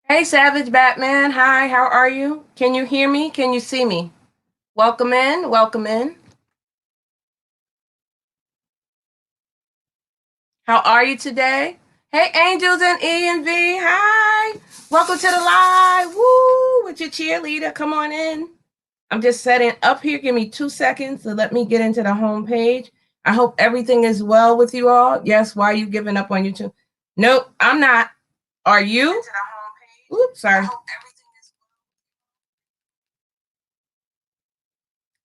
Hey, Savage Batman. Hi, how are you? Can you hear me? Can you see me? Welcome in. Welcome in. How are you today? Hey, Angels and E and V. Hi. Welcome to the live. Woo! With your cheerleader. Come on in. I'm just setting up here. Give me 2 seconds to let me get into the home page. I hope everything is well with you all. Yes, why are you giving up on YouTube? Nope, I'm not. Are you? Oops, sorry.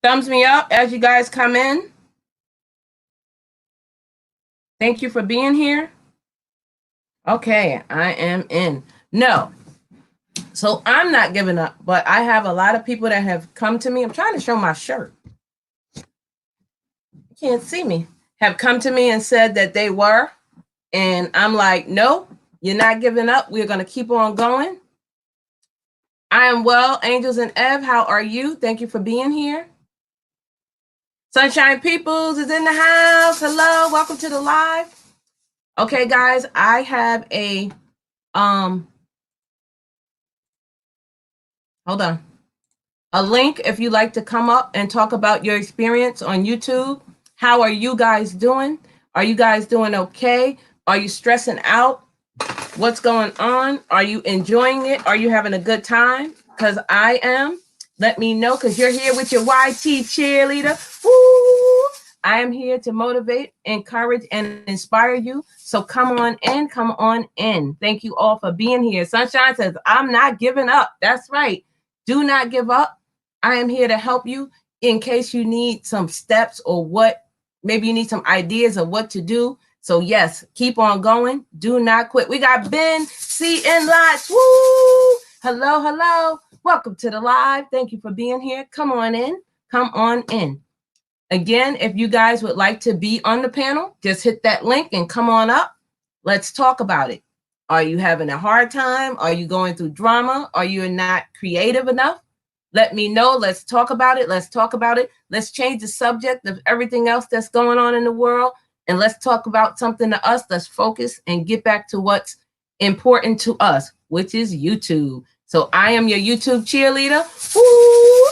Thumbs me up as you guys come in. Thank you for being here. Okay, I am in. No. So I'm not giving up, but I have a lot of people that have come to me. I'm trying to show my shirt. You can't see me. Have come to me and said that they were. And I'm like, no, you're not giving up. We're going to keep on going. I am well. Angels and Ev, how are you? Thank you for being here. Sunshine Peoples is in the house. Hello, welcome to the live. Okay, guys, I have a hold on. A link if you'd like to come up and talk about your experience on YouTube. How are you guys doing? Are you guys doing okay? Are you stressing out? What's going on? Are you enjoying it? Are you having a good time? Because I am. Let me know, because you're here with your YT cheerleader. Woo! I am here to motivate, encourage, and inspire you. So come on in, come on in. Thank you all for being here. Sunshine says, I'm not giving up. That's right. Do not give up. I am here to help you in case you need some steps or what, maybe you need some ideas of what to do. So yes, keep on going. Do not quit. We got Ben C in lots. Woo! Hello, hello. Welcome to the live. Thank you for being here. Come on in. Come on in. Again, if you guys would like to be on the panel, just hit that link and come on up. Let's talk about it. Are you having a hard time? Are you going through drama? Are you not creative enough? Let me know. Let's talk about it. Let's talk about it. Let's change the subject of everything else that's going on in the world. And let's talk about something to us. Let's focus and get back to what's important to us, which is YouTube. So I am your YouTube cheerleader. Woo!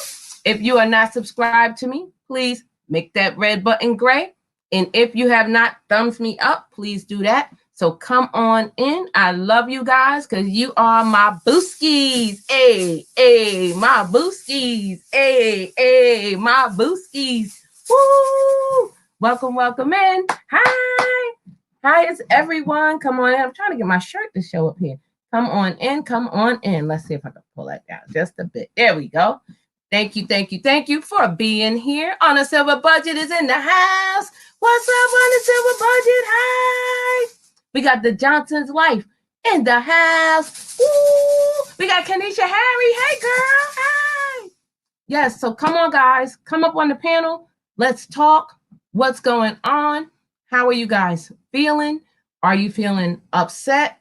If you are not subscribed to me, please make that red button gray. And if you have not thumbs me up, please do that. So come on in. I love you guys because you are my booskies. Hey, hey, my booskies. Hey, hey, my booskies. Woo! Welcome, welcome in. Hi. Hi, it's everyone. Come on in. I'm trying to get my shirt to show up here. Come on in. Come on in. Let's see if I can pull that down just a bit. There we go. Thank you, thank you, thank you for being here. On a Silver Budget is in the house. What's up on the Silver Budget? Hi. We got the Johnson's wife in the house. Ooh. We got Kanisha Harry. Hey, girl. Hi. Yes, so come on, guys. Come up on the panel. Let's talk. What's going on? How are you guys feeling? Are you feeling upset,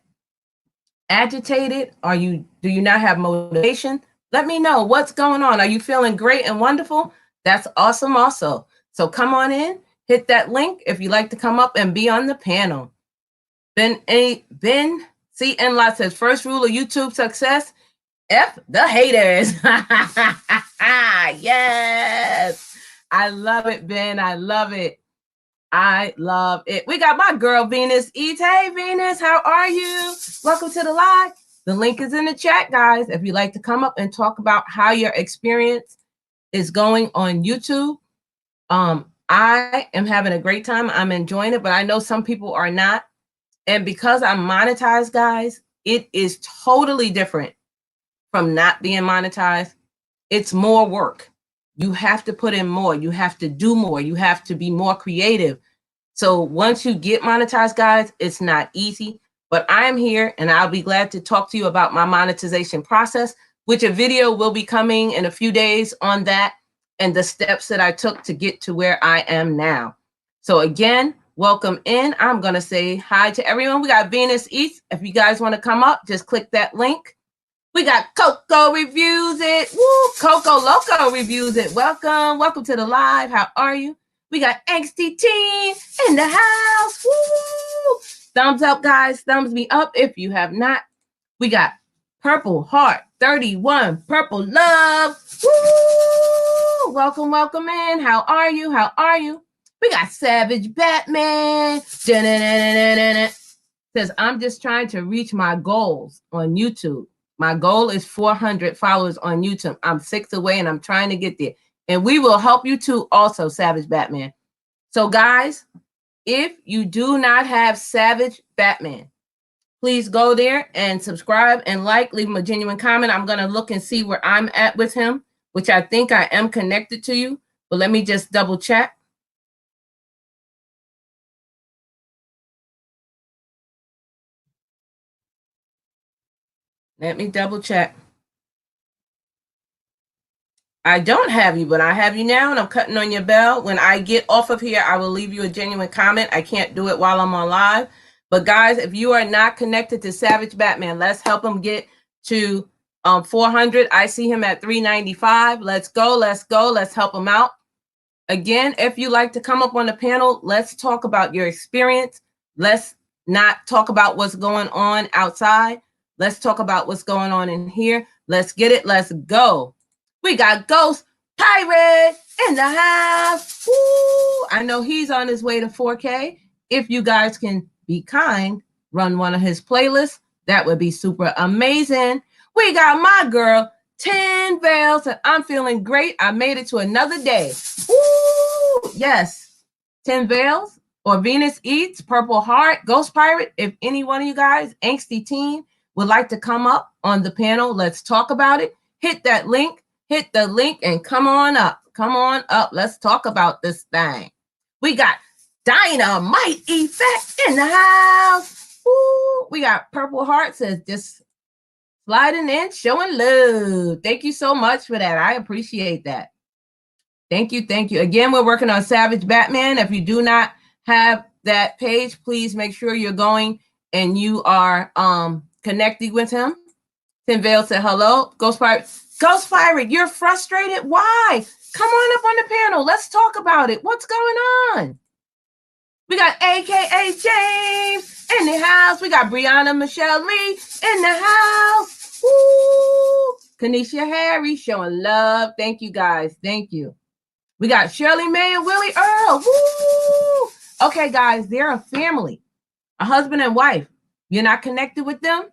agitated? Do you not have motivation? Let me know what's going on. Are you feeling great and wonderful? That's awesome also. So come on in, hit that link if you'd like to come up and be on the panel. Ben C. Enlot says, first rule of YouTube success, F the haters. Yes. I love it, Ben. I love it. I love it. We got my girl, Venus Eats. Hey, Venus, how are you? Welcome to the live. The link is in the chat, guys. If you'd like to come up and talk about how your experience is going on YouTube. I am having a great time. I'm enjoying it, but I know some people are not. And because I'm monetized, guys, it is totally different from not being monetized. It's more work. You have to put in more. You have to do more. You have to be more creative. So once you get monetized, guys, it's not easy. But I am here and I'll be glad to talk to you about my monetization process, which a video will be coming in a few days on that and the steps that I took to get to where I am now. So again, welcome in. I'm going to say hi to everyone. We got Venus East. If you guys want to come up, just click that link. We got Coco reviews it. Woo! Coco Loco reviews it. Welcome. Welcome to the live. How are you? We got Angsty Teen in the house. Woo! Thumbs up, guys. Thumbs me up if you have not. We got Purple Heart 31. Purple Love. Woo! Welcome, welcome in. How are you? How are you? We got Savage Batman. Says, I'm just trying to reach my goals on YouTube. My goal is 400 followers on YouTube. I'm 6 away and I'm trying to get there. And we will help you too also, Savage Batman. So guys, if you do not have Savage Batman, please go there and subscribe and like, leave him a genuine comment. I'm going to look and see where I'm at with him, which I think I am connected to you. But let me just double check. Let me double check. I don't have you, but I have you now, and I'm cutting on your bell. When I get off of here, I will leave you a genuine comment. I can't do it while I'm on live. But guys, if you are not connected to Savage Batman, let's help him get to 400. I see him at 395. Let's go. Let's go. Let's help him out. Again, if you like to come up on the panel, let's talk about your experience. Let's not talk about what's going on outside. Let's talk about what's going on in here. Let's get it. Let's go. We got Ghost Pirate in the house. Woo! I know he's on his way to 4K. If you guys can be kind, run one of his playlists. That would be super amazing. We got my girl, 10 Veils, and I'm feeling great. I made it to another day. Woo! Yes. 10 Veils or Venus Eats, Purple Heart, Ghost Pirate. If any one of you guys, Angsty Teen, would like to come up on the panel, let's talk about it. Hit that link. Hit the link and come on up. Come on up. Let's talk about this thing. We got Dynamite Effect in the house. Ooh, we got Purple Heart says just sliding in, showing love. Thank you so much for that. I appreciate that. Thank you. Thank you. Again, we're working on Savage Batman. If you do not have that page, please make sure you're going and you are connecting with him. Tim Vale said hello. Ghost Pirate, you're frustrated? Why? Come on up on the panel. Let's talk about it. What's going on? We got AKA James in the house. We got Brianna Michelle Lee in the house. Woo! Kanisha Harry showing love. Thank you, guys. Thank you. We got Shirley May and Willie Earl. Woo! Okay, guys, they're a family, a husband and wife. You're not connected with them?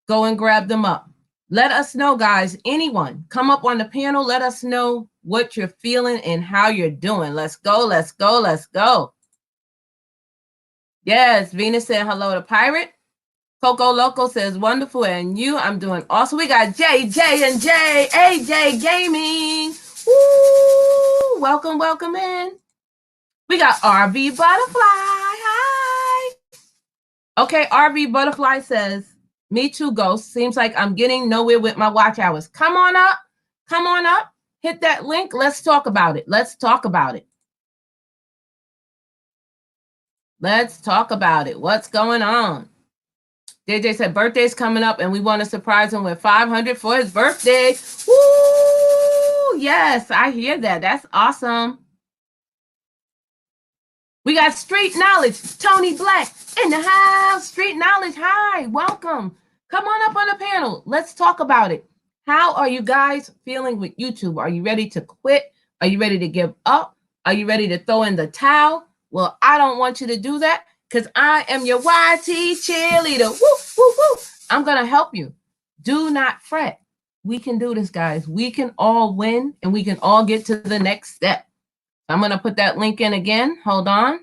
Go and grab them up. Let us know, guys. Anyone, come up on the panel. Let us know what you're feeling and how you're doing. Let's go. Let's go. Let's go. Yes, Venus said hello to Pirate. Coco Loco says wonderful. And you, I'm doing awesome. We got JJ and J, AJ Gaming. Woo! Welcome, welcome in. We got RV Butterfly. Hi. Okay, RV Butterfly says, me too, Ghost. Seems like I'm getting nowhere with my watch hours. Come on up. Come on up. Hit that link. Let's talk about it. Let's talk about it. Let's talk about it. What's going on? JJ said birthday's coming up and we want to surprise him with 500 for his birthday. Woo! Yes, I hear that. That's awesome. We got Street Knowledge, Tony Black in the house. Street Knowledge, hi, welcome. Come on up on the panel. Let's talk about it. How are you guys feeling with YouTube? Are you ready to quit? Are you ready to give up? Are you ready to throw in the towel? Well, I don't want you to do that because I am your YT cheerleader. Woo, woo, woo. I'm going to help you. Do not fret. We can do this, guys. We can all win and we can all get to the next step. I'm going to put that link in again. Hold on.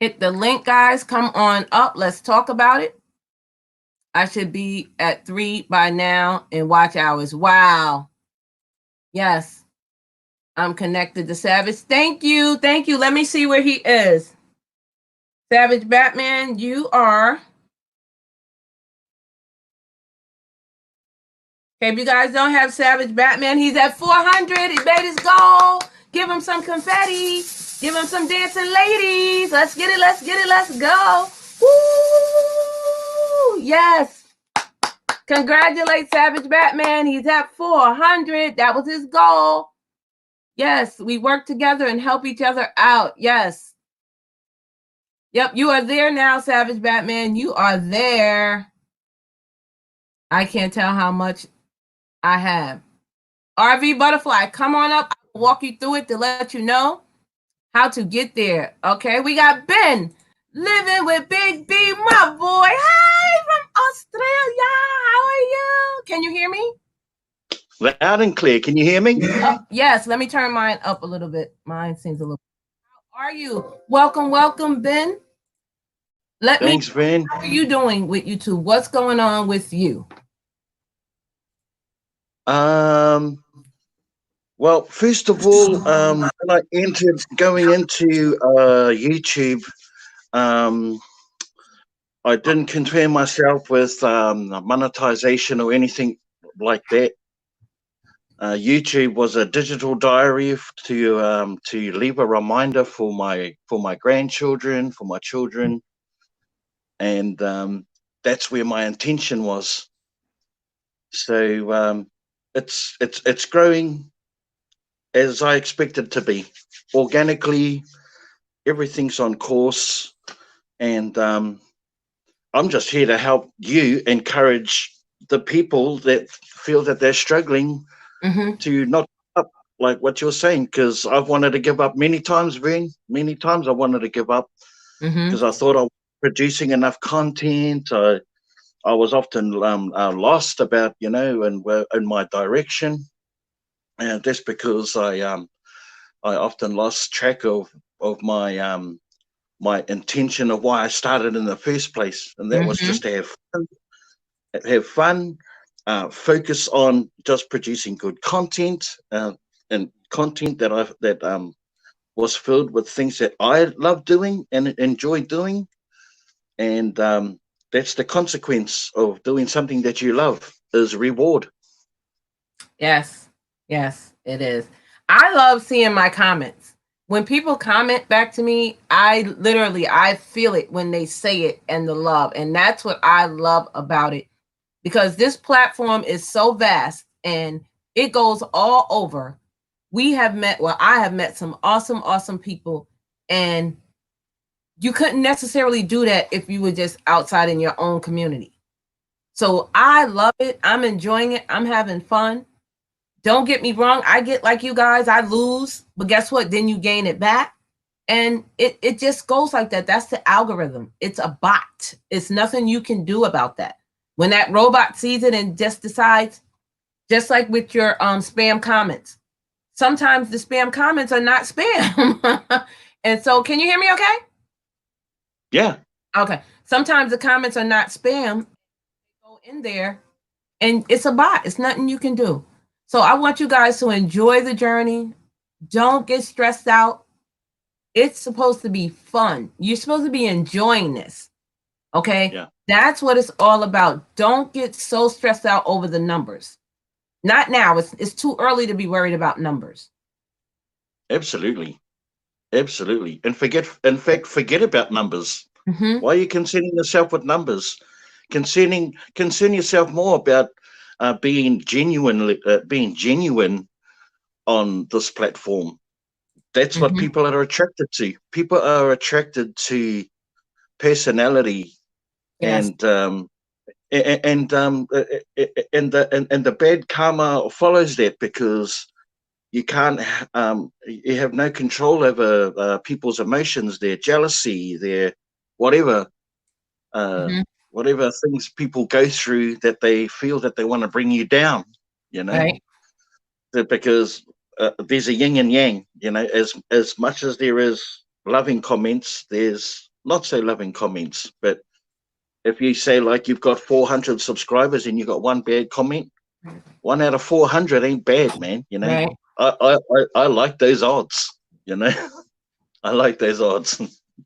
Hit the link, guys. Come on up. Let's talk about it. I should be at 3 by now in watch hours. Wow. Yes. I'm connected to Savage. Thank you. Thank you. Let me see where he is. Savage Batman, you are. Okay, if you guys don't have Savage Batman, he's at 400. He made his goal. Give him some confetti. Give him some dancing ladies. Let's get it. Let's get it. Let's go. Woo! Yes. Congratulate Savage Batman. He's at 400. That was his goal. Yes, we work together and help each other out. Yes. Yep, you are there now, Savage Batman. You are there. I can't tell how much I have. RV Butterfly, come on up. I'll walk you through it to let you know how to get there. Okay, we got Ben living with Big B, my boy. Hi from Australia. How are you? Can you hear me? Loud and clear. Can you hear me? Yes, let me turn mine up a little bit. Mine seems a little. How are you? Welcome, welcome, Ben. Thanks, Ben. How are you doing with YouTube? What's going on with you? Well, first of all, when I entered going into YouTube, I didn't concern myself with monetization or anything like that. YouTube was a digital diary to leave a reminder for my grandchildren, for my children, and that's where my intention was. So it's growing as I expected to be. Organically, everything's on course, and I'm just here to help you encourage the people that feel that they're struggling to not give up, like what you're saying, because I've wanted to give up many times, Vern. Many times I wanted to give up because I thought I was producing enough content. I was often lost about, and in my direction, and that's because I often lost track of my my intention of why I started in the first place, and that was just to have fun, focus on just producing good content, and content that was filled with things that I love doing and enjoy doing, and that's the consequence of doing something that you love is reward. Yes, yes, it is. I love seeing my comments. When people comment back to me, I feel it when they say it and the love. And that's what I love about it, because this platform is so vast and it goes all over. I have met some awesome, awesome people, and you couldn't necessarily do that if you were just outside in your own community. So I love it. I'm enjoying it. I'm having fun. Don't get me wrong. I get like you guys, I lose, but guess what? Then you gain it back. And it just goes like that. That's the algorithm. It's a bot. It's nothing you can do about that. When that robot sees it and just decides, just like with your spam comments, sometimes the spam comments are not spam. And so, can you hear me okay? Yeah. Okay. Sometimes the comments are not spam. Go in there and it's a bot. It's nothing you can do. So I want you guys to enjoy the journey. Don't get stressed out. It's supposed to be fun. You're supposed to be enjoying this. Okay? Yeah. That's what it's all about. Don't get so stressed out over the numbers. Not now. It's too early to be worried about numbers. Absolutely. Absolutely. And forget about numbers. Why are you concerning yourself with numbers? Concern yourself more about being genuine on this platform. That's what people are attracted to. People are attracted to personality, Yes. and the bad karma follows that, because you can't you have no control over people's emotions, their jealousy, their whatever whatever things people go through that they feel that they want to bring you down, Right. because there's a yin and yang, as much as there is loving comments, there's not so loving comments. But if you say, like, you've got 400 subscribers and you've got one bad comment, 1 out of 400 ain't bad, man. You know, Right. I like those odds. You know, I like those odds.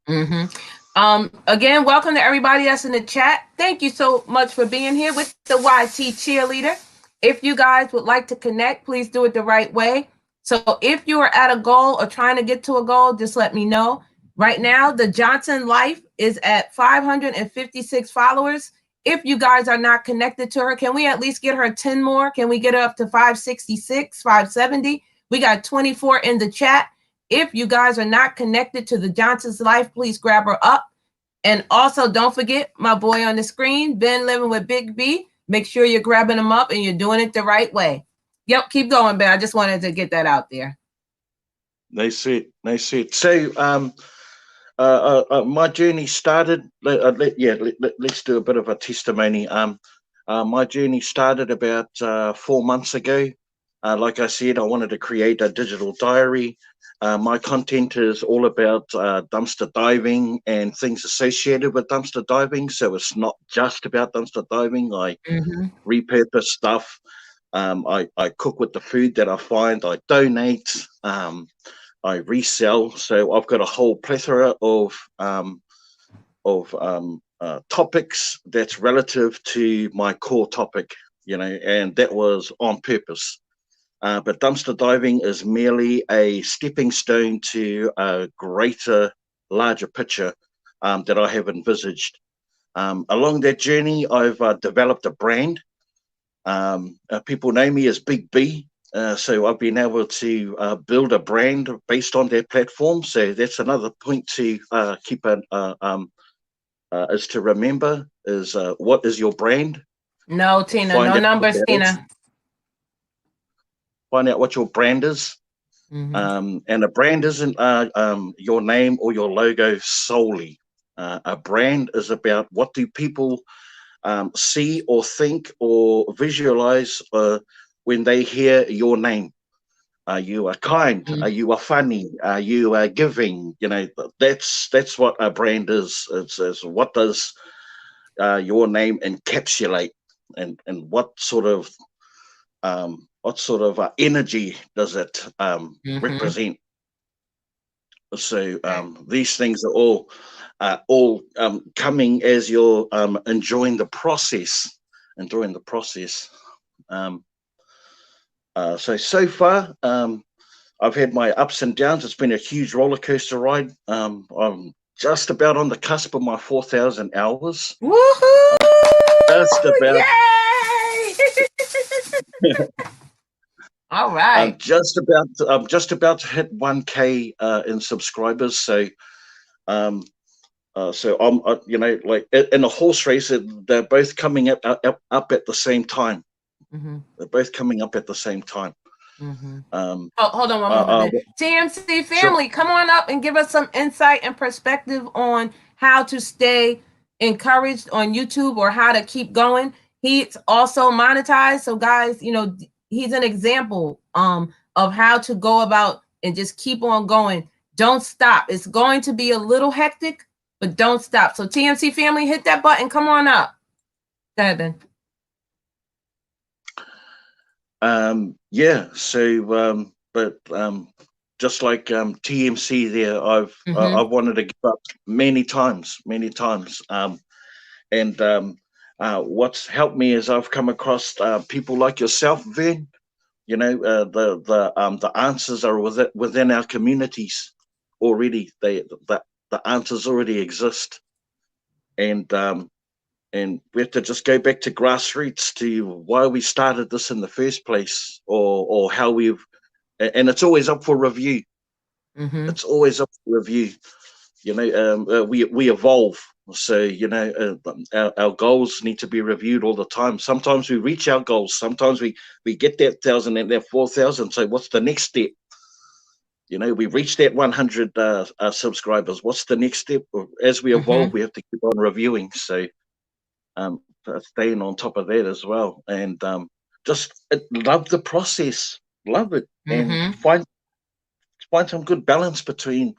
Mm-hmm. Again, welcome to everybody that's in the chat. Thank you so much for being here with the YT cheerleader. If you guys would like to connect, please do it the right way. So if you are at a goal or trying to get to a goal, just let me know. Right now, the Johnson Life is at 556 followers. If you guys are not connected to her, can we at least get her 10 more? Can we get her up to 566, 570? We got 24 in the chat. If you guys are not connected to the Johnson's Life, please grab her up. And also, don't forget my boy on the screen, Ben Living with Big B. Make sure you're grabbing him up and you're doing it the right way. Yep, keep going, Ben. I just wanted to get that out there. Nice it. So, my journey started. Let's do a bit of a testimony. My journey started about 4 months ago. Like I said, I wanted to create a digital diary. My content is all about dumpster diving and things associated with dumpster diving. So it's not just about dumpster diving. I repurpose stuff. I cook with the food that I find. I donate. I resell. So I've got a whole plethora of topics that's relative to my core topic, and that was on purpose. But dumpster diving is merely a stepping stone to a greater, larger picture that I have envisaged. Along that journey, I've developed a brand. People know me as Big B. So I've been able to build a brand based on their platform. So that's another point to keep is to remember is what is your brand? No, Tina, Find no out numbers, Tina. Find out what your brand is. And a brand isn't your name or your logo solely. A brand is about what do people see or think or visualize when they hear your name. Are you kind? Are you funny? Are you giving? That's what a brand is. It's what does your name encapsulate, and what sort of energy does it represent? So these things are all coming as you're enjoying the process. So far, I've had my ups and downs. It's been a huge roller coaster ride. I'm just about on the cusp of my 4,000 hours. Woohoo! Just about. Yay! All right. I'm just about to hit 1K in subscribers. So I'm like in a horse race, they're both coming up at the same time. They're both coming up at the same time. Hold on one moment. TMC family, sure. Come on up and give us some insight and perspective on how to stay encouraged on YouTube or how to keep going. He's also monetized. So guys, he's an example of how to go about and just keep on going. Don't stop. It's going to be a little hectic, but don't stop. So TMC family, hit that button. Come on up. Go ahead, Ben. Just like TMC there, I've wanted to give up many times. What's helped me is I've come across people like yourself, Vern. The answers are within our communities already. The answers already exist, and we have to just go back to grassroots to why we started this in the first place, or how we've, and it's always up for review. It's always up for review. We evolve. So, our goals need to be reviewed all the time. Sometimes we reach our goals. Sometimes we get that 1,000 and that 4,000. So what's the next step? We reach that 100 subscribers. What's the next step? As we evolve, we have to keep on reviewing. So staying on top of that as well. And just love the process. Love it. And find some good balance between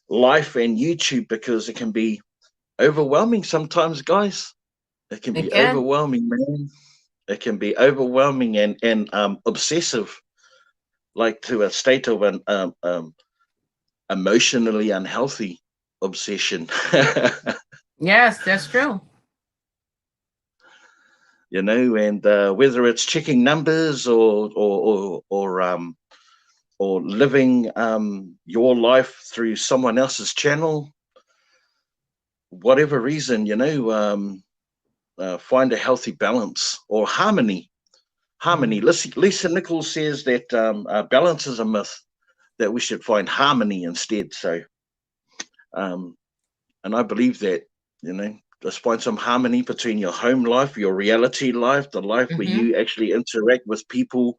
life and YouTube, because it can be overwhelming sometimes, guys. It can be overwhelming, man. It can be overwhelming and obsessive, like to a state of an emotionally unhealthy obsession. Yes, that's true. You know, and whether it's checking numbers or living your life through someone else's channel, whatever reason, find a healthy balance or harmony. Harmony. Lisa Nichols says that balance is a myth, that we should find harmony instead. So, um, and I believe that, just find some harmony between your home life, your reality life, the life where Mm-hmm. you actually interact with people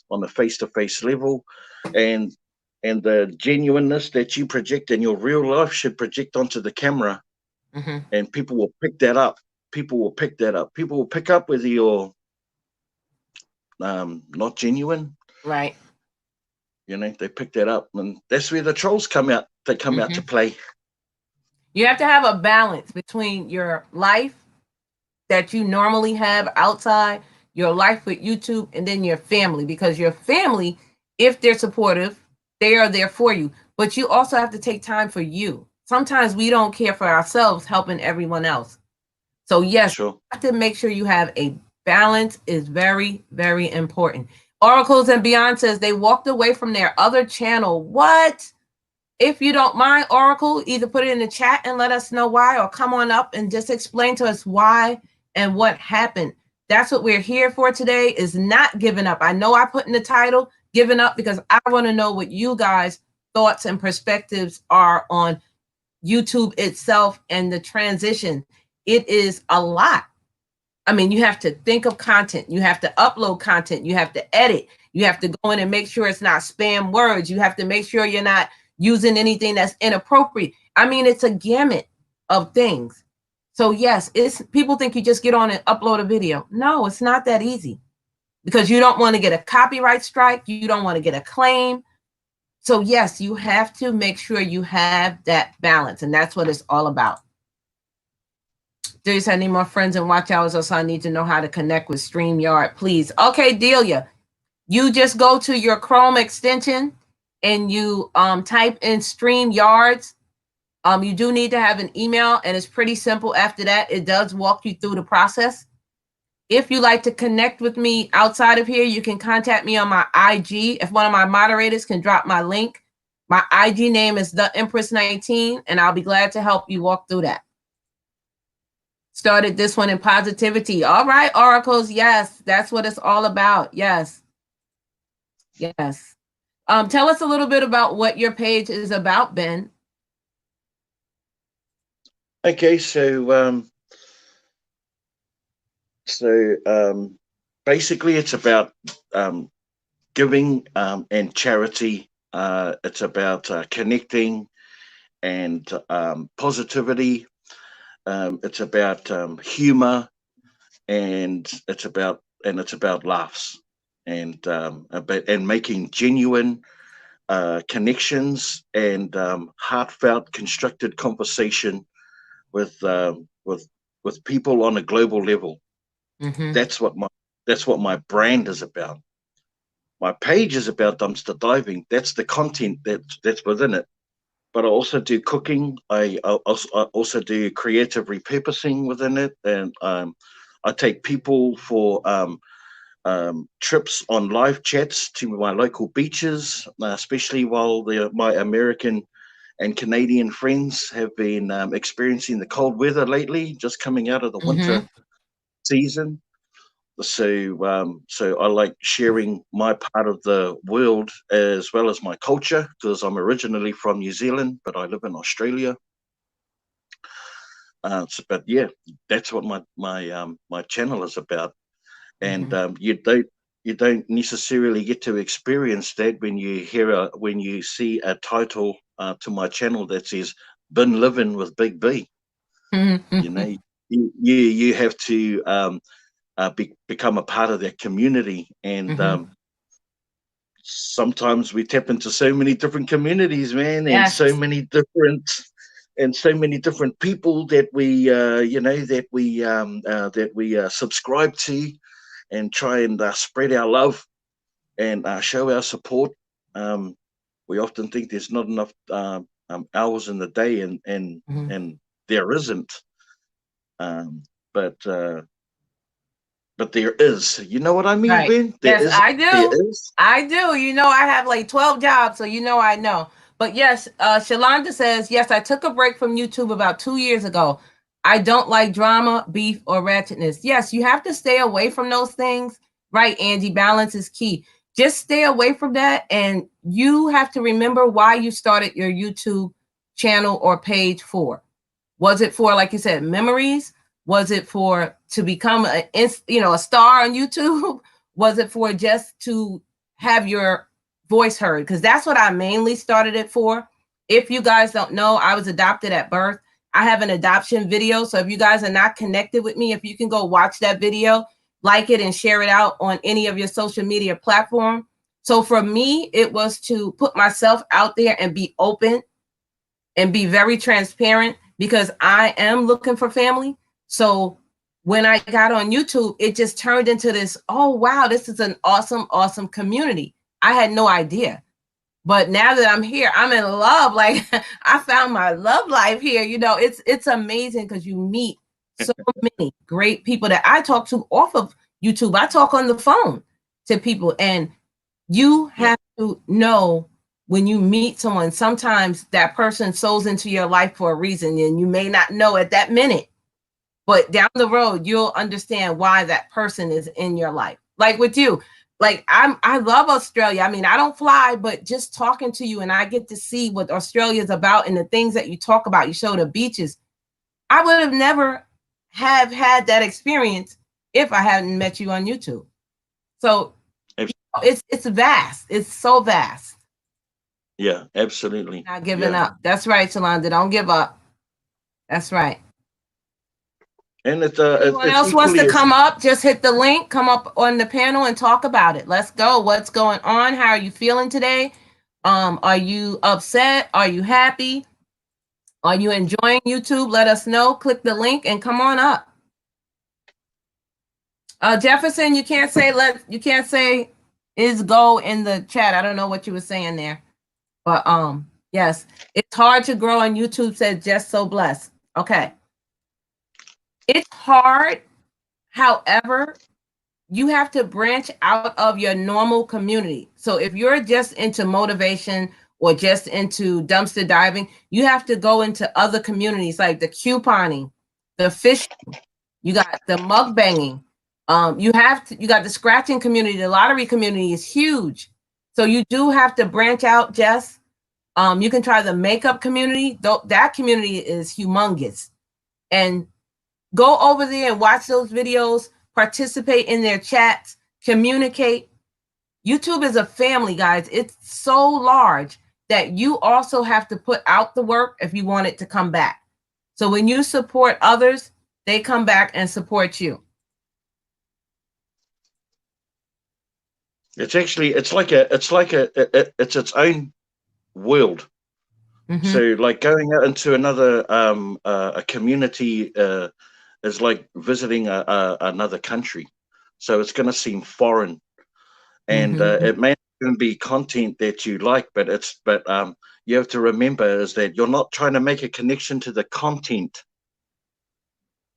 on a face-to-face level, and the genuineness that you project in your real life should project onto the camera, Mm-hmm. and people will pick that up. People will pick that up. People will pick up whether you're not genuine. Right. They pick that up, and that's where the trolls come out. They come out Mm-hmm. to play. You have to have a balance between your life that you normally have outside, your life with YouTube, and then your family. Because your family, if they're supportive, they are there for you. But you also have to take time for you. Sometimes we don't care for ourselves, helping everyone else. So yes, you Sure. have to make sure you have a balance is very, very important. Oracles and Beyond says they walked away from their other channel. What? If you don't mind, Oracle, either put it in the chat and let us know why, or come on up and just explain to us why and what happened. That's what we're here for today, is not giving up. I know I put in the title giving up because I want to know what you guys' thoughts and perspectives are on YouTube itself and the transition. It is a lot. I mean, you have to think of content, you have to upload content, you have to edit, you have to go in and make sure it's not spam words, you have to make sure you're not using anything that's inappropriate. I mean, it's a gamut of things. So yes, it's people think you just get on and upload a video. No, it's not that easy, because you don't want to get a copyright strike, you don't want to get a claim. So yes, you have to make sure you have that balance, and that's what it's all about. Do you have any more friends and watch hours? Also, I need to know how to connect with StreamYard, please. Okay, Delia, you just go to your Chrome extension and you type in StreamYards. You do need to have an email, and it's pretty simple. After that, it does walk you through the process. If you like to connect with me outside of here, you can contact me on my IG. If one of my moderators can drop my link, my IG name is The Empress 19, and I'll be glad to help you walk through that. Started this one in positivity. All right, oracles. Yes, that's what it's all about. Yes. Yes. Tell us a little bit about what your page is about, Ben. Okay, so basically, it's about giving and charity. It's about connecting and positivity. It's about humor, and it's about laughs, and making genuine connections and heartfelt, constructed conversation with um, with with people on a global level. Mm-hmm. That's what my brand is about. My page is about dumpster diving. That's the content that's within it. But I also do cooking. I also do creative repurposing within it, and I take people for trips on live chats to my local beaches, especially while my American and Canadian friends have been experiencing the cold weather lately, just coming out of the Mm-hmm. winter season. So I like sharing my part of the world as well as my culture, because I'm originally from New Zealand, but I live in Australia. But yeah, that's what my channel is about, and Mm-hmm. you don't necessarily get to experience that when you see a title to my channel that says "Been Living with Big B." You know, you have to become a part of that community, and Mm-hmm. sometimes we tap into so many different communities, man, and so Yes. many different people that we subscribe to, and try and spread our love and show our support. We often think there's not enough hours in the day, and there isn't. Um, but there is. You know what I mean, Right. Ben? There Yes, is. I There do. is. I do. You know, I have like 12 jobs, so you know I know. But yes, Shalonda says, yes, I took a break from YouTube about 2 years ago. I don't like drama, beef, or ratchetness. Yes, you have to stay away from those things. Right, Angie, balance is key. Just stay away from that. And you have to remember why you started your YouTube channel or page for. Was it for, like you said, memories? Was it for to become a star on YouTube? Was it for just to have your voice heard? Because that's what I mainly started it for. If you guys don't know, I was adopted at birth. I have an adoption video. So if you guys are not connected with me, if you can go watch that video, like it and share it out on any of your social media platform. So for me, it was to put myself out there and be open and be very transparent because I am looking for family. So when I got on YouTube, it just turned into this, oh, wow, this is an awesome, awesome community. I had no idea. But now that I'm here, I'm in love. Like I found my love life here. You know, it's amazing because you meet so many great people that I talk to off of YouTube. I talk on the phone to people, and you have to know when you meet someone, sometimes that person sows into your life for a reason, and you may not know at that minute, but down the road, you'll understand why that person is in your life. Like with you, like I love Australia. I mean, I don't fly, but just talking to you and I get to see what Australia is about and the things that you talk about. You show the beaches. I would have never have had that experience if I hadn't met you on YouTube. So it's vast. It's so vast. Yeah, absolutely. Not giving up. That's right, Shalonda. Don't give up. That's right. And Anyone it's else wants equally to as come up? Just hit the link, come up on the panel and talk about it. Let's go. What's going on? How are you feeling today? Are you upset? Are you happy? Are you enjoying YouTube? Let us know. Click the link and come on up. Jefferson, you can't say is go in the chat. I don't know what you were saying there. But yes, it's hard to grow on YouTube, said just so blessed. Okay. It's hard. However, you have to branch out of your normal community. So if you're just into motivation or just into dumpster diving, you have to go into other communities like the couponing, the fishing, you got the mug banging. You got the scratching community, the lottery community is huge. So you do have to branch out, Jess. You can try the makeup community. That community is humongous. And go over there and watch those videos, participate in their chats, communicate. YouTube is a family, guys. It's so large that you also have to put out the work if you want it to come back. So when you support others, they come back and support you. it's its own world. So like going out into another a community is like visiting another country. So it's going to seem foreign, and it may even be content that you like, but you have to remember is that you're not trying to make a connection to the content.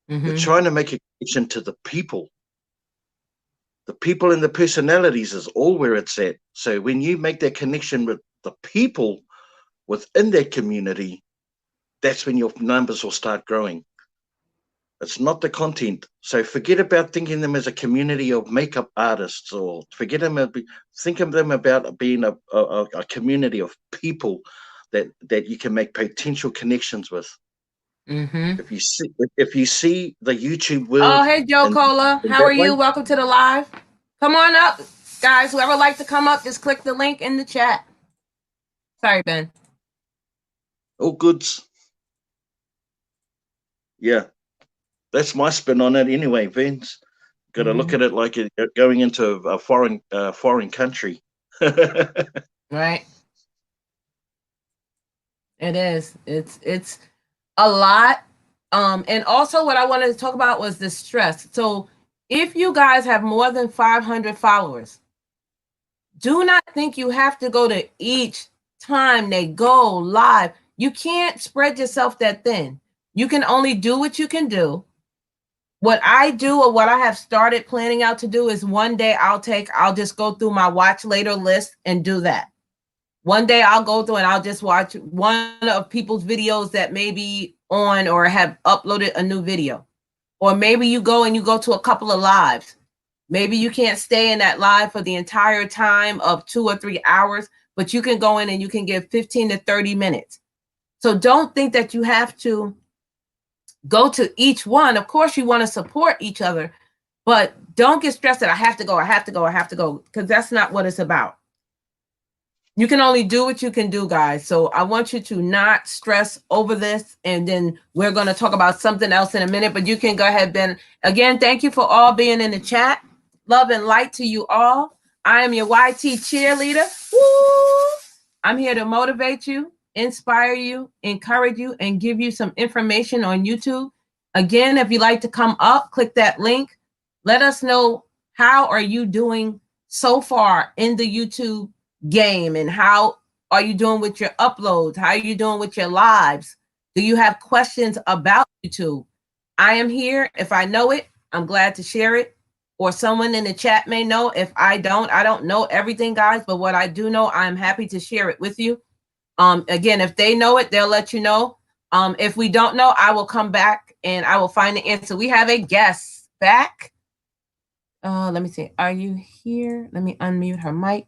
You're trying to make a connection to the people. The people and the personalities is all where it's at. So when you make that connection with the people within that community, that's when your numbers will start growing. It's not the content. So forget about thinking them as a community of makeup artists, or think of them about being a community of people that you can make potential connections with. If you see the YouTube world. Oh, hey Joe Cola, how are you? Welcome to the live. Come on up, guys. Whoever like to come up, just click the link in the chat. Sorry, Ben. All goods. Yeah, that's my spin on it anyway, Vince. Got to look at it like going into a foreign country. Right. It is. It's a lot. And also what I wanted to talk about was the stress. So If you guys have more than 500 followers, do not think you have to go to each time they go live. You can't spread yourself that thin. You can only do what you can do. What I do, or what I have started planning out to do, is one day I'll just go through my watch later list and do that. One day I'll go through and I'll just watch one of people's videos that may be on or have uploaded a new video. Or maybe you go to a couple of lives. Maybe you can't stay in that live for the entire time of 2 or 3 hours, but you can go in and you can give 15 to 30 minutes. So don't think that you have to go to each one. Of course, you want to support each other, but don't get stressed that I have to go, because that's not what it's about. You can only do what you can do, guys. So I want you to not stress over this. And then we're going to talk about something else in a minute, but you can go ahead, Ben. Again, thank you for all being in the chat. Love and light to you all. I am your YT cheerleader. Woo! I'm here to motivate you, inspire you, encourage you, and give you some information on YouTube. Again, if you'd like to come up, click that link. Let us know, how are you doing so far in the YouTube game, and how are you doing with your uploads? How are you doing with your lives? Do you have questions about YouTube? I am here. If I know it, I'm glad to share it, or someone in the chat may know. If I don't know everything, guys, but what I do know, I'm happy to share it with you. Again, if they know it, they'll let you know. If we don't know, I will come back and I will find the answer. We have a guest back. Let me see. Are you here? Let me unmute her mic.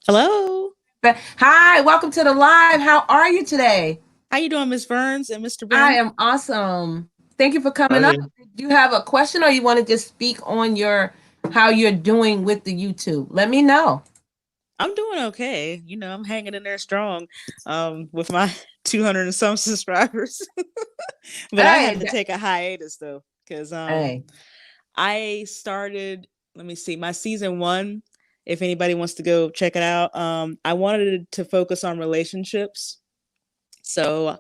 Hello. Hi, welcome to the live. How are you today? How you doing, Ms. Burns and Mr. Ben? I am awesome. Thank you for coming up. Do you have a question, or you want to just speak on how you're doing with the YouTube? Let me know. I'm doing okay. You know, I'm hanging in there strong with my 200 and some subscribers. But I had to take a hiatus though, because I started, let me see, my season 1. If anybody wants to go check it out, I wanted to focus on relationships. So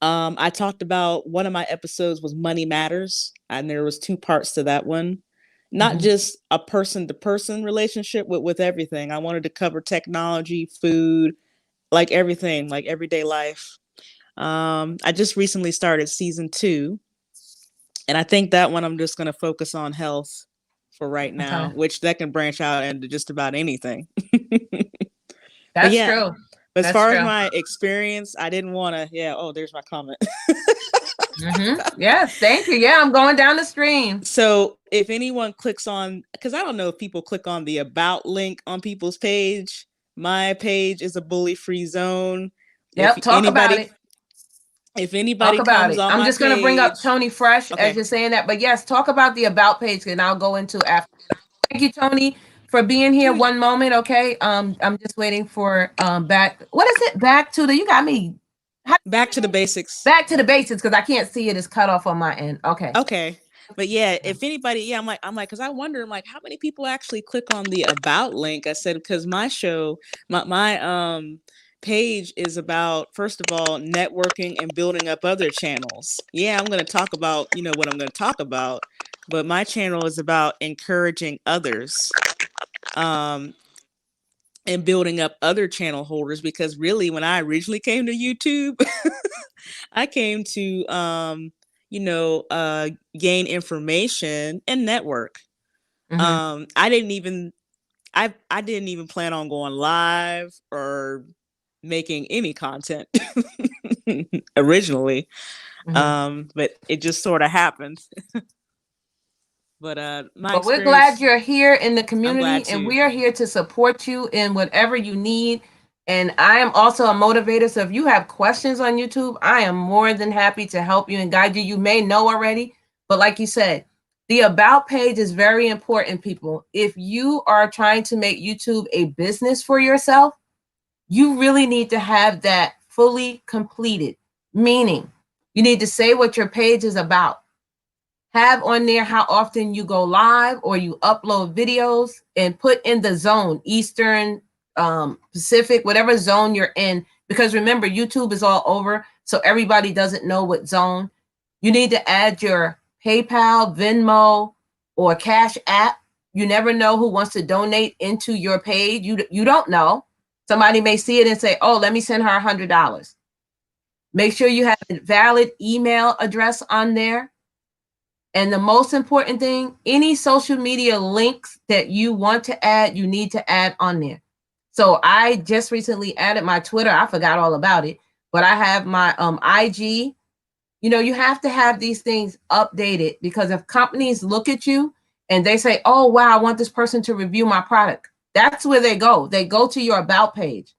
I talked about, one of my episodes was Money Matters, and there was 2 parts to that one. Not just a person-to-person relationship with everything. I wanted to cover technology, food, like everything, like everyday life. I just recently started season 2, and I think that one I'm just going to focus on health for right now, which that can branch out into just about anything. That's true. But as far as my experience, I didn't want to. Yeah. Oh, there's my comment. Yes, thank you. Yeah, I'm going down the stream. So if anyone clicks on, because I don't know if people click on the about link on people's page. My page is a bully-free zone. Yep, talk about it. If anybody comes on, I'm just going to bring up Tony Fresh as you're saying that. But yes, talk about the about page, and I'll go into after. Thank you, Tony, for being here. One moment, okay? I'm just waiting for back. What is it? Back to the. You got me. Back to the basics. Back to the basics, because I can't see it. It's cut off on my end. Okay. Okay. But yeah, if anybody, I'm like, because I wonder, like, how many people actually click on the about link? I said, because my show, my page is about, first of all, networking and building up other channels. Yeah, I'm going to talk about, what I'm going to talk about, but my channel is about encouraging others and building up other channel holders, because really, when I originally came to YouTube, I came to gain information and network. I didn't even plan on going live or making any content originally. But it just sort of happened. But we're glad you're here in the community, and we are here to support you in whatever you need. And I am also a motivator. So if you have questions on YouTube, I am more than happy to help you and guide you. You may know already, but like you said, the about page is very important, people. If you are trying to make YouTube a business for yourself, you really need to have that fully completed, meaning you need to say what your page is about. Have on there how often you go live or you upload videos, and put in the zone, Eastern, Pacific, whatever zone you're in, because remember, YouTube is all over, so everybody doesn't know what zone. You need to add your PayPal, Venmo, or Cash App. You never know who wants to donate into your page. You don't know. Somebody may see it and say, oh, let me send her $100. Make sure you have a valid email address on there. And the most important thing, any social media links that you want to add, you need to add on there. So I just recently added my Twitter. I forgot all about it, but I have my IG. You know, you have to have these things updated, because if companies look at you and they say, oh, wow, I want this person to review my product, that's where they go. They go to your about page.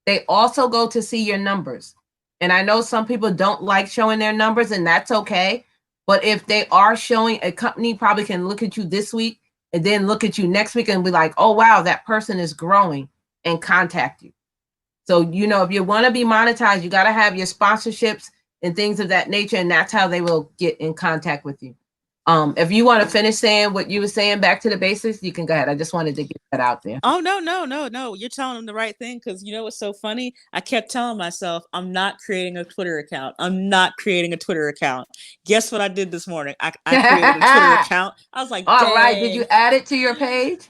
They also go to see your numbers. And I know some people don't like showing their numbers, and that's okay. But if they are showing, a company probably can look at you this week and then look at you next week and be like, oh, wow, that person is growing, and contact you. So, you know, if you want to be monetized, you got to have your sponsorships and things of that nature. And that's how they will get in contact with you. If you want to finish saying what you were saying, back to the basics, you can go ahead. I just wanted to get that out there. Oh, no. You're telling them the right thing, because you know what's so funny? I kept telling myself, I'm not creating a Twitter account. Guess what I did this morning? I created a Twitter account. I was like, all right. Did you add it to your page?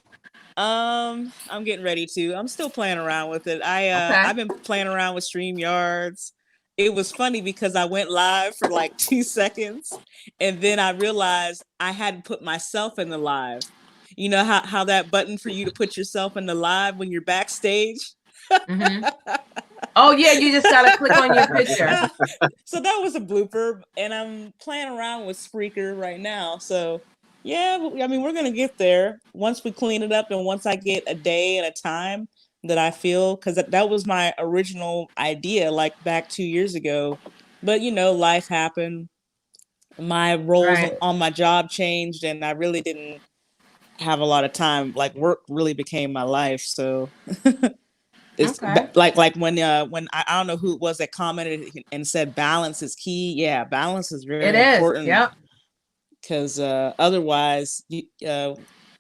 I'm getting ready to. I'm still playing around with it. I've been playing around with StreamYards. It was funny because I went live for like 2 seconds, and then I realized I hadn't put myself in the live. You know how that button for you to put yourself in the live when you're backstage? Mm-hmm. Oh, yeah, you just got to click on your picture. So that was a blooper, and I'm playing around with Spreaker right now. So, yeah, I mean, we're going to get there once we clean it up, and once I get a day and a time that I feel, because that was my original idea, like back 2 years ago. But, you know, life happened. My roles on my job changed, and I really didn't have a lot of time. Like, work really became my life. So it's like when I don't know who it was that commented and said balance is key. Yeah, balance is very important. Yep. Because otherwise,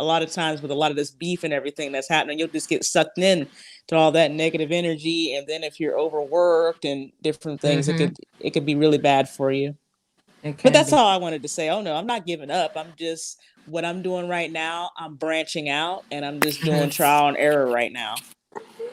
a lot of times with a lot of this beef and everything that's happening, you'll just get sucked in to all that negative energy, and then if you're overworked and different things, it could be really bad for you. But that's all I wanted to say. Oh no, I'm not giving up. I'm just, what I'm doing right now, I'm branching out, and I'm just doing trial and error right now.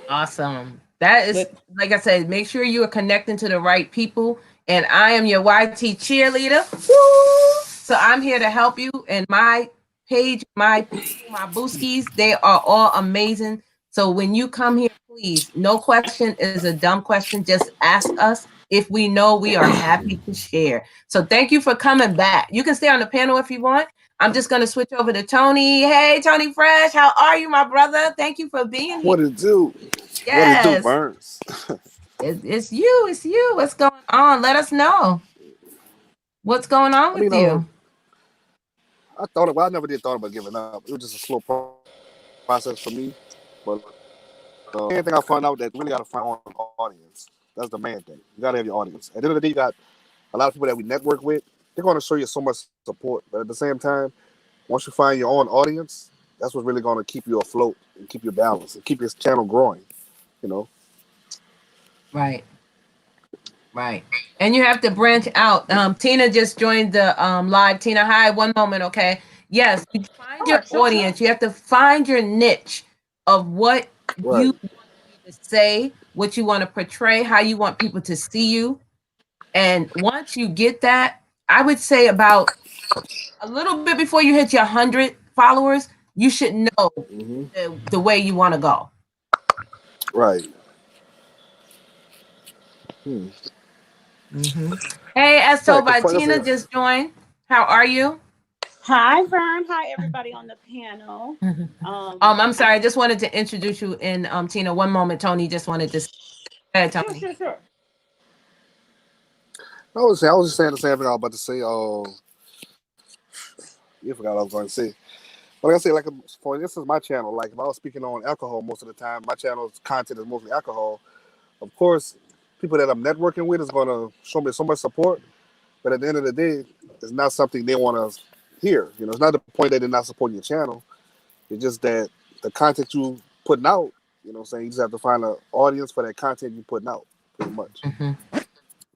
Awesome. That is, like I said, make sure you are connecting to the right people. And I am your YT cheerleader. Woo! So I'm here to help you. And my page, my booskies, they are all amazing. So when you come here, please, no question is a dumb question. Just ask us. If we know, we are happy to share. So thank you for coming back. You can stay on the panel if you want. I'm just going to switch over to Tony. Hey, Tony Fresh, how are you, my brother? Thank you for being here. What it do? Yes. What it do, Burns? It's you. It's you. What's going on? Let us know. What's going on with you? I thought I never did thought about giving up. It was just a slow process for me. But the main thing I found out that you really got to find an audience. That's the main thing. You got to have your audience. At the end of the day, you got a lot of people that we network with. They're going to show you so much support. But at the same time, once you find your own audience, that's what's really going to keep you afloat and keep you balanced and keep your channel growing. You know. Right. And you have to branch out. Tina just joined the live. Tina, hi. One moment, okay? Yes, you find your audience. You have to find your niche of what you want to say, what you want to portray, how you want people to see you. And once you get that, I would say about a little bit before you hit your 100 followers, you should know the way you want to go. Right. Hey, Esto by Tina just joined. How are you? Hi, Vern. Hi, everybody on the panel. I'm sorry. I just wanted to introduce you in Tina. One moment, Tony. Just wanted to. Go ahead, Tony. Sure. I was just saying the same thing I was about to say. You forgot what I was going to say. But like I say, like for this is my channel. Like if I was speaking on alcohol most of the time, my channel's content is mostly alcohol. Of course, people that I'm networking with is going to show me so much support. But at the end of the day, it's not something they want to hear. You know, it's not the point that they're not supporting your channel. It's just that the content you putting out, you know what I'm saying? You just have to find an audience for that content you're putting out, pretty much.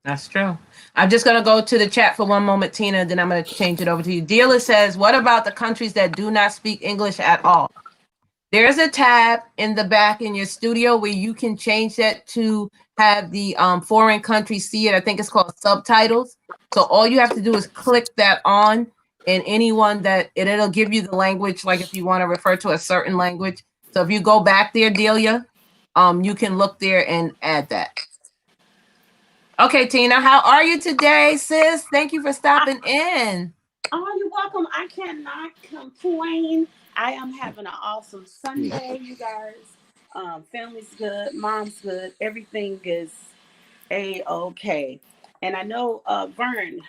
That's true. I'm just going to go to the chat for one moment, Tina, then I'm going to change it over to you. Dealer says, what about the countries that do not speak English at all? There's a tab in the back in your studio where you can change that to have the foreign countries see it. I think it's called subtitles. So all you have to do is click that on, and anyone that it'll give you the language, like if you want to refer to a certain language. So if you go back there, Delia, you can look there and add that. Okay, Tina, how are you today, sis? Thank you for stopping in. Oh, you're welcome. I cannot complain. I am having an awesome Sunday, you guys. Family's good, mom's good, everything is a-okay. And I know, Vern,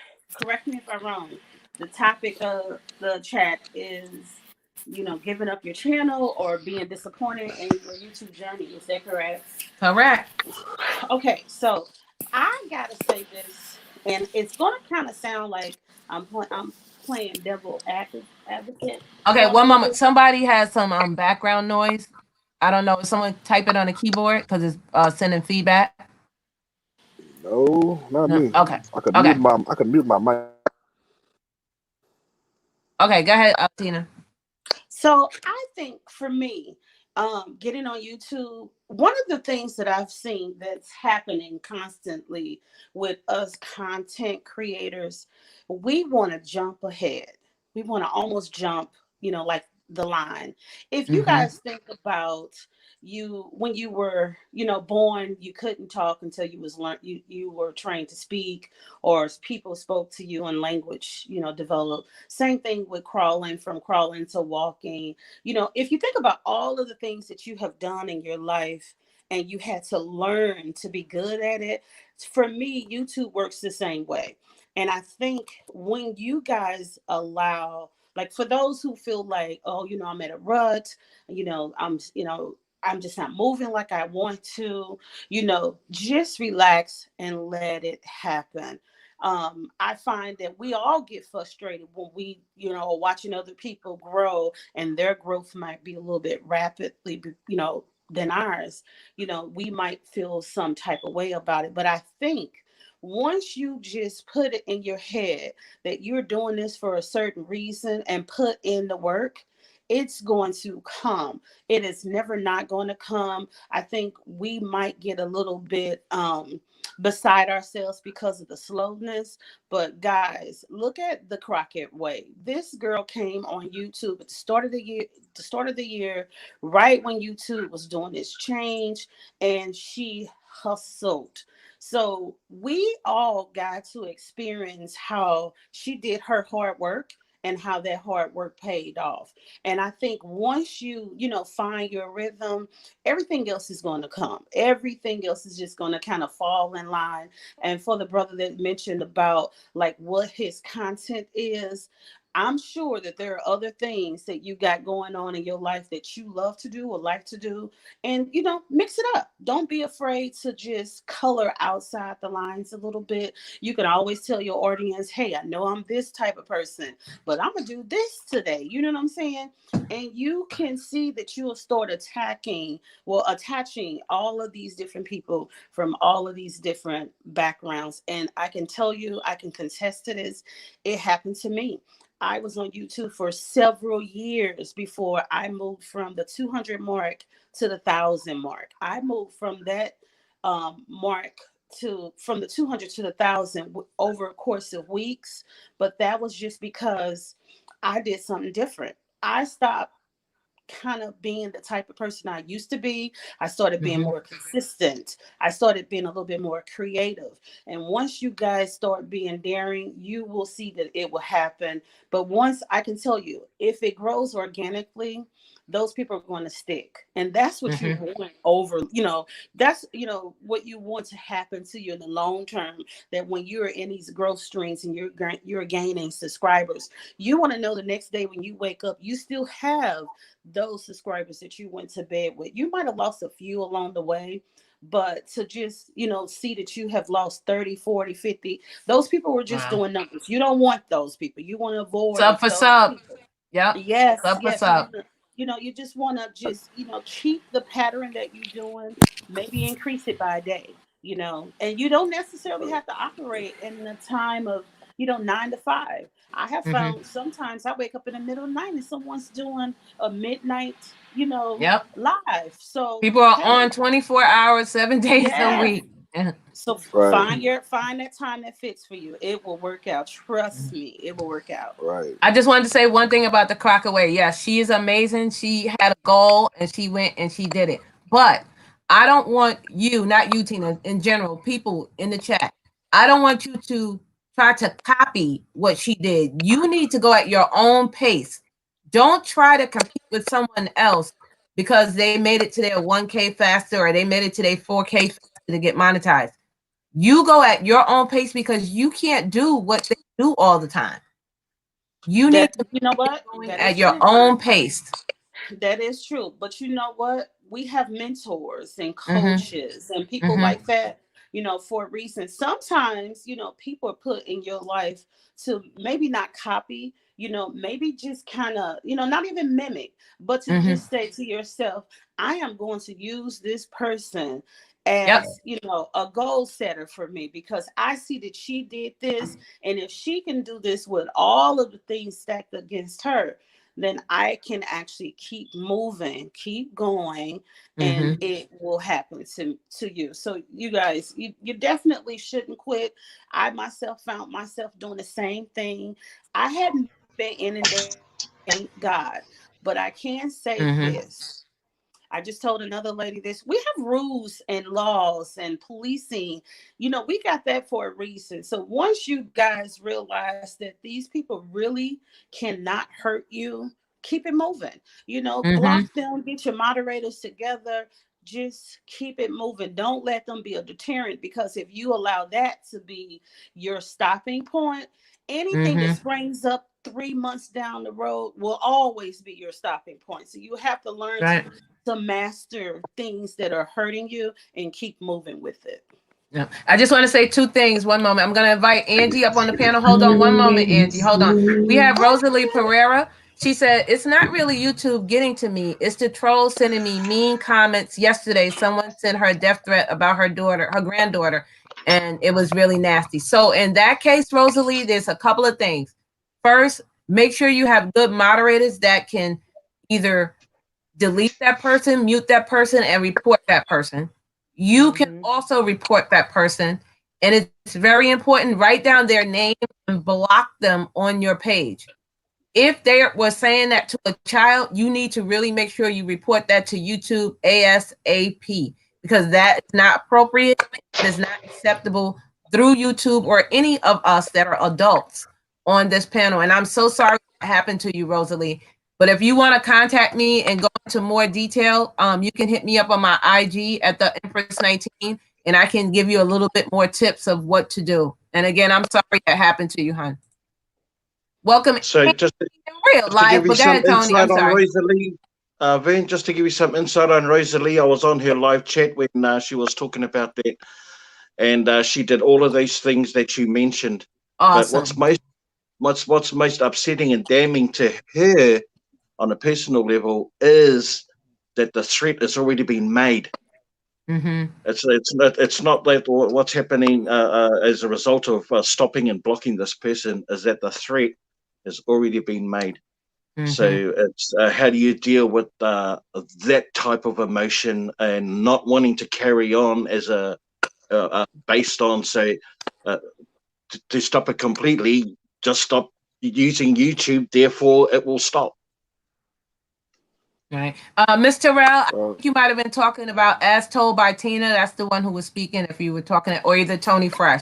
correct me if I'm wrong. The topic of the chat is, giving up your channel or being disappointed in your YouTube journey. Is that correct? Correct. Okay, so I gotta say this, and it's gonna kind of sound like I'm playing devil advocate. Okay, one moment. Somebody has some background noise. I don't know. Is someone typing on a keyboard because it's sending feedback? No, not No. me. Okay. I could Okay. mute my mic. Okay, go ahead, Tina. So I think for me, getting on YouTube, one of the things that I've seen that's happening constantly with us content creators, we want to jump ahead. We want to almost jump, like the line. If you guys think about you when you were, born, you couldn't talk until you were trained to speak, or people spoke to you in language, developed. Same thing with from crawling to walking. If you think about all of the things that you have done in your life and you had to learn to be good at it, for me, YouTube works the same way. And I think when you guys allow, like for those who feel like, oh, I'm at a rut, I'm just not moving like I want to, just relax and let it happen. I find that we all get frustrated when we, are watching other people grow and their growth might be a little bit rapidly, than ours. We might feel some type of way about it. But I think once you just put it in your head that you're doing this for a certain reason and put in the work, it's going to come. It is never not going to come. I think we might get a little bit beside ourselves because of the slowness. But guys, look at the Crockett way. This girl came on YouTube at the start of the year, right when YouTube was doing its change, and she hustled. So we all got to experience how she did her hard work and how that hard work paid off. And I think once you, find your rhythm, everything else is going to come. Everything else is just going to kind of fall in line. And for the brother that mentioned about like what his content is, I'm sure that there are other things that you got going on in your life that you love to do or like to do. And, mix it up. Don't be afraid to just color outside the lines a little bit. You can always tell your audience, hey, I know I'm this type of person, but I'm going to do this today. You know what I'm saying? And you can see that you'll start attaching all of these different people from all of these different backgrounds. And I can tell you, I can contest to this. It happened to me. I was on YouTube for several years before I moved from the 200 mark to the 1,000 mark. I moved from that mark from the 200 to the 1,000 over a course of weeks. But that was just because I did something different. I stopped kind of being the type of person I used to be. I started being more consistent. I started being a little bit more creative. And once you guys start being daring, you will see that it will happen. But once I can tell you, if it grows organically, those people are going to stick. And that's what you want that's, what you want to happen to you in the long term, that when you're in these growth streams and you're gaining subscribers, you want to know the next day when you wake up, you still have those subscribers that you went to bed with. You might have lost a few along the way, but to just, see that you have lost 30, 40, 50, those people were just doing numbers. You don't want those people. You want to avoid sub for those sub. people. Yep. Yes, Sub for yes. sub. You just want to just, keep the pattern that you're doing, maybe increase it by a day. you know, and you don't necessarily have to operate in the time of, 9 to 5. I have found sometimes I wake up in the middle of the night and someone's doing a midnight, Yep. live. So People are hey, on 24 hours, 7 days a yeah. week. Yeah. So Right. find that time that fits for you. It will work out. Trust me, it will work out. Right. I just wanted to say one thing about the Crockaway. Yes, she is amazing. She had a goal and she went and she did it. But I don't want you, not you, Tina, in general, people in the chat. I don't want you to try to copy what she did. You need to go at your own pace. Don't try to compete with someone else because they made it to their 1K faster or they made it to their 4K faster to get monetized. You go at your own pace because you can't do what they do all the time. You need to You know what? going That at is your true, own hon. pace. That is true. But you know what? We have mentors and Mm-hmm. coaches and people Mm-hmm. like that, for a reason. Sometimes, people are put in your life to maybe not copy, maybe just kind of, not even mimic, but to Mm-hmm. just say to yourself, I am going to use this person Yep. as, a goal setter for me because I see that she did this. And if she can do this with all of the things stacked against her, then I can actually keep moving, keep going, and Mm-hmm. it will happen to you. So you guys, you definitely shouldn't quit. I myself found myself doing the same thing. I hadn't been inundated, thank God, but I can say Mm-hmm. this. I just told another lady this. We have rules and laws and policing. We got that for a reason. So once you guys realize that these people really cannot hurt you, keep it moving. Mm-hmm. Block them, get your moderators together. Just keep it moving. Don't let them be a deterrent because if you allow that to be your stopping point, anything that Mm-hmm. springs up 3 months down the road will always be your stopping point. So you have to learn Right. to master things that are hurting you and keep moving with it. Yeah. I just want to say two things. One moment. I'm going to invite Angie up on the panel. Hold on one moment, Angie. Hold on. We have Rosalie Pereira. She said, it's not really YouTube getting to me. It's the trolls sending me mean comments. Yesterday, someone sent her a death threat about her daughter, her granddaughter, and it was really nasty. So in that case, Rosalie, there's a couple of things. First, make sure you have good moderators that can either delete that person, mute that person, and report that person. You can also report that person. And it's very important, write down their name and block them on your page. If they were saying that to a child, you need to really make sure you report that to YouTube ASAP because that is not appropriate. It is not acceptable through YouTube or any of us that are adults on this panel. And I'm so sorry what happened to you, Rosalie. But if you want to contact me and go into more detail, you can hit me up on my IG at the Empress 19, and I can give you a little bit more tips of what to do. And again, I'm sorry that happened to you, hon. Welcome So in real just to give life. you But go some ahead, Tony. I'm insight on sorry. Rosalie, Vern, just to give you some insight on Rosalie, I was on her live chat when she was talking about that, and she did all of those things that you mentioned. Awesome. But what's most upsetting and damning to her on a personal level is that the threat has already been made. Mm-hmm. It's not that what's happening as a result of stopping and blocking this person is that the threat has already been made. Mm-hmm. So it's how do you deal with that type of emotion and not wanting to carry on as based on to stop it completely, just stop using YouTube, therefore it will stop. Right. Ms. Terrell, I think you might have been talking about As Told by Tina. That's the one who was speaking if you were talking, or either Tony Fresh.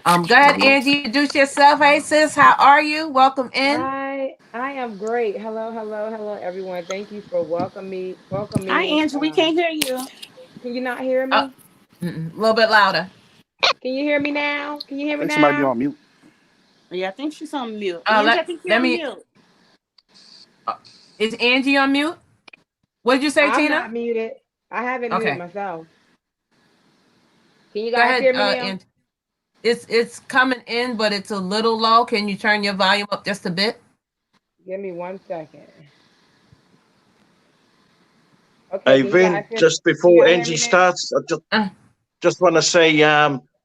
Go ahead, Angie, introduce yourself. Hey, sis, how are you? Welcome in. Hi, I am great. Hello, everyone. Thank you for welcoming Hi, me. Angela. We can't hear you. Can you not hear A me? little bit louder. Can you hear me now? Can you hear I me think she might be now? on mute. Yeah, I think she's on mute. Angie, I think you're Let on me. mute. Is Angie on mute? What did you say, I'm Tina? not muted. I haven't muted Okay. myself. Can you Go guys ahead, hear me now? Angie. It's coming in, but it's a little low. Can you turn your volume up just a bit? Give me 1 second. Okay, Hey, can you Vern, guys hear? just Can before y'all hear Angie me now? starts, just want to say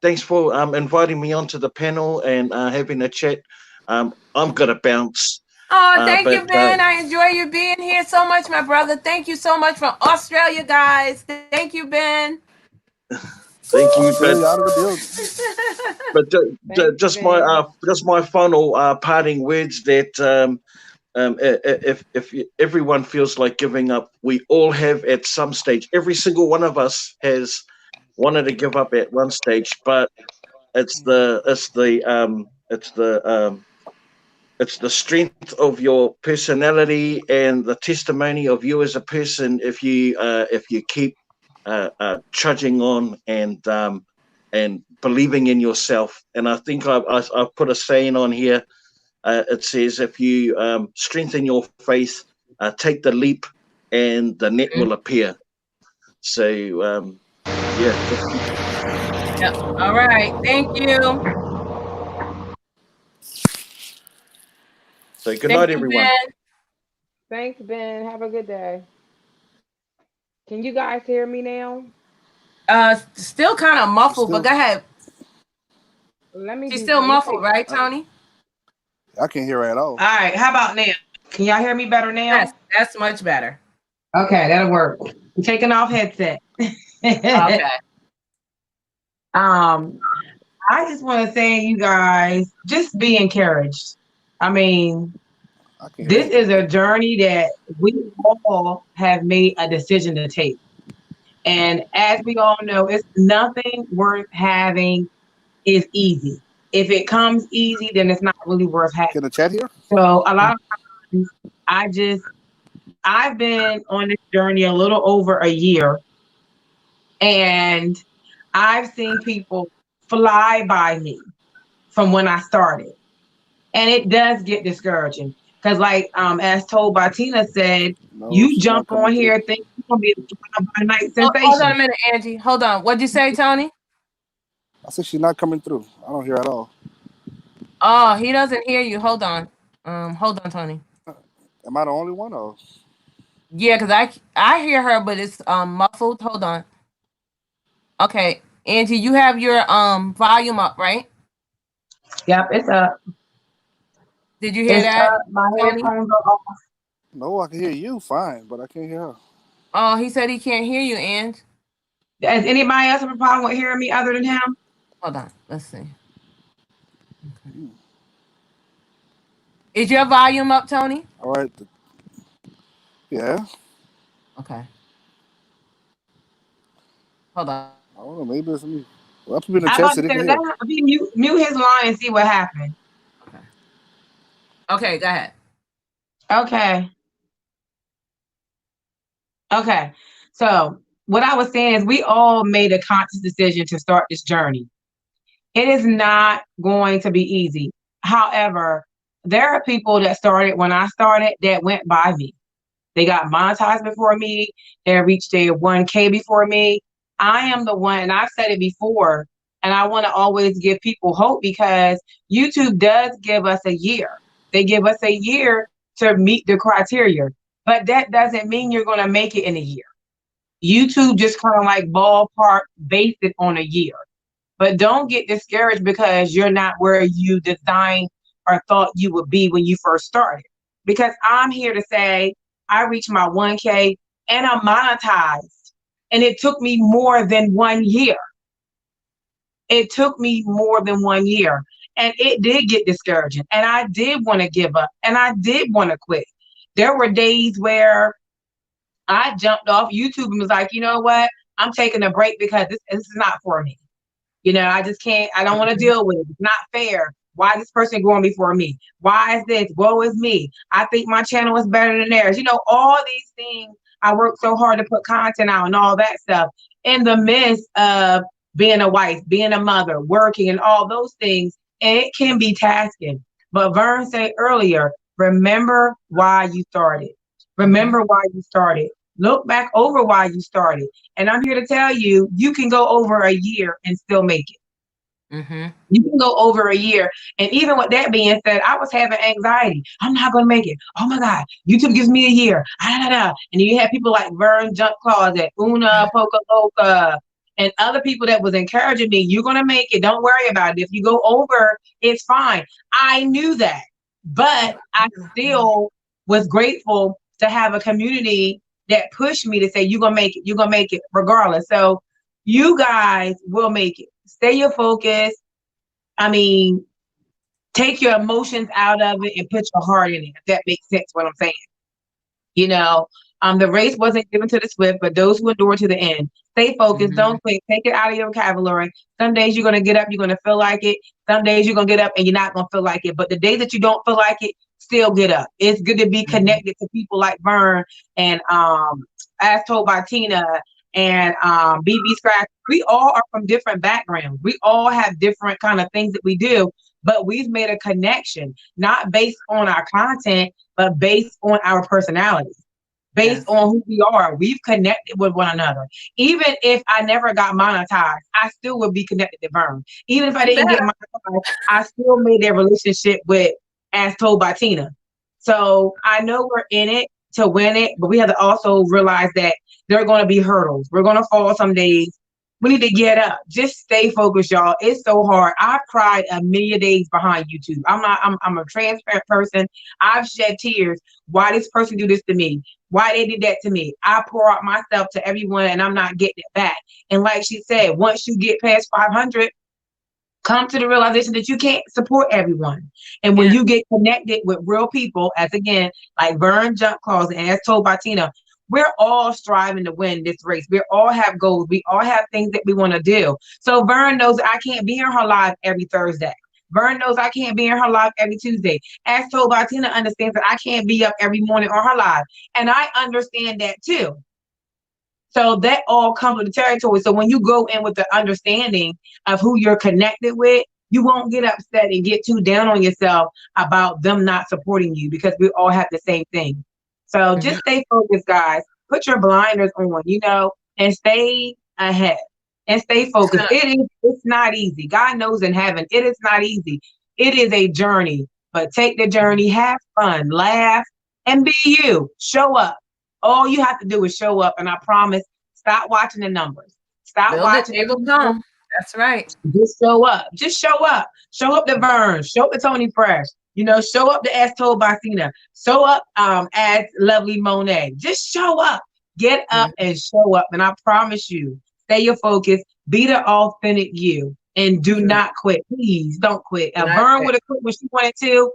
thanks for inviting me onto the panel and having a chat. I'm gonna bounce. Oh, thank you, But Ben. I enjoy you being here so much, my brother. Thank you so much from Australia, guys. Thank you, Ben. thank you. Australia out of the building. But Thanks, just Ben. my final parting words that if everyone feels like giving up, we all have at some stage. Every single one of us has wanted to give up at one stage, but it's the strength of your personality and the testimony of you as a person if you keep trudging on and believing in yourself. And I think I've put a saying on here. It says, if you strengthen your faith, take the leap, and the net will appear. So yeah, just keep. Yep. All right. Thank you. So good Thank night, you, everyone. Ben. Thanks, Ben. Have a good day. Can you guys hear me now? Still kind of muffled, but Still, go ahead. Let me She's do still something. muffled, right, Tony? I can't hear her at all. All right, how about now? Can y'all hear me better now? Yes, that's much better. Okay, that'll work. I'm taking off headset. Okay. I just want to say, you guys, just be encouraged. I mean, I can't hear this is anything. a journey that we all have made a decision to take. And as we all know, it's nothing worth having is easy. If it comes easy, then it's not really worth having. Can the chat hear? So a lot of times I've been on this journey a little over a year, and I've seen people fly by me from when I started. And it does get discouraging. Because like as told by Tina said, No, you she's not jump coming on through. here thinking you're gonna be a by night Hold on a sensation. minute, Angie. Hold on. What'd you say, Tony? I said she's not coming through. I don't hear at all. Oh, he doesn't hear you. Hold on. Hold on, Tony. Am I the only one? Or Yeah, because I hear her, but it's muffled. Hold on. Okay, Angie, you have your volume up, right? Yep, it's up. Did you hear It's that, up. My Tony? headphones are off. no, I can hear you fine, but I can't hear her. Oh, he said he can't hear you, Ange. Does anybody else have a problem with hearing me other than him? Hold on. Let's see. Okay. Is your volume up, Tony? All right. Yeah. Okay. Hold on. I don't know. Maybe it's me. Well, people in the I'm chat about to said they say, can hear. mute his line and see what happened. Okay. Okay, go ahead. Okay. Okay. So what I was saying is we all made a conscious decision to start this journey. It is not going to be easy. However, there are people that started when I started that went by me. They got monetized before me. They reached their 1K before me. I am the one, and I've said it before, and I want to always give people hope because YouTube does give us a year. They give us a year to meet the criteria, but that doesn't mean you're going to make it in a year. YouTube just kind of like ballpark based it on a year. But don't get discouraged because you're not where you designed or thought you would be when you first started. Because I'm here to say I reached my 1K and I'm monetized. And it took me more than 1 year. It took me more than 1 year. And it did get discouraging. And I did want to give up. And I did want to quit. There were days where I jumped off YouTube and was like, you know what? I'm taking a break because this is not for me. You know, I just can't, I don't want to deal with it. It's not fair. Why is this person going before me? Why is this? Woe is me. I think my channel is better than theirs. You know, all these things. I work so hard to put content out and all that stuff in the midst of being a wife, being a mother, working and all those things. And it can be tasking. But Vern said earlier, remember why you started. Remember why you started. Look back over why you started. And I'm here to tell you, you can go over a year and still make it. You can go over a year. And even with that being said, I was having anxiety. I'm not going to make it. Oh my God, YouTube gives me a year. And you have people like Vern Jump Closet, Una Poca Loca, and other people that was encouraging me, you're going to make it. Don't worry about it. If you go over, it's fine. I knew that, but I still was grateful to have a community that pushed me to say, you're going to make it. You're going to make it regardless. So you guys will make it. Stay your focus. I mean, take your emotions out of it and put your heart in it, if that makes sense what I'm saying. You know, the race wasn't given to the swift, but those who endure to the end. Stay focused. Don't quit. Take it out of your vocabulary. Some days you're going to get up, you're going to feel like it. Some days you're going to get up and you're not going to feel like it. But the days that you don't feel like it, still get up. It's good to be connected to people like Vern and as told by Tina and BB Scratch. We all are from different backgrounds. We all have different kind of things that we do, but we've made a connection, not based on our content, but based on our personalities, based on who we are. We've connected with one another. Even if I never got monetized, I still would be connected to Vern. Even if I didn't get monetized, I still made that relationship with As Told by Tina. So I know we're in it to win it, but we have to also realize that there are going to be hurdles. We're going to fall some days. We need to get up. Just stay focused, y'all. It's so hard. I've cried a million days behind YouTube. I'm a transparent person. I've shed tears. Why this person do this to me? Why they did that to me? I pour out myself to everyone and I'm not getting it back. And like she said, once you get past 500, come to the realization that you can't support everyone. And when you get connected with real people, as again, like Vern Jump Clause and As Told by Tina, we're all striving to win this race. We all have goals. We all have things that we want to do. So Vern knows I can't be in her live every Thursday. Vern knows I can't be in her live every Tuesday. As Told by Tina understands that I can't be up every morning on her live. And I understand that too. So that all comes with the territory. So when you go in with the understanding of who you're connected with, you won't get upset and get too down on yourself about them not supporting you, because we all have the same thing. So just stay focused, guys. Put your blinders on, you know, and stay ahead and stay focused. It's not easy. God knows in heaven, it is not easy. It is a journey, but take the journey, have fun, laugh, and be you. Show up. All you have to do is show up, and I promise, stop watching the numbers. Stop watching. It will come. That's right. Just show up. Just show up. Show up to Vern. Show up to Tony Fresh. You know, show up to As Told by Tina. Show up as Lovely Monet. Just show up. Get up and show up. And I promise you, stay your focus. Be the authentic you. And do not quit. Please don't quit. If Vern would have quit when she wanted to,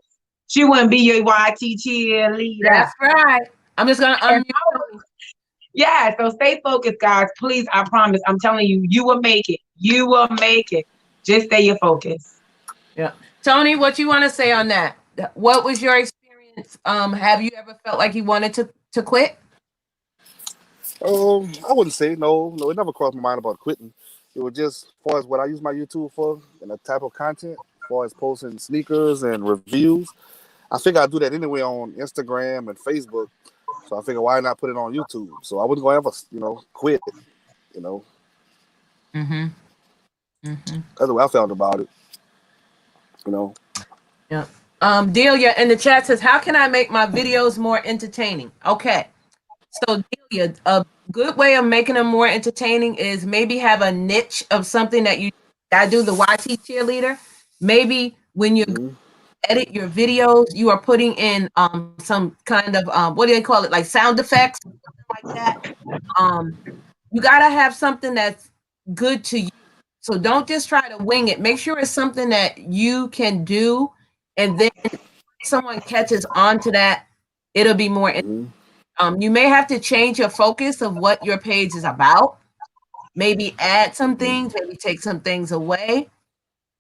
she wouldn't be your YT cheerleader. That's right. I'm just going to unmute. Yeah, so stay focused, guys. Please, I promise. I'm telling you, you will make it. You will make it. Just stay your focus. Yeah. Tony, what you want to say on that? What was your experience? Have you ever felt like you wanted to quit? I wouldn't say no. It never crossed my mind about quitting. It was just as far as what I use my YouTube for and the type of content, as far as posting sneakers and reviews. I figure I'd do that anyway on Instagram and Facebook. So I figured, why not put it on YouTube? So I wasn't going to ever, quit, That's the way I felt about it, Yeah. Delia in the chat says, how can I make my videos more entertaining? Okay. So Delia, a good way of making them more entertaining is maybe have a niche of something that I do the YT cheerleader. Maybe when you edit your videos, you are putting in some kind of what do they call it, like sound effects, something like that. You gotta have something that's good to you. So don't just try to wing it. Make sure it's something that you can do, and then if someone catches on to that, it'll be more. You may have to change your focus of what your page is about. Maybe add some things, maybe take some things away.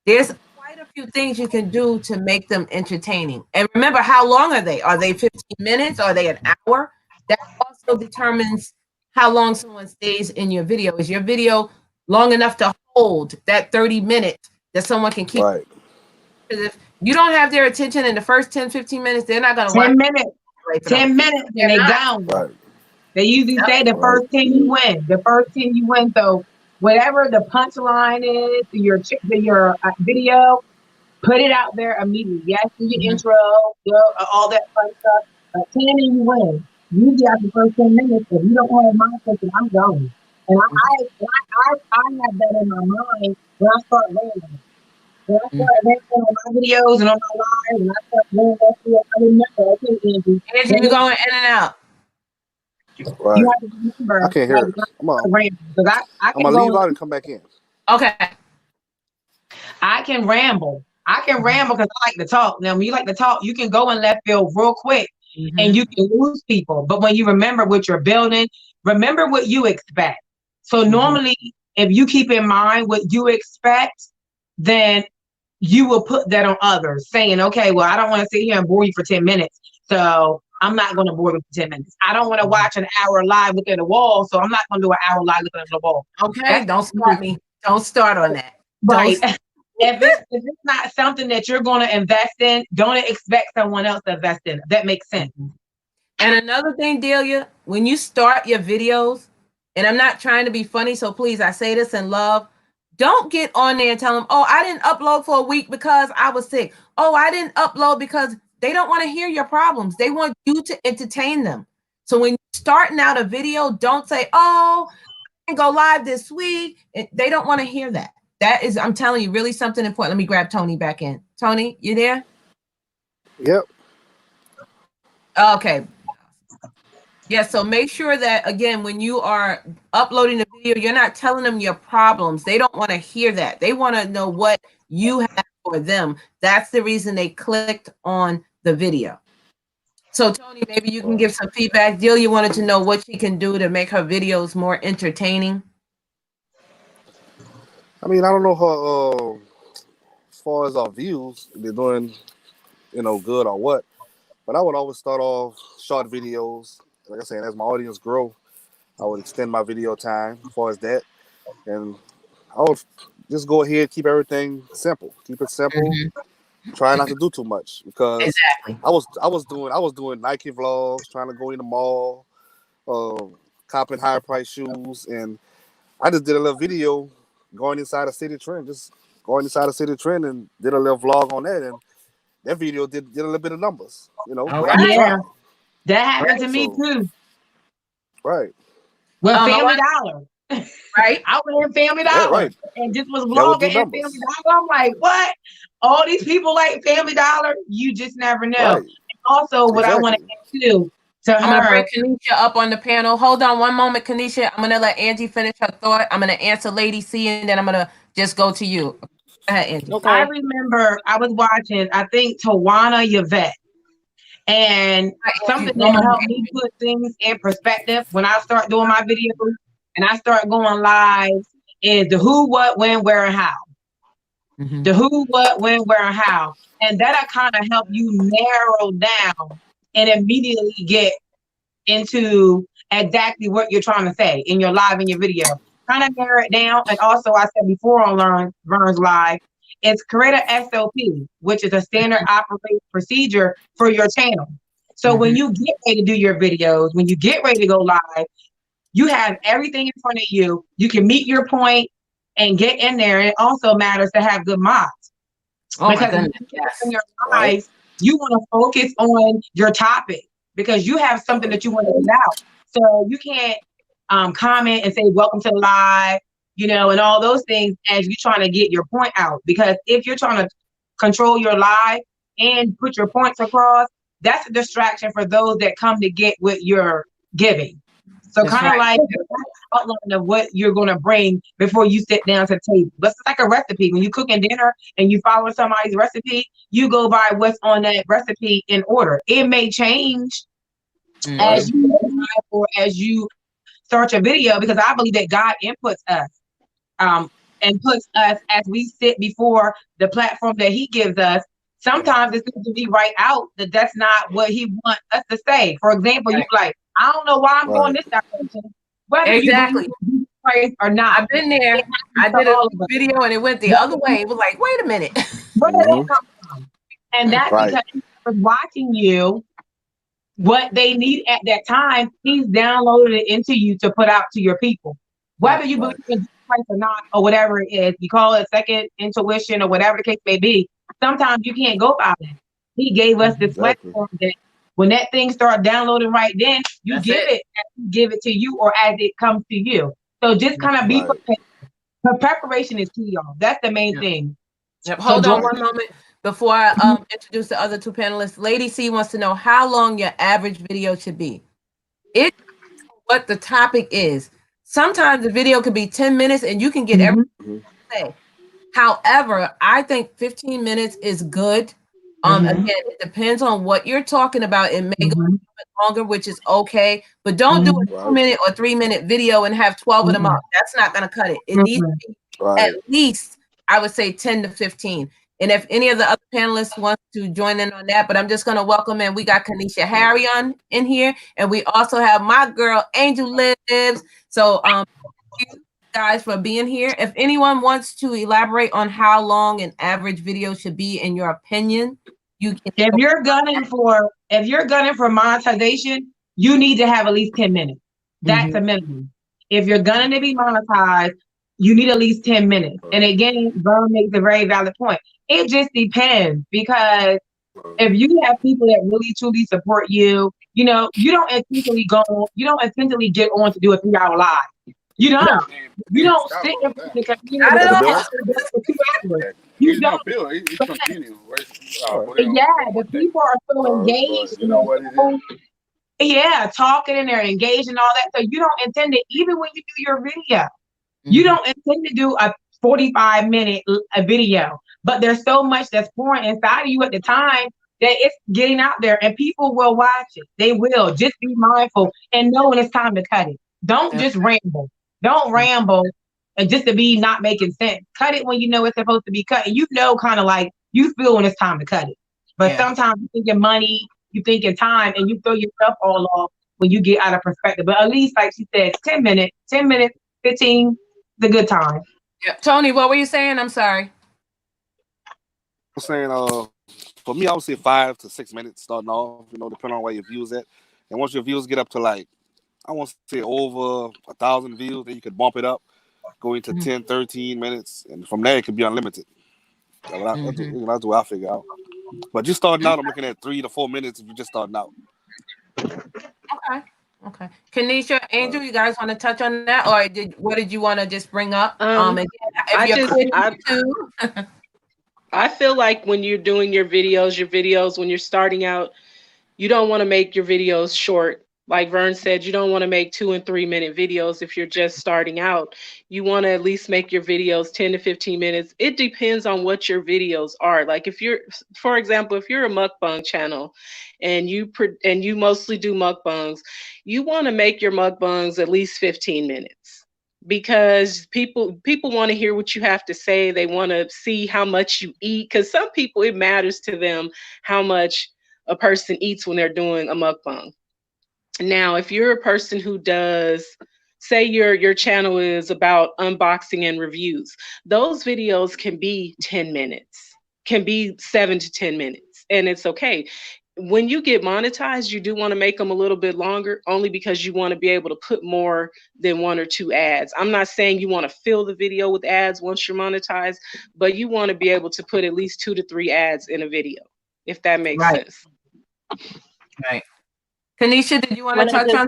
There's quite a few things you can do to make them entertaining. And remember, how long are they? Are they 15 minutes? Are they an hour? That also determines how long someone stays in your video. Is your video long enough to hold that 30 minutes that someone can keep? Right. Because if you don't have their attention in the first 10, 15 minutes, they're not going to 10 minutes. 10 minutes and they gone. Right. They usually say the first 10 you win. The first 10 you win. So whatever the punchline is to your video, put it out there immediately. Yes, do your intro, all that fun stuff. But 10 and you win. Usually after the first 10 minutes, if you don't have my attention, I'm going. And I have that in my mind when I start rambling. When I start rambling on my videos and on my lives, and I start doing that stuff, I remember, okay, Angie, Angie, you're going in and out. Right. you have to remember, I can't hear it. because I I'm can gonna go leave out and come back in. Okay. I can ramble. I can ramble because I like to talk. Now, when you like to talk, you can go in left field real quick and you can lose people. But when you remember what you're building, remember what you expect. So normally, if you keep in mind what you expect, then you will put that on others, saying, okay, well, I don't want to sit here and bore you for 10 minutes. So I'm not going to bore you for 10 minutes. I don't want to watch an hour live looking at the wall. So I'm not going to do an hour live looking at the wall. Okay, don't start me. Don't start on that. Right. If it's not something that you're going to invest in, don't expect someone else to invest in. That makes sense. And another thing, Delia, when you start your videos, and I'm not trying to be funny, so please, I say this in love, don't get on there and tell them, oh, I didn't upload for a week because I was sick. Oh, I didn't upload because they don't want to hear your problems. They want you to entertain them. So when you're starting out a video, don't say, oh, I can go live this week. They don't want to hear that. That is, I'm telling you, really something important. Let me grab Tony back in. Tony, you there? Yep. Okay. Yeah, so make sure that, again, when you are uploading the video, you're not telling them your problems. They don't want to hear that. They want to know what you have for them. That's the reason they clicked on the video. So, Tony, maybe you can give some feedback. Delia wanted to know what she can do to make her videos more entertaining. I mean, I don't know how, as far as our views, they're doing, good or what. But I would always start off short videos. Like I said, as my audience grow, I would extend my video time as far as that. And I would just go ahead, keep everything simple. Keep it simple. Try not to do too much, because Exactly. I was doing Nike vlogs, trying to go in the mall, copping higher price shoes, and I just did a little video going inside a city trend, and did a little vlog on that, and that video did a little bit of numbers, All without me right. Yeah, trying. that happened to me So, too. right. Well, Family Dollar. Right. I went in Family Dollar Right. and just was That would do vlogging in numbers. Family Dollar. I'm like, what? All these people like Family Dollar? You just never know. Right. And also, what I want to add too to I'm going to her. bring Kanisha up on the panel. Hold on one moment, Kanisha. I'm going to let Angie finish her thought. I'm going to answer Lady C, and then I'm going to just go to you. Go ahead, Angie. Okay. I remember I was watching, I think, Tawana Yvette. And something that helped me put things in perspective when I start doing my videos and I start going live is the who, what, when, where, and how. The who, what, when, where, and how. And that'll kind of help you narrow down and immediately get into exactly what you're trying to say in your live, in your video. Kind of narrow it down. And also, I said before on Vern's Live, is create a SOP, which is a standard operating procedure for your channel. So when you get ready to do your videos, when you get ready to go live, you have everything in front of you. You can meet your point and get in there. And it also matters to have good mods. Oh, because my goodness. Yes. in your lives, you want to focus on your topic because you have something that you want to get out. So you can't comment and say, welcome to the live, and all those things as you're trying to get your point out. Because if you're trying to control your live and put your points across, that's a distraction for those that come to get what you're giving. So kind of like outline of what you're going to bring before you sit down to the table. That's like a recipe. When you cooking dinner and you follow somebody's recipe, you go by what's on that recipe in order. It may change as you go live or as you start your video, because I believe that God inputs us and puts us as we sit before the platform that he gives us. Sometimes it's going to be right out that that's not what he wants us to say. For example, you're like, I don't know why I'm going this direction. Whether you believe Christ or not. I've been there. I did a video and it went the other way. It was like, wait a minute. Where did that come from? And that's because he was watching you, what they need at that time, he's downloaded it into you to put out to your people. Whether you believe in Christ or not, or whatever it is, you call it second intuition or whatever the case may be, sometimes you can't go by it. He gave us this platform that when that thing starts downloading right then, you give it to you or as it comes to you. So just kind of be prepared. The preparation is key, y'all. That's the main thing. Yep. Hold on one moment before I introduce the other two panelists. Lady C wants to know how long your average video should be. It's what the topic is. Sometimes the video could be 10 minutes and you can get everything you say. However, I think 15 minutes is good. Again, it depends on what you're talking about. It may go a little bit longer, which is okay, but don't do a 2-minute or 3-minute video and have 12 of them up. That's not going to cut it. It needs to be at least, I would say, 10 to 15. And if any of the other panelists want to join in on that, but I'm just going to welcome in. We got Kanisha Harry on in here, and we also have my girl Angel Lives. So thank you guys for being here. If anyone wants to elaborate on how long an average video should be in your opinion, you can. If you're gunning for monetization, you need to have at least 10 minutes. That's a minimum. If you're gunning to be monetized, you need at least 10 minutes. And again, Vern makes a very valid point. It just depends, because if you have people that really truly support you, you know, you don't intentionally get on to do a 3-hour live. You don't. No. You don't sit in front of the computer for 2 hours. You don't. It's continuing, right? Yeah, the people are so engaged. You know what it is? Yeah, talking and they're engaged and all that. So you don't intend to, even when you do your video, you don't intend to do a 45-minute video, but there's so much that's pouring inside of you at the time that it's getting out there and people will watch it. They will. Just be mindful and know when it's time to cut it. Don't just ramble. Don't ramble and just to be not making sense. Cut it when you know it's supposed to be cut. And you know, kind of like you feel when it's time to cut it. But sometimes you think of money, you think of time, and you throw yourself all off when you get out of perspective. But at least, like she said, 10 minutes, 15, is a good time. Yeah. Tony, what were you saying? I'm sorry. I'm saying, for me, I would say 5 to 6 minutes starting off, you know, depending on where your views at. And once your views get up to like, I want to say over 1,000 views, then you could bump it up, go into 10, 13 minutes. And from there, it could be unlimited. That's what I figure out. But just starting out, I'm looking at 3 to 4 minutes if you're just starting out. Okay. Kanisha, Angel, you guys want to touch on that, or what did you want to just bring up? I feel like when you're doing your videos, when you're starting out, you don't want to make your videos short. Like Vern said, you don't want to make 2 and 3 minute videos if you're just starting out. You want to at least make your videos 10 to 15 minutes. It depends on what your videos are. Like if you're, for example, if you're a mukbang channel and you mostly do mukbangs, you want to make your mukbangs at least 15 minutes. Because people want to hear what you have to say. They want to see how much you eat. Because some people, it matters to them how much a person eats when they're doing a mukbang. Now, if you're a person who does, say your channel is about unboxing and reviews, those videos can be 10 minutes, can be 7 to 10 minutes, and it's okay. When you get monetized, you do want to make them a little bit longer, only because you want to be able to put more than 1 or 2 ads. I'm not saying you want to fill the video with ads once you're monetized, but you want to be able to put at least 2 to 3 ads in a video, if that makes sense. Right. Kanisha, did you want to touch on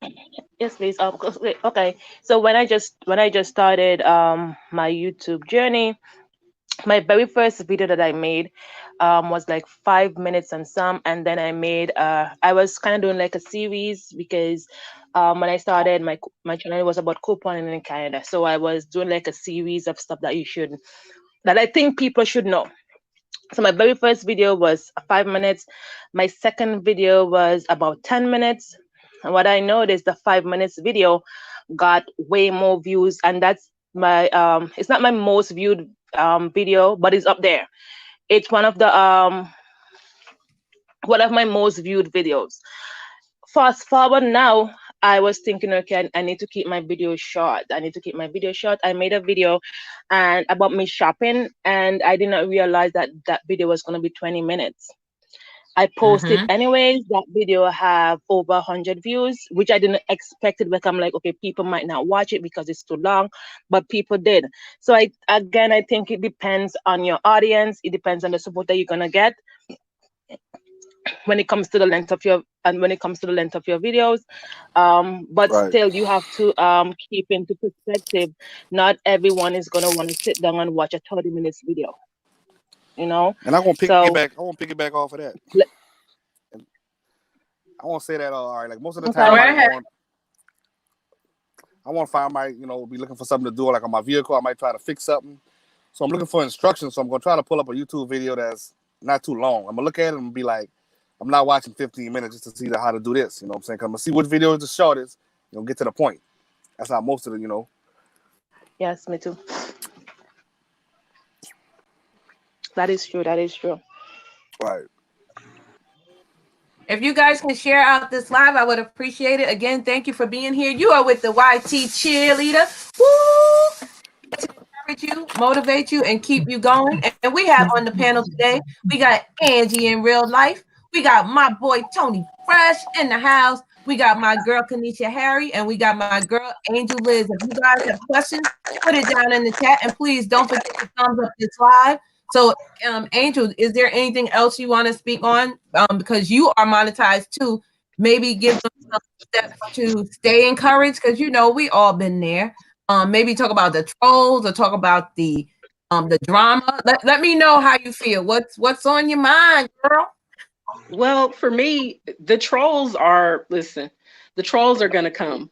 that? Yes, please. Okay. So when I just started my YouTube journey, my very first video that I made was like 5 minutes and some, and then I made I was kind of doing like a series, because when I started my channel was about couponing in Canada, so I was doing like a series of stuff that I think people should know. So my very first video was 5 minutes. My second video was about 10 minutes. And what I noticed, the 5 minutes video got way more views, and that's my it's not my most viewed video, but it's up there. It's one of my most viewed videos. Fast forward now, I was thinking, okay, I need to keep my video short. I made a video about me shopping, and I did not realize that video was going to be 20 minutes. I posted anyways. That video have over 100 views, which I didn't expect it, but I'm like, okay, people might not watch it because it's too long, but people did. So I think it depends on your audience. It depends on the support that you're going to get. when it comes to the length of your videos. But Right. still, you have to keep into perspective. Not everyone is gonna want to sit down and watch a 30 minutes video. You know, And I want to so piggyback off of that. le- I want to say that all right. Like most of the okay. time, Go ahead. I want to find be looking for something to do, like on my vehicle. I might try to fix something. So I'm looking for instructions. So I'm gonna try to pull up a YouTube video that's not too long. I'm gonna look at it and be like, I'm not watching 15 minutes just to see how to do this. You know what I'm saying? Cause I'm gonna see which video is the shortest. Get to the point. That's how most of the. Yes, me too. That is true. That is true. Right. If you guys can share out this live, I would appreciate it. Again, thank you for being here. You are with the YT cheerleader. Woo! To encourage you, motivate you, and keep you going. And we have on the panel today, we got Angie in real life. We got my boy Tony Fresh in the house. We got my girl Kanisha Harry, and we got my girl Angel Liz. If you guys have questions, put it down in the chat, and please don't forget to thumbs up this live. So, Angel, is there anything else you want to speak on? Because you are monetized too. Maybe give them some steps to stay encouraged, because we all been there. Maybe talk about the trolls or talk about the drama. Let me know how you feel. What's on your mind, girl? Well, for me, the trolls are going to come.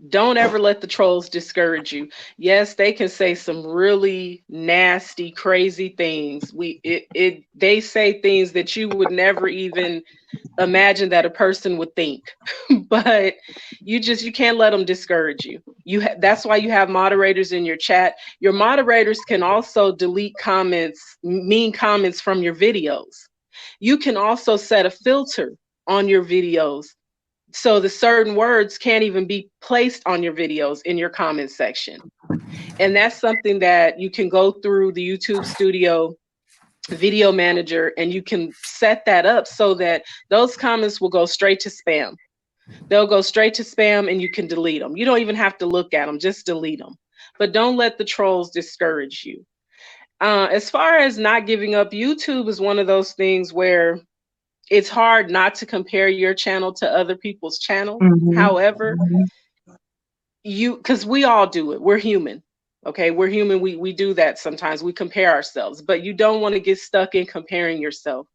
Don't ever let the trolls discourage you. Yes, they can say some really nasty, crazy things. They say things that you would never even imagine that a person would think. But you can't let them discourage you. That's why you have moderators in your chat. Your moderators can also delete mean comments from your videos. You can also set a filter on your videos, so the certain words can't even be placed on your videos in your comment section. And that's something that you can go through the YouTube Studio video manager, and you can set that up so that those comments will go straight to spam. They'll go straight to spam, and you can delete them. You don't even have to look at them, just delete them. But don't let the trolls discourage you. As far as not giving up, YouTube is one of those things where it's hard not to compare your channel to other people's channels. Mm-hmm. However, because we all do it. We're human. Okay, we're human. We do that sometimes. We compare ourselves, but you don't want to get stuck in comparing yourself.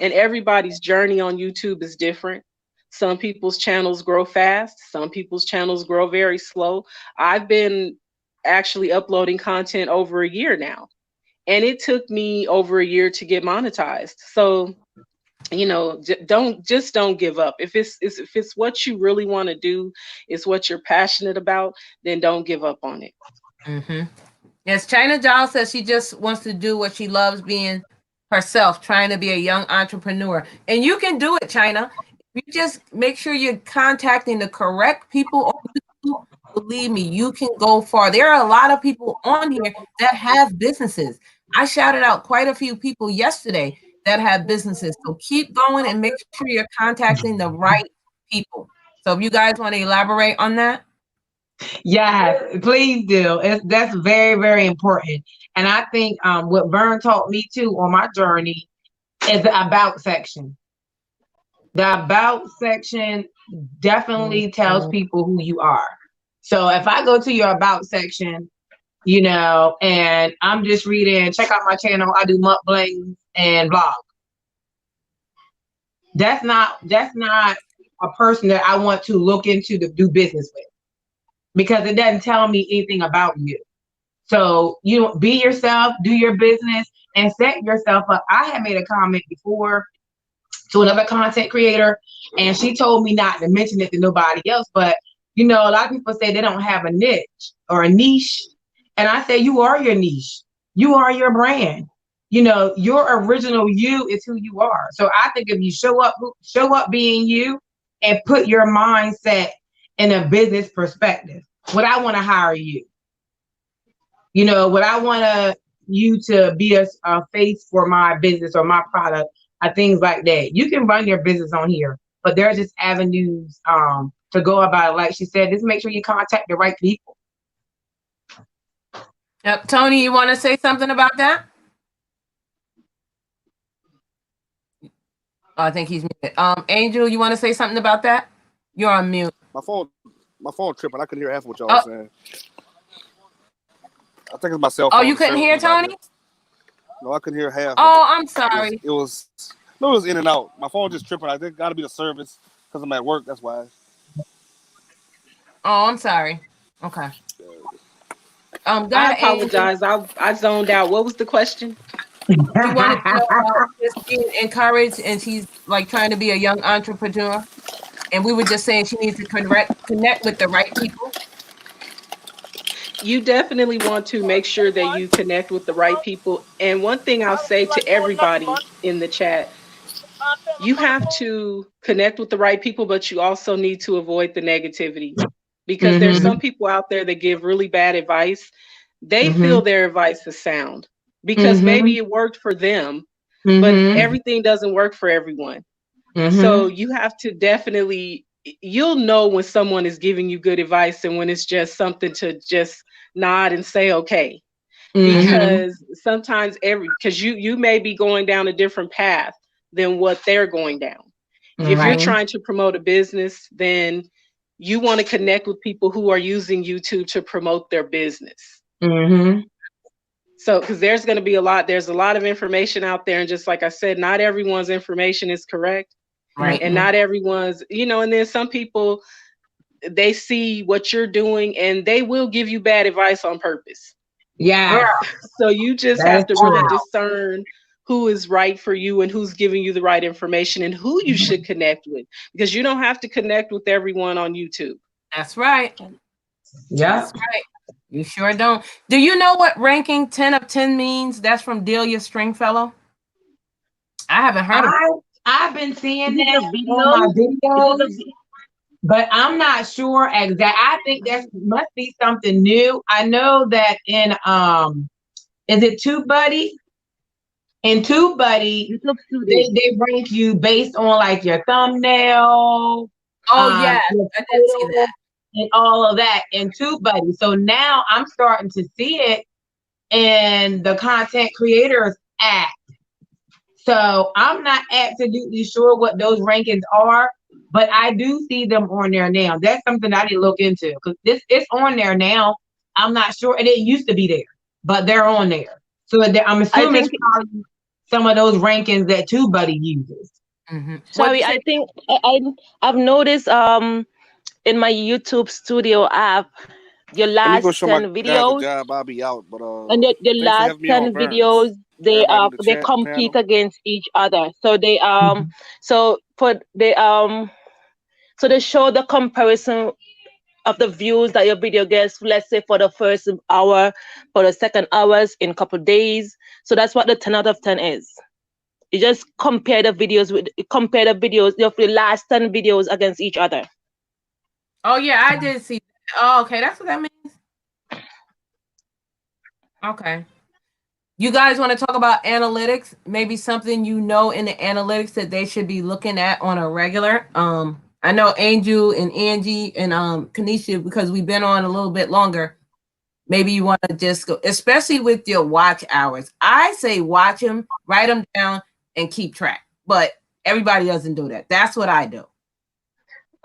And everybody's journey on YouTube is different. Some people's channels grow fast. Some people's channels grow very slow. I've been actually uploading content over a year now, and it took me over a year to get monetized. So don't give up. If it's what you really want to do, it's what you're passionate about, then don't give up on it. Mm-hmm. Yes, China Doll says she just wants to do what she loves, being herself, trying to be a young entrepreneur. And you can do it, China. If you just make sure you're contacting the correct people on YouTube, believe me, you can go far. There are a lot of people on here that have businesses. I shouted out quite a few people yesterday that have businesses. So keep going and make sure you're contacting the right people. So if you guys want to elaborate on that. Yes, please do. That's very, very important. And I think what Vern taught me too on my journey is the about section. The about section definitely tells people who you are. So if I go to your about section, and I'm just reading, check out my channel, I do mukbangs and vlog. That's not a person that I want to look into to do business with, because it doesn't tell me anything about you. So be yourself, do your business, and set yourself up. I had made a comment before to another content creator, and she told me not to mention it to nobody else. But a lot of people say they don't have a niche or a niche, and I say you are your niche. You are your brand. Your original you is who you are. So I think if you show up being you and put your mindset in a business perspective, would I want to hire you? Would I want you to be a face for my business or my product, or things like that? You can run your business on here, but there are just avenues to go about it. Like she said, just make sure you contact the right people. Yep. Tony, you want to say something about that? Oh, I think he's muted. Angel, you want to say something about that? You're on mute. My phone tripping. I couldn't hear half of what y'all was saying. I think it's my cell phone. Oh, you couldn't hear Tony? No, I couldn't hear half. Oh, I'm sorry. It was in and out. My phone just tripping. I think got to be the service because I'm at work. That's why. Oh, I'm sorry. Okay. I apologize. I zoned out. What was the question? She wanted to know about just being encouraged, and she's like trying to be a young entrepreneur. And we were just saying she needs to connect with the right people. You definitely want to make sure that you connect with the right people. And one thing I'll say to everybody in the chat, you have to connect with the right people, but you also need to avoid the negativity, because there's some people out there that give really bad advice. They feel their advice is sound because maybe it worked for them, but everything doesn't work for everyone. So you have to definitely, you'll know when someone is giving you good advice and when it's just something to just nod and say, okay. Because sometimes because you may be going down a different path than what they're going down. If you're trying to promote a business, then you want to connect with people who are using YouTube to promote their business. So, because there's going to be there's a lot of information out there. And just like I said, not everyone's information is correct. Right. And not everyone's, and then some people, they see what you're doing and they will give you bad advice on purpose. Yeah. So you just have to really discern who is right for you and who's giving you the right information and who you should connect with, because you don't have to connect with everyone on YouTube. That's right. Yeah. That's right. You sure don't. Do you know what ranking 10 of 10 means? That's from Delia Stringfellow. I haven't heard of it. I've been seeing that on my videos, but I'm not sure exactly. I think that must be something new. I know that in is it TubeBuddy? In TubeBuddy, they rank you based on like your thumbnail. Oh yeah, I did see that. And all of that in TubeBuddy. So now I'm starting to see it in the Content Creators app. So I'm not absolutely sure what those rankings are, but I do see them on there now. That's something I didn't look into because it's on there now. I'm not sure. It didn't used to be there, but they're on there. So I'm assuming it's probably some of those rankings that TubeBuddy uses. Sorry, I think I've noticed in my YouTube Studio app, your last 10 videos, job, I'll be out, but, and your last 10 videos, they compete against each other. So they so they show the comparison of the views that your video gets, let's say for the first hour, for the second hours in a couple of days. So that's what the 10 out of 10 is. You just compare the videos of the last 10 videos against each other. Oh yeah, I did see that. Oh, okay, that's what that means. Okay. You guys want to talk about analytics? Maybe something in the analytics that they should be looking at on a regular. I know Angel and Angie and Kanisha, because we've been on a little bit longer. Maybe you want to just go, especially with your watch hours. I say watch them, write them down, and keep track. But everybody doesn't do that. That's what I do.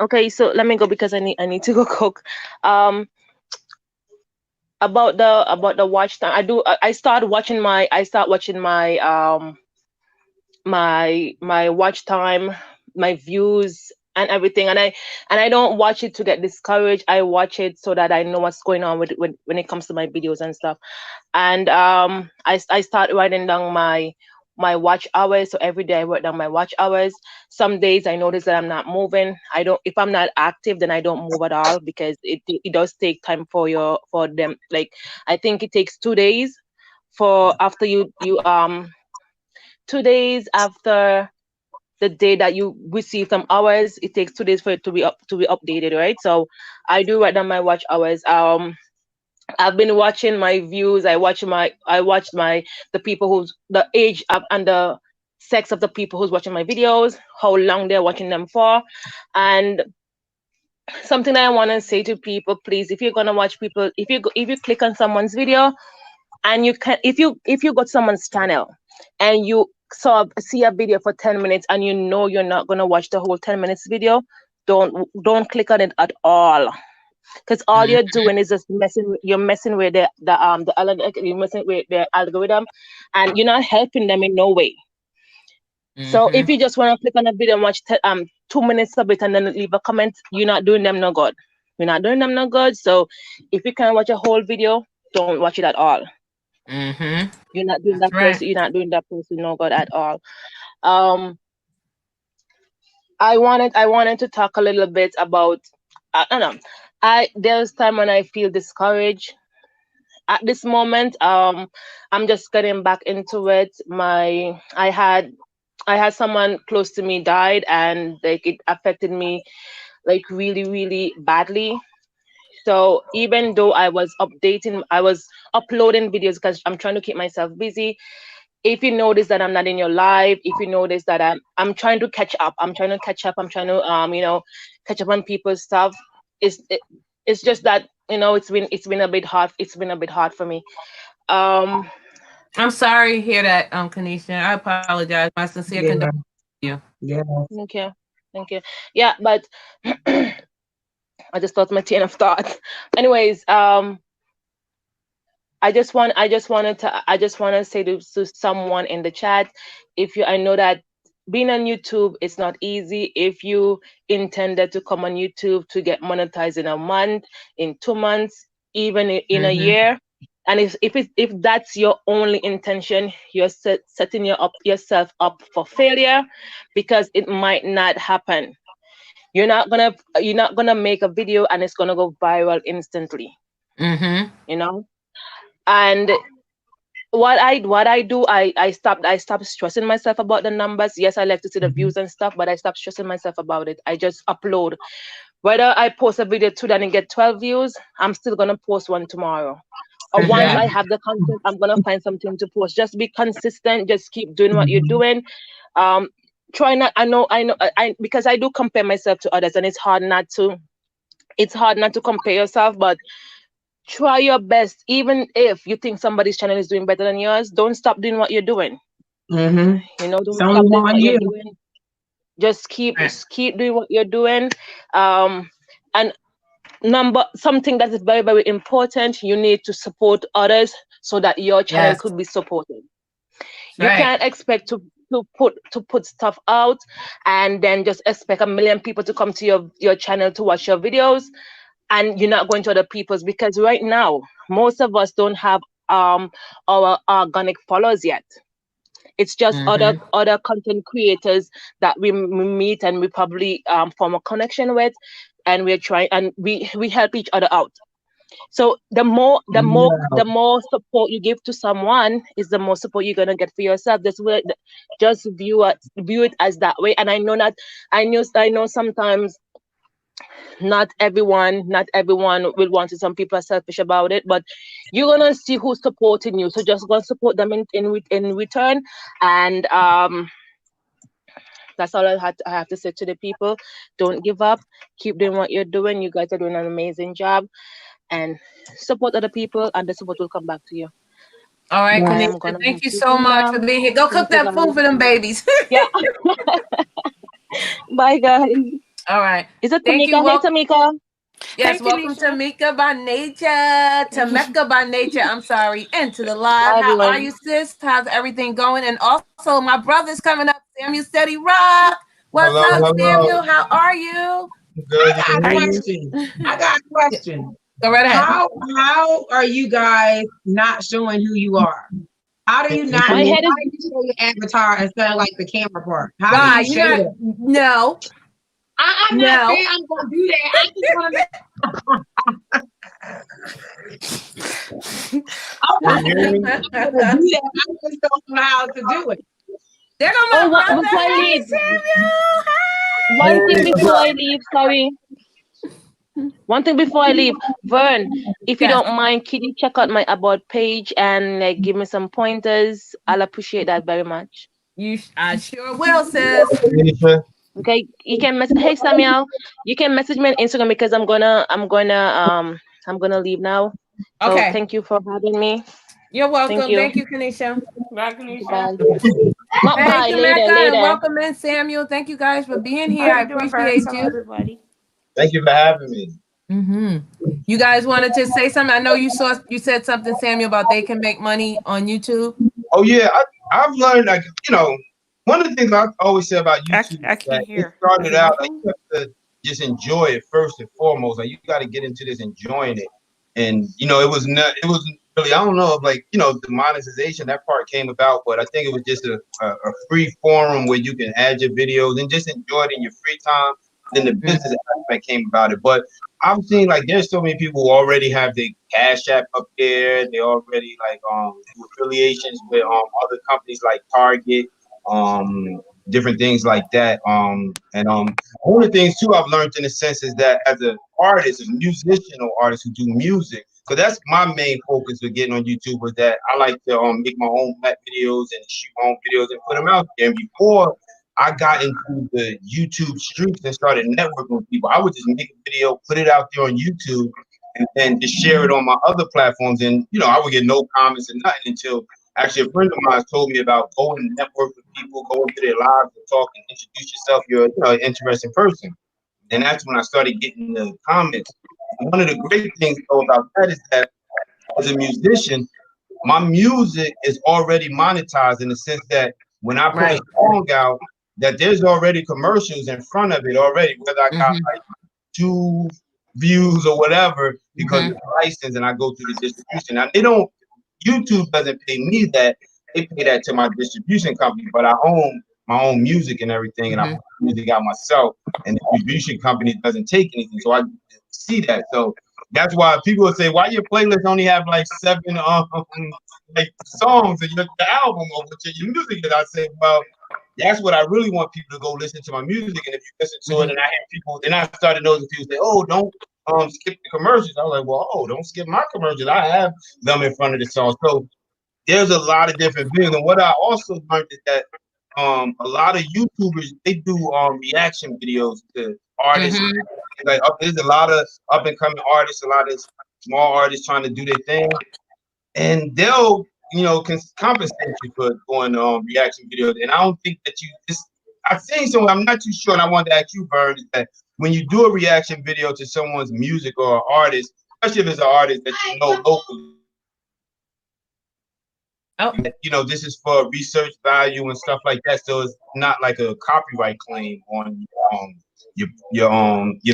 Okay, so let me go because I need to go cook. About the watch time, I start watching my my watch time, my views and everything, and I don't watch it to get discouraged. I watch it so that I know what's going on when it comes to my videos and stuff. And I start writing down my watch hours. So every day I write down my watch hours. Some days I notice that I'm not moving. If I'm not active, then I don't move at all, because it does take time for them. Like, I think it takes 2 days after you 2 days after the day that you receive some hours. It takes 2 days for it to be updated, right? So I do write down my watch hours. I've been watching my views. I watch the people the age and the sex of the people who's watching my videos, how long they're watching them for. And something that I want to say to people, please, if you're gonna watch people, if you click on someone's video and if you go to someone's channel and you see a video for 10 minutes and you know you're not going to watch the whole 10 minutes video, don't click on it at all, because all you're doing is just you're messing with you're messing with the algorithm, and you're not helping them in no way. So if you just want to click on a video and watch 2 minutes of it and then leave a comment, you're not doing them no good. You're not doing them no good. So if you can't watch a whole video, don't watch it at all. You're not doing that person. You're not doing that person no good at all. I wanted to talk a little bit about. I don't know. There's time when I feel discouraged. At this moment, I'm just getting back into it. I had someone close to me died, and like it affected me like really, really badly. So even though I was uploading videos because I'm trying to keep myself busy. If you notice that I'm not in your live, if you notice that I'm trying to catch up, I'm trying to catch up on people's stuff. It's just that it's been a bit hard. It's been a bit hard for me. I'm sorry to hear that, Kanisha. I apologize. My sincere condolences to you. Yeah. Thank you. Yeah, but I just lost my train of thought. Anyways, I just want to say to someone in the chat, I know that being on YouTube is not easy. If you intended to come on YouTube to get monetized in a month, in 2 months, even in a year, and if that's your only intention, you're setting yourself up for failure, because it might not happen. You're not gonna make a video and it's gonna go viral instantly. And what I do, I stopped stressing myself about the numbers. Yes, I like to see the views and stuff, but I stopped stressing myself about it. I just upload. Whether I post a video today and get 12 views, I'm still gonna post one tomorrow. Or once I have the content, I'm gonna find something to post. Just be consistent. Just keep doing what you're doing. Try not. I know. Because I do compare myself to others, and it's hard not to compare yourself, but try your best. Even if you think somebody's channel is doing better than yours, don't stop doing what you're doing. Don't stop doing what you're doing. Just keep doing what you're doing. And something that is very, very important, you need to support others so that your channel could be supported. You can't expect to put stuff out and then just expect 1 million people to come to your channel to watch your videos, and you're not going to other people's, because right now most of us don't have our organic followers yet. It's just other content creators that we meet and we probably form a connection with, and we're trying, and we help each other out. So the more support you give to someone is the more support you're gonna get for yourself. Just view it as that way. And I know sometimes not everyone will want to. Some people are selfish about it, but you're gonna see who's supporting you. So just go support them in return. And that's all I have to say to the people. Don't give up. Keep doing what you're doing. You guys are doing an amazing job. And support other people, and the support will come back to you. All right, Kanisha, thank you so much for being here. Go cook that food for them babies. Yeah. Bye, guys. All right. Is it Tamika? Hey, Tamika. Yes, welcome to Tamika by Nature. Tameka by Nature, I'm sorry. And to the live. How are you, sis? How's everything going? And also, my brother's coming up, Samuel Steady Rock. What's up, Samuel? How are you? Good. I got a question. Go right ahead. How are you guys not showing who you are? How do you not show your avatar instead of like the camera part? How do you show it? No. I'm not saying I'm gonna do that. I just wanna I'm gonna do that. I just don't know how to do it. There go my brother. Before I leave, one thing before I leave, sorry. One thing before I leave, Vern, if you don't mind, can you check out my About page and give me some pointers? I'll appreciate that very much. I sure will, sis. Okay, you can message. Hey, Samuel, you can message me on Instagram because I'm gonna leave now. So okay. Thank you for having me. You're welcome. Thank you, Kanisha. Bye, Kanisha. Bye. Hey, Later, Jamaica, and later. welcome in, Samuel. Thank you guys for being here. How I you doing, Burns? appreciate Hello, you. everybody. Thank you for having me. You guys wanted to say something? I know you said something, Samuel, about they can make money on YouTube. Oh yeah, I've learned like one of the things I always say about YouTube I is that can't it hear. Is started it my out like phone? you have to just enjoy it first and foremost. Like you got to get into this enjoying it, and it wasn't really I don't know if like the monetization that part came about, but I think it was just a free forum where you can add your videos and just enjoy it in your free time. Then the business aspect came about it, but I've seen like there's so many people who already have their Cash App up there. They already like do affiliations with other companies like Target, different things like that. One of the things too I've learned in a sense is that as an artist, a musician or artist who do music, so that's my main focus with getting on YouTube was that I like to make my own rap videos and shoot my own videos and put them out there. And before I got into the YouTube streets and started networking with people, I would just make a video, put it out there on YouTube, and then just share it on my other platforms. And I would get no comments and nothing until actually a friend of mine told me about going to network with people, go into their lives and talk and introduce yourself. You're an interesting person. And that's when I started getting the comments. And one of the great things though about that is that as a musician, my music is already monetized in the sense that when I put a song out, that there's already commercials in front of it already, whether I got like 2 views or whatever, because it's licensed and I go through the distribution. Now YouTube doesn't pay me that, they pay that to my distribution company, but I own my own music and everything, and I put the music out myself, and the distribution company doesn't take anything. So I see that. So that's why people will say, why your playlist only have like 7 like songs in your album or what your music is? I say, well, that's what I really want people to go listen to my music. And if you listen to it, and I hear people, then I started noticing people say, oh, don't skip the commercials. I was like, well, don't skip my commercials. I have them in front of the song. So there's a lot of different videos. And what I also learned is that a lot of YouTubers, they do reaction videos to artists. Like there's a lot of up and coming artists, a lot of small artists trying to do their thing, and they'll compensate you for doing reaction videos. And I don't think that I've seen somewhere, I'm not too sure, and I wanted to ask you, Vern, is that when you do a reaction video to someone's music or an artist, especially if it's an artist that you know locally, this is for research value and stuff like that. So it's not like a copyright claim on your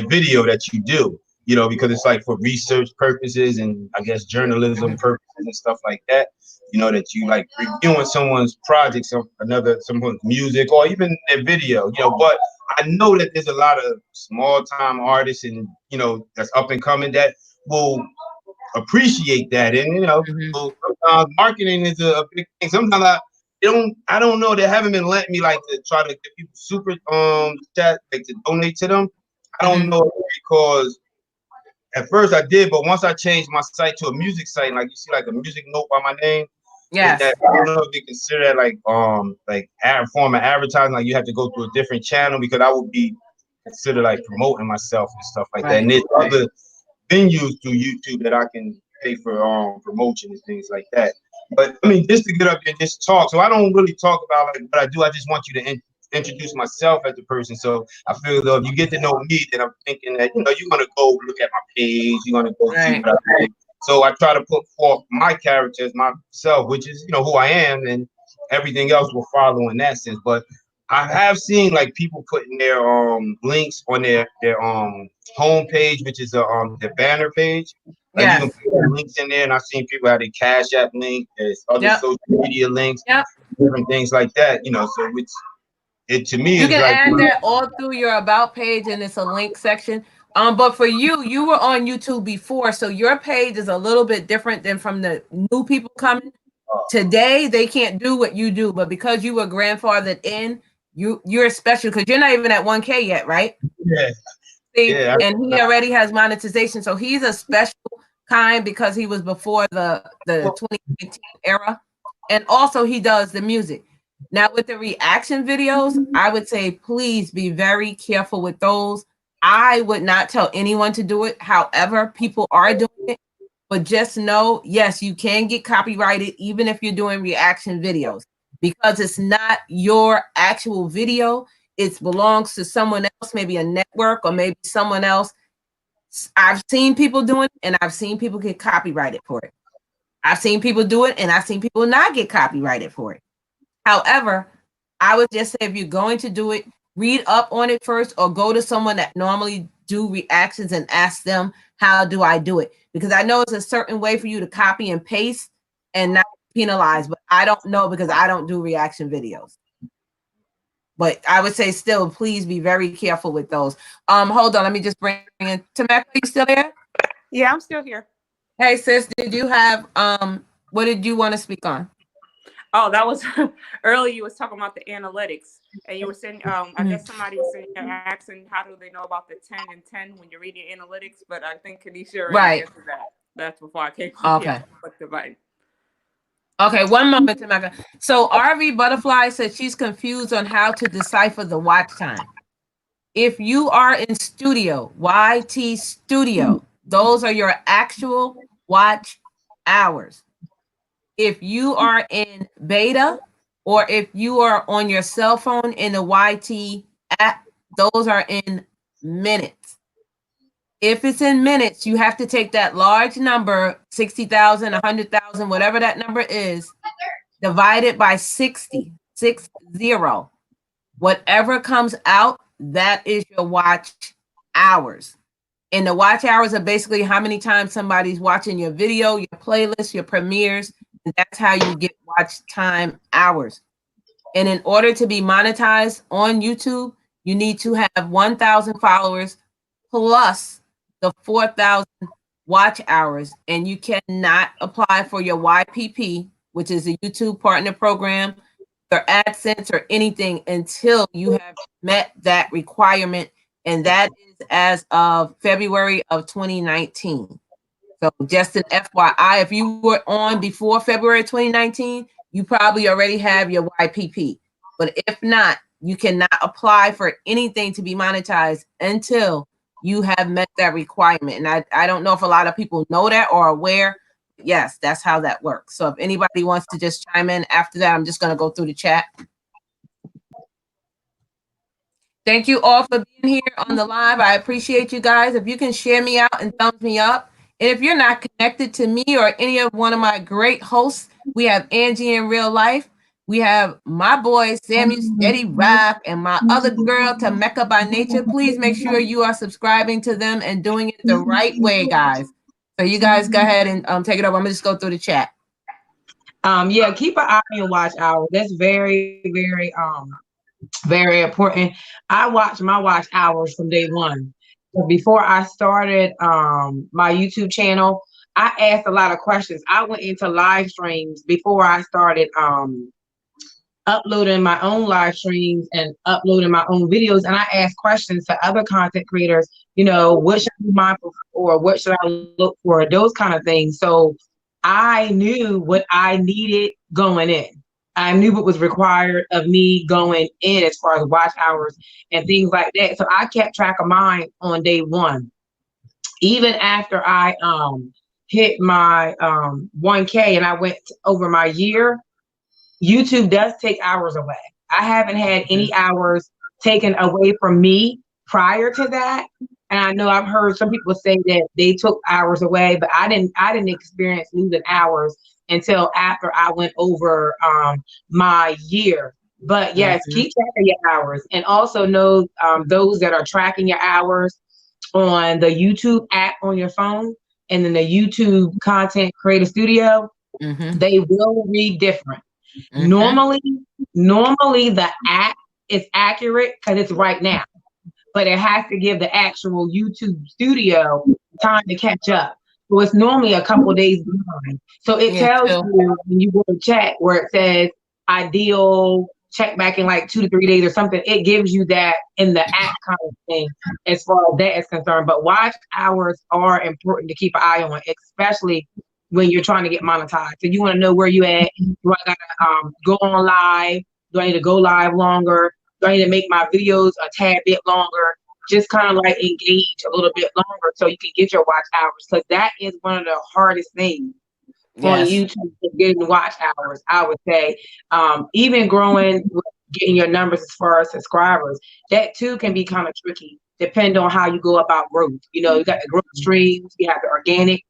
video that you do, because it's like for research purposes and I guess journalism purposes and stuff like that. That you like reviewing someone's project, someone's music, or even their video. But I know that there's a lot of small time artists and that's up and coming that will appreciate that. And sometimes marketing is a big thing. Sometimes I don't know, they haven't been letting me like to try to get people super chat, like to donate to them. I don't know, because at first I did, but once I changed my site to a music site, like you see like a music note by my name, I don't know if they consider that like form of advertising, like you have to go through a different channel, because I would be considered like promoting myself and stuff like that. And there's other venues through YouTube that I can pay for promotion and things like that. But I mean, just to get up here and just talk. So I don't really talk about like what I do. I just want you to introduce myself as a person. So I feel though if you get to know me, then I'm thinking that you're gonna go look at my page, you're gonna go see what I think. So I try to put forth my character as myself, which is who I am, and everything else will follow in that sense. But I have seen like people putting their links on their home page, which is their banner page. Like you can put links in there, and I've seen people have their Cash App link, there's other social media links, different things like that. So it to me you is can like add that all through your about page, and it's a link section. But for you were on YouTube before, so your page is a little bit different than from the new people coming. Today they can't do what you do, but because you were grandfathered in, you're special because you're not even at 1K yet, right? Yeah. See, and he already has monetization, so he's a special kind because he was before the 2018 era, and also he does the music. Now with the reaction videos, I would say please be very careful with those. I would not tell anyone to do it. However, people are doing it, but just know, yes, you can get copyrighted even if you're doing reaction videos. because it's not your actual video. It belongs to someone else, maybe a network or maybe someone else. I've seen people doing it, and I've seen people get copyrighted for it. I've seen people do it, and I've seen people not get copyrighted for it. However, I would just say if you're going to do it, read up on it first, or go to someone that normally do reactions and ask them, how do I do it? Because I know it's a certain way for you to copy and paste and not penalize, but I don't know because I don't do reaction videos. But I would say still, please be very careful with those. Hold on, let me just bring in Tameka. You still there? Yeah, I'm still here. Hey sis, did you have what did you want to speak on? Oh, that was earlier. You was talking about the analytics, and you were saying, I guess somebody was saying, asking how do they know about the 10 and 10 when you're reading analytics? But I think Kanisha already answered that. That's before I came up here. Okay, one moment, Tameka. So RV Butterfly said she's confused on how to decipher the watch time. If you are in studio, YT studio, those are your actual watch hours. If you are in beta, or if you are on your cell phone in the YT app, those are in minutes. If it's in minutes, you have to take that large number, 60,000, 100,000, whatever that number is, divided by 60, 60. Whatever comes out, that is your watch hours. And the watch hours are basically how many times somebody's watching your video, your playlist, your premieres. And that's how you get watch time hours. And in order to be monetized on YouTube, you need to have 1,000 followers plus the 4,000 watch hours. And you cannot apply for your YPP, which is a YouTube partner program, or AdSense or anything until you have met that requirement. And that is as of February of 2019. So just an FYI, if you were on before February 2019, you probably already have your YPP. But if not, you cannot apply for anything to be monetized until you have met that requirement. And I don't know if a lot of people know that or are aware. Yes, that's how that works. So if anybody wants to just chime in after that, I'm just going to go through the chat. Thank you all for being here on the live. I appreciate you guys. If you can share me out and thumbs me up. And if you're not connected to me or any of one of my great hosts, we have Angie in real life. We have my boy, Samuel Steady Rap, and my other girl, Tameka by Nature. Please make sure you are subscribing to them and doing it the right way, guys. So you guys go ahead and take it over. I'm going to just go through the chat. Yeah, keep an eye on your watch hour. That's very, very important. I watch my watch hours from day one. Before I started my YouTube channel, I asked a lot of questions. I went into live streams before I started uploading my own live streams and uploading my own videos, and I asked questions to other content creators, you know, what should I be mindful for, what should I look for, those kind of things. So I knew what I needed going in. I knew what was required of me going in as far as watch hours and things like that. So I kept track of mine on day one. Even after I hit my 1K and I went over my year, YouTube does take hours away. I haven't had any hours taken away from me prior to that. And I know I've heard some people say that they took hours away, but I didn't experience losing hours until after I went over my year. But yes, keep track of your hours, and also know those that are tracking your hours on the YouTube app on your phone and then the YouTube Content Creator Studio, they will read different. Normally the app is accurate because it's right now, but it has to give the actual YouTube studio time to catch up. So it's normally a couple days behind. So it tells you when you go to chat where it says ideal check back in like 2 to 3 days or something, it gives you that in the app kind of thing as far as that is concerned. But watch hours are important to keep an eye on, especially when you're trying to get monetized. So you want to know where you at. Do I gotta go on live? Do I need to go live longer? Do I need to make my videos a tad bit longer? Just kind of like engage a little bit longer so you can get your watch hours, because that is one of the hardest things on YouTube, getting watch hours. I would say, even growing, getting your numbers as far as subscribers, that too can be kind of tricky. Depend on how you go about growth. You know, you got the growth streams, you have the organic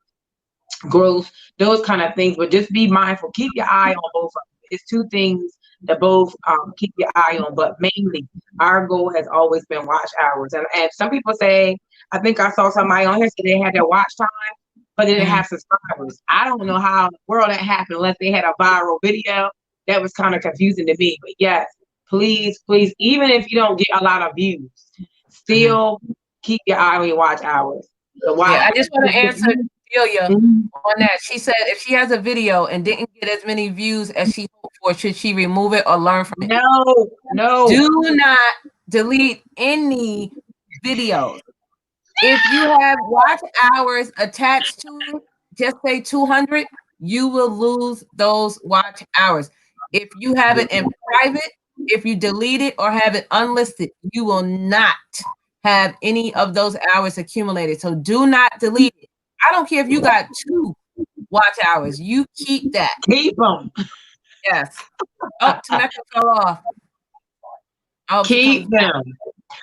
growth, those kind of things. But just be mindful. Keep your eye on both of them. It's two things that both keep your eye on. But mainly, our goal has always been watch hours. And some people say, I think I saw somebody on here say they had their watch time, but they didn't have subscribers. I don't know how in the world that happened unless they had a viral video. That was kind of confusing to me. But yes, please, even if you don't get a lot of views, still keep your eye on your watch hours. I just want to answer Celia on that. She said if she has a video and didn't get as many views as she hoped for, should she remove it or learn from it? No. Do not delete any videos. If you have watch hours attached to, just say 200, you will lose those watch hours. If you have it in private, if you delete it or have it unlisted, you will not have any of those hours accumulated. So do not delete it. I don't care if you got 2 watch hours. You keep that. Keep them. Yes. Oh, Tameka fell off. Keep them.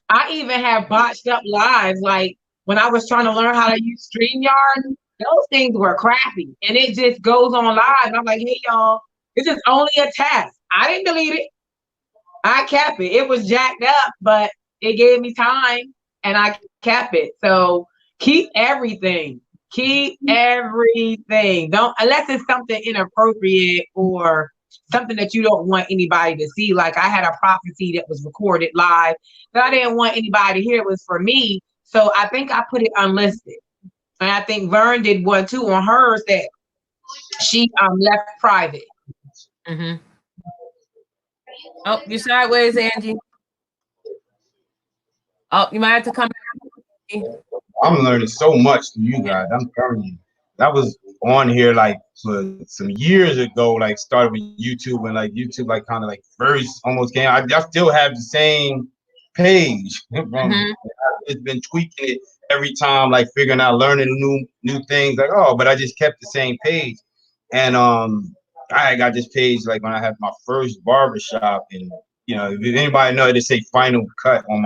I even have botched up lives. Like when I was trying to learn how to use StreamYard, those things were crappy. And it just goes on live. And I'm like, hey, y'all, this is only a test. I didn't delete it. I kept it. It was jacked up, but it gave me time and I kept it. So keep everything. Keep everything. Don't, unless it's something inappropriate or something that you don't want anybody to see. Like I had a prophecy that was recorded live that I didn't want anybody to hear. It was for me. So I think I put it unlisted. And I think Vern did one too on hers that she left private. Oh, you sideways, Angie. Oh, you might have to come back. I'm learning so much from you guys. I'm telling you. That was on here like for some years ago, like started with YouTube and like YouTube like kind of like first almost came. I still have the same page. It's been tweaking it every time, like figuring out, learning new things. Like, oh, but I just kept the same page. And I got this page like when I had my first barbershop, and you know, if anybody know, they say Final Cut on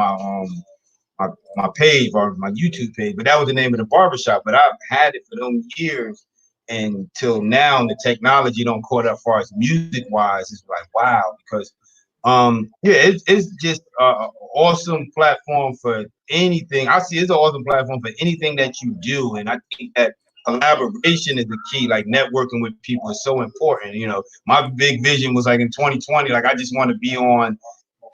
my page or my YouTube page, but that was the name of the barbershop. But I've had it for them years until now. The technology don't caught up as far as music wise. It's like wow, because it's just an awesome platform for anything. I see it's an awesome platform for anything that you do, and I think that collaboration is the key. Like networking with people is so important. You know, my big vision was like in 2020, like I just want to be on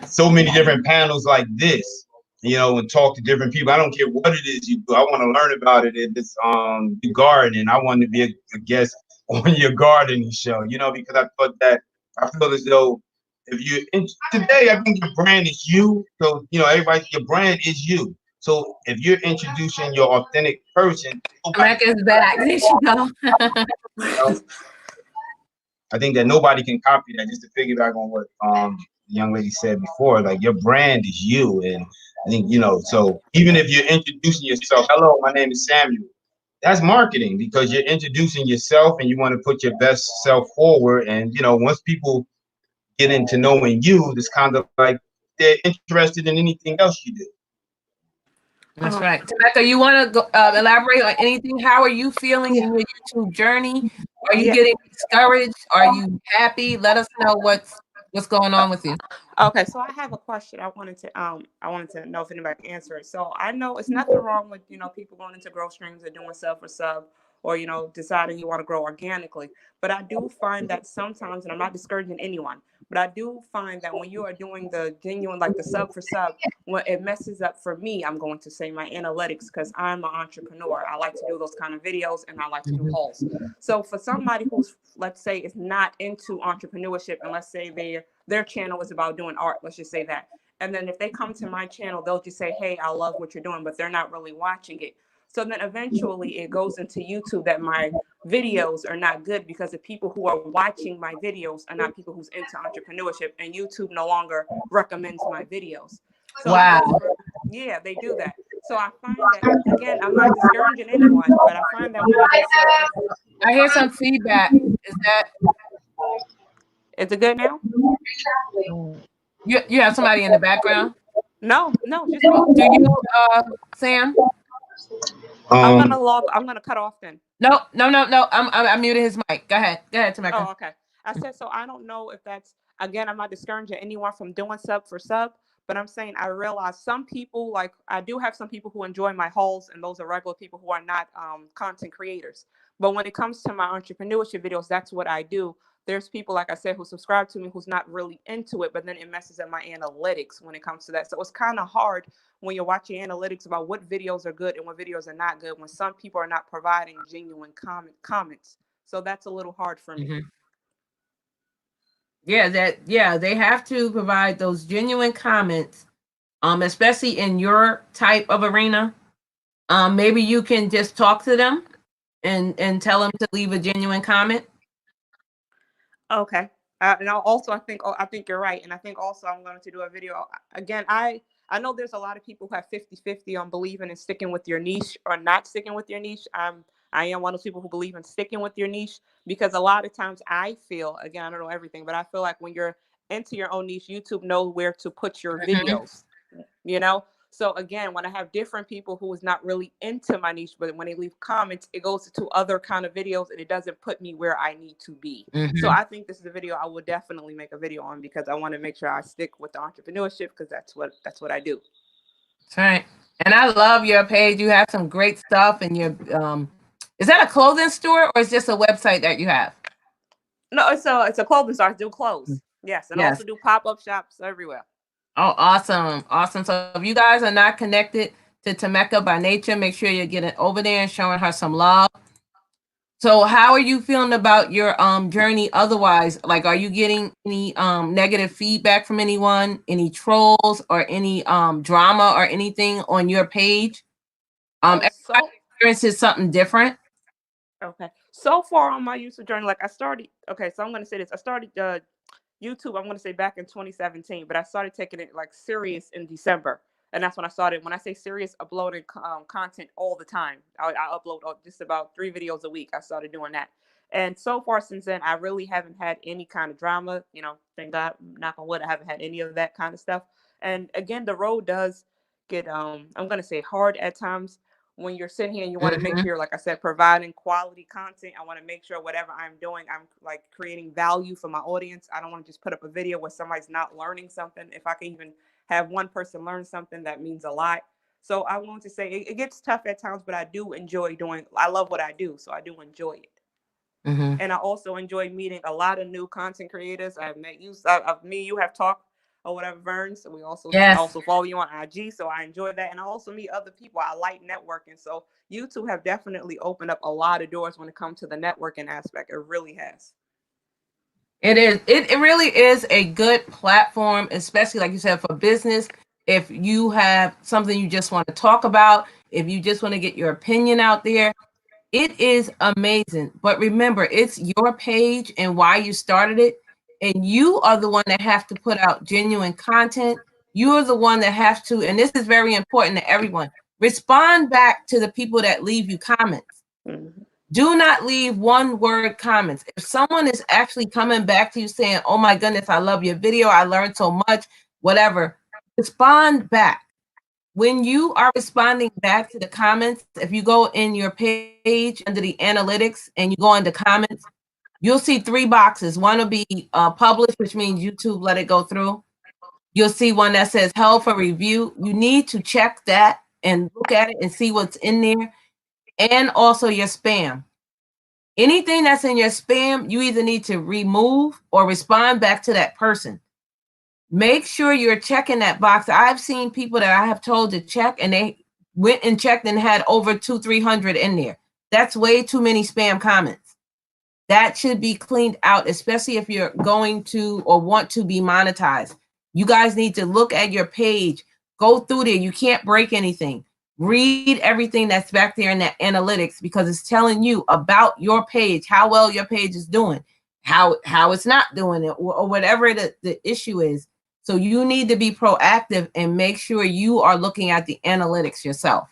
so many different panels like this, you know, and talk to different people. I don't care what it is you do. I want to learn about it. If it's the garden, I want to be a guest on your gardening show, you know, because I feel as though if you today, I think your brand is you. So, you know, your brand is you. So if you're introducing your authentic person, Mac is back. There she go. I think that nobody can copy that. Just to piggyback on what the young lady said before, like your brand is you. And I think, you know, so even if you're introducing yourself, hello, my name is Samuel, that's marketing because you're introducing yourself and you want to put your best self forward. And, you know, once people get into knowing you, it's kind of like they're interested in anything else you do. That's right. Tameka, you want to elaborate on anything? How are you feeling in your YouTube journey? Are you getting discouraged? Are you happy? Let us know what's going on with you. Okay, so I have a question. I wanted to know if anybody can answer it. So I know it's nothing wrong with, you know, people going into growth streams or doing sub for sub, or, you know, deciding you want to grow organically. But I do find that sometimes, and I'm not discouraging anyone, but I do find that when you are doing the genuine, like the sub for sub, when it messes up for me, I'm going to say my analytics, because I'm an entrepreneur. I like to do those kind of videos and I like to do hauls. So for somebody who's, let's say, is not into entrepreneurship, and let's say their channel is about doing art, let's just say that. And then if they come to my channel, they'll just say, hey, I love what you're doing, but they're not really watching it. So then eventually it goes into YouTube that my videos are not good because the people who are watching my videos are not people who's into entrepreneurship, and YouTube no longer recommends my videos. So wow. Yeah, they do that. So I find that, again, I'm not discouraging anyone, but I find that when you do I hear some feedback. Is it good now? You have somebody in the background? No, just me. Do you, Sam? I'm gonna cut off then. No. I'm muting his mic. Go ahead, Tameka. Oh, okay. I said, so I don't know if that's, again, I'm not discouraging anyone from doing sub for sub, but I'm saying I realize some people, like I do have some people who enjoy my hauls, and those are regular people who are not content creators. But when it comes to my entrepreneurship videos, that's what I do. There's people, like I said, who subscribe to me who's not really into it, but then it messes up my analytics when it comes to that. So it's kind of hard when you're watching analytics about what videos are good and what videos are not good when some people are not providing genuine comments. So that's a little hard for me. Yeah, they have to provide those genuine comments, especially in your type of arena. Maybe you can just talk to them and tell them to leave a genuine comment. Okay. And I think you're right. And I think also I'm going to do a video. Again, I know there's a lot of people who have 50-50 on believing in sticking with your niche or not sticking with your niche. I am one of those people who believe in sticking with your niche, because a lot of times I feel, again, I don't know everything, but I feel like when you're into your own niche, YouTube knows where to put your videos, you know? So again, when I have different people who is not really into my niche, but when they leave comments, it goes to other kind of videos and it doesn't put me where I need to be. So I think this is a video I will definitely make a video on, because I want to make sure I stick with the entrepreneurship, because that's what I do. That's right. And I love your page. You have some great stuff, and your is that a clothing store or is this a website that you have? No, it's a clothing store. I do clothes. Yes, and also do pop-up shops everywhere. Oh, awesome. So if you guys are not connected to Tameka by Nature, make sure you're getting over there and showing her some love. So how are you feeling about your journey otherwise? Like, are you getting any negative feedback from anyone, any trolls or any drama or anything on your page? Everybody experiences something different. Okay. So far on my YouTube journey, like so I'm going to say this. I started YouTube, I'm going to say back in 2017, but I started taking it like serious in December. And that's when I started. When I say serious, uploading content all the time. I upload just about 3 videos a week. I started doing that. And so far since then, I really haven't had any kind of drama. You know, thank God, knock on wood, I haven't had any of that kind of stuff. And again, the road does get, I'm going to say, hard at times. When you're sitting here and you want to make sure, like I said, providing quality content, I want to make sure whatever I'm doing, I'm like creating value for my audience. I don't want to just put up a video where somebody's not learning something. If I can even have one person learn something, that means a lot. So I want to say it gets tough at times, but I do enjoy I love what I do. So I do enjoy it. And I also enjoy meeting a lot of new content creators. I've met you, you have talked or whatever, Vern. So we also follow you on IG. So I enjoy that. And I also meet other people. I like networking. So YouTube have definitely opened up a lot of doors when it comes to the networking aspect. It really has. It is. It really is a good platform, especially like you said, for business. If you have something you just want to talk about, if you just want to get your opinion out there, it is amazing. But remember, it's your page and why you started it. And you are the one that have to put out genuine content. You are the one that have to, and this is very important to everyone, respond back to the people that leave you comments. Do not leave one-word comments. If someone is actually coming back to you saying, oh my goodness, I love your video, I learned so much, whatever, respond back. When you are responding back to the comments, if you go in your page under the analytics and you go into comments, you'll see 3 boxes. One will be published, which means YouTube let it go through. You'll see one that says held for review. You need to check that and look at it and see what's in there. And also your spam. Anything that's in your spam, you either need to remove or respond back to that person. Make sure you're checking that box. I've seen people that I have told to check and they went and checked and had over 200-300 in there. That's way too many spam comments. That should be cleaned out, especially if you're going to or want to be monetized. You guys need to look at your page, go through there. You can't break anything. Read everything that's back there in that analytics, because it's telling you about your page, how well your page is doing, how it's not doing it, or whatever the issue is. So you need to be proactive and make sure you are looking at the analytics yourself.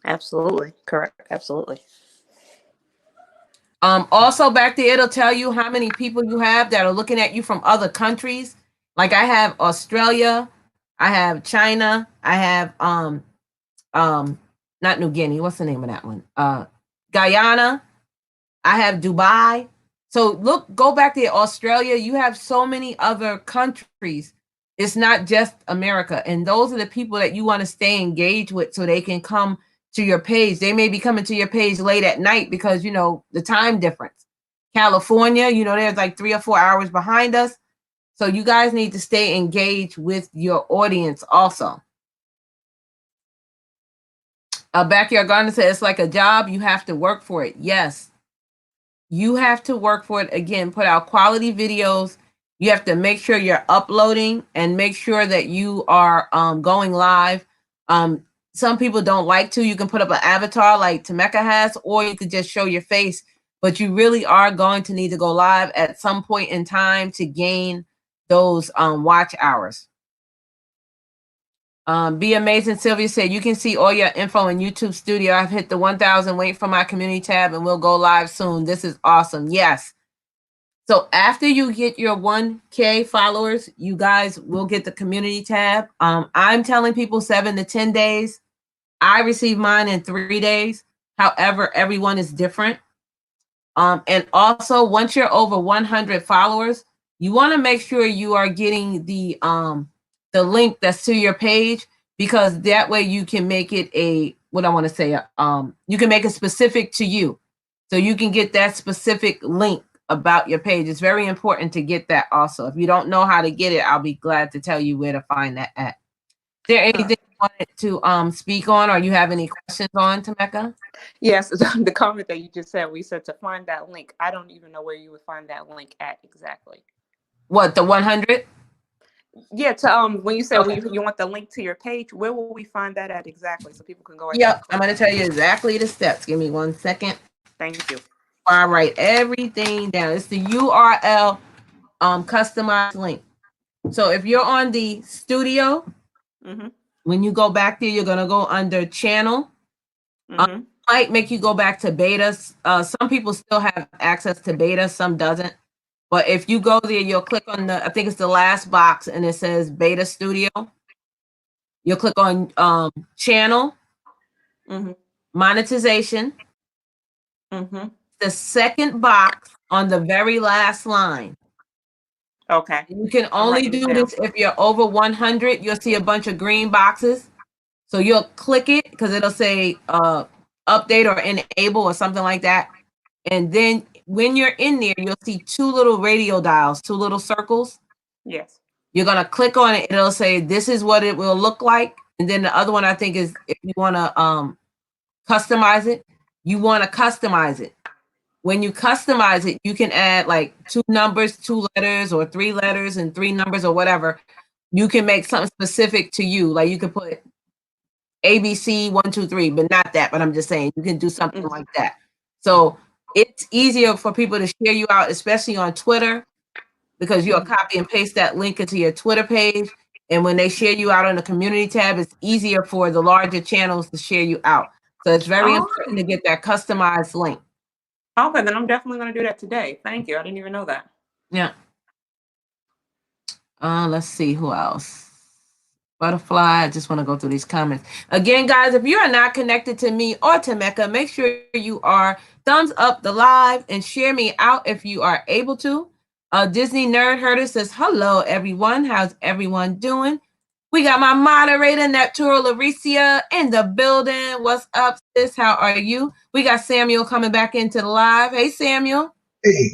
Absolutely. Correct. Absolutely. Also back there, it'll tell you how many people you have that are looking at you from other countries. Like I have Australia, I have China, I have not New Guinea. What's the name of that one? Guyana. I have Dubai. So look, go back to Australia. You have so many other countries. It's not just America. And those are the people that you want to stay engaged with so they can come to your page. They may be coming to your page late at night because, you know, the time difference. California, you know, there's like 3 or 4 hours behind us. So you guys need to stay engaged with your audience also. Backyard Gardener said it's like a job. You have to work for it. Yes. You have to work for it. Again, put out quality videos. You have to make sure you're uploading and make sure that you are going live. Some people don't like to. You can put up an avatar like Tameka has, or you could just show your face. But you really are going to need to go live at some point in time to gain those watch hours. Be Amazing Sylvia said, you can see all your info in YouTube Studio. I've hit the 1,000, wait for my community tab, and we'll go live soon. This is awesome. Yes. So after you get your 1K followers, you guys will get the community tab. I'm telling people 7 to 10 days. I received mine in 3 days. However, everyone is different. And also, once you're over 100 followers, you want to make sure you are getting the link that's to your page, because that way you can make it you can make it specific to you. So you can get that specific link about your page. It's very important to get that also. If you don't know how to get it, I'll be glad to tell you where to find that at. Is there anything you wanted to speak on, or you have any questions on, Tameka? Yes, the comment that you just said, we said to find that link. I don't even know where you would find that link at exactly. What, the 100? Yeah, to when you said you want the link to your page, where will we find that at exactly so people can go ahead? Yep, I'm going to tell you exactly the steps. Give me 1 second. Thank you. I write everything down. It's the URL customized link. So if you're on the studio, when you go back there, you're going to go under channel. Might make you go back to beta. Some people still have access to beta, some doesn't. But if you go there, you'll click on I think it's the last box, and it says Beta Studio. You'll click on channel, monetization. The second box on the very last line. Okay. You can only do this if you're over 100. You'll see a bunch of green boxes. So you'll click it because it'll say update or enable or something like that. And then when you're in there, you'll see 2 little radio dials, 2 little circles. Yes. You're going to click on it. It'll say, this is what it will look like. And then the other one, I think, is if you want to customize it, you want to customize it. When you customize it, you can add like 2 numbers, 2 letters, or 3 letters and 3 numbers or whatever. You can make something specific to you. Like you could put ABC 1, 2, 3, but not that. But I'm just saying you can do something like that. So it's easier for people to share you out, especially on Twitter, because you'll copy and paste that link into your Twitter page. And when they share you out on the community tab, it's easier for the larger channels to share you out. So it's very important to get that customized link. Okay, then I'm definitely going to do that today. Thank you. I didn't even know that. Yeah. Let's see who else. Butterfly. I just want to go through these comments. Again, guys, if you are not connected to me or Tameka, make sure you are thumbs up the live and share me out if you are able to. Disney Nerd Herder says, hello, everyone. How's everyone doing? We got my moderator, Natural Laricia, in the building. What's up, sis? How are you? We got Samuel coming back into the live. Hey, Samuel. Hey.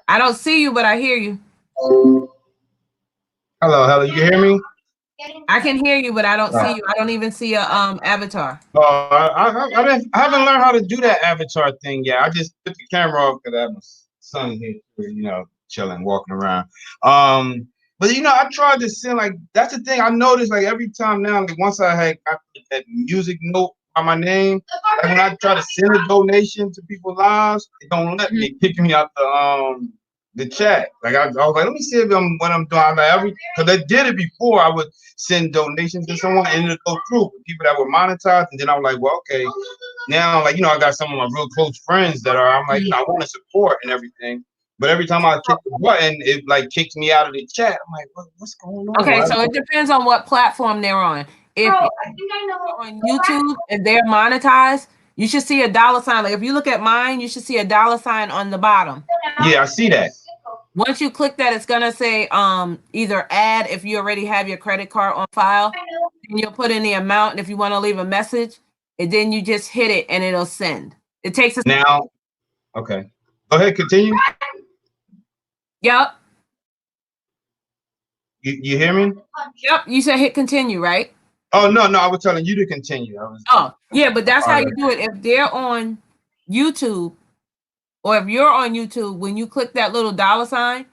I don't see you, but I hear you. Hello, you hear me? I can hear you, but I don't see you. I don't even see a avatar. Oh, I haven't learned how to do that avatar thing yet. I just put the camera off because I have my son here, you know, chilling, walking around. But you know, I tried to send, like, that's the thing I noticed, like every time now, like once I put that music note on my name, like when I try to send a donation to people's lives, it don't let me, kick me out the chat. Like I was like, let me see if what I'm doing. Like because I did it before. I would send donations to someone and it'll go through for people that were monetized, and then I was like, well, okay, now, like, you know, I got some of my real close friends that are, I'm like, you know, I want to support and everything. But every time I click the button, it like kicks me out of the chat. I'm like, what's going on? Okay, so it depends on what platform they're on. If you're on YouTube and they're monetized, you should see a $sign. Like if you look at mine, you should see a $sign on the bottom. Yeah, I see that. Once you click that, it's gonna say either add if you already have your credit card on file, and you'll put in the amount. And if you want to leave a message, and then you just hit it and it'll send. It takes a now. Okay, go ahead, continue. Yep. You hear me? Yep. You said hit continue, right? Oh no, I was telling you to continue. Yeah, but that's how you do it. If they're on YouTube, or if you're on YouTube, when you click that little $sign,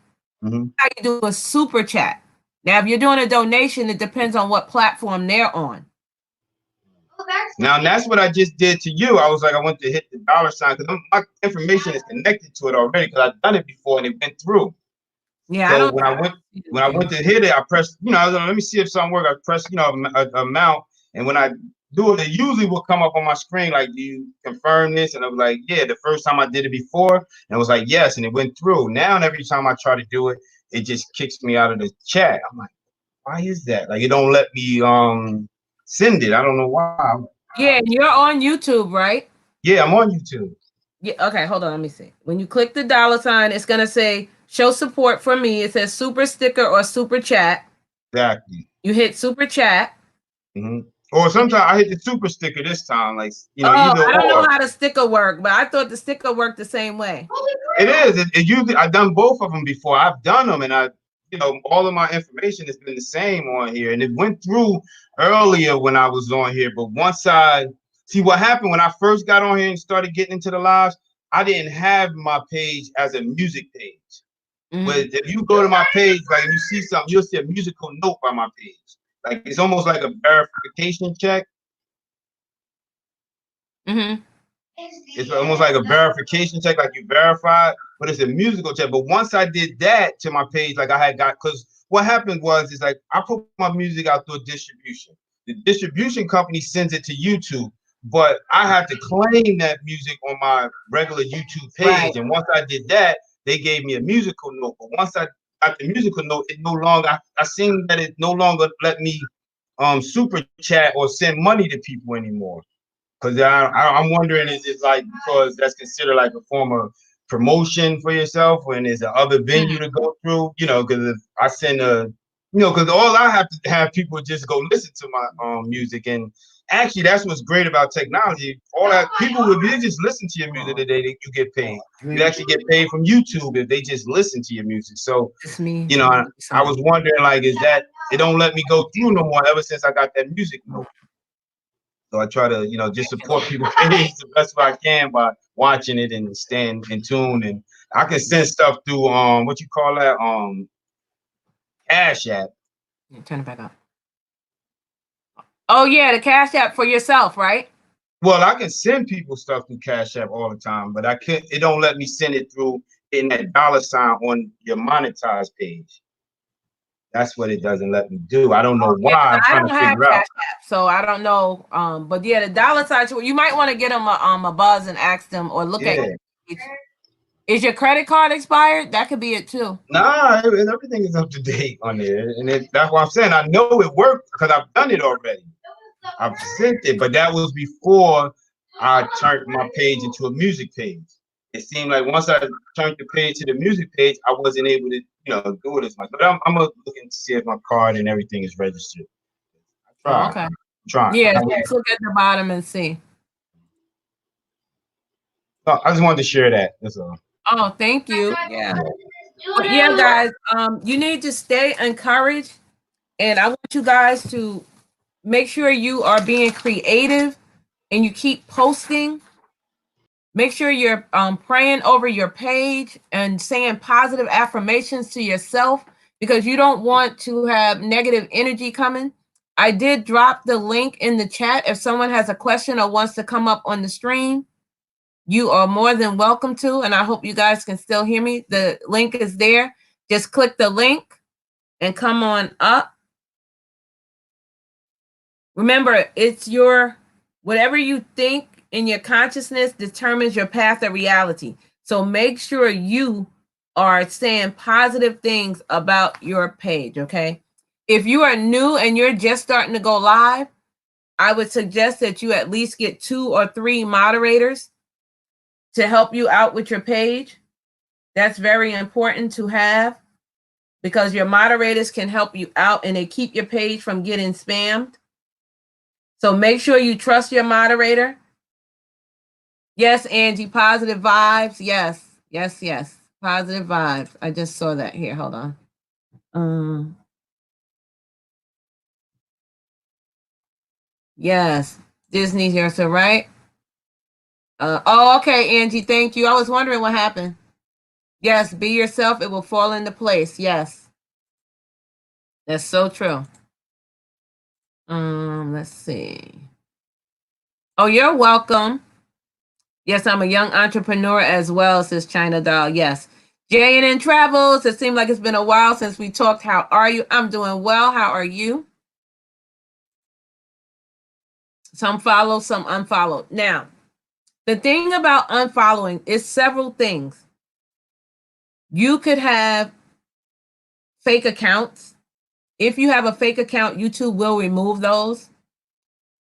how you do a super chat. Now, if you're doing a donation, it depends on what platform they're on. Now that's what I just did to you. I was like, I went to hit the $sign because my information is connected to it already because I've done it before and it went through. Yeah. So when I went to hit it, I pressed, you know, I was like, let me see if something works. I pressed, you know, amount, and when I do it, it usually will come up on my screen like, do you confirm this? And I was like, yeah. The first time I did it before, and it was like, yes, and it went through. Now, and every time I try to do it, it just kicks me out of the chat. I'm like, why is that? Like, it don't let me send it. I don't know why. Yeah, and you're on YouTube, right? Yeah, I'm on YouTube. Yeah. Okay, hold on. Let me see. When you click the $sign, it's gonna say show support for me. It says super sticker or super chat. Exactly. You hit super chat. Or sometimes I hit the super sticker this time, like, you know, I either don't or. know how the sticker work, but I thought the sticker worked the same way. It is. It usually, I've done both of them before. I've done them, and you know, all of my information has been the same on here, and it went through earlier when I was on here. But once I see what happened when I first got on here and started getting into the lives, I didn't have my page as a music page. But if you go to my page, like you see something, you'll see a musical note by my page. Like it's almost like a verification check. It's almost like a verification check, like you verified, but it's a musical check. But once I did that to my page, like I had got, because what happened was, is like I put my music out through a distribution. The distribution company sends it to YouTube, but I had to claim that music on my regular YouTube page. Right. And once I did that, they gave me a musical note. But once I got the musical note, it no longer, I seen that it no longer let me super chat or send money to people anymore. Because I'm wondering, is it like because that's considered like a form of promotion for yourself, and is there other venue to go through? You know, because if I send a, you know, because all I have to have people just go listen to my music, and actually that's what's great about technology. All that people, if they just listen to your music today, you get paid. You actually get paid from YouTube if they just listen to your music. So, you know, I was wondering, like, is that it don't let me go through no more ever since I got that music note. So I try to, you know, just support people the best way I can by watching it and staying in tune. And I can send stuff through what you call that, Cash App. Turn it back up. Oh yeah, the Cash App for yourself, right? Well, I can send people stuff through Cash App all the time, but I can't. It don't let me send it through in that $sign on your monetized page. That's what it doesn't let me do. I don't know why. I'm trying to figure out. Cash App, so I don't know. But yeah, the $sign. You might want to get them a buzz and ask them, or look at. Is your credit card expired? That could be it too. Nah, everything is up to date on there, and that's what I'm saying. I know it worked because I've done it already. I've sent it, but that was before I turned my page into a music page. It seemed like once I turned the page to the music page, I wasn't able to, you know, do it as much. But I'm gonna look and see if my card and everything is registered. Oh, okay. Yeah, let's look at the bottom and see. Oh, I just wanted to share that. That's all. Oh, thank you. Yeah. But yeah, guys, you need to stay encouraged, and I want you guys to make sure you are being creative and you keep posting. Make sure you're praying over your page and saying positive affirmations to yourself, because you don't want to have negative energy coming. I did drop the link in the chat. If someone has a question or wants to come up on the stream, you are more than welcome to, and I hope you guys can still hear me. The link is there. Just click the link and come on up. Remember, it's your, whatever you think in your consciousness determines your path of reality. So make sure you are saying positive things about your page, okay? If you are new and you're just starting to go live, I would suggest that you at least get 2 or 3 moderators to help you out with your page. That's very important to have because your moderators can help you out and they keep your page from getting spammed. So make sure you trust your moderator. Yes, Angie, positive vibes. Yes, yes, yes. Positive vibes. I just saw that here. Hold on. Yes, Disney's here, so right? Oh, okay, Angie, thank you. I was wondering what happened. Yes, be yourself. It will fall into place. Yes. That's so true. Let's see. Oh, you're welcome. Yes, I'm a young entrepreneur as well, says China Doll. Yes. JNN Travels. It seemed like it's been a while since we talked. How are you? I'm doing well. How are you? Some follow, some unfollow. Now, the thing about unfollowing is several things. You could have fake accounts. If you have a fake account, YouTube will remove those.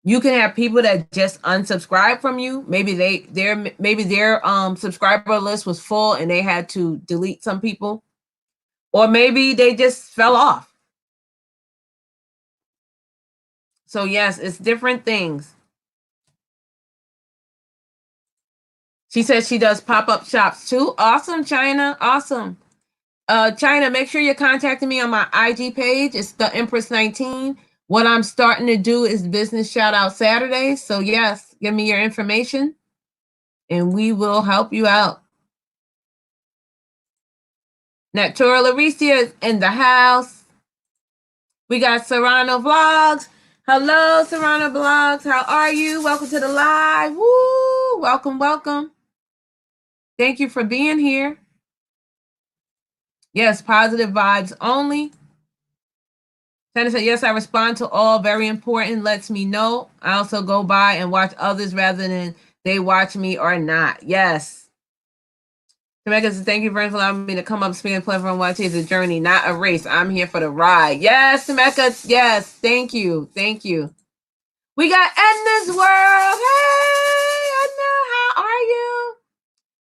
You can have people that just unsubscribe from you. Maybe their subscriber list was full and they had to delete some people. Or maybe they just fell off. So yes, it's different things. She says she does pop-up shops too. Awesome, China. Awesome. China, make sure you're contacting me on my IG page. It's the Empress 19. What I'm starting to do is business shout out Saturdays. So yes, give me your information and we will help you out. Natura Laricia is in the house. We got Serrano Vlogs. Hello, Serrano Vlogs. How are you? Welcome to the live. Woo! Welcome, welcome. Thank you for being here. Yes, positive vibes only. Santa said, yes, I respond to all. Very important. Lets me know. I also go by and watch others rather than they watch me or not. Yes. Tameka says, thank you very much for allowing me to come up, speak, and platform. Watch it's a journey, not a race. I'm here for the ride. Yes, Tameka. Yes. Thank you. Thank you. We got Edna's World. Hey, Edna, how are you?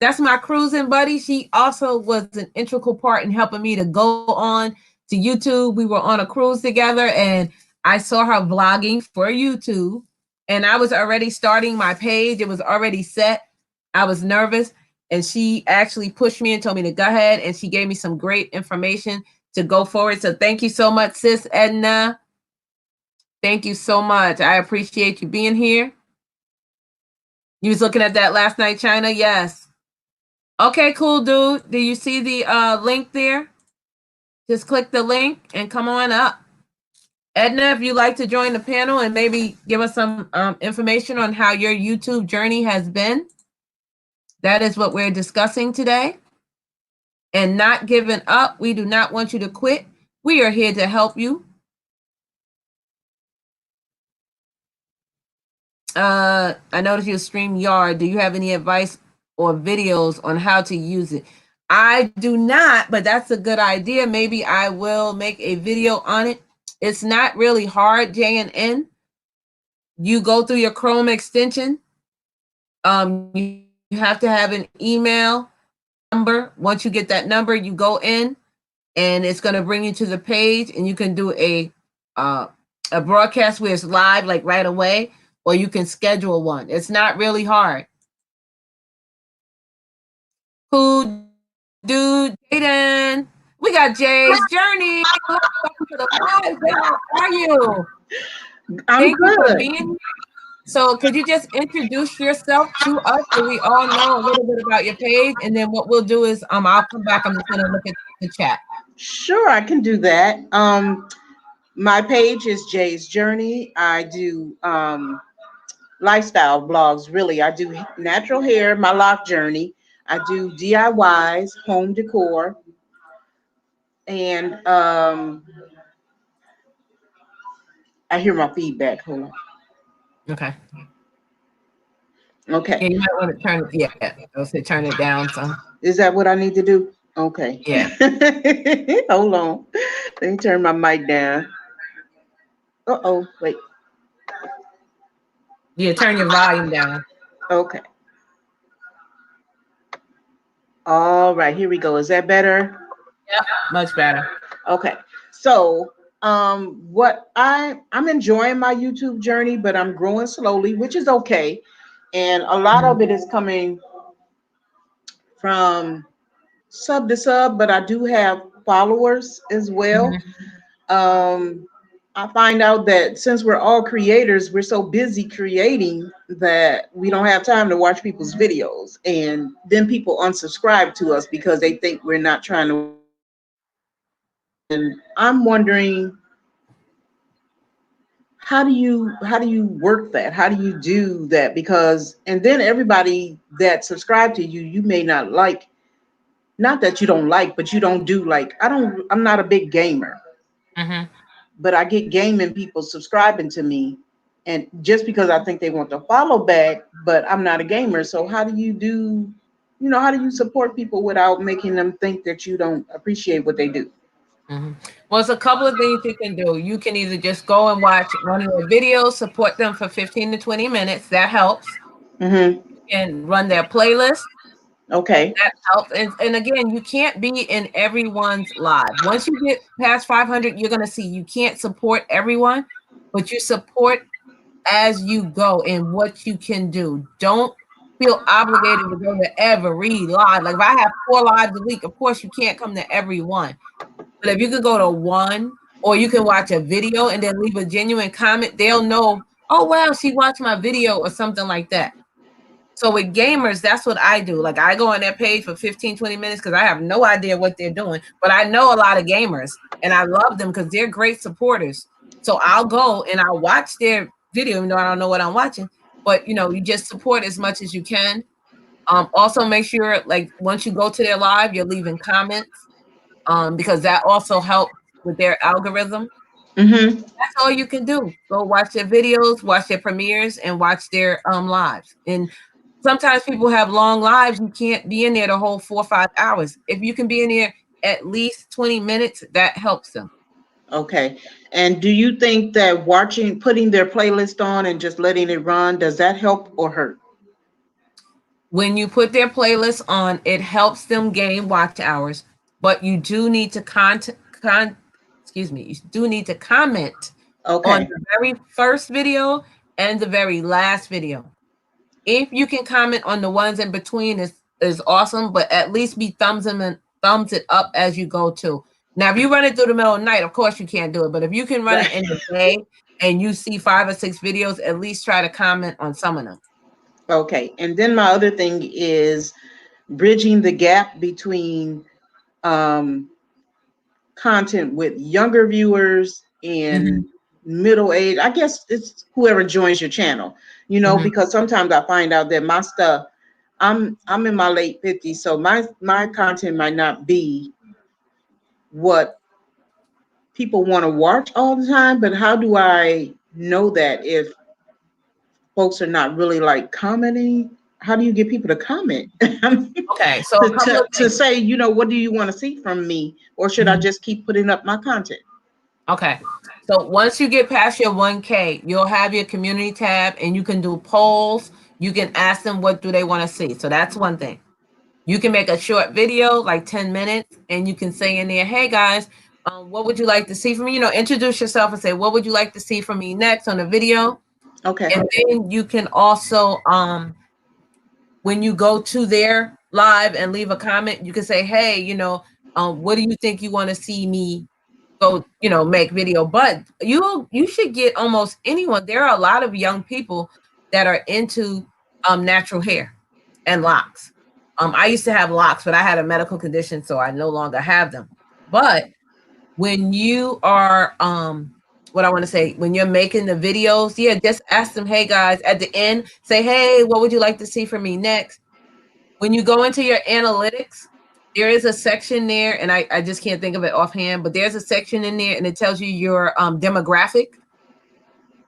That's my cruising buddy. She also was an integral part in helping me to go on to YouTube. We were on a cruise together and I saw her vlogging for YouTube and I was already starting my page. It was already set. I was nervous and she actually pushed me and told me to go ahead and she gave me some great information to go forward. So thank you so much, sis Edna. Thank you so much. I appreciate you being here. You was looking at that last night, China? Yes. Okay, cool, dude. Do you see the link there? Just click the link and come on up. Edna, if you'd like to join the panel and maybe give us some information on how your YouTube journey has been, that is what we're discussing today. And not giving up. We do not want you to quit. We are here to help you. I noticed you stream Yard. Do you have any advice or videos on how to use it? I do not, but that's a good idea. Maybe I will make a video on it. It's not really hard, JNN. You go through your Chrome extension. You have to have an email number. Once you get that number, you go in and it's going to bring you to the page and you can do a broadcast where it's live, like right away, or you can schedule one. It's not really hard. Who, dude, Jaden? We got Jay's Journey. Welcome to the live. How are you? I'm good. Thank you for being here. So could you just introduce yourself to us so we all know a little bit about your page? And then what we'll do is I'll come back. I'm just going to look at the chat. Sure, I can do that. My page is Jay's Journey. I do lifestyle blogs, really. I do natural hair, my lock journey. I do DIYs, home decor. And I hear my feedback. Hold on. Okay. Okay. Yeah, you might want to turn it. Yeah, I'll say turn it down some. Is that what I need to do? Okay. Yeah. Hold on. Let me turn my mic down. Uh-oh. Wait. Yeah, turn your volume down. Okay. All right, here we go. Is that better? Yep, much better. Okay. So, what I'm enjoying my YouTube journey, but I'm growing slowly, which is okay. And a lot of it is coming from sub to sub, but I do have followers as well. I find out that since we're all creators, we're so busy creating that we don't have time to watch people's videos. And then people unsubscribe to us because they think we're not trying to. And I'm wondering, how do you work that? How do you do that? Because and then everybody that subscribe to you, you may not like, not that you don't like, but you don't do like, I'm not a big gamer. But I get gaming people subscribing to me, and just because I think they want to follow back, but I'm not a gamer. So how do you do, how do you support people without making them think that you don't appreciate what they do? Well, it's a couple of things you can do. You can either just go and watch one of their videos, support them for 15 to 20 minutes. That helps. You can run their playlist. Okay. That helps. And again, you can't be in everyone's live. Once you get past 500, you're going to see you can't support everyone, but you support as you go and what you can do. Don't feel obligated to go to every live. Like if I have 4 lives a week, of course you can't come to every one. But if you could go to one, or you can watch a video and then leave a genuine comment, they'll know, oh, wow, she watched my video or something like that. So with gamers, that's what I do. Like I go on their page for 15, 20 minutes because I have no idea what they're doing. But I know a lot of gamers and I love them because they're great supporters. So I'll go and I'll watch their video, even though I don't know what I'm watching. But you just support as much as you can. Also make sure, like, once you go to their live, you're leaving comments. Because that also helps with their algorithm. That's all you can do. Go watch their videos, watch their premieres, and watch their lives. And sometimes people have long lives. You can't be in there the whole 4 or 5 hours. If you can be in there at least 20 minutes, that helps them. Okay. And do you think that putting their playlist on and just letting it run, does that help or hurt? When you put their playlist on, it helps them gain watch hours, but you do need to you do need to comment on the very first video and the very last video. If you can comment on the ones in between is awesome, but at least be thumbs it up as you go too. Now, if you run it through the middle of the night, of course you can't do it. But if you can run it in the day and you see 5 or 6 videos, at least try to comment on some of them. Okay. And then my other thing is bridging the gap between content with younger viewers and middle age. I guess it's whoever joins your channel, because sometimes I find out that my stuff, I'm in my late 50s, so my content might not be what people want to watch all the time. But how do I know that if folks are not really like commenting? How do you get people to comment? Okay, so to say, what do you want to see from me, or should I just keep putting up my content? Okay, so once you get past your 1K, you'll have your community tab and you can do polls. You can ask them what do they want to see. So that's one thing. You can make a short video, like 10 minutes, and you can say in there, hey guys, what would you like to see from me? Introduce yourself and say, what would you like to see from me next on the video? Okay. And then you can also, when you go to their live and leave a comment, you can say, hey, what do you think you want to see me go, make video? But you should get almost anyone. There are a lot of young people that are into natural hair and locks. I used to have locks, but I had a medical condition, so I no longer have them. But when you are what I want to say, when you're making the videos, just ask them, hey guys, at the end, say, hey, what would you like to see from me next? When you go into your analytics, there is a section there, and I just can't think of it offhand, but there's a section in there and it tells you your demographic.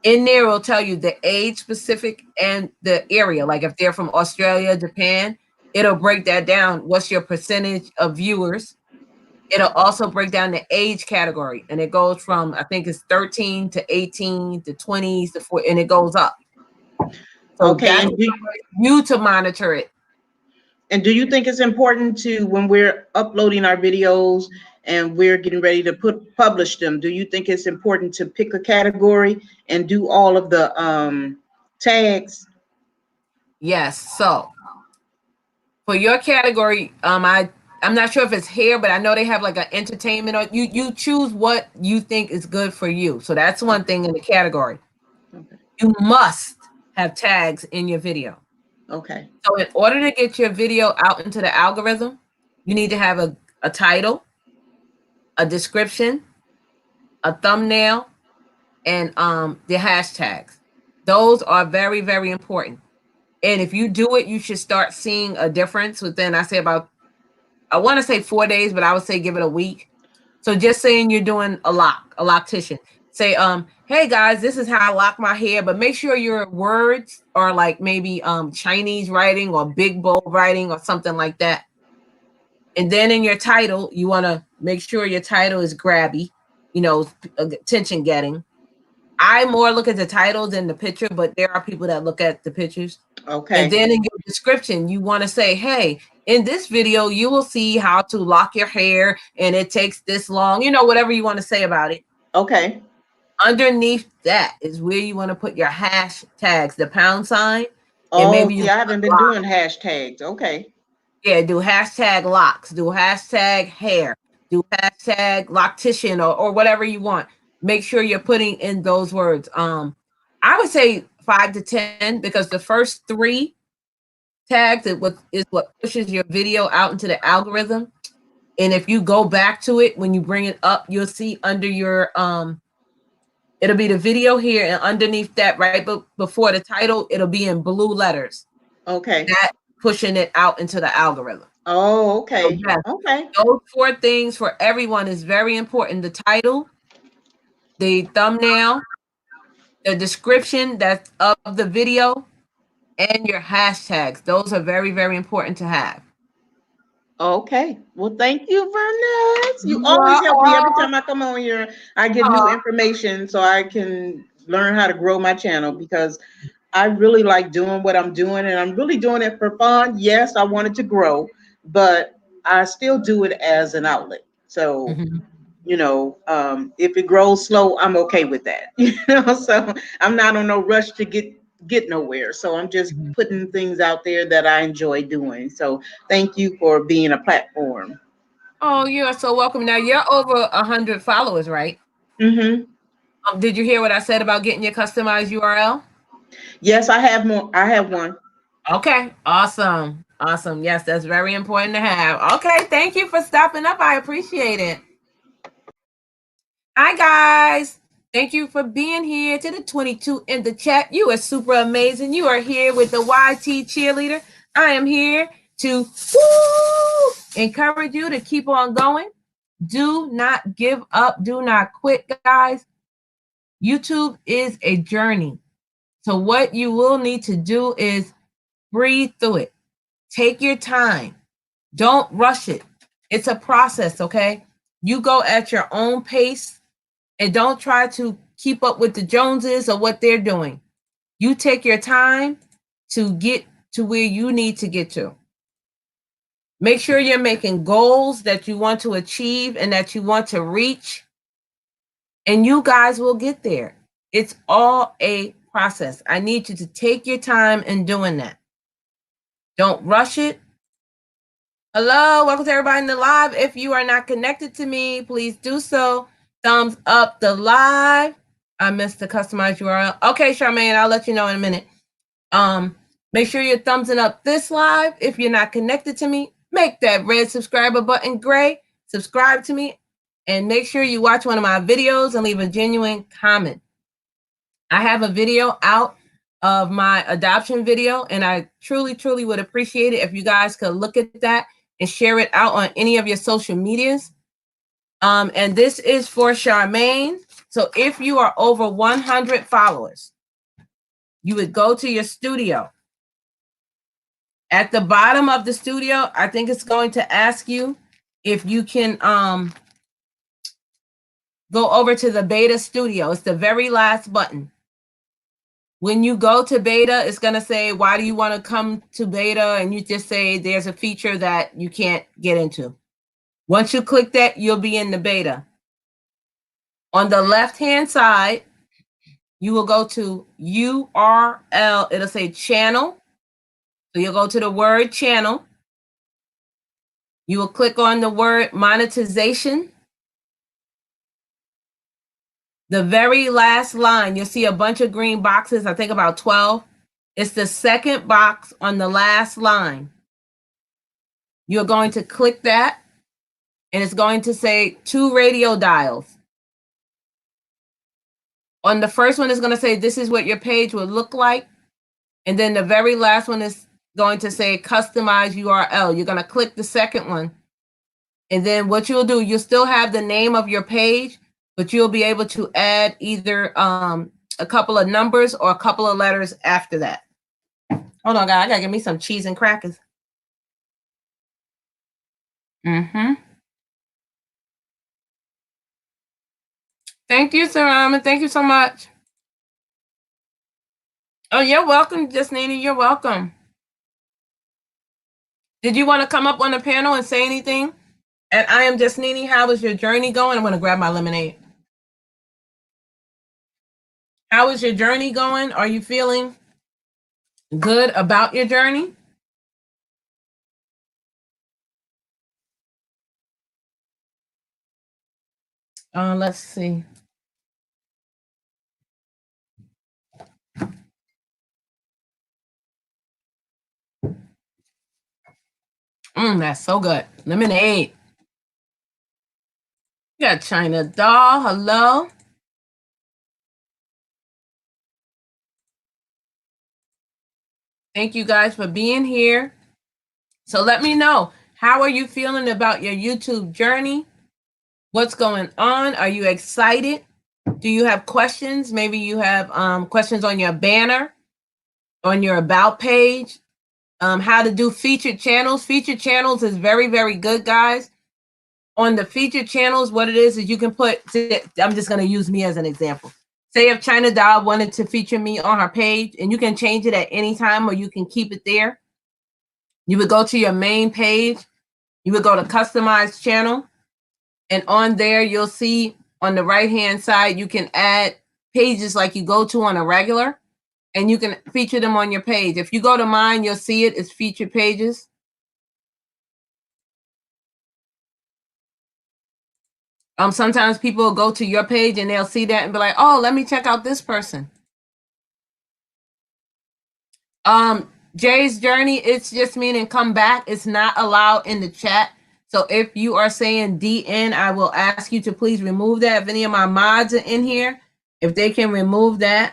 In there, it'll tell you the age specific and the area. Like if they're from Australia, Japan, it'll break that down. What's your percentage of viewers? It'll also break down the age category, and it goes from, I think it's 13 to 18 to 20s to 40, and it goes up. So okay, that's you to monitor it. And do you think it's important to, when we're uploading our videos and we're getting ready to publish them, do you think it's important to pick a category and do all of the tags? Yes. So for your category, I'm not sure if it's hair, but I know they have like an entertainment, or you choose what you think is good for you. So that's one thing in the category. Okay. You must have tags in your video. Okay. So in order to get your video out into the algorithm, you need to have a title, a description, a thumbnail, and the hashtags. Those are very, very important. And if you do it, you should start seeing a difference within, I want to say 4 days, but I would say give it a week. So just saying you're doing a loctician. Say, hey guys, this is how I lock my hair, but make sure your words are like maybe Chinese writing or big bold writing or something like that. And then in your title, you want to make sure your title is grabby, attention getting. I more look at the title than the picture, but there are people that look at the pictures. Okay. And then in your description, you want to say, hey, in this video, you will see how to lock your hair and it takes this long, whatever you want to say about it. Okay. Underneath that is where you want to put your hashtags, the £. Oh, and maybe I haven't been doing hashtags. Okay. Yeah, do hashtag locks, do hashtag hair, do hashtag loctician or whatever you want. Make sure you're putting in those words. I would say 5 to 10 because the first 3 tags is what pushes your video out into the algorithm. And if you go back to it when you bring it up, you'll see under your it'll be the video here, and underneath that, right before the title, it'll be in blue letters. Okay. That pushing it out into the algorithm. Oh, okay. So yes, okay. Those 4 things for everyone is very important. The title, the thumbnail, the description that's of the video, and your hashtags. Those are very, very important to have. Okay. Well, thank you, Vernez. You always help me every time I come on here. I get new information so I can learn how to grow my channel, because I really like doing what I'm doing, and I'm really doing it for fun. Yes, I want it to grow, but I still do it as an outlet. So, if it grows slow, I'm okay with that. So I'm not on no rush to get nowhere. So I'm just putting things out there that I enjoy doing. So thank you for being a platform. Oh, you are so welcome. Now you're over 100 followers, right? Mm-hmm. Did you hear what I said about getting your customized URL? Yes, I have more. I have one. Okay, awesome. Awesome. Yes, that's very important to have. Okay, thank you for stopping up. I appreciate it. Hi, guys. Thank you for being here. To the 22 in the chat, you are super amazing. You are here with the YT cheerleader. I am here to encourage you to keep on going. Do not give up. Do not quit, guys. YouTube is a journey. So what you will need to do is breathe through it. Take your time. Don't rush it. It's a process, okay? You go at your own pace and don't try to keep up with the Joneses or what they're doing. You take your time to get to where you need to get to. Make sure you're making goals that you want to achieve and that you want to reach, and you guys will get there. It's all a process. I need you to take your time in doing that. Don't rush it. Hello, welcome to everybody in the live. If you are not connected to me, please do so. Thumbs up the live. I missed the customized URL. Okay, Charmaine, I'll let you know in a minute. Make sure you're thumbsing up this live. If you're not connected to me, make that red subscriber button gray. Subscribe to me, and make sure you watch one of my videos and leave a genuine comment. I have a video out of my adoption video, and I truly, truly would appreciate it if you guys could look at that and share it out on any of your social medias. And this is for Charmaine. So if you are over 100 followers, you would go to your studio. At the bottom of the studio, I think it's going to ask you if you can go over to the beta studio. It's the very last button. When you go to beta, it's going to say, why do you want to come to beta? And you just say there's a feature that you can't get into. Once you click that, you'll be in the beta. On the left-hand side, you will go to URL. It'll say channel. So you'll go to the word channel. You will click on the word monetization. The very last line, you'll see a bunch of green boxes, I think about 12. It's the second box on the last line. You're going to click that, and it's going to say 2 radio dials. On the first one, it's going to say this is what your page will look like. And then the very last one is going to say customize URL. You're going to click the second one. And then what you'll do, you'll still have the name of your page, but you'll be able to add either a couple of numbers or a couple of letters after that. Hold on, guys. I got to get me some cheese and crackers. Thank you, Sir Rahman. Thank you so much. Oh, you're welcome, Justnini. You're welcome. Did you want to come up on the panel and say anything? And I am Justnini. How is your journey going? I'm going to grab my lemonade. How is your journey going? Are you feeling good about your journey? Let's see. That's so good. Lemonade. You got China Doll. Hello. Thank you guys for being here. So let me know, how are you feeling about your YouTube journey? What's going on? Are you excited? Do you have questions? Maybe you have questions on your banner, on your about page, how to do featured channels. Featured channels is very, very good, guys. On the featured channels, what it is you can put, I'm just going to use me as an example. Say if China Doll wanted to feature me on her page, and you can change it at any time or you can keep it there. You would go to your main page. You would go to customize channel. And on there, you'll see on the right-hand side, you can add pages like you go to on a regular, and you can feature them on your page. If you go to mine, you'll see it. It's featured pages. Sometimes people will go to your page and they'll see that and be like, oh, let me check out this person. Jay's journey, it's just meaning come back. It's not allowed in the chat. So if you are saying DN, I will ask you to please remove that. If any of my mods are in here, if they can remove that,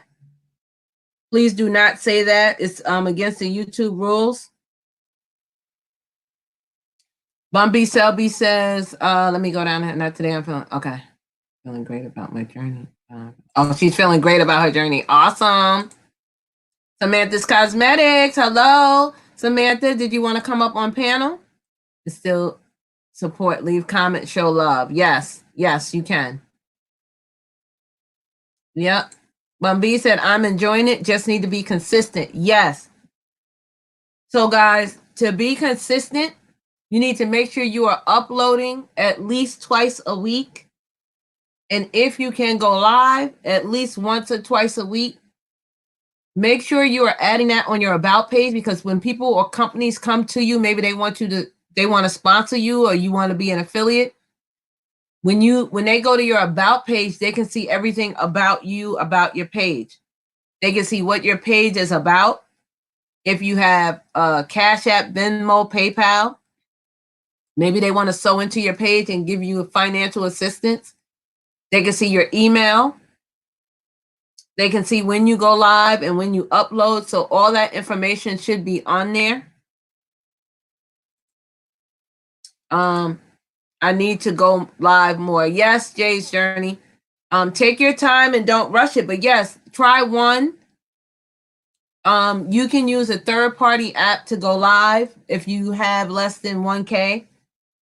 please do not say that. It's against the YouTube rules. Bumpy Selby says, let me go down here. Not today, I'm feeling, okay. Feeling great about my journey. Oh, she's feeling great about her journey. Awesome. Samantha's Cosmetics, hello. Samantha, did you want to come up on panel? Still support, leave comment, show love. Yes, yes, you can. Yep. Bumby said, I'm enjoying it, just need to be consistent. Yes. So guys, to be consistent, you need to make sure you are uploading at least twice a week. And if you can go live at least once or twice a week, make sure you are adding that on your about page, because when people or companies come to you, maybe they want to sponsor you or you want to be an affiliate. When they go to your about page, they can see everything about you, about your page. They can see what your page is about. If you have Cash App, Venmo, PayPal, maybe they want to sew into your page and give you financial assistance. They can see your email. They can see when you go live and when you upload. So all that information should be on there. I need to go live more. Yes, Jay's journey. Take your time and don't rush it. But yes, try one. You can use a third-party app to go live if you have less than 1K.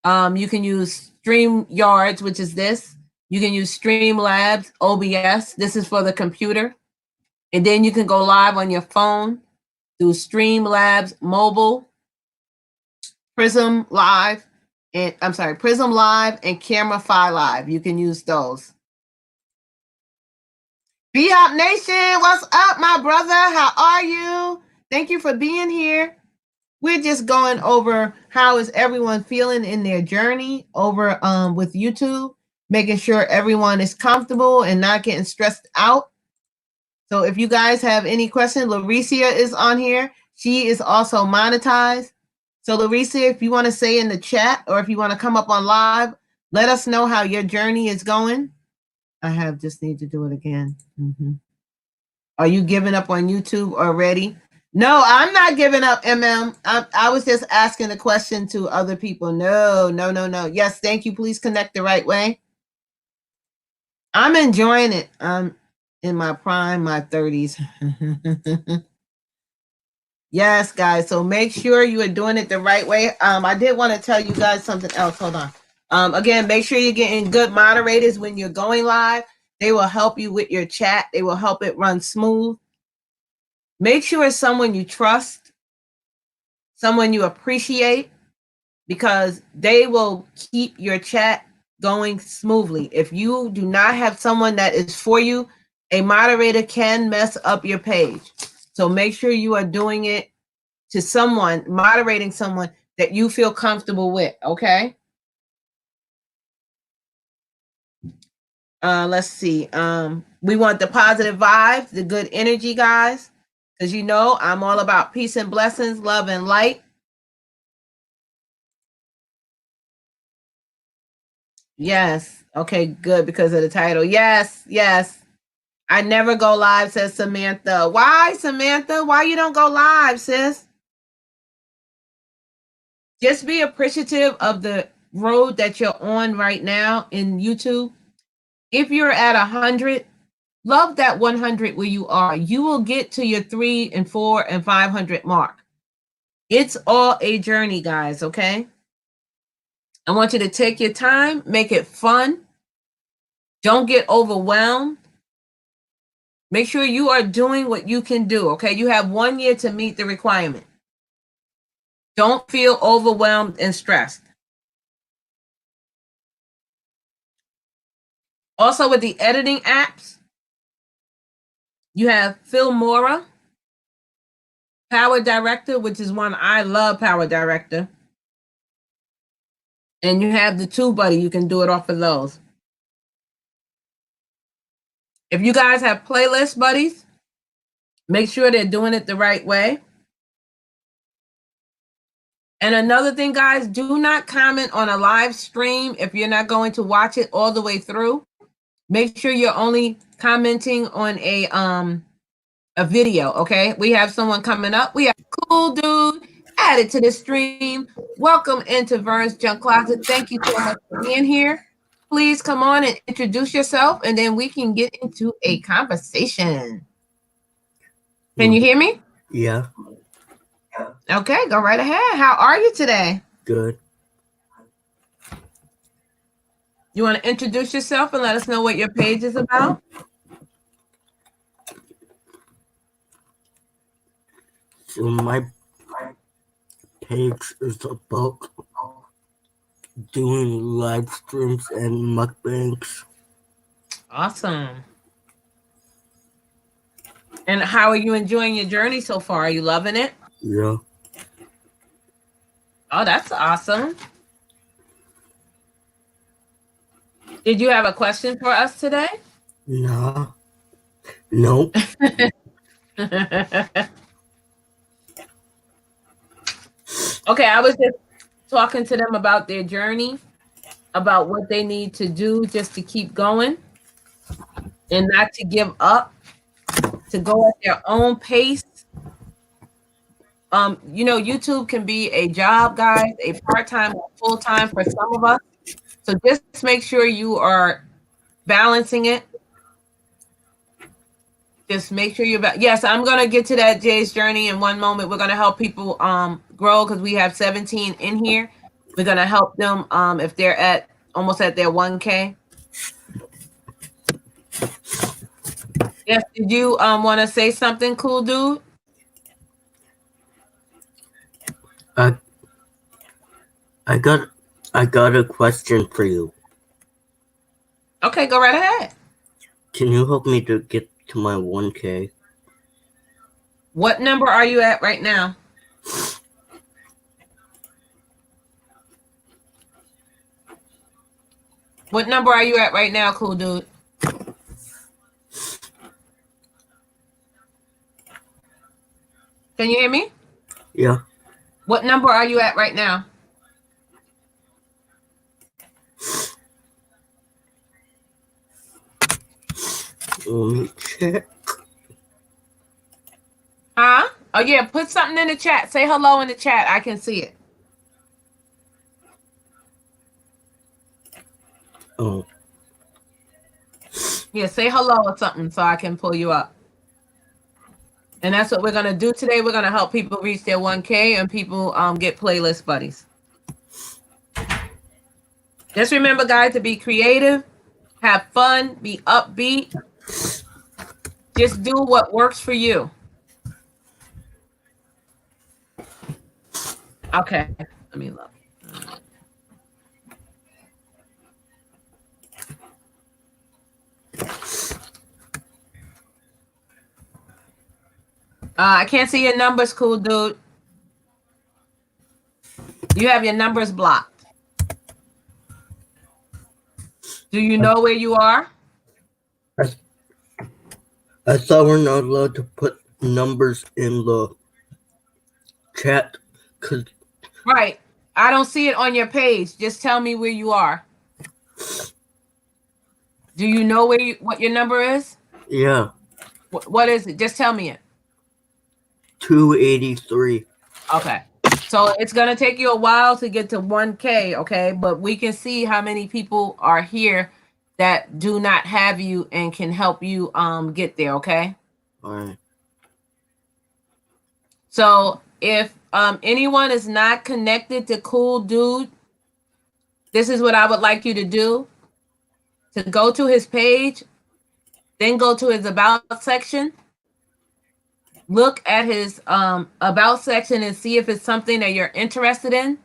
You can use StreamYards, which is this. You can use Streamlabs, OBS. This is for the computer. And then you can go live on your phone through Streamlabs Mobile, Prism Live, and Prism Live and Camera-Fi Live. You can use those. B-Hop Nation, what's up, my brother? How are you? Thank you for being here. We're just going over how is everyone feeling in their journey over with YouTube, making sure everyone is comfortable and not getting stressed out. So if you guys have any questions, Lauricia is on here. She is also monetized. So Lauricia, if you want to say in the chat or if you want to come up on live, let us know how your journey is going. Just need to do it again. Are you giving up on YouTube already? No, I'm not giving up, MM. I was just asking the question to other people. No. Yes, thank you. Please connect the right way. I'm enjoying it. I'm in my prime, my 30s. Yes, guys. So make sure you are doing it the right way. I did want to tell you guys something else. Hold on. Again, make sure you're getting good moderators when you're going live. They will help you with your chat. They will help it run smooth. Make sure it's someone you trust, someone you appreciate, because they will keep your chat going smoothly. If you do not have someone that is for you, a moderator can mess up your page. So make sure you are doing it to someone, moderating someone that you feel comfortable with, okay? Let's see. We want the positive vibes, the good energy, guys, because you know I'm all about peace and blessings, love and light. Yes. Okay, good, because of the title. Yes. I never go live, says Samantha. Why, Samantha? Why you don't go live, sis? Just be appreciative of the road that you're on right now in YouTube. If you're at 100, love that 100 where you are. You will get to your 3 and 4 and 500 mark. It's all a journey, guys, okay? I want you to take your time, make it fun. Don't get overwhelmed. Make sure you are doing what you can do, okay? You have 1 year to meet the requirement. Don't feel overwhelmed and stressed. Also, with the editing apps, you have Filmora, Power Director, which is one I love, Power Director. And you have the TubeBuddy, you can do it off of those. If you guys have playlist buddies, make sure they're doing it the right way. And another thing, guys, do not comment on a live stream if you're not going to watch it all the way through. Make sure you're only commenting on a video, okay? We have someone coming up. We have Cool Dude added to the stream. Welcome into Vern's Junk Closet. Thank you so much for being here. Please come on and introduce yourself, and then we can get into a conversation. Can you hear me? Yeah. Okay, go right ahead. How are you today? Good. You want to introduce yourself and let us know what your page is about? So my page is about doing live streams and mukbangs. Awesome. And how are you enjoying your journey so far? Are you loving it? Yeah. Oh, that's awesome. Did you have a question for us today? Nah. Nope. Okay, I was just talking to them about their journey, about what they need to do just to keep going and not to give up, to go at their own pace. You know, YouTube can be a job, guys, a part-time or full-time for some of us. So just make sure you are balancing it. Just make sure you're back. Yes, I'm gonna get to that Jay's journey in one moment. We're gonna help people grow because we have 17 in here. We're gonna help them if they're at almost at their 1K. Yes, did you want to say something, cool dude? I got a question for you. Okay, go right ahead. Can you help me to get to my 1K? What number are you at right now? What number are you at right now, cool dude? Can you hear me? Yeah. What number are you at right now? Let me check. Huh? Oh yeah, put something in the chat. Say hello in the chat. I can see it. Oh. Yeah, say hello or something so I can pull you up. And that's what we're gonna do today. We're gonna help people reach their 1K and people get playlist buddies. Just remember, guys, to be creative, have fun, be upbeat. Just do what works for you. Okay, let me look. I can't see your numbers, cool dude. You have your numbers blocked. Do you know where you are? I thought we're not allowed to put numbers in the chat. Right. I don't see it on your page. Just tell me where you are. Do you know what your number is? Yeah. What is it? Just tell me it. 283. Okay. So it's going to take you a while to get to 1K, okay? But we can see how many people are here that do not have you and can help you get there, okay? All right. So if anyone is not connected to Cool Dude, this is what I would like you to do. To go to his page, then go to his about section. Look at his about section and see if it's something that you're interested in.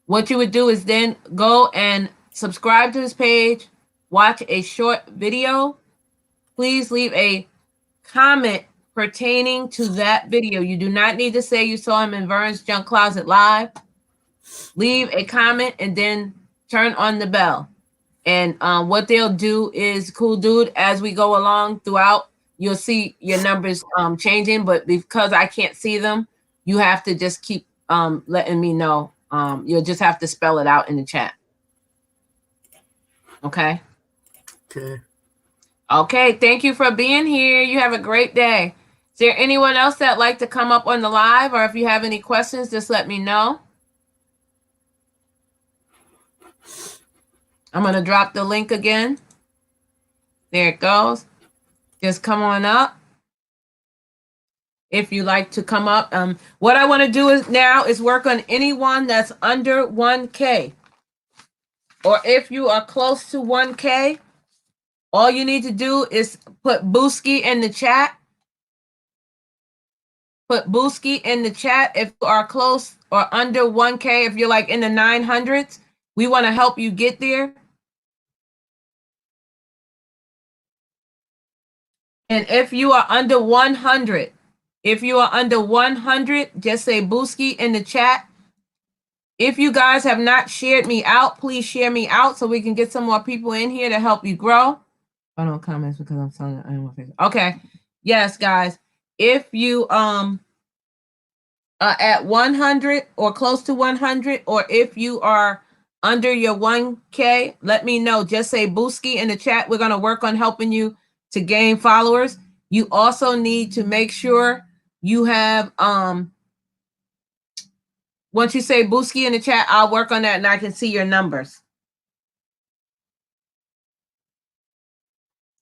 What you would do is then go and subscribe to his page, watch a short video. Please leave a comment pertaining to that video. You do not need to say you saw him in Vern's Junk Closet Live. Leave a comment and then turn on the bell. And what they'll do is, cool dude, as we go along throughout, you'll see your numbers changing, but because I can't see them, you have to just keep letting me know. You'll just have to spell it out in the chat. Okay? Okay. Okay, thank you for being here. You have a great day. Is there anyone else that'd like to come up on the live, or if you have any questions, just let me know. I'm going to drop the link again. There it goes. Just come on up. If you like to come up. What I want to do is work on anyone that's under 1K. Or if you are close to 1K, all you need to do is put Booski in the chat. Put Booski in the chat if you are close or under 1K. If you're like in the 900s, we want to help you get there. And if you are under 100, just say Booski in the chat. If you guys have not shared me out, please share me out so we can get some more people in here to help you grow. I don't comments because I'm telling you I don't want to. Okay. Yes, guys. If you are at 100 or close to 100, or if you are under your 1K, let me know. Just say Booski in the chat. We're going to work on helping you to gain followers. You also need to make sure you have once you say Booski in the chat, I'll work on that and I can see your numbers.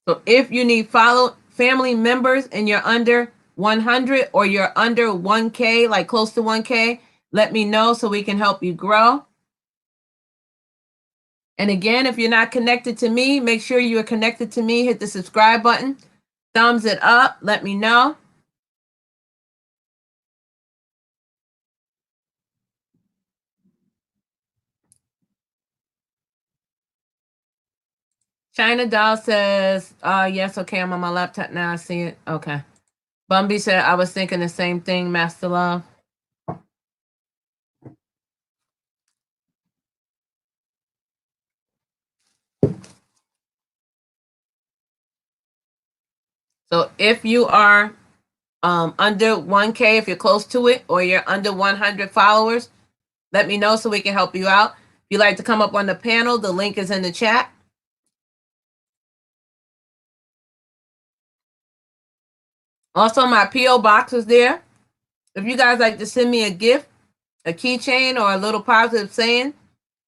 So if you need family members and you're under 100 or you're under 1K, like close to 1K, let me know so we can help you grow. And again, if you're not connected to me, make sure you are connected to me. Hit the subscribe button, thumbs it up, let me know. China Doll says, yes, okay, I'm on my laptop now. I see it. Okay. Bumby said, I was thinking the same thing, Master Love. So if you are under 1K, if you're close to it, or you're under 100 followers, let me know so we can help you out. If you'd like to come up on the panel, the link is in the chat. Also, my P.O. box is there. If you guys like to send me a gift, a keychain, or a little positive saying,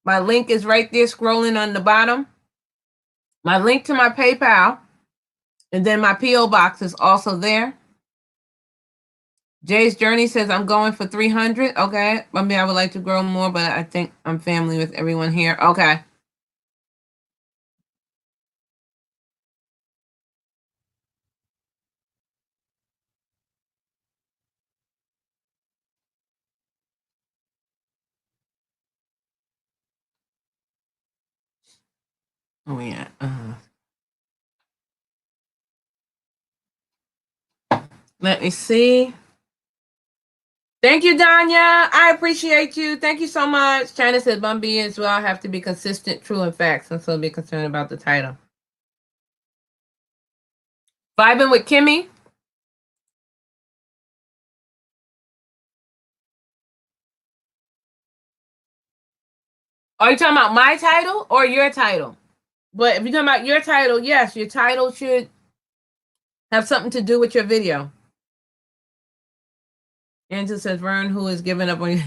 my link is right there scrolling on the bottom. My link to my PayPal, and then my P.O. box is also there. Jay's Journey says, I'm going for 300. Okay. I mean, I would like to grow more, but I think I'm family with everyone here. Okay. Oh, yeah. Let me see. Thank you, Danya. I appreciate you. Thank you so much. China said, Bumby as well. I have to be consistent, true, and facts, and so be concerned about the title. Vibing with Kimmy. Are you talking about my title or your title? But if you're talking about your title, yes, your title should have something to do with your video. Angela says, Vern, who is giving up on you?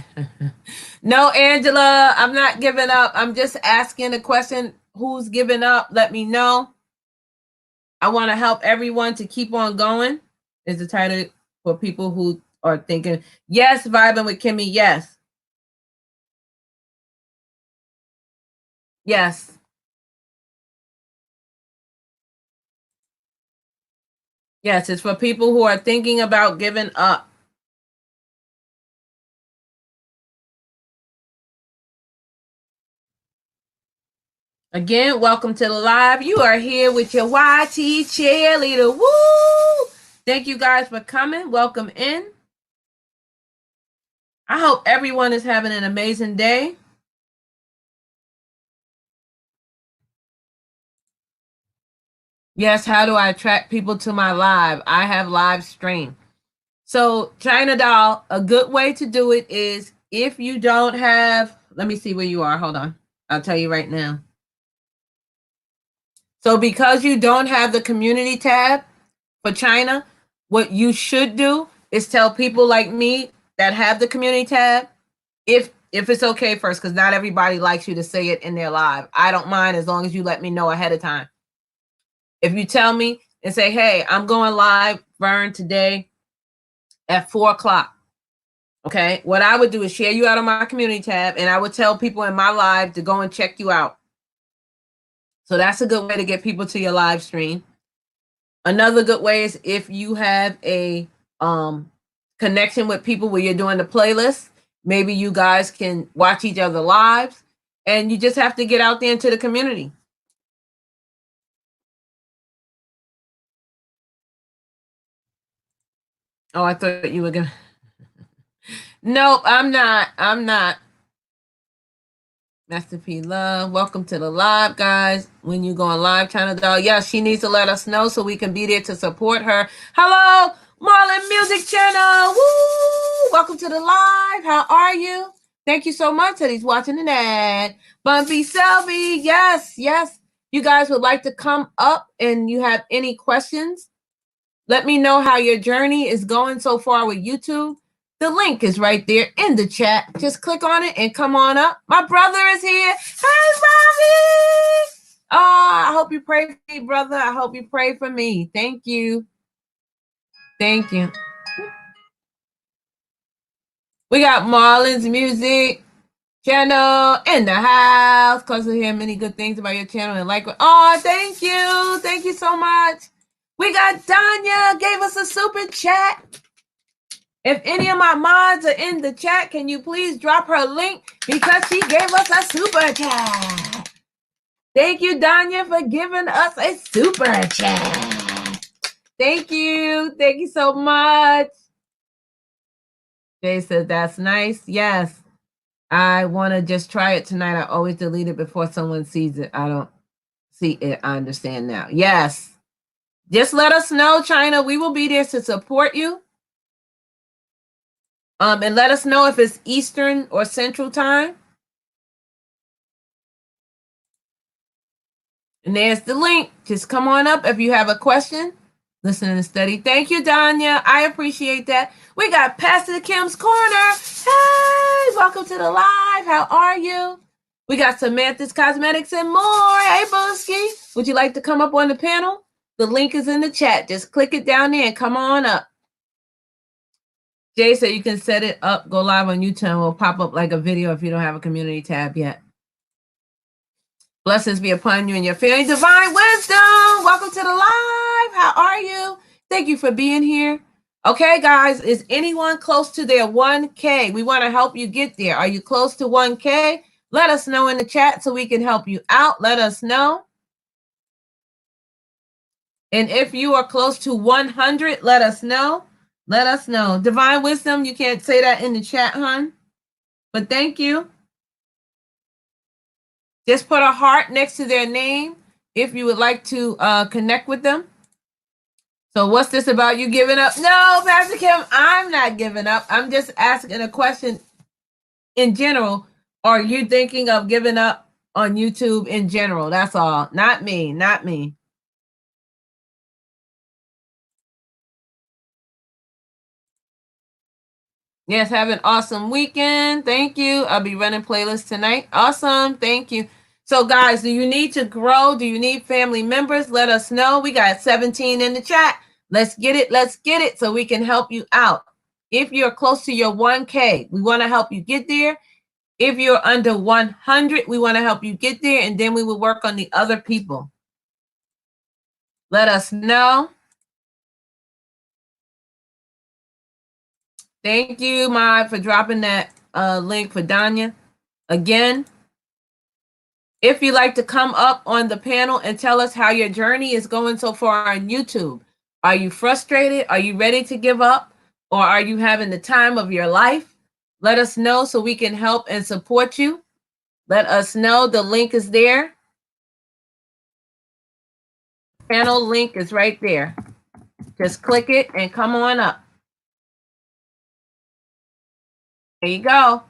No, Angela, I'm not giving up. I'm just asking a question. Who's giving up? Let me know. I want to help everyone to keep on going. Is the title for people who are thinking, yes, vibing with Kimmy, yes. Yes. Yes, it's for people who are thinking about giving up. Again, welcome to the live. You are here with your YT cheerleader. Woo! Thank you guys for coming. Welcome in. I hope everyone is having an amazing day. Yes, how do I attract people to my live? I have live stream. So, China Doll, a good way to do it is if you don't have, let me see where you are. Hold on. I'll tell you right now. So because you don't have the community tab for China, what you should do is tell people like me that have the community tab, if it's okay first, because not everybody likes you to say it in their live. I don't mind as long as you let me know ahead of time. If you tell me and say, hey, I'm going live, Vern, today at 4:00. Okay, what I would do is share you out on my community tab, and I would tell people in my live to go and check you out. So that's a good way to get people to your live stream. Another good way is if you have a connection with people where you're doing the playlist, maybe you guys can watch each other lives, and you just have to get out there into the community. Oh, I thought you were gonna. Nope, I'm not. Master P Love, welcome to the live, guys. When you go on live, China Doll, yeah, she needs to let us know so we can be there to support her. Hello, Marlon Music Channel. Woo! Welcome to the live. How are you? Thank you so much that he's watching an ad. Bumpy Selby, yes. You guys would like to come up and you have any questions, let me know how your journey is going so far with YouTube. The link is right there in the chat. Just click on it and come on up. My brother is here. Hey, Bobby! Oh, I hope you pray for me, brother. I hope you pray for me. Thank you. Thank you. We got Marlon's music channel in the house. Cause I hear many good things about your channel and like. Oh, thank you. Thank you so much. We got Danya gave us a super chat. If any of my mods are in the chat, can you please drop her link because she gave us a super chat. Thank you, Danya, for giving us a super chat. Thank you. Thank you so much. Jay said, that's nice. Yes. I want to just try it tonight. I always delete it before someone sees it. I don't see it. I understand now. Yes. Just let us know, China. We will be there to support you. And let us know if it's Eastern or Central time. And there's the link. Just come on up if you have a question. Listen and study. Thank you, Danya. I appreciate that. We got Pastor Kim's Corner. Hey, welcome to the live. How are you? We got Samantha's Cosmetics and more. Hey, Bosky. Would you like to come up on the panel? The link is in the chat. Just click it down there and come on up. Jay said you can set it up, go live on YouTube, and it will pop up like a video if you don't have a community tab yet. Blessings be upon you and your family. Divine wisdom. Welcome to the live. How are you? Thank you for being here. Okay, guys, is anyone close to their 1K? We want to help you get there. Are you close to 1K? Let us know in the chat so we can help you out. Let us know. And if you are close to 100, let us know. Let us know. Divine wisdom, you can't say that in the chat, hon. But thank you. Just put a heart next to their name if you would like to connect with them. So what's this about you giving up? No, Pastor Kim, I'm not giving up. I'm just asking a question in general. Are you thinking of giving up on YouTube in general? That's all. Not me. Not me. Yes, have an awesome weekend. Thank you. I'll be running playlists tonight. Awesome. Thank you. So, guys, do you need to grow? Do you need family members? Let us know. We got 17 in the chat. Let's get it. Let's get it so we can help you out. If you're close to your 1K, we want to help you get there. If you're under 100, we want to help you get there. And then we will work on the other people. Let us know. Thank you, Mai, for dropping that link for Danya. Again, if you'd like to come up on the panel and tell us how your journey is going so far on YouTube. Are you frustrated? Are you ready to give up? Or are you having the time of your life? Let us know so we can help and support you. Let us know. The link is there. Panel link is right there. Just click it and come on up. There you go.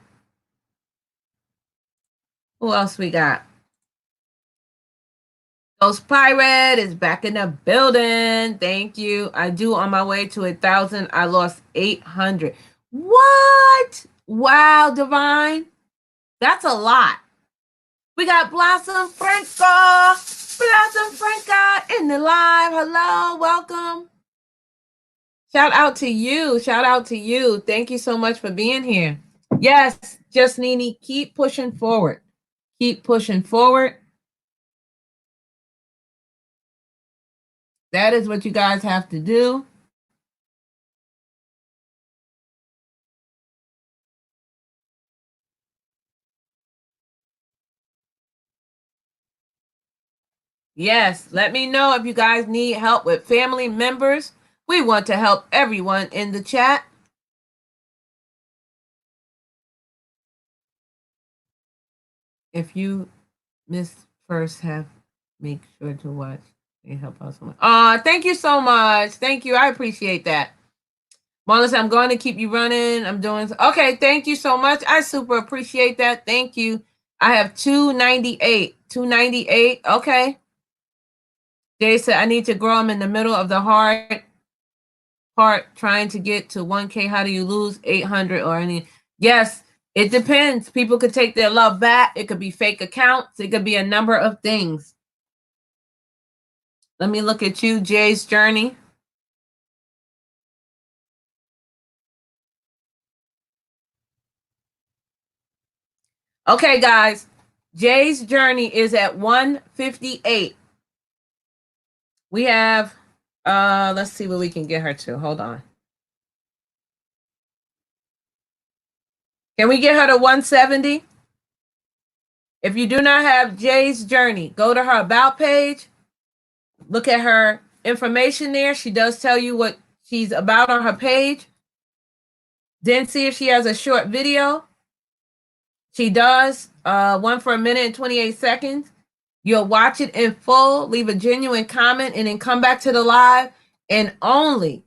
Who else we got? Ghost Pirate is back in the building. Thank you. I do on my way to 1,000. I lost 800. What? Wow, Divine. That's a lot. We got Blossom Franca. Blossom Franca in the live. Hello, welcome. Shout out to you. Shout out to you. Thank you so much for being here. Yes, Just Nini, keep pushing forward. Keep pushing forward. That is what you guys have to do. Yes, let me know if you guys need help with family members. We want to help everyone in the chat. If you missed first half, make sure to watch. They help us. Thank you so much. Thank you. I appreciate that. Marlon, I'm going to keep you running. I'm doing okay. Thank you so much. I super appreciate that. Thank you. I have 298. 298. Okay. Jay said I need to grow them in the middle of the hard part trying to get to 1K. How do you lose 800 or any? Yes, it depends. People could take their love back. It could be fake accounts. It could be a number of things. Let me look at you, Jay's journey. Okay, guys. Jay's journey is at 158. We have, let's see what we can get her to. Hold on. Can we get her to 170? If you do not have Jay's journey, go to her about page. Look at her information there. She does tell you what she's about on her page. Then see if she has a short video. She does, one for 1minute and 28 seconds. You'll watch it in full, leave a genuine comment, and then come back to the live and only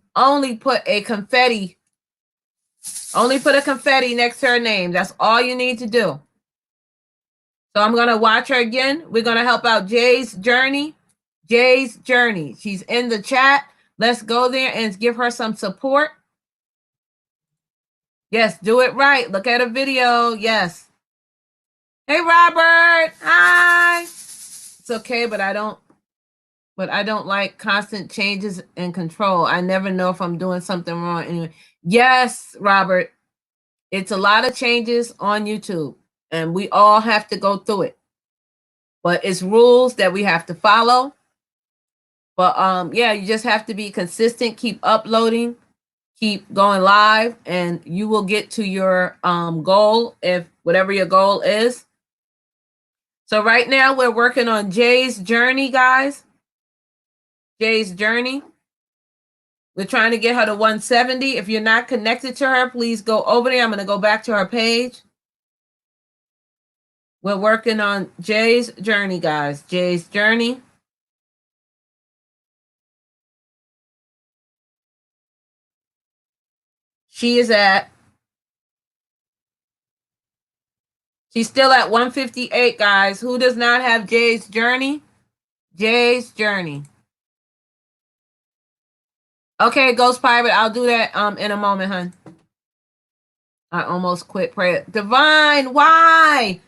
put a confetti. Only put a confetti next to her name. That's all you need to do. So I'm going to watch her again. We're going to help out Jay's journey. Jay's journey. She's in the chat. Let's go there and give her some support. Yes, do it right. Look at a video. Yes. Hey, Robert. Hi. It's okay, but I don't like constant changes and control. I never know if I'm doing something wrong. Anyway, yes, Robert. It's a lot of changes on YouTube, and we all have to go through it. But it's rules that we have to follow. But yeah, you just have to be consistent, keep uploading, keep going live, and you will get to your goal, if whatever your goal is. So right now we're working on Jay's journey, guys. Jay's journey. We're trying to get her to 170. If you're not connected to her, please go over there. I'm going to go back to her page. We're working on Jay's journey, guys. Jay's journey. She's still at 158, guys. Who does not have Jay's journey? Jay's journey. Okay, Ghost Pirate, I'll do that in a moment, hun. I almost quit prayer. Divine, why?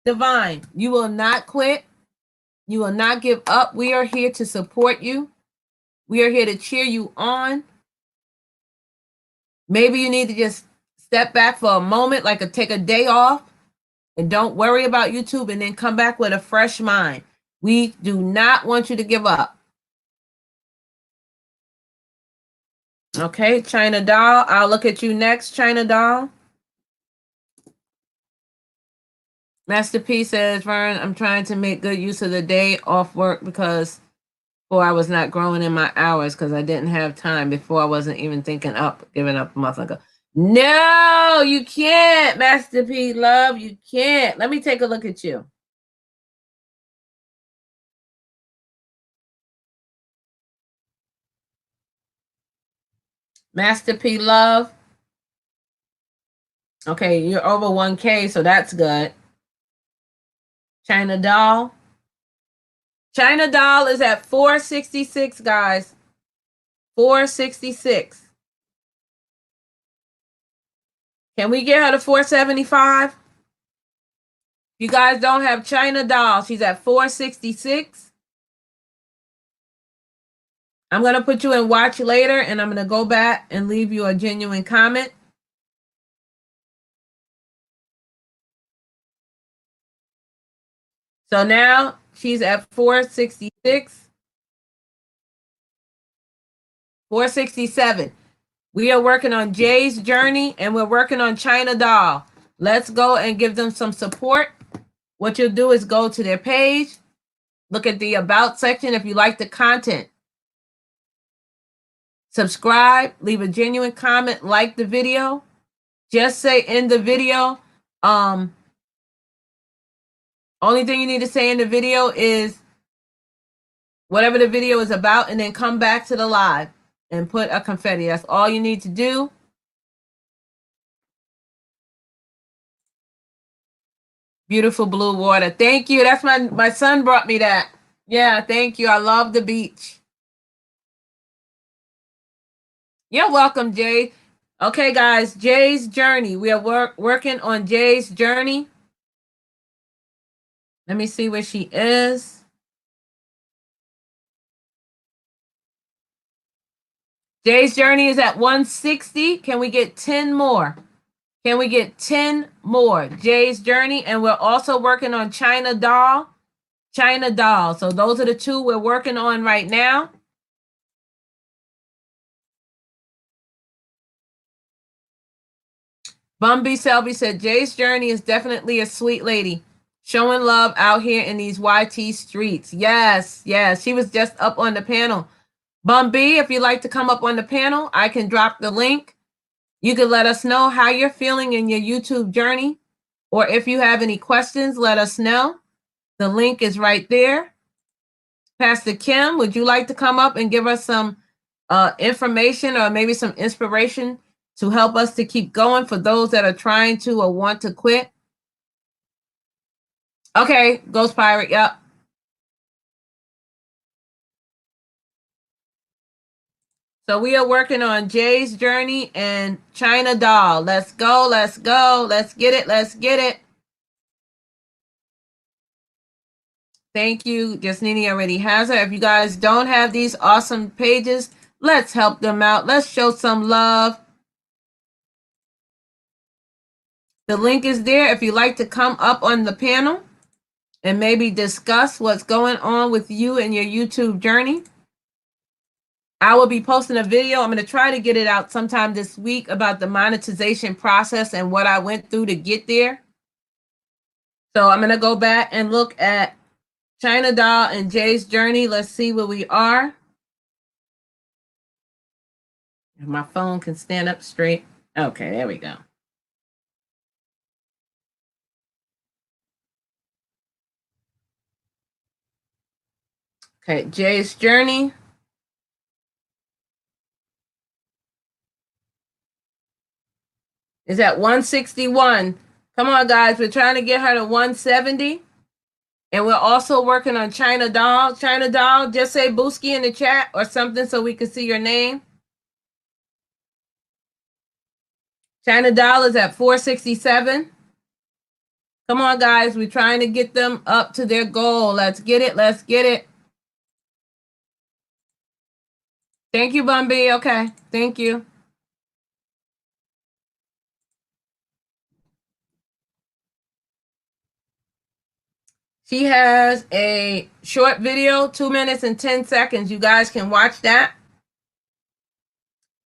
Divine, you will not quit. You will not give up. We are here to support you. We are here to cheer you on. Maybe you need to just step back for a moment, like take a day off, and don't worry about YouTube, and then come back with a fresh mind. We do not want you to give up. Okay, China Doll, I'll look at you next, China Doll. Master P says, Vern, I'm trying to make good use of the day off work because before I was not growing in my hours because I didn't have time. Before I wasn't even giving up a month ago. No, you can't, Master P, love, you can't. Let me take a look at you. Master P, love. Okay, you're over 1K, so that's good. China Doll. China Doll is at 466, guys. 466. Can we get her to 475? You guys don't have China Doll. She's at 466. I'm going to put you in watch later, and I'm going to go back and leave you a genuine comment. So now she's at 466. 467. We are working on Jay's journey, and we're working on China Doll. Let's go and give them some support. What you'll do is go to their page, look at the About section if you like the content. Subscribe, leave a genuine comment, like the video. Just say in the video, only thing you need to say in the video is whatever the video is about, and then come back to the live and put a confetti. That's all you need to do. Beautiful blue water. Thank you. That's my son brought me that. Yeah, thank you. I love the beach. You're welcome, Jay. Okay, guys, Jay's journey. We are working on Jay's journey. Let me see where she is. Jay's Journey is at 160. Can we get 10 more? Can we get 10 more? Jay's Journey. And we're also working on China Doll. China Doll. So those are the two we're working on right now. Bumby Selby said, Jay's Journey is definitely a sweet lady. Showing love out here in these YT streets. Yes, yes. She was just up on the panel. Bumby, if you'd like to come up on the panel, I can drop the link. You can let us know how you're feeling in your YouTube journey. Or if you have any questions, let us know. The link is right there. Pastor Kim, would you like to come up and give us some information or maybe some inspiration to help us to keep going for those that are trying to or want to quit? Okay, Ghost Pirate, yep. So we are working on Jay's Journey and China Doll. Let's go, let's go, let's get it, let's get it. Thank you. Justini already has her. If you guys don't have these awesome pages, let's help them out. Let's show some love. The link is there if you'd like to come up on the panel and maybe discuss what's going on with you and your YouTube journey. I will be posting a video. I'm going to try to get it out sometime this week about the monetization process and what I went through to get there. So I'm going to go back and look at China Doll and Jay's Journey. Let's see where we are. If my phone can stand up straight. Okay, there we go. Okay, Jay's Journey. Is at 161. Come on, guys. We're trying to get her to 170. And we're also working on China Doll. China Doll, just say Booski in the chat or something so we can see your name. China Doll is at 467. Come on, guys. We're trying to get them up to their goal. Let's get it. Let's get it. Thank you, Bumby. Okay. Thank you. She has a short video, 2 minutes and 10 seconds. You guys can watch that.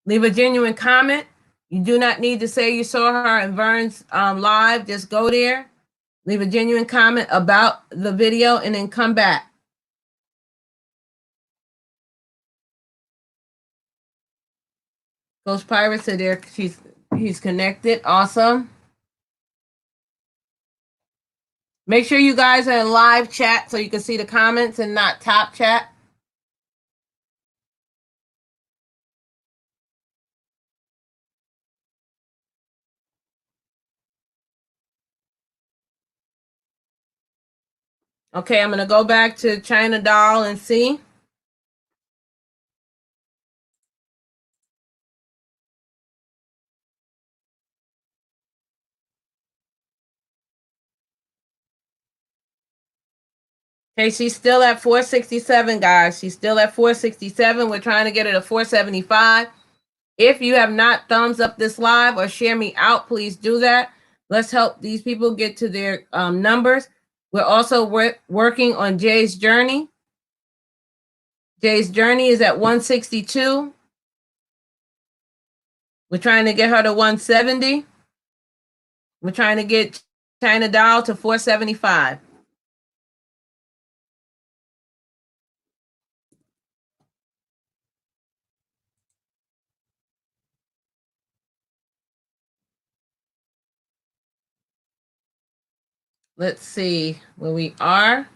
Leave a genuine comment. You do not need to say you saw her in Vern's live. Just go there, leave a genuine comment about the video, and then come back. Ghost Pirate said there he's connected. Awesome. Make sure you guys are in live chat so you can see the comments and not top chat. Okay, I'm going to go back to China Doll and see. Okay, she's still at 467, guys. She's still at 467. We're trying to get her to 475. If you have not thumbs up this live or share me out, please do that. Let's help these people get to their numbers. We're also working on Jay's Journey. Jay's Journey is at 162. We're trying to get her to 170. We're trying to get China Doll to 475. Let's see where we are.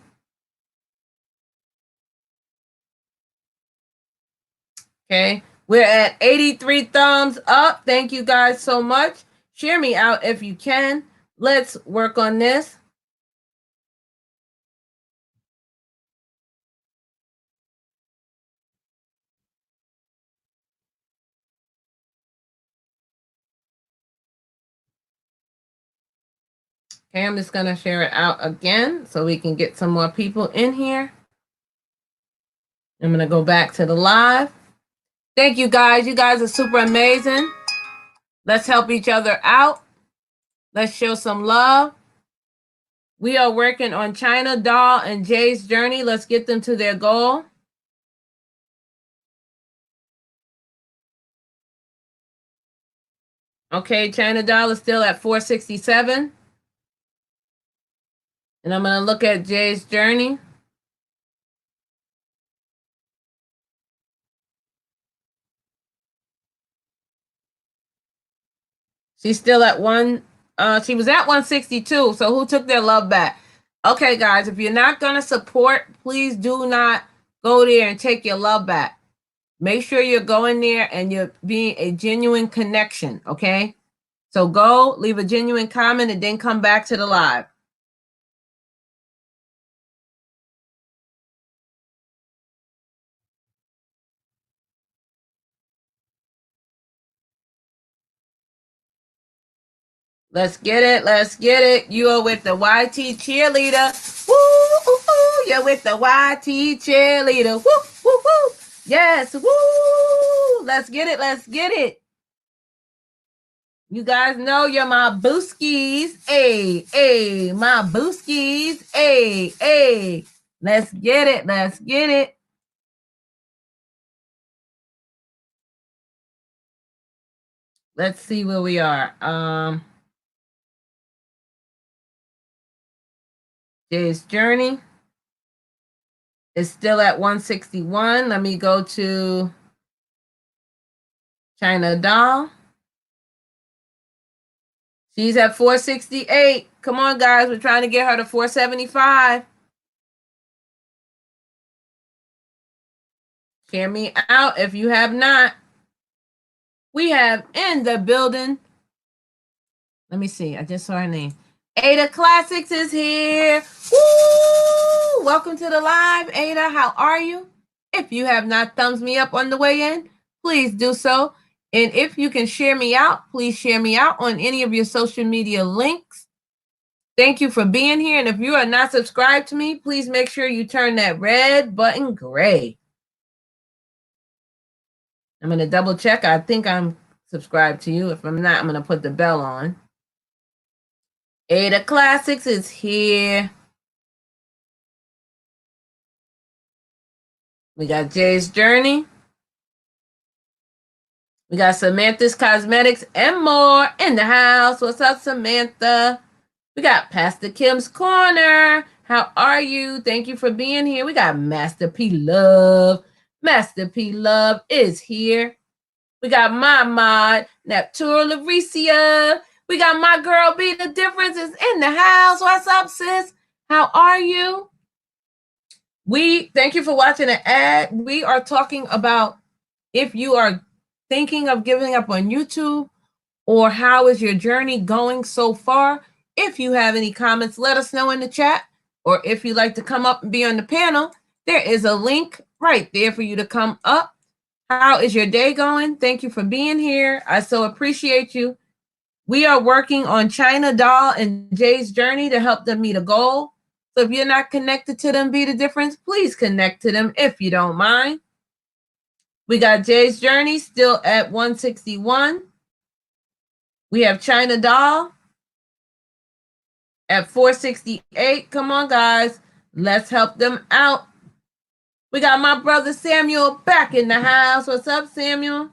Okay, we're at 83 thumbs up. Thank you guys so much. Share me out if you can. Let's work on this. Okay, I'm just going to share it out again so we can get some more people in here. I'm going to go back to the live. Thank you guys. You guys are super amazing. Let's help each other out. Let's show some love. We are working on China Doll and Jay's journey. Let's get them to their goal. Okay, China Doll is still at 467. And I'm going to look at Jay's journey. She's still at she was at 162. So who took their love back? Okay, guys, if you're not going to support, please do not go there and take your love back. Make sure you're going there and you're being a genuine connection, okay? So go, leave a genuine comment, and then come back to the live. Let's get it. Let's get it. You are with the YT cheerleader. Woo, woo, woo. You're with the YT cheerleader. Woo, woo, woo. Yes. Woo. Let's get it. Let's get it. You guys know you're my booskies. Hey, hey, my booskies. Hey, hey. Let's get it. Let's get it. Let's see where we are. Jay's journey is still at 161. Let me go to China Doll. She's at 468. Come on, guys. We're trying to get her to 475. Share me out if you have not. We have in the building. Let me see. I just saw her name. Ada Classics is here. Woo! Welcome to the live, Ada. How are you? If you have not thumbs me up on the way in, please do so. And if you can share me out, please share me out on any of your social media links. Thank you for being here. And if you are not subscribed to me, please make sure you turn that red button gray. I'm going to double check. I think I'm subscribed to you. If I'm not, I'm going to put the bell on. Ada Classics is here. We got Jay's Journey. We got Samantha's Cosmetics and more in the house. What's up, Samantha? We got Pastor Kim's Corner. How are you? Thank you for being here. We got Master P Love. Master P Love is here. We got my mod, Naptura Lauricia. We got my girl Be The Difference is in the house. What's up, sis? How are you? Thank you for watching the ad. We are talking about if you are thinking of giving up on YouTube, or how is your journey going so far. If you have any comments, let us know in the chat. Or if you'd like to come up and be on the panel, there is a link right there for you to come up. How is your day going? Thank you for being here. I so appreciate you. We are working on China Doll and Jay's journey to help them meet a goal. So if you're not connected to them, Be The Difference, please connect to them if you don't mind. We got Jay's journey still at 161. We have China Doll at 468. Come on, guys. Let's help them out. We got my brother Samuel back in the house. What's up, Samuel?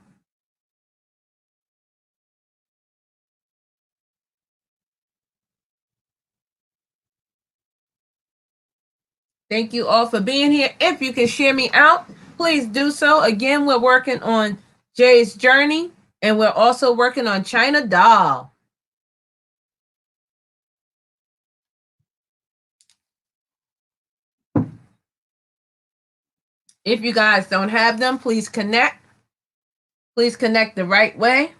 Thank you all for being here. If you can share me out, please do so. Again, we're working on Jay's journey, and we're also working on China Doll. If you guys don't have them, please connect. Please connect the right way.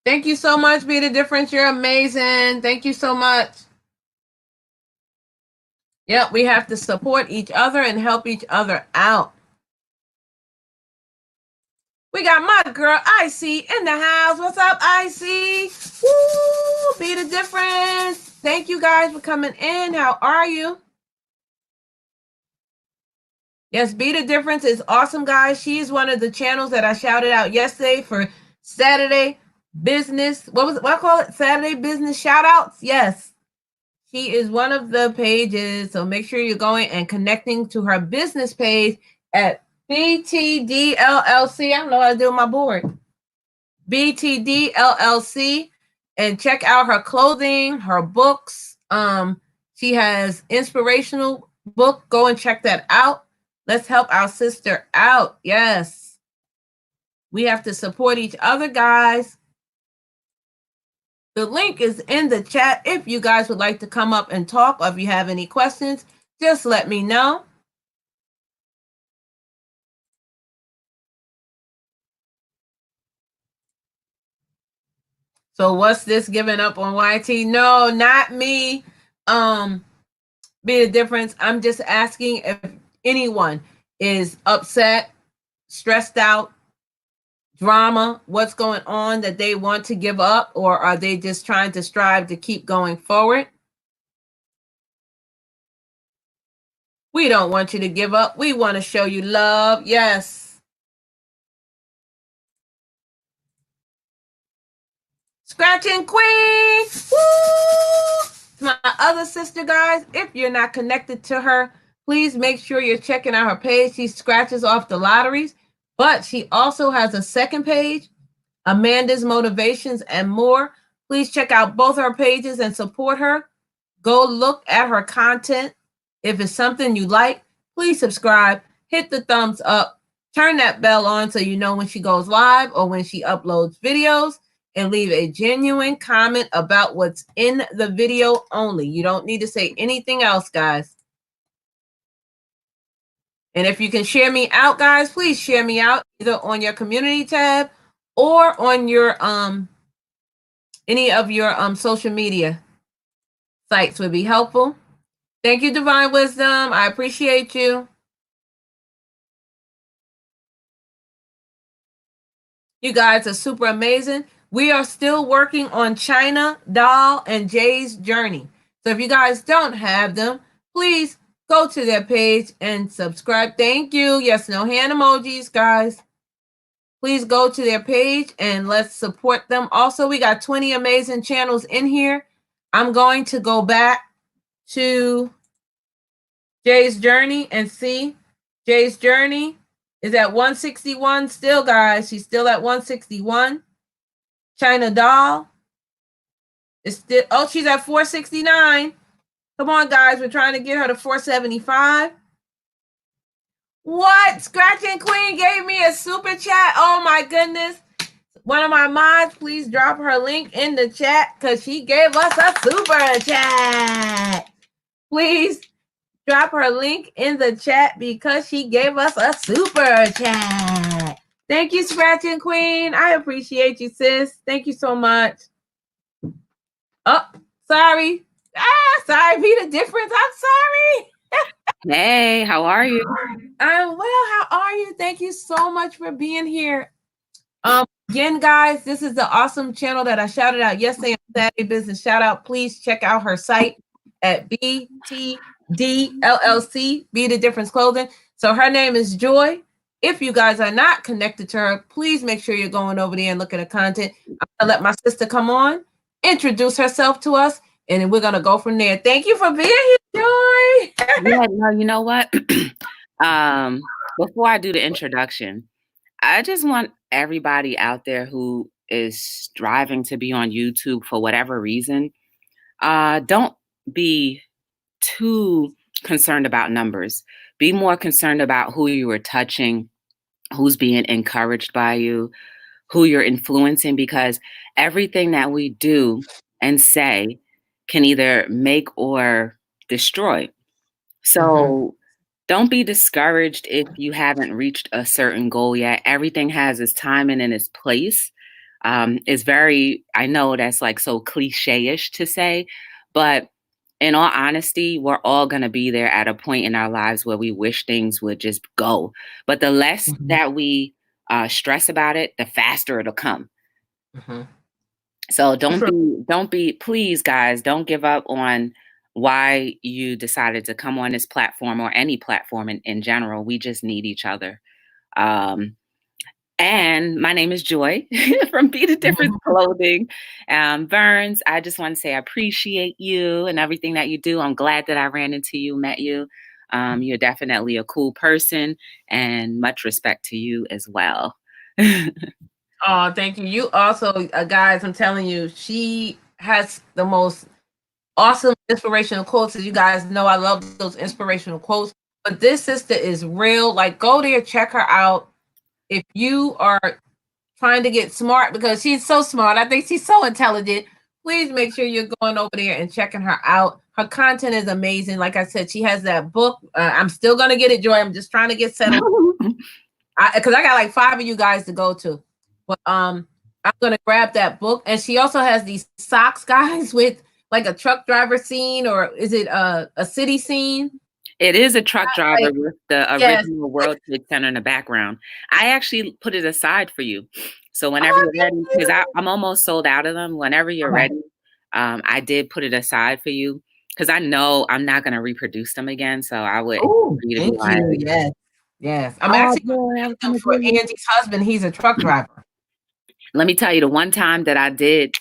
Thank you so much, Be The Difference. You're amazing. Thank you so much. Yep, we have to support each other and help each other out. We got my girl Icy in the house. What's up, Icy? Woo! Be The Difference. Thank you guys for coming in. How are you? Yes, Be the Difference is awesome, guys. She's one of the channels that I shouted out yesterday for Saturday business. What I call it? Saturday business shout outs? Yes. She is one of the pages. So make sure you're going and connecting to her business page at BTD LLC. I don't know how to do my board. BTD LLC. And check out her clothing, her books. She has inspirational book. Go and check that out. Let's help our sister out. Yes. We have to support each other, guys. The link is in the chat. If you guys would like to come up and talk, or if you have any questions, just let me know. So what's this giving up on YT? No, not me. Be the difference. I'm just asking if anyone is upset, stressed out, drama, what's going on that they want to give up, or are they just trying to strive to keep going forward? We don't want you to give up. We want to show you love. Yes. Scratching Queen. Woo! My other sister, guys, if you're not connected to her, please make sure you're checking out her page. She scratches off the lotteries, but she also has a second page, Amanda's Motivations and More. Please check out both her pages and support her. Go look at her content. If it's something you like, please subscribe, hit the thumbs up, turn that bell on so you know when she goes live or when she uploads videos, and leave a genuine comment about what's in the video only. You don't need to say anything else, guys. And if you can share me out, guys, please share me out either on your community tab or on your any of your social media sites would be helpful. Thank you, Divine Wisdom. I appreciate you. You guys are super amazing. We are still working on China, Doll, and Jay's journey. So if you guys don't have them, please go to their page and subscribe. Thank you. Yes, no hand emojis, guys. Please go to their page and let's support them. Also, we got 20 amazing channels in here. I'm going to go back to Jay's journey and see. Jay's journey is at 161 still, guys. She's still at 161. China Doll is still, oh, she's at 469. Come on, guys. We're trying to get her to 475. What? Scratching Queen gave me a super chat. Oh, my goodness. One of my mods, please drop her link in the chat because she gave us a super chat. Please drop her link in the chat because she gave us a super chat. Thank you, Scratching Queen. I appreciate you, sis. Thank you so much. Oh, sorry. Sorry, Be the Difference. I'm sorry. Hey, how are you? I'm well. How are you? Thank you so much for being here. Again, guys, this is the awesome channel that I shouted out yesterday on Saturday Business Shout Out. Please check out her site at BTD LLC, Be the Difference Clothing. So her name is Joy. If you guys are not connected to her, please make sure you're going over there and look at her content. I'm gonna let my sister come on, introduce herself to us, and then we're gonna go from there. Thank you for being here, Joy. Yeah, no, you know what? Before I do the introduction, I just want everybody out there who is striving to be on YouTube for whatever reason, don't be too concerned about numbers. Be more concerned about who you are touching, who's being encouraged by you, who you're influencing, because everything that we do and say can either make or destroy. So don't be discouraged if you haven't reached a certain goal yet. Everything has its time and in its place. It's very, I know that's like so cliche-ish to say, but in all honesty, we're all going to be there at a point in our lives where we wish things would just go. But the less that we stress about it, the faster it'll come. So don't be, please guys, don't give up on why you decided to come on this platform or any platform in general. We just need each other. And my name is Joy from Be the Difference Clothing. Burns, I just want to say I appreciate you and everything that you do. I'm glad that I ran into you, met you. You're definitely a cool person, and much respect to you as well. Oh, thank you. You also, guys, I'm telling you, she has the most awesome inspirational quotes. As you guys know, I love those inspirational quotes. But this sister is real. Like, go there, check her out. If you are trying to get smart, because she's so smart, I think she's so intelligent, please make sure you're going over there and checking her out. Her content is amazing. Like I said, she has that book. I'm still going to get it, Joy. I'm just trying to get settled. Because I got like 5 of you guys to go to. But I'm gonna grab that book. And she also has these socks, guys, with like a truck driver scene, or is it a city scene? It is a truck driver with the original World Trade Center in the background. I actually put it aside for you. So whenever you're ready, because I'm almost sold out of them. Whenever you're ready, I did put it aside for you because I know I'm not gonna reproduce them again. So I would. Thank you. Yes. Yes. I'm actually going to for Angie's husband. He's a truck driver. Let me tell you, the one time that I did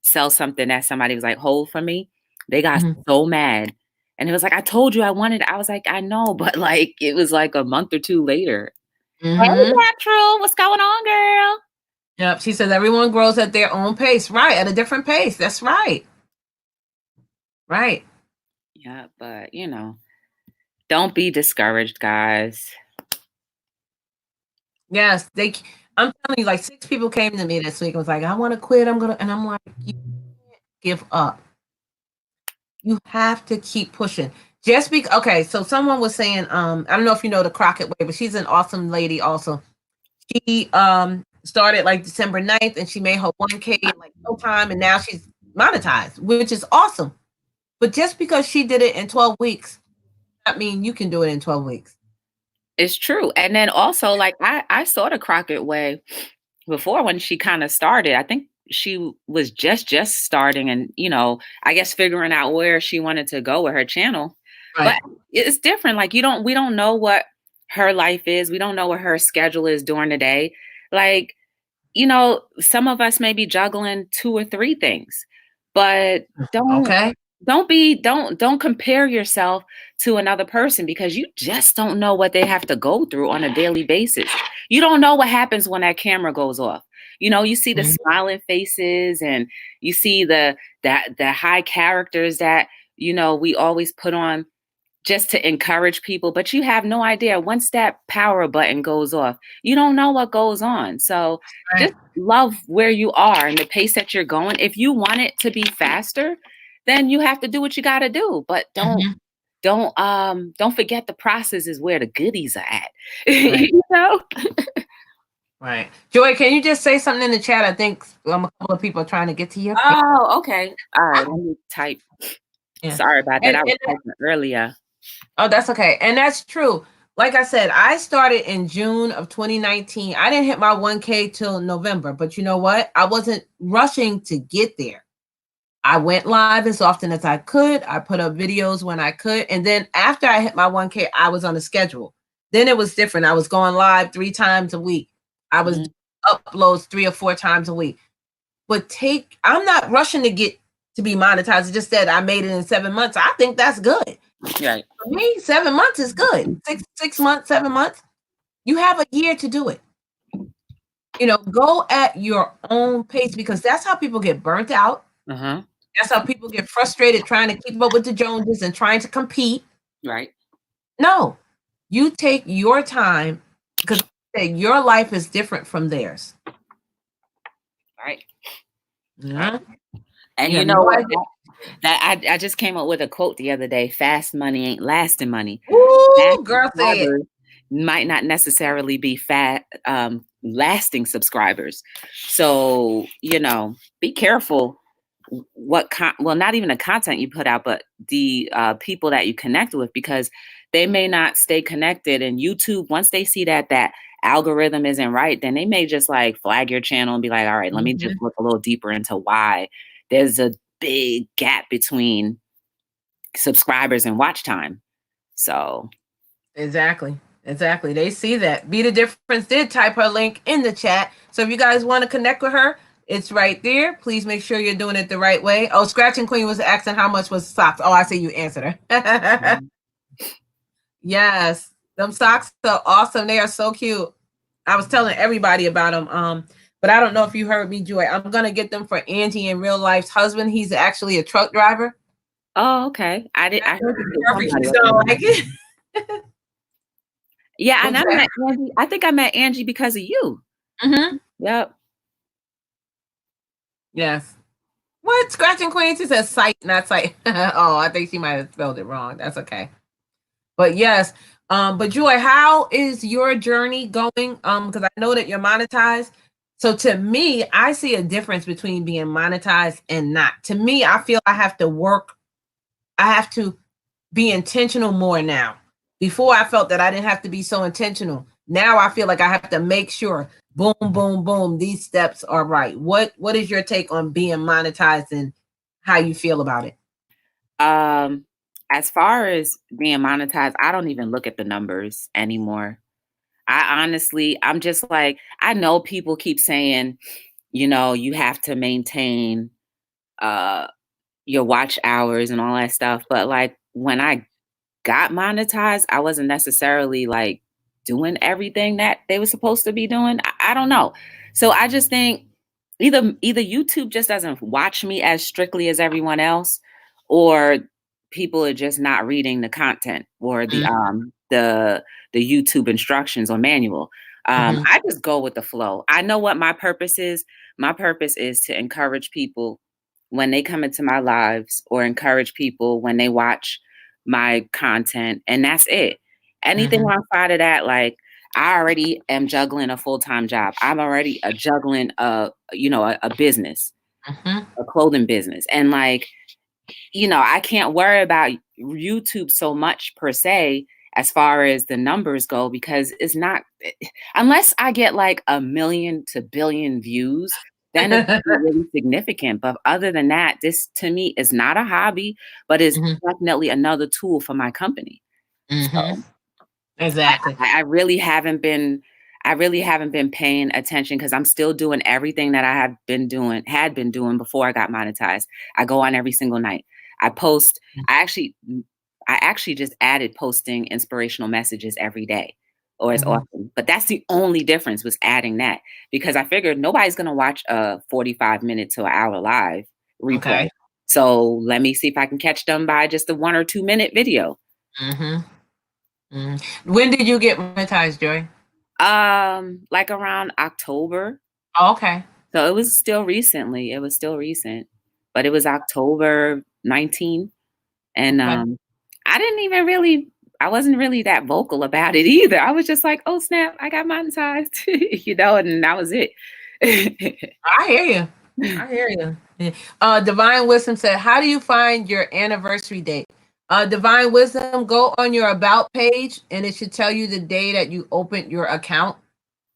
sell something that somebody was like, hold for me, they got so mad. And it was like, I told you I wanted it. I was like, I know, but like, it was like a month or two later. Hey, Natural, what's going on, girl? Yep. She says everyone grows at their own pace. Right. At a different pace. That's right. Right. Yeah. But, you know, don't be discouraged, guys. Yes. I'm telling you, like 6 people came to me this week and was like, I want to quit. And I'm like, you can't give up. You have to keep pushing. Just because, okay, so someone was saying, I don't know if you know the Crockett Way, but she's an awesome lady also. She started like December 9th and she made her 1K in like no time, and now she's monetized, which is awesome. But just because she did it in 12 weeks, I mean, you can do it in 12 weeks. It's true. And then also, like, I saw the Crockett Way before when she kind of started. I think she was just starting and, you know, I guess figuring out where she wanted to go with her channel. Right. But it's different. Like, we don't know what her life is. We don't know what her schedule is during the day. Like, you know, some of us may be juggling 2 or 3 things, but don't compare yourself to another person, because you just don't know what they have to go through on a daily basis. You don't know what happens when that camera goes off. You know, you see the smiling faces and you see the high characters that, you know, we always put on just to encourage people, but you have no idea once that power button goes off, you don't know what goes on. So just love where you are and the pace that you're going. If you want it to be faster, then you have to do what you got to do, but don't forget the process is where the goodies are at. You know? Right. Joy, can you just say something in the chat? I think a couple of people are trying to get to you. Oh, okay. All right. Let me type. Yeah. Sorry about that. I was typing earlier. Oh, that's okay. And that's true. Like I said, I started in June of 2019. I didn't hit my 1K till November, but you know what? I wasn't rushing to get there. I went live as often as I could. I put up videos when I could. And then after I hit my 1K, I was on a schedule. Then it was different. I was going live 3 times a week. I was doing uploads 3 or 4 times a week. But I'm not rushing to get to be monetized. It's just that I made it in 7 months. I think that's good. Right. For me, 7 months is good. 6 months, 7 months. You have a year to do it. You know, go at your own pace, because that's how people get burnt out. That's how people get frustrated trying to keep up with the Joneses and trying to compete. Right. No, you take your time, because your life is different from theirs. Right. Yeah. And you know what? That I just came up with a quote the other day. Fast money ain't lasting money. Ooh, girl, say it. Might not necessarily be lasting subscribers. So, you know, be careful not even the content you put out, but the people that you connect with, because they may not stay connected. And YouTube, once they see that algorithm isn't right, then they may just like flag your channel and be like, all right, let me just look a little deeper into why there's a big gap between subscribers and watch time. So exactly. They see that. Be the Difference did type her link in the chat. So if you guys want to connect with her, it's right there. Please make sure you're doing it the right way. Oh, Scratching Queen was asking how much was socks. Oh, I see you answered her. Yes, them socks are awesome. They are so cute. I was telling everybody about them. But I don't know if you heard me, Joy. I'm gonna get them for Angie in real life's husband. He's actually a truck driver. Oh, okay. I heard somebody like it. Yeah, and I met Angie. I think I met Angie because of you. Mm-hmm. Yep. Yes. What? Scratching Queen? She says sight, not sight. Oh, I think she might have spelled it wrong. That's okay. But yes. But Joy, how is your journey going? Because I know that you're monetized. So to me, I see a difference between being monetized and not. To me, I feel I have to work. I have to be intentional more now. Before I felt that I didn't have to be so intentional. Now I feel like I have to make sure, boom, boom, boom, these steps are right. What is your take on being monetized and how you feel about it? As far as being monetized, I don't even look at the numbers anymore. I'm just like, I know people keep saying, you know, you have to maintain your watch hours and all that stuff. But like when I got monetized, I wasn't necessarily like doing everything that they were supposed to be doing. I don't know. So I just think either YouTube just doesn't watch me as strictly as everyone else, or people are just not reading the content or the YouTube instructions or manual. I just go with the flow. I know what my purpose is. My purpose is to encourage people when they come into my lives, or encourage people when they watch my content, and that's it. Anything outside of that, like I already am juggling a full-time job. I'm already juggling a business, a clothing business, and like, you know, I can't worry about YouTube so much per se as far as the numbers go, because it's not, unless I get like 1 million to billion views, then it's really significant. But other than that, this to me is not a hobby, but is definitely another tool for my company. So, exactly. I really haven't been paying attention, because I'm still doing everything that I had been doing before I got monetized. I go on every single night. I post. I actually just added posting inspirational messages every day, or as often. But that's the only difference, was adding that, because I figured nobody's gonna watch a 45-minute to an hour live replay. Okay. So let me see if I can catch them by just a 1 or 2 minute video. When did you get monetized, Joy? Like around October. Oh, okay. So it was still recently. It was still recent, but it was October 19th. And I wasn't really that vocal about it either. I was just like, oh snap, I got monetized, you know, and that was it. I hear you. Divine Wisdom said, how do you find your anniversary date? Divine Wisdom, go on your about page and it should tell you the day that you opened your account.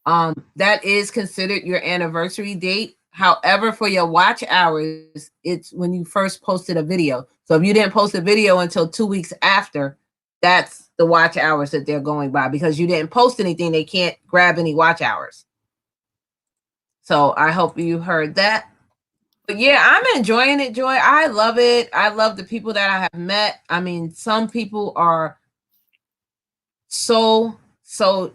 That is considered your anniversary date. However, for your watch hours, it's when you first posted a video. So if you didn't post a video until 2 weeks after, that's the watch hours that they're going by. Because you didn't post anything, they can't grab any watch hours. So I hope you heard that. But yeah, I'm enjoying it, Joy. I love it. I love the people that I have met. I mean, some people are so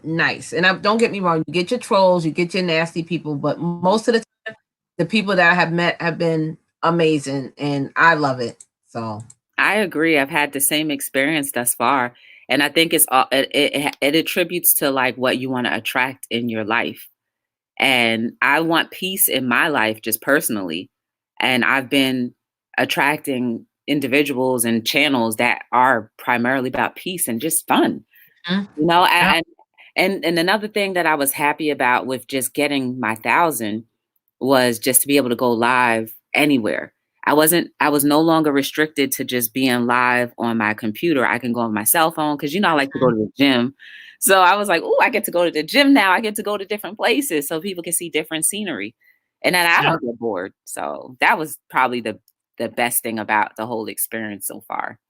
nice. And don't get me wrong, you get your trolls, you get your nasty people, but most of the time, the people that I have met have been amazing, and I love it. So I agree. I've had the same experience thus far, and I think it attributes to like what you want to attract in your life. And I want peace in my life, just personally. And I've been attracting individuals and channels that are primarily about peace and just fun. You know, and another thing that I was happy about with just getting my 1,000 was just to be able to go live anywhere. I was no longer restricted to just being live on my computer. I can go on my cell phone, because, you know, I like to go to the gym. So I was like, oh, I get to go to the gym now. I get to go to different places so people can see different scenery. And then I don't get bored. So that was probably the best thing about the whole experience so far.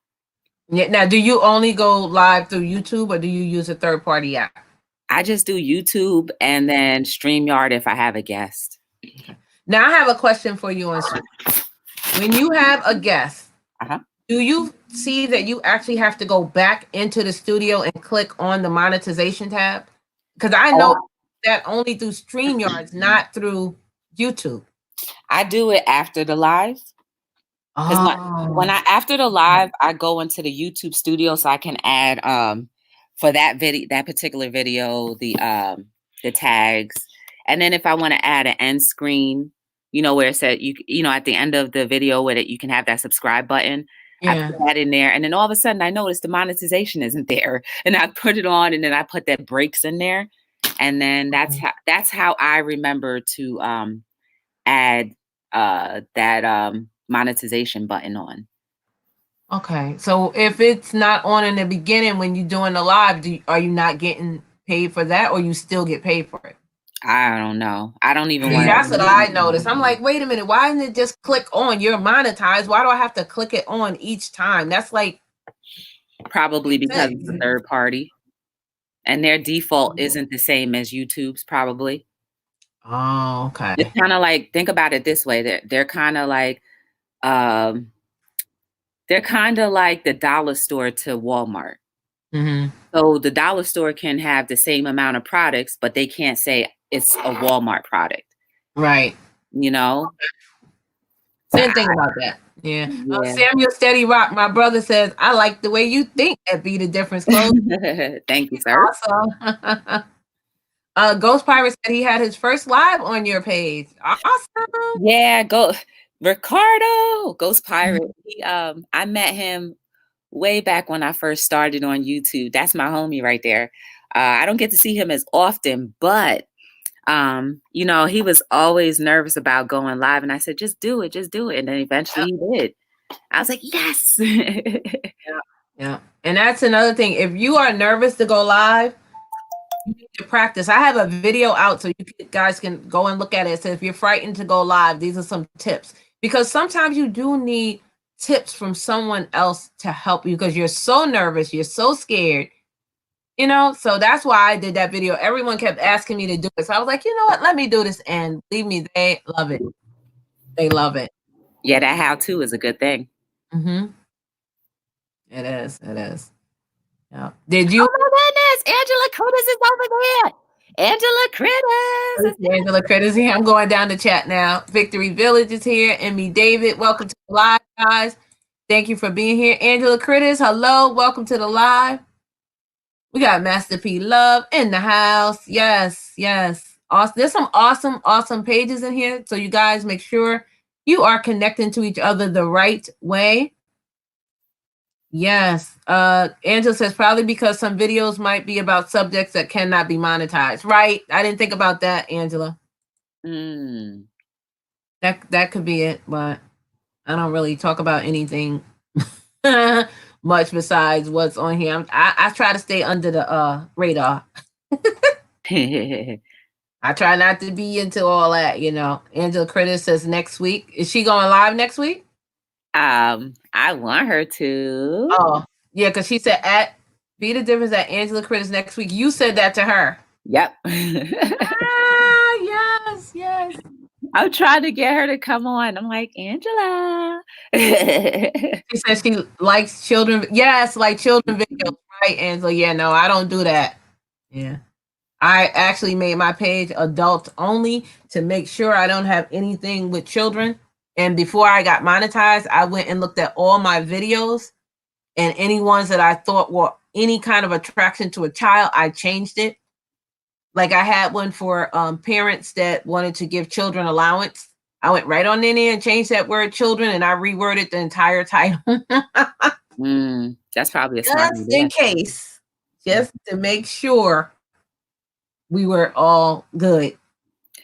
Yeah. Now, do you only go live through YouTube or do you use a third-party app? I just do YouTube and then StreamYard if I have a guest. Okay. Now I have a question for you on when you have a guest, do you see that you actually have to go back into the studio and click on the monetization tab? Because I know that only through StreamYards, not through YouTube. I do it after the live. Because when I after the live, I go into the YouTube studio so I can add for that particular video, the tags. And then if I want to add an end screen, where it said you know at the end of the video where you can have that subscribe button. I put that in there, and then all of a sudden I noticed the monetization isn't there, and I put it on, and then I put that breaks in there, and then that's how I remember to add that monetization button on. Okay, so if it's not on in the beginning when you're doing the live, are you not getting paid for that, or you still get paid for it? I don't know. I don't even want. That's what I noticed. I'm like, wait a minute, why didn't it just click on? You're monetized. Why do I have to click it on each time? That's like probably because it's a third party, and their default isn't the same as YouTube's probably. Oh, okay. It's kind of like, think about it this way. They're kind of like the dollar store to Walmart. Mm-hmm. So the dollar store can have the same amount of products, but they can't say it's a Walmart product. Right. So didn't think about that. Yeah. Samuel Steady Rock, my brother says, I like the way you think at Be the Difference Clothes. Thank you, sir. Awesome. Ghost Pirate said he had his first live on your page. Awesome. Yeah, Ricardo, Ghost Pirate. I met him way back when I first started on YouTube. That's my homie right there. I don't get to see him as often, but he was always nervous about going live, and I said, just do it, and then eventually he did. I was like, yes. Yeah. And that's another thing. If you are nervous to go live, you need to practice. I have a video out so you guys can go and look at it. So if you're frightened to go live, these are some tips, because sometimes you do need tips from someone else to help you because you're so nervous, you're so scared, so that's why I did that video. Everyone kept asking me to do it, so I was like, you know what, let me do this, and believe me, they love it. They love it. Yeah, that how-to is a good thing. Mm-hmm. It is. Yeah. Did you? Oh my goodness, Angela Critters is over there. Angela Critters here. I'm going down the chat now. Victory Village is here. Emmy David, welcome to the live, guys. Thank you for being here. Angela Critters, hello, welcome to the live. We got Master P Love in the house. Yes. Awesome. There's some awesome pages in here. So you guys make sure you are connecting to each other the right way. Yes. Angela says probably because some videos might be about subjects that cannot be monetized. Right. I didn't think about that, Angela. That could be it, but I don't really talk about anything much besides what's on here. I try to stay under the radar. I try not to be into all that, Angela Critter says next week. Is she going live next week? I want her to. Oh, yeah, because she said Be the Difference at Angela Critters next week. You said that to her. Yep. Yes. I'm trying to get her to come on. I'm like, Angela. She says she likes children. Yes, like children videos, right, Angela? Yeah, no, I don't do that. Yeah. I actually made my page adult only to make sure I don't have anything with children. And before I got monetized, I went and looked at all my videos, and any ones that I thought were any kind of attraction to a child, I changed it. Like I had one for parents that wanted to give children allowance. I went right on in there and changed that word children, and I reworded the entire title. That's probably a smart just in case, just to make sure we were all good.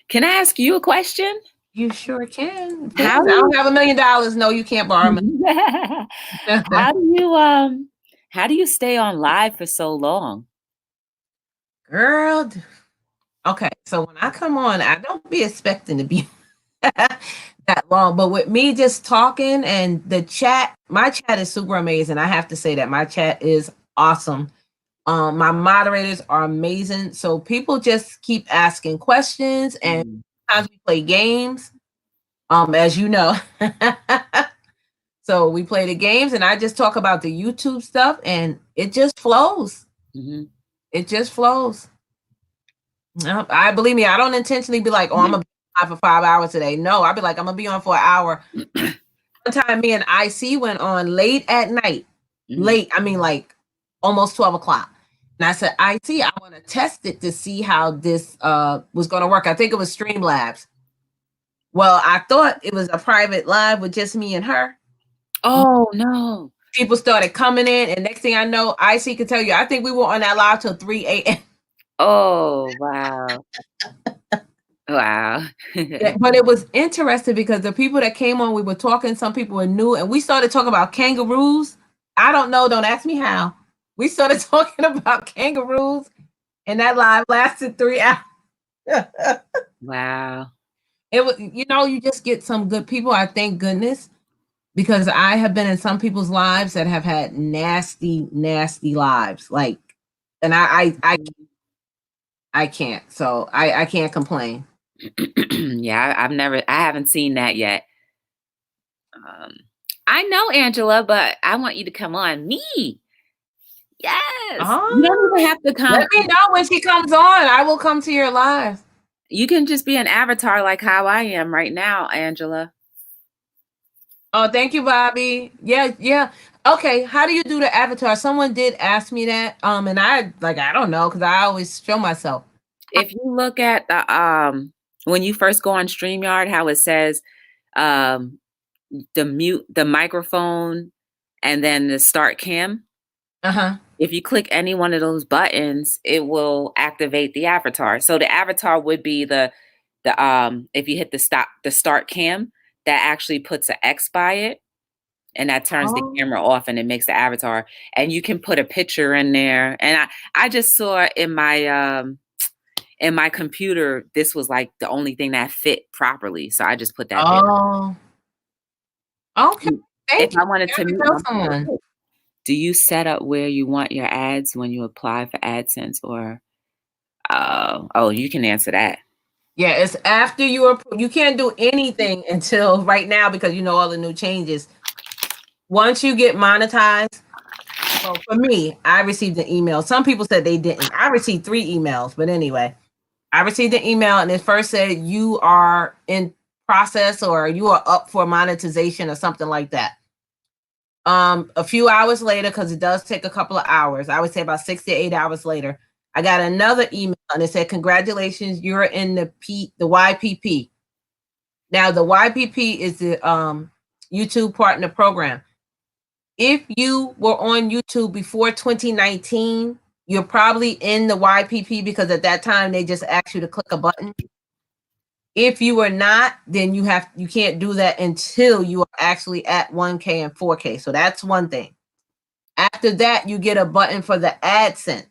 Can I ask you a question? You sure can. I don't have $1 million. No, you can't borrow money. How do you stay on live for so long? Girl. Okay, so when I come on, I don't be expecting to be that long, but with me just talking and the chat, my chat is super amazing. I have to say that my chat is awesome. My moderators are amazing. So people just keep asking questions, and sometimes we play games. As you know. So we play the games, and I just talk about the YouTube stuff, and it just flows. Mm-hmm. It just flows. I believe me, I don't intentionally be like, oh, I'm gonna be on for 5 hours today. No, I'll be like, I'm gonna be on for an hour. One time me and IC went on late at night. Late, I mean like almost 12 o'clock. And I said, IC, I want to test it to see how this was gonna work. I think it was Streamlabs. Well, I thought it was a private live with just me and her. Oh no. People started coming in, and next thing I know, IC could tell you, I think we were on that live till 3 a.m. Oh, wow. Wow. Yeah, but it was interesting because the people that came on, we were talking, some people were new, and we started talking about kangaroos. I don't know, don't ask me how. We started talking about kangaroos, and that live lasted 3 hours. Wow. It was, you just get some good people. I thank goodness, because I have been in some people's lives that have had nasty, nasty lives. Like, and I can't. So I can't complain. Yeah, I haven't seen that yet. I know, Angela, but I want you to come on. Me. Yes. You don't even have to come. Let me know when she comes on. I will come to your live. You can just be an avatar like how I am right now, Angela. Oh, thank you, Bobby. Yeah. Okay, how do you do the avatar? Someone did ask me that. And I don't know, because I always show myself. If you look at the when you first go on StreamYard, how it says the mute, the microphone, and then the start cam. If you click any one of those buttons, it will activate the avatar. So the avatar would be the if you hit the start cam, that actually puts an X by it, and that turns the camera off, and it makes the avatar. And you can put a picture in there. And I just saw in my computer, this was like the only thing that fit properly. So I just put that there. Okay. Thank you. I wanted to meet someone. Do you set up where you want your ads when you apply for AdSense, or you can answer that. Yeah, it's after you can't do anything until right now, because all the new changes. Once you get monetized, well, for me, I received an email. Some people said they didn't. I received 3 emails, but anyway, I received an email, and it first said you are in process, or you are up for monetization, or something like that. A few hours later, because it does take a couple of hours, I would say about 6 to 8 hours later, I got another email, and it said, congratulations, you're in the YPP. Now, the YPP is the YouTube Partner Program. If you were on YouTube before 2019, you're probably in the YPP, because at that time they just asked you to click a button. If you are not, then you can't do that until you are actually at 1K and 4K. So that's one thing. After that, you get a button for the AdSense.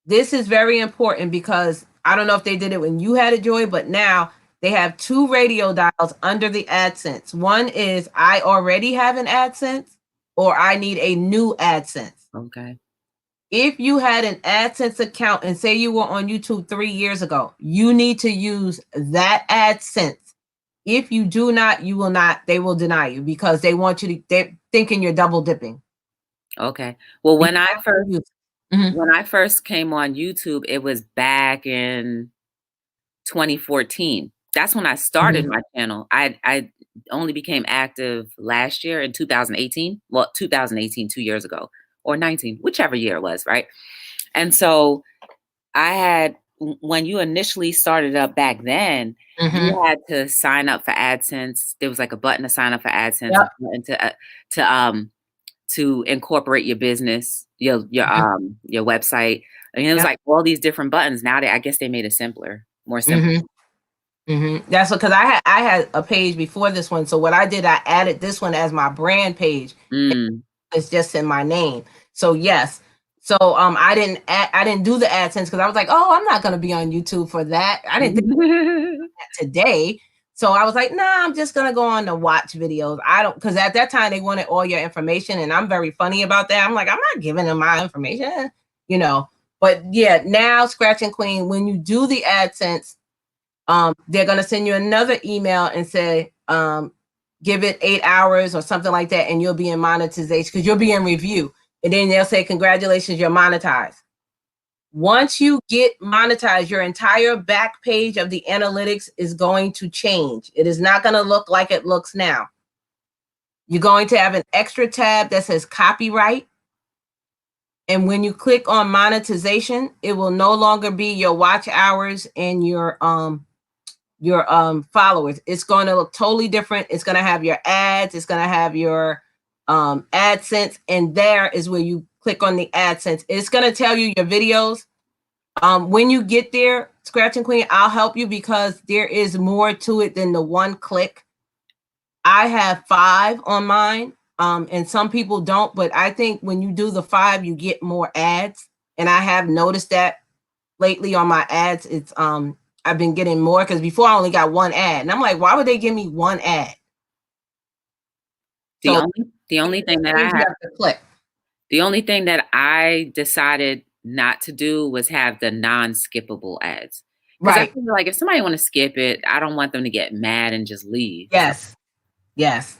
This is very important, because I don't know if they did it when you had it, Joy, but now they have 2 radio dials under the AdSense. One is I already have an AdSense, or I need a new AdSense. Okay. If you had an AdSense account and say you were on YouTube 3 years ago, you need to use that AdSense. If you do not, you will not. They will deny you, because they want you to. They're thinking you're double dipping. Okay. Well, when I first came on YouTube, it was back in 2014. That's when I started my channel. I only became active last year in 2018. Well, 2018, 2 years ago, or 19, whichever year it was, right? And so when you initially started up back then, you had to sign up for AdSense. There was like a button to sign up for AdSense, a button to incorporate your business, your website. And it was like all these different buttons. Now I guess they made it simpler, more simple. That's because I had a page before this one. So what I did, I added this one as my brand page. It's just in my name. So yes. So I didn't do the AdSense because I was like, oh, I'm not gonna be on YouTube for that. I didn't think that today. So I was like, nah, I'm just gonna go on to watch videos. I don't, because at that time they wanted all your information, and I'm very funny about that. I'm like, I'm not giving them my information, you know. But yeah, now Scratching Queen, when you do the AdSense, they're gonna send you another email and say, give it 8 hours or something like that, and you'll be in monetization because you'll be in review. And then they'll say, congratulations, you're monetized. Once you get monetized, your entire back page of the analytics is going to change. It is not going to look like it looks now. You're going to have an extra tab that says copyright. And when you click on monetization, it will no longer be your watch hours and your followers. It's going to look totally different. It's going to have your ads. It's going to have your AdSense. And there is where you click on the AdSense. It's going to tell you your videos. When you get there, Scratching Queen, I'll help you because there is more to it than the one click. I have 5 on mine, and some people don't, but I think when you do the 5, you get more ads. And I have noticed that lately on my ads. It's I've been getting more because before I only got 1 ad, and I'm like, why would they give me 1 ad? The only thing that I have to click. The only thing that I decided not to do was have the non-skippable ads. Because I feel like if somebody want to skip it, I don't want them to get mad and just leave. Yes. Yes.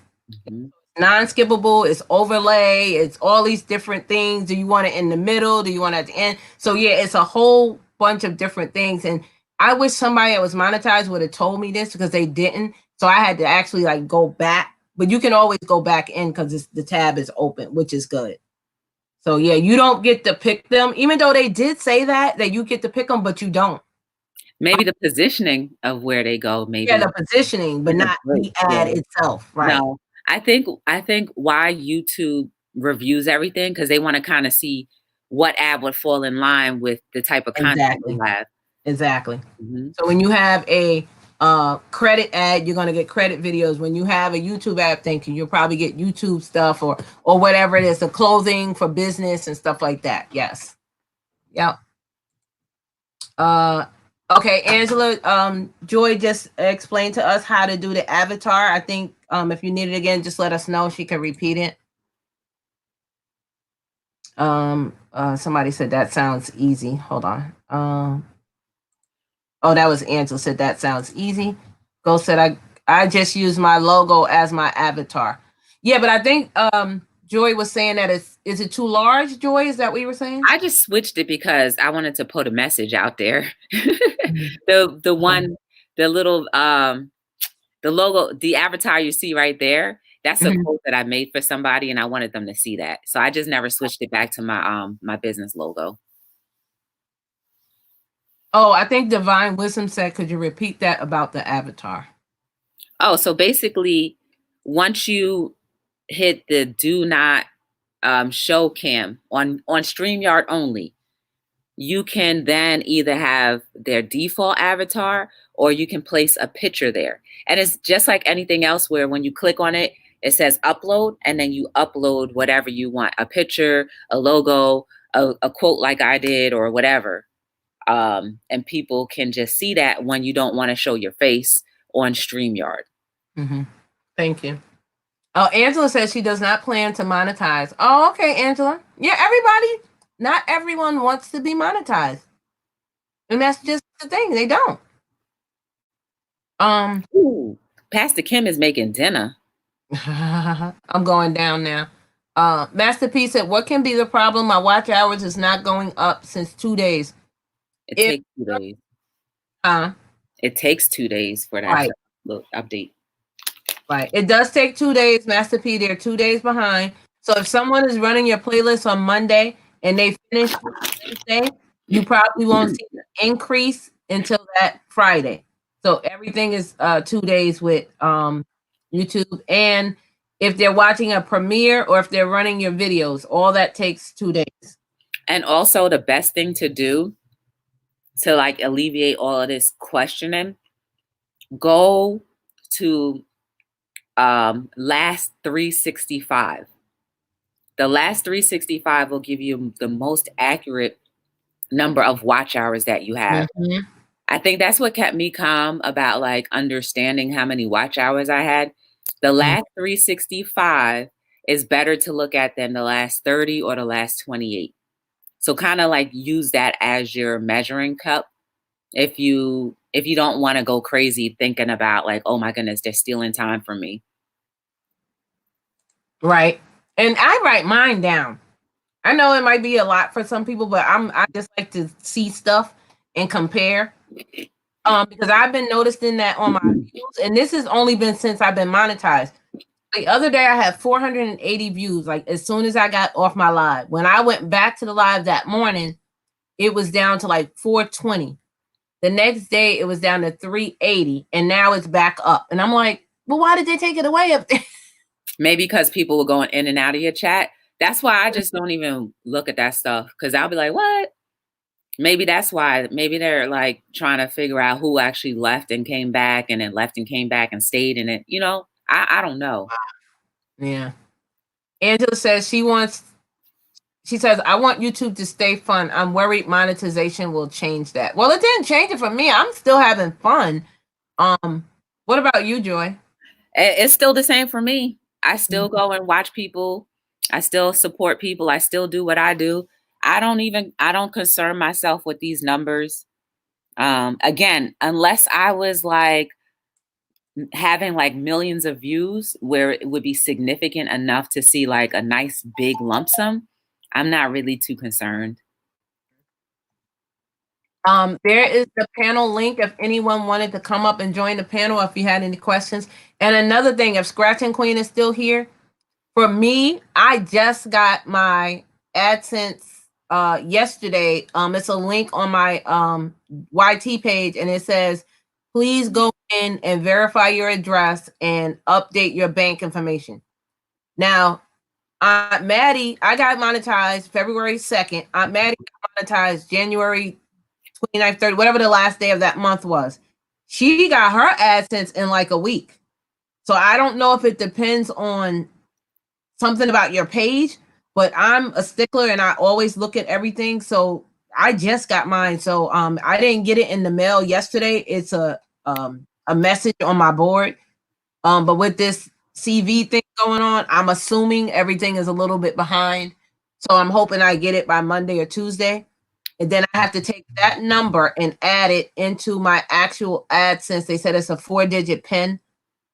Mm-hmm. Non-skippable, it's overlay, it's all these different things. Do you want it in the middle? Do you want it at the end? So yeah, it's a whole bunch of different things. And I wish somebody that was monetized would have told me this because they didn't. So I had to actually like go back. But you can always go back in because the tab is open, which is good. So yeah, you don't get to pick them, even though they did say that you get to pick them, but you don't. Maybe the positioning of where they go, maybe. Yeah, the positioning, but not the ad itself, right? No, I think why YouTube reviews everything because they want to kind of see what ad would fall in line with the type of content you have. Exactly. Mm-hmm. So when you have a credit ad, you're going to get credit videos. When you have a YouTube ad, you'll probably get YouTube stuff or whatever it is, the clothing for business and stuff like that. Yes. Yep. Okay, Angela, Joy just explained to us how to do the avatar. I think if you need it again, just let us know. She can repeat it. Somebody said that sounds easy. Hold on. Oh, that was Angela said that sounds easy. Go said I just use my logo as my avatar. Yeah, but I think Joy was saying that is it too large, Joy? Is that what you were saying? I just switched it because I wanted to put a message out there. the little the logo, the avatar you see right there, that's a quote that I made for somebody and I wanted them to see that. So I just never switched it back to my my business logo. Oh, I think Divine Wisdom said, could you repeat that about the avatar? Oh, so basically, once you hit the do not show cam on StreamYard only, you can then either have their default avatar or you can place a picture there. And it's just like anything else where when you click on it, it says upload and then you upload whatever you want, a picture, a logo, a quote like I did or whatever. And people can just see that when you don't want to show your face on StreamYard. Mm-hmm. Thank you. Oh, Angela says she does not plan to monetize. Oh, okay, Angela. Yeah, not everyone wants to be monetized. And that's just the thing. They don't. Ooh, Pastor Kim is making dinner. I'm going down now. Master P said, what can be the problem? My watch hours is not going up since 2 days. It takes 2 days. It takes 2 days for that update. Right. It does take 2 days, Master P. They're 2 days behind. So if someone is running your playlist on Monday and they finish Tuesday, you probably won't see the increase until that Friday. So everything is 2 days with YouTube. And if they're watching a premiere or if they're running your videos, all that takes 2 days. And also the best thing to do to like alleviate all of this questioning, go to last 365 the last 365 will give you the most accurate number of watch hours that you have. Mm-hmm. I think that's what kept me calm about like understanding how many watch hours I had. The last 365 is better to look at than the last 30 or the last 28. So kind of like use that as your measuring cup. If you don't want to go crazy thinking about like, oh my goodness, they're stealing time from me. Right. And I write mine down. I know it might be a lot for some people, but I just like to see stuff and compare. Because I've been noticing that on my views, and this has only been since I've been monetized. The other day I had 480 views, like as soon as I got off my live. When I went back to the live that morning, it was down to like 420. The next day it was down to 380, and now it's back up. And I'm like, well, why did they take it away up there? Maybe because people were going in and out of your chat. That's why I just don't even look at that stuff, because I'll be like, what? Maybe that's why. Maybe they're like trying to figure out who actually left and came back, and then left and came back and stayed in it. You know, I don't know. Yeah. Angela says she says, I want YouTube to stay fun. I'm worried monetization will change that. Well, it didn't change it for me. I'm still having fun. What about you, Joy? It's still the same for me. I still go and watch people. I still support people. I still do what I do. I don't concern myself with these numbers. Again, unless I was like having like millions of views where it would be significant enough to see like a nice big lump sum, I'm not really too concerned. There is the panel link if anyone wanted to come up and join the panel if you had any questions. And another thing, if Scratching Queen is still here, for me, I just got my AdSense yesterday. It's a link on my YT page, and it says, please go in and verify your address and update your bank information. Now, Aunt Maddie, I got monetized February 2nd. Aunt Maddie got monetized January 29th, 30th, whatever the last day of that month was. She got her AdSense in like a week. So I don't know if it depends on something about your page, but I'm a stickler and I always look at everything. So I just got mine. So I didn't get it in the mail yesterday. It's a message on my board. But with this CV thing going on, I'm assuming everything is a little bit behind. So I'm hoping I get it by Monday or Tuesday. And then I have to take that number and add it into my actual AdSense. They said it's a 4-digit PIN.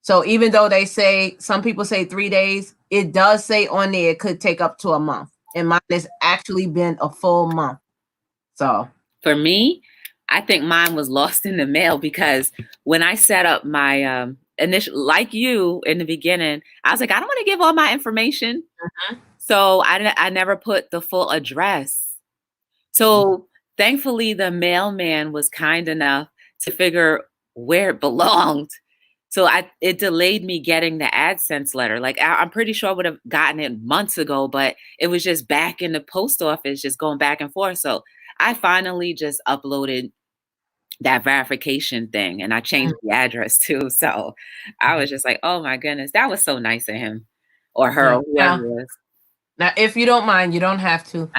So even though they say, some people say 3 days, it does say on there it could take up to a month. And mine has actually been a full month. So for me, I think mine was lost in the mail, because when I set up my initial, like you in the beginning, I was like, I don't want to give all my information. So I never put the full address. So thankfully, the mailman was kind enough to figure where it belonged. So it delayed me getting the AdSense letter. Like I'm pretty sure I would have gotten it months ago, but it was just back in the post office, just going back and forth. So I finally just uploaded that verification thing, and I changed the address too. So I was just like, oh my goodness, that was so nice of him or her, or whoever it was. Now, if you don't mind, you don't have to.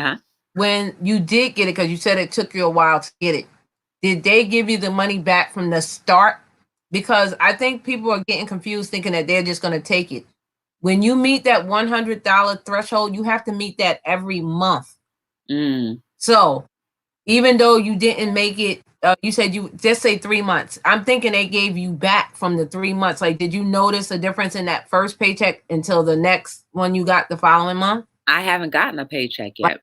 When you did get it, because you said it took you a while to get it, did they give you the money back from the start? Because I think people are getting confused thinking that they're just going to take it. When you meet that $100 threshold, you have to meet that every month. So even though you didn't make it, you said you just say 3 months. I'm thinking they gave you back from the 3 months. Like, did you notice a difference in that first paycheck until the next one you got the following month? I haven't gotten a paycheck yet.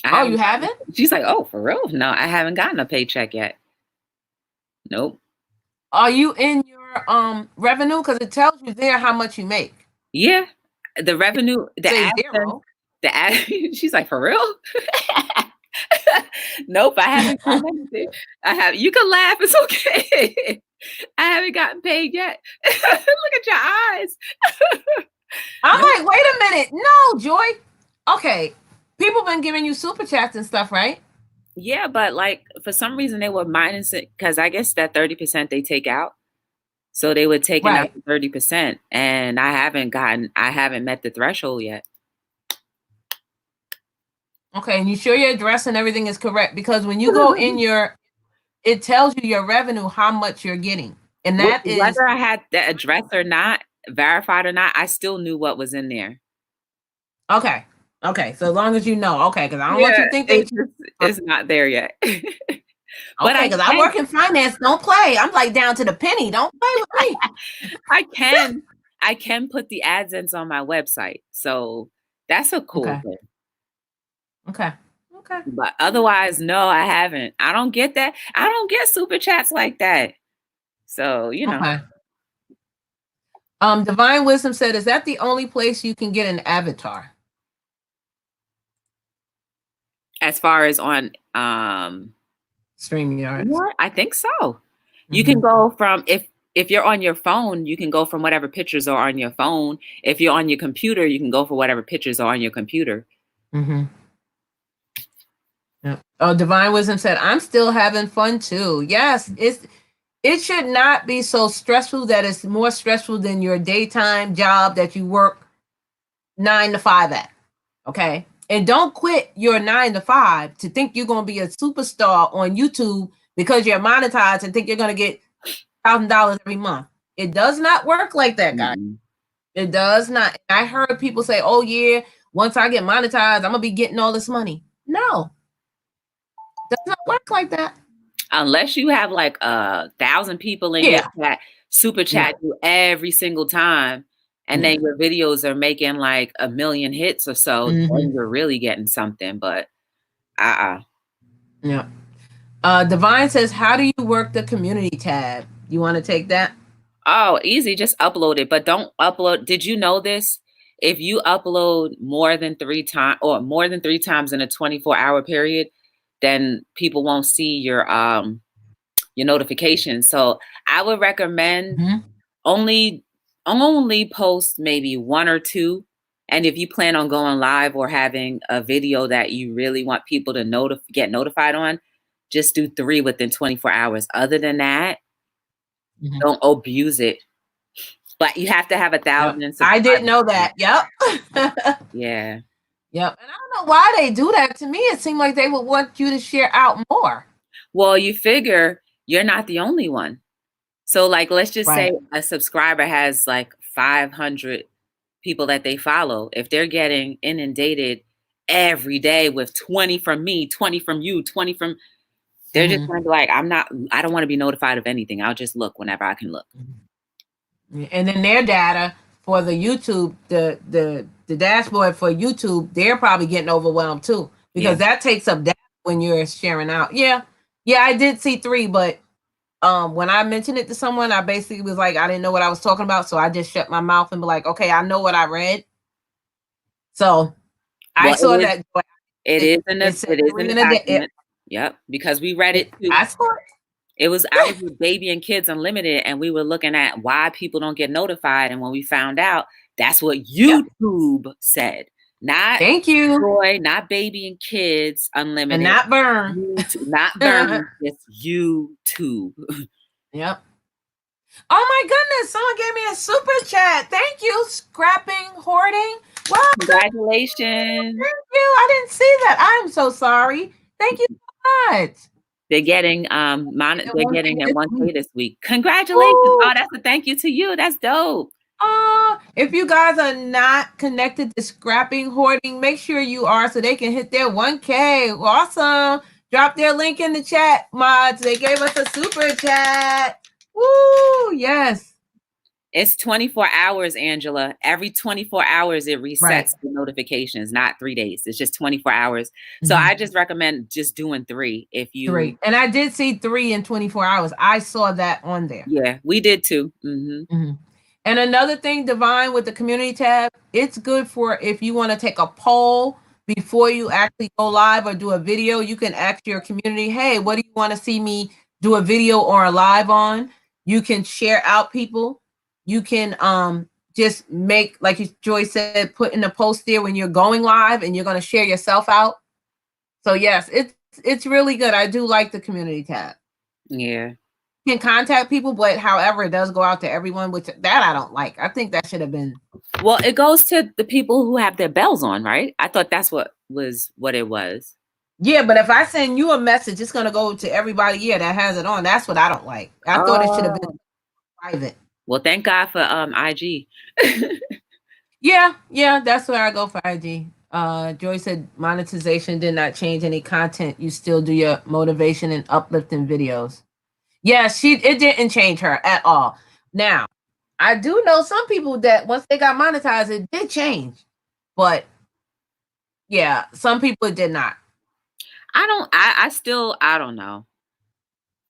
Oh, you haven't? She's like, oh, for real? No, I haven't gotten a paycheck yet. Nope. Are you in your revenue? Because it tells you there how much you make. Yeah. The revenue, zero. She's like, for real? Nope, I haven't gotten anything. You can laugh, it's okay. I haven't gotten paid yet. Look at your eyes. I'm like, wait a minute. No, Joy. Okay. People been giving you super chats and stuff, right? Yeah, but like for some reason they were minus it, because I guess that 30% they take out. So they would take Right. another 30%, and I haven't met the threshold yet. Okay, and you sure your address and everything is correct? Because when you go in it tells you your revenue, how much you're getting. And that is whether I had the address or not, verified or not, I still knew what was in there. okay. Okay, so as long as you know, okay, because I don't want you to think it's not there yet. But okay, because I work in finance. Don't play. I'm like down to the penny. Don't play with me. I can put the AdSense on my website, so that's a cool thing. Okay. Okay. But otherwise, no, I haven't. I don't get that. I don't get super chats like that. So, you know. Okay. Divine Wisdom said, is that the only place you can get an avatar? As far as on StreamYard. What? I think so. You can go from if you're on your phone, you can go from whatever pictures are on your phone. If you're on your computer, you can go for whatever pictures are on your computer. Mm-hmm. Yeah. Oh, Divine Wisdom said, I'm still having fun too. Yes, it should not be so stressful that it's more stressful than your daytime job that you work 9 to 5 at. Okay. And don't quit your 9 to 5 to think you're going to be a superstar on YouTube because you're monetized and think you're going to get $1,000 every month. It does not work like that, guys. It does not. I heard people say, oh yeah, once I get monetized, I'm going to be getting all this money. No, it does not work like that. Unless you have like 1,000 people in your chat, super chat you every single time, and then your videos are making like 1 million hits or so, then you're really getting something. But Yeah. Divine says, how do you work the community tab? You want to take that? Oh, easy. Just upload it, but don't upload. Did you know this? If you upload more than 3 times or more than 3 times in a 24-hour period, then people won't see your notifications. So I would recommend only post maybe 1 or 2. And if you plan on going live or having a video that you really want people to get notified on, just do 3 within 24 hours. Other than that, don't abuse it. But you have to have 1,000 subscribers. I didn't know that. Yep. Yeah. Yep. And I don't know why they do that. To me, it seemed like they would want you to share out more. Well, you figure you're not the only one. So like, let's just say a subscriber has like 500 people that they follow. If they're getting inundated every day with 20 from me, 20 from you, 20 from, they're just going to be like, I don't want to be notified of anything. I'll just look whenever I can look. And then their data for the YouTube, the dashboard for YouTube, they're probably getting overwhelmed too, because that takes up data when you're sharing out. Yeah, I did see 3, but when I mentioned it to someone, I basically was like, I didn't know what I was talking about, so I just shut my mouth and be like, okay, I know what I read. So I saw that. It is an attachment. Yep, because we read it too. I saw it. I was with Baby and Kids Unlimited, and we were looking at why people don't get notified. And when we found out, that's what YouTube said. Not thank you, Joy, not Baby and Kids Unlimited, and not Burn, YouTube, not Burn. It's YouTube. Yep. Oh my goodness! Someone gave me a super chat. Thank you, Scrapping Hoarding. Wow! Congratulations! Thank you. I didn't see that. I'm so sorry. Thank you so much. They're getting they're getting it 1K this week. Congratulations! Ooh. Oh, that's a thank you to you. That's dope. If you guys are not connected to Scrapping Hoarding, make sure you are so they can hit their 1K. Awesome. Drop their link in the chat, mods. They gave us a super chat. Woo! Yes. It's 24 hours, Angela. Every 24 hours, it resets the notifications, not 3 days. It's just 24 hours. So I just recommend just doing 3 if you... 3. And I did see 3 in 24 hours. I saw that on there. Yeah, we did too. And another thing, Divine, with the community tab, it's good for if you want to take a poll before you actually go live or do a video. You can ask your community, hey, what do you want to see me do a video or a live on? You can share out people. You can just make, like Joy said, put in the post there when you're going live and you're going to share yourself out. So yes, it's really good. I do like the community tab. Yeah. can contact people, but however, it does go out to everyone, which that I don't like. I think that should have been. Well, it goes to the people who have their bells on, right? I thought that's what it was. Yeah, but if I send you a message, it's gonna go to everybody. Yeah, that has it on. That's what I don't like. I thought it should have been private. Well, thank God for IG. Yeah, that's where I go for IG. Joy said monetization did not change any content. You still do your motivation and uplifting videos. Yeah, it didn't change her at all. Now, I do know some people that once they got monetized, it did change. But yeah, some people it did not. I don't know.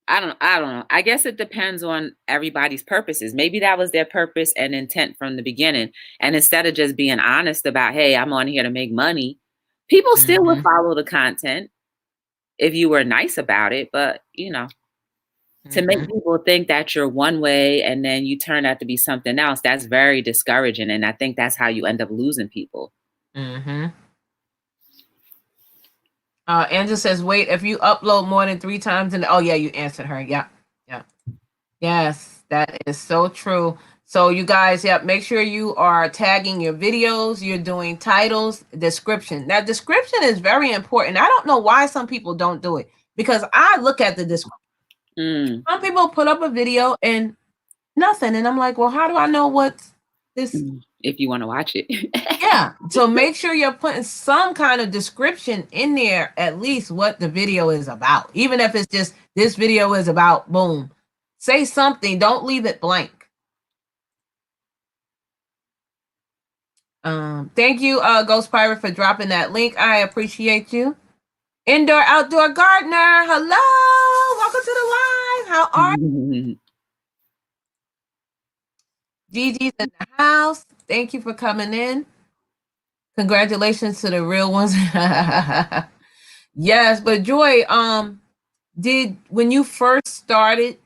I don't know. I guess it depends on everybody's purposes. Maybe that was their purpose and intent from the beginning. And instead of just being honest about, hey, I'm on here to make money, people still would follow the content if you were nice about it. But, to make people think that you're one way and then you turn out to be something else, that's very discouraging. And I think that's how you end up losing people. Angela says, wait, if you upload more than 3 times, oh yeah, you answered her. Yeah. Yes, that is so true. So you guys, make sure you are tagging your videos. You're doing titles, description. Now, description is very important. I don't know why some people don't do it, because I look at the description. Some people put up a video and nothing, and I'm like, well, how do I know what's this? If you want to watch it. Yeah. So make sure you're putting some kind of description in there, at least what the video is about. Even if it's just this video is about boom. Say something. Don't leave it blank. Thank you, Ghost Pirate, for dropping that link. I appreciate you. Indoor Outdoor Gardener. Hello. Welcome to the live. How are you? Gigi's in the house. Thank you for coming in. Congratulations to the real ones. Yes, but Joy, when you first started,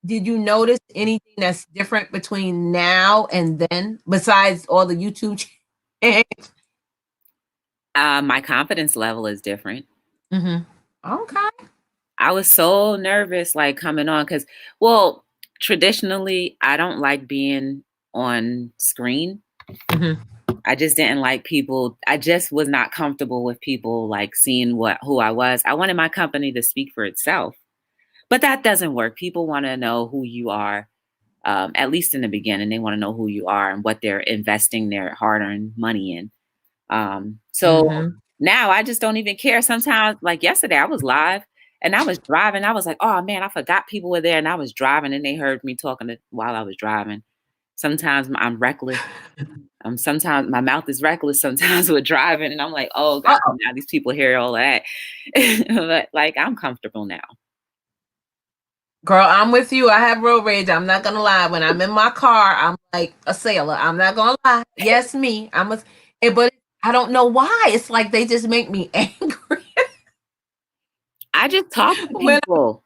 did you notice anything that's different between now and then, besides all the YouTube change? My confidence level is different. Okay. I was so nervous, like, coming on, because, well, traditionally, I don't like being on screen. I just didn't like people. I just was not comfortable with people like seeing who I was. I wanted my company to speak for itself, but that doesn't work. People want to know who you are, at least in the beginning. They want to know who you are and what they're investing their hard-earned money in. So now I just don't even care. Sometimes, like yesterday, I was live and I was driving. I was like, oh man, I forgot people were there, and I was driving and they heard me talking while I was driving. Sometimes I'm reckless. Sometimes my mouth is reckless. Sometimes we're driving and I'm like, oh God, now these people hear all of that. But like, I'm comfortable now. Girl, I'm with you. I have road rage. I'm not gonna lie. When I'm in my car, I'm like a sailor. I'm not gonna lie. Yes, me. But I don't know why. It's like they just make me angry. I just talk to people.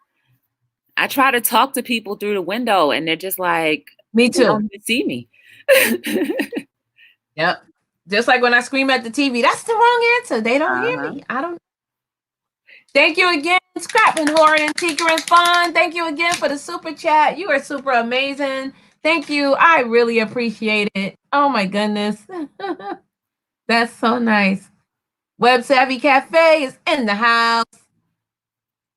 I try to talk to people through the window and they're just like, me too. They don't even see me. Yep. Just like when I scream at the TV, that's the wrong answer. They don't hear me. I don't. Thank you again, Scrapping Horror and Tinkering Fun. Thank you again for the super chat. You are super amazing. Thank you. I really appreciate it. Oh my goodness. That's so nice. Web Savvy Cafe is in the house.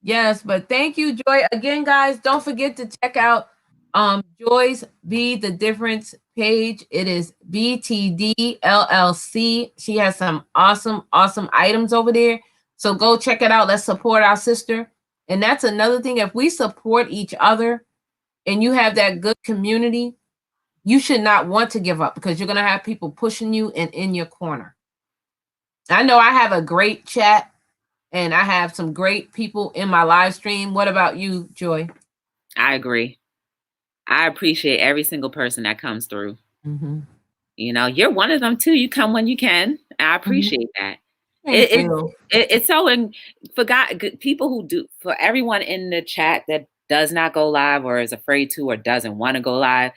Yes, but thank you, Joy. Again, guys, don't forget to check out Joy's Be the Difference page. It is BTD LLC. She has some awesome items over there. So go check it out. Let's support our sister. And that's another thing. If we support each other and you have that good community, you should not want to give up, because you're going to have people pushing you and in your corner. I know I have a great chat and I have some great people in my live stream. What about you, Joy? I agree. I appreciate every single person that comes through. You know, you're one of them too. You come when you can. I appreciate that. It's so people who do, for everyone in the chat that does not go live or is afraid to or doesn't want to go live,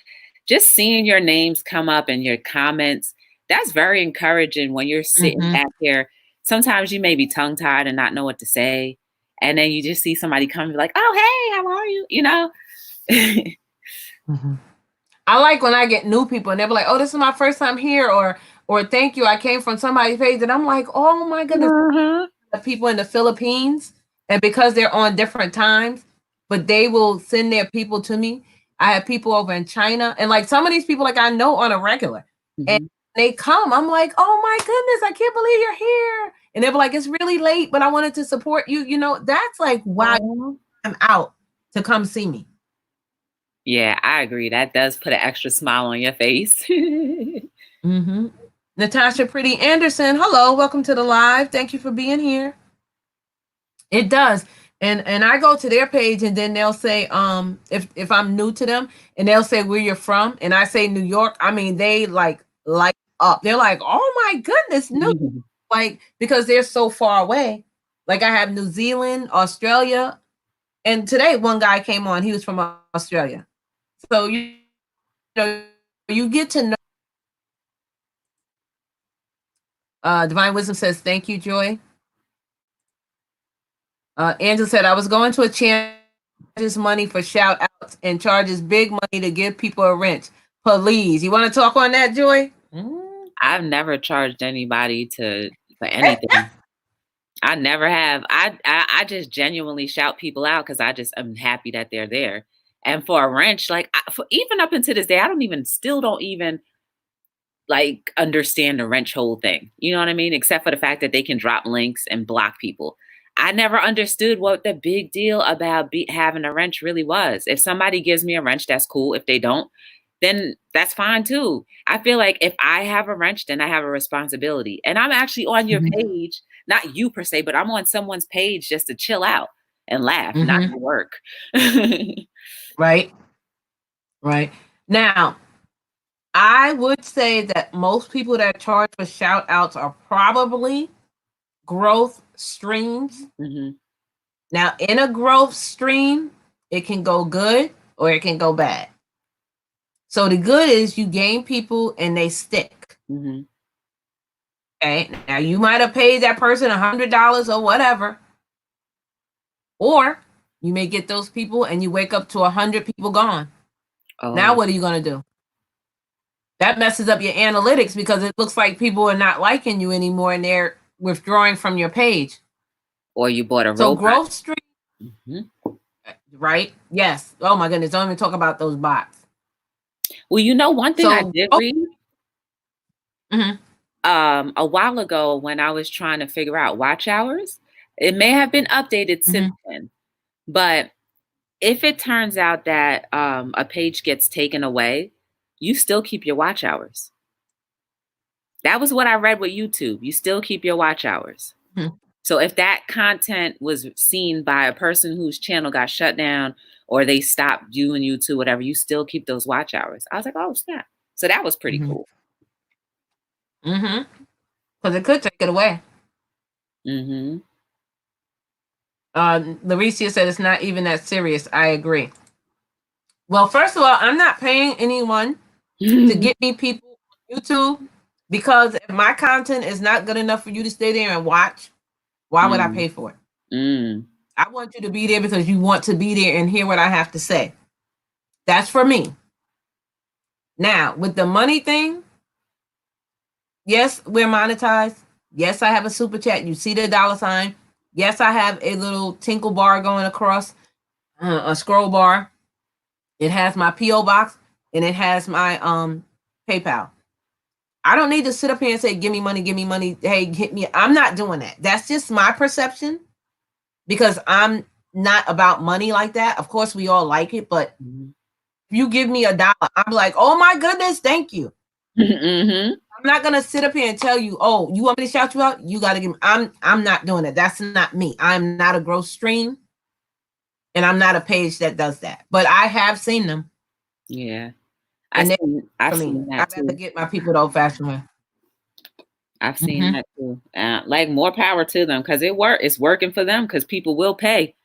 just seeing your names come up and your comments, that's very encouraging when you're sitting back here. Sometimes you may be tongue-tied and not know what to say. And then you just see somebody come and be like, oh, hey, how are you? You know, Mm-hmm. I like when I get new people and they're like, "Oh, this is my first time here," or "Thank you, I came from somebody's page," and I'm like, "Oh my goodness!" The people in the Philippines, and because they're on different times, but they will send their people to me. I have people over in China, and like some of these people, like I know on a regular, and they come. I'm like, "Oh my goodness, I can't believe you're here!" And they're like, "It's really late, but I wanted to support you." You know, that's like, wow, I'm out to come see me. Yeah, I agree. That does put an extra smile on your face. Mm-hmm. Natasha Pretty Anderson, hello, welcome to the live. Thank you for being here. It does. And I go to their page and then they'll say, if I'm new to them and they'll say where you're from, and I say New York, I mean they like light up. They're like, oh my goodness, New like because they're so far away. Like I have New Zealand, Australia, and today one guy came on, he was from Australia. So you know, you get to know. Divine Wisdom says, thank you, Joy. Angela said, I was going to a charity charges money for shout outs and charges big money to give people a wrench. Please. You want to talk on that, Joy? I've never charged anybody for anything. I never have. I just genuinely shout people out because I'm happy that they're there. And for a wrench, like even up until this day, still don't even like understand the wrench whole thing. You know what I mean? Except for the fact that they can drop links and block people. I never understood what the big deal about having a wrench really was. If somebody gives me a wrench, that's cool. If they don't, then that's fine too. I feel like if I have a wrench, then I have a responsibility. And I'm actually on your page, not you per se, but I'm on someone's page just to chill out and laugh, not to work. Right. Right. Now, I would say that most people that charge for shout outs are probably growth streams. Now, in a growth stream, it can go good or it can go bad. So the good is you gain people and they stick. Okay. Now you might have paid that person $100 or whatever. Or you may get those people and you wake up to 100 people gone. Now what are you going to do? That messes up your analytics because it looks like people are not liking you anymore and they're withdrawing from your page. Or you bought a robot. So growth stream. Right? Yes. Oh my goodness. Don't even talk about those bots. Well, you know, one thing I did read a while ago when I was trying to figure out watch hours, it may have been updated since then, but if it turns out that a page gets taken away, you still keep your watch hours. That was what I read with YouTube. You still keep your watch hours. So if that content was seen by a person whose channel got shut down or they stopped doing YouTube, whatever, you still keep those watch hours. I was like, oh, snap. So that was pretty cool. Because it could take it away. Laricia said it's not even that serious. I agree. Well, first of all, I'm not paying anyone to get me people on YouTube because if my content is not good enough for you to stay there and watch, why would I pay for it? I want you to be there because you want to be there and hear what I have to say. That's for me. Now, with the money thing, yes, we're monetized. Yes, I have a super chat. You see the $sign. Yes, I have a little tinkle bar going across, a scroll bar. It has my P.O. box and it has my PayPal. I don't need to sit up here and say, give me money, hey, hit me. I'm not doing that. That's just my perception because I'm not about money like that. Of course, we all like it, but if you give me $1, I'm like, oh my goodness, thank you. I'm not gonna sit up here and tell you, oh, you want me to shout you out? You gotta give me. I'm not doing it. That's not me. I'm not a growth stream, and I'm not a page that does that. But I have seen them. Yeah, I've seen that I'd rather get my people the old-fashioned way. I've seen that too. Like more power to them because it's working for them because people will pay.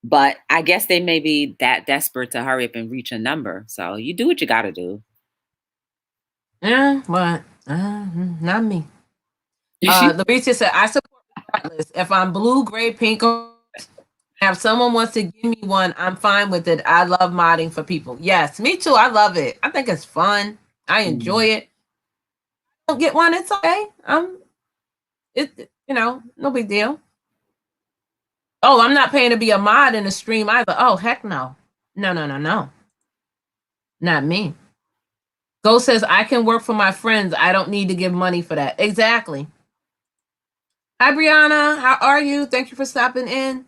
But I guess they may be that desperate to hurry up and reach a number. So you do what you got to do. Yeah, but not me. Labricia said, I support regardless. If I'm blue, gray, pink, or If someone wants to give me one, I'm fine with it. I love modding for people. Yes, me too. I love it. I think it's fun. I enjoy it. Don't get one, it's okay. No big deal. Oh, I'm not paying to be a mod in the stream either. Oh, heck no. No. Not me. Go says, I can work for my friends. I don't need to give money for that. Exactly. Hi, Brianna. How are you? Thank you for stopping in.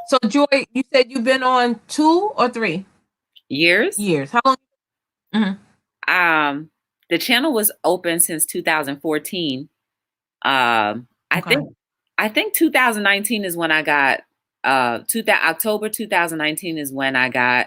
So, Joy, you said you've been on 2 or 3 years. How long? Mm-hmm. The channel was open since 2014. Okay. I think 2019 is when I got October 2019 is when I got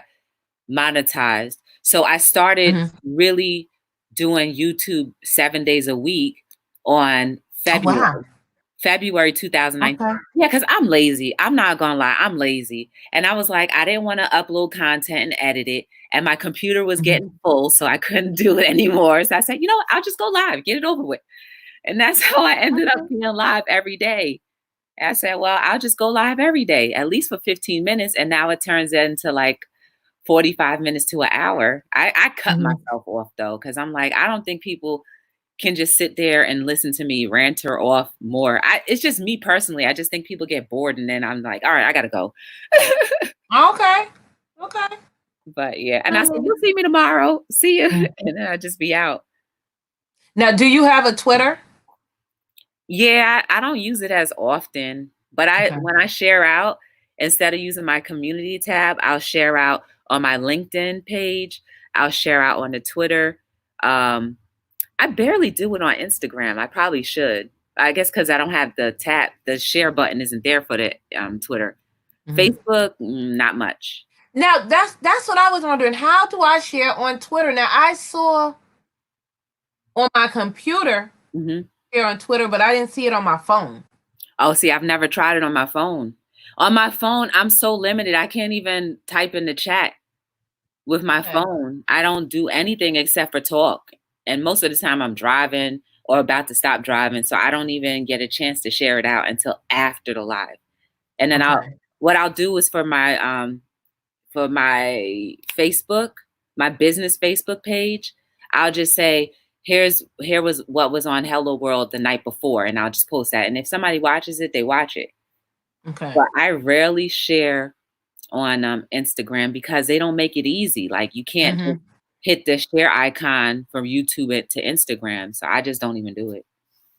monetized. So I started really doing YouTube 7 days a week on February 2019. Okay. Yeah, because I'm lazy. I'm not gonna lie, I'm lazy. And I was like, I didn't want to upload content and edit it. And my computer was getting full, so I couldn't do it anymore. So I said, you know what, I'll just go live, get it over with. And that's how I ended up being live every day. And I said, well, I'll just go live every day, at least for 15 minutes. And now it turns into like 45 minutes to an hour. I cut myself off though, because I'm like, I don't think people can just sit there and listen to me ranter off more. It's just me personally. I just think people get bored and then I'm like, all right, I gotta go. Okay. But yeah, and I said, you'll see me tomorrow. See you. And then I just be out. Now, do you have a Twitter? Yeah, I don't use it as often, but when I share out, instead of using my community tab, I'll share out on my LinkedIn page. I'll share out on the Twitter. I barely do it on Instagram. I probably should. I guess because I don't have the share button isn't there for the Twitter. Facebook, not much. Now that's what I was wondering. How do I share on Twitter? Now I saw on my computer share on Twitter, but I didn't see it on my phone. Oh, see, I've never tried it on my phone. On my phone, I'm so limited. I can't even type in the chat with my phone. I don't do anything except for talk. And most of the time I'm driving or about to stop driving. So I don't even get a chance to share it out until after the live. And then what I'll do is for my Facebook, my business Facebook page, I'll just say, here was what was on Hello World the night before. And I'll just post that. And if somebody watches it, they watch it. Okay. But I rarely share on Instagram because they don't make it easy. Like you can't hit the share icon from YouTube to Instagram. So I just don't even do it.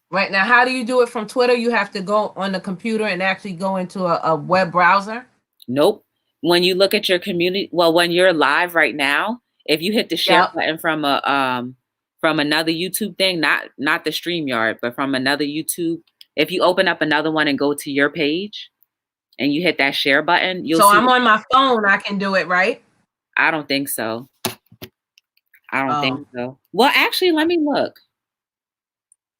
Right. Now, how do you do it from Twitter? You have to go on the computer and actually go into a web browser? Nope. When you look at your community, well, when you're live right now, if you hit the share button from another YouTube thing, not the StreamYard, but from another YouTube, if you open up another one and go to your page and you hit that share button, you'll see. So I'm on my phone, I can do it, right? I don't think so. Think so. Well, actually, let me look.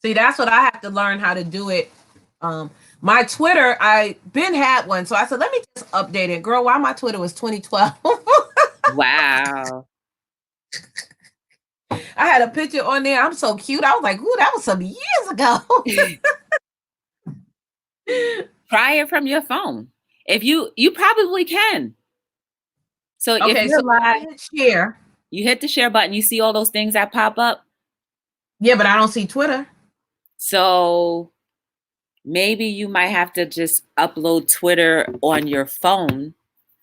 See, that's what I have to learn how to do it. My Twitter, I had one. So I said, let me just update it. Girl, why my Twitter was 2012. Wow. I had a picture on there. I'm so cute. I was like, ooh, that was some years ago. Try it from your phone. If you probably can. So if you're live, share. You hit the share button, you see all those things that pop up. Yeah, but I don't see Twitter. So maybe you might have to just upload Twitter on your phone.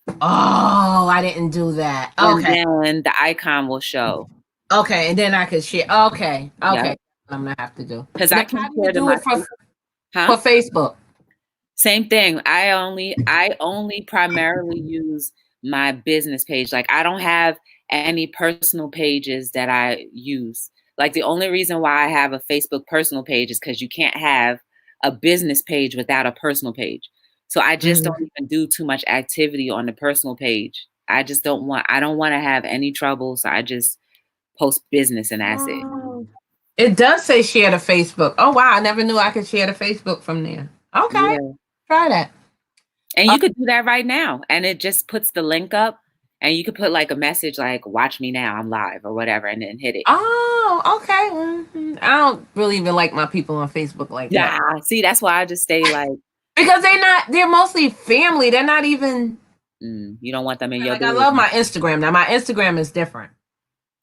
Oh, I didn't do that. Okay. And then the icon will show. Okay, and then I can share. Okay. Yeah. I'm gonna have to do. Because I can do it for Facebook. Same thing. I only primarily use my business page. Like I don't have any personal pages that I use. Like the only reason why I have a Facebook personal page is because you can't have a business page without a personal page. So I just don't even do too much activity on the personal page. I don't want to have any trouble. So I just post business and that's it. It does say share to Facebook. Oh wow, I never knew I could share to Facebook from there. Okay. Yeah. Try that. And you could do that right now. And it just puts the link up and you could put like a message like, watch me now, I'm live or whatever, and then hit it. Oh, okay. I don't really even like my people on Facebook like that. See, that's why I just stay like Because they're mostly family. They're not even. You don't want them in your I love my Instagram. Now my Instagram is different.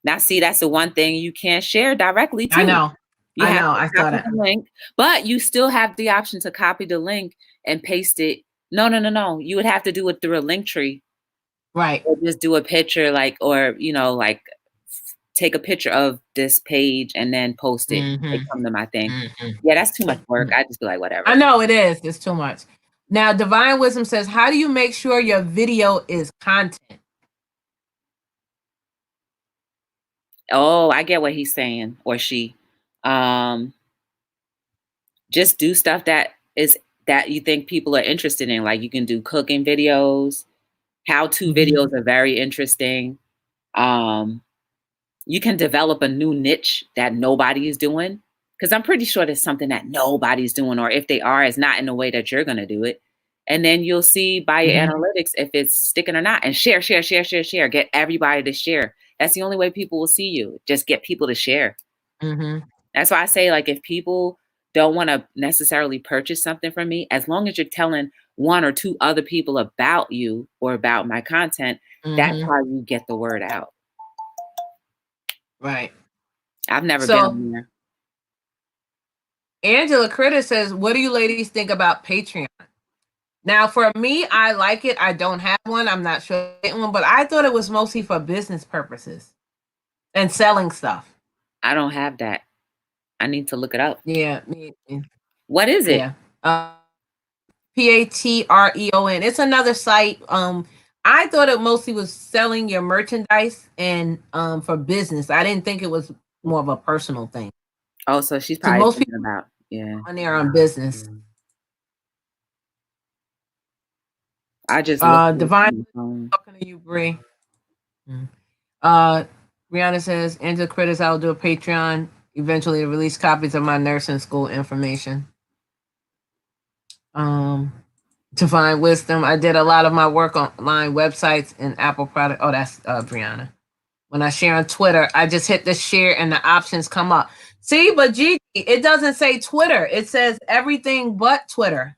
Now, see, that's the one thing you can't share directly too. I know. You have to I saw copy that. the link, but you still have the option to copy the link and paste it. No. You would have to do it through a link tree. Right. Or just do a picture, take a picture of this page and then post it. They come to my thing. Yeah, that's too much work. I just be like, whatever. I know it is. It's too much. Now, Divine Wisdom says, how do you make sure your video is content? Oh, I get what he's saying, or she. Just do stuff that you think people are interested in. Like you can do cooking videos, how-to videos are very interesting. You can develop a new niche that nobody is doing, because I'm pretty sure there's something that nobody's doing, or if they are, it's not in the way that you're going to do it. And then you'll see by your analytics if it's sticking or not. And share. Get everybody to share. That's the only way people will see you. Just get people to share. That's why I say, like, if people don't want to necessarily purchase something from me, as long as you're telling one or two other people about you or about my content, that's how you get the word out. Right. I've never been on there. Angela Critter says, what do you ladies think about Patreon? Now, for me, I like it. I don't have one. I'm not sure I get one, but I thought it was mostly for business purposes and selling stuff. I don't have that. I need to look it up. Yeah. What is it? Yeah. Patreon. It's another site. I thought it mostly was selling your merchandise and for business. I didn't think it was more of a personal thing. Oh, so she's probably most thinking people about on there on business. I just Divine talking to you, Bree. Brianna says, Angela Critters, I will do a Patreon eventually to release copies of my nursing school information. Divine Wisdom, I did a lot of my work on online websites and Apple product. Oh, that's Brianna. When I share on Twitter, I just hit the share and the options come up. See, but Gigi, it doesn't say Twitter. It says everything but Twitter.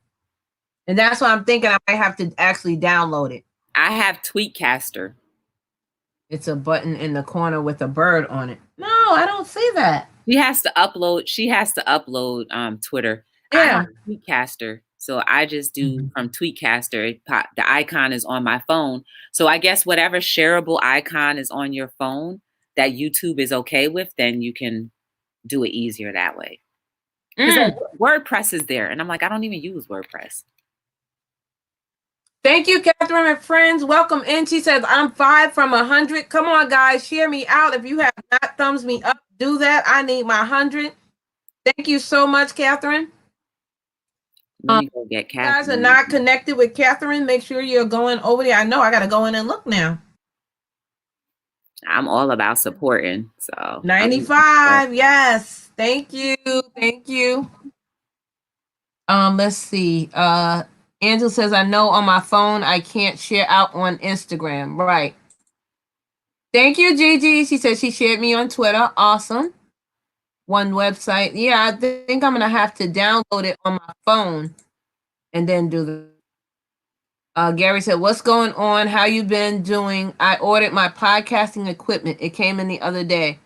And that's why I'm thinking I might have to actually download it. I have Tweetcaster. It's a button in the corner with a bird on it. No, I don't see that. She has to upload Twitter. Yeah. I have Tweetcaster. So I just do from Tweetcaster. The icon is on my phone. So I guess whatever shareable icon is on your phone that YouTube is okay with, then you can do it easier that way. Because WordPress is there. And I'm like, I don't even use WordPress. Thank you, Catherine and friends. Welcome in. She says, I'm 5 from 100. Come on, guys. Share me out. If you have not thumbs me up, do that. I need my 100. Thank you so much, Catherine. Let me go get Catherine. You guys are not connected with Catherine. Make sure you're going over there. I know I got to go in and look now. I'm all about supporting. So 95. Yes. Thank you. Thank you. Let's see. Angela says, I know on my phone I can't share out on Instagram. Right. Thank you, Gigi. She said she shared me on Twitter. Awesome. One website. Yeah, I think I'm gonna have to download it on my phone and then do the Gary said, what's going on? How you been doing? I ordered my podcasting equipment. It came in the other day.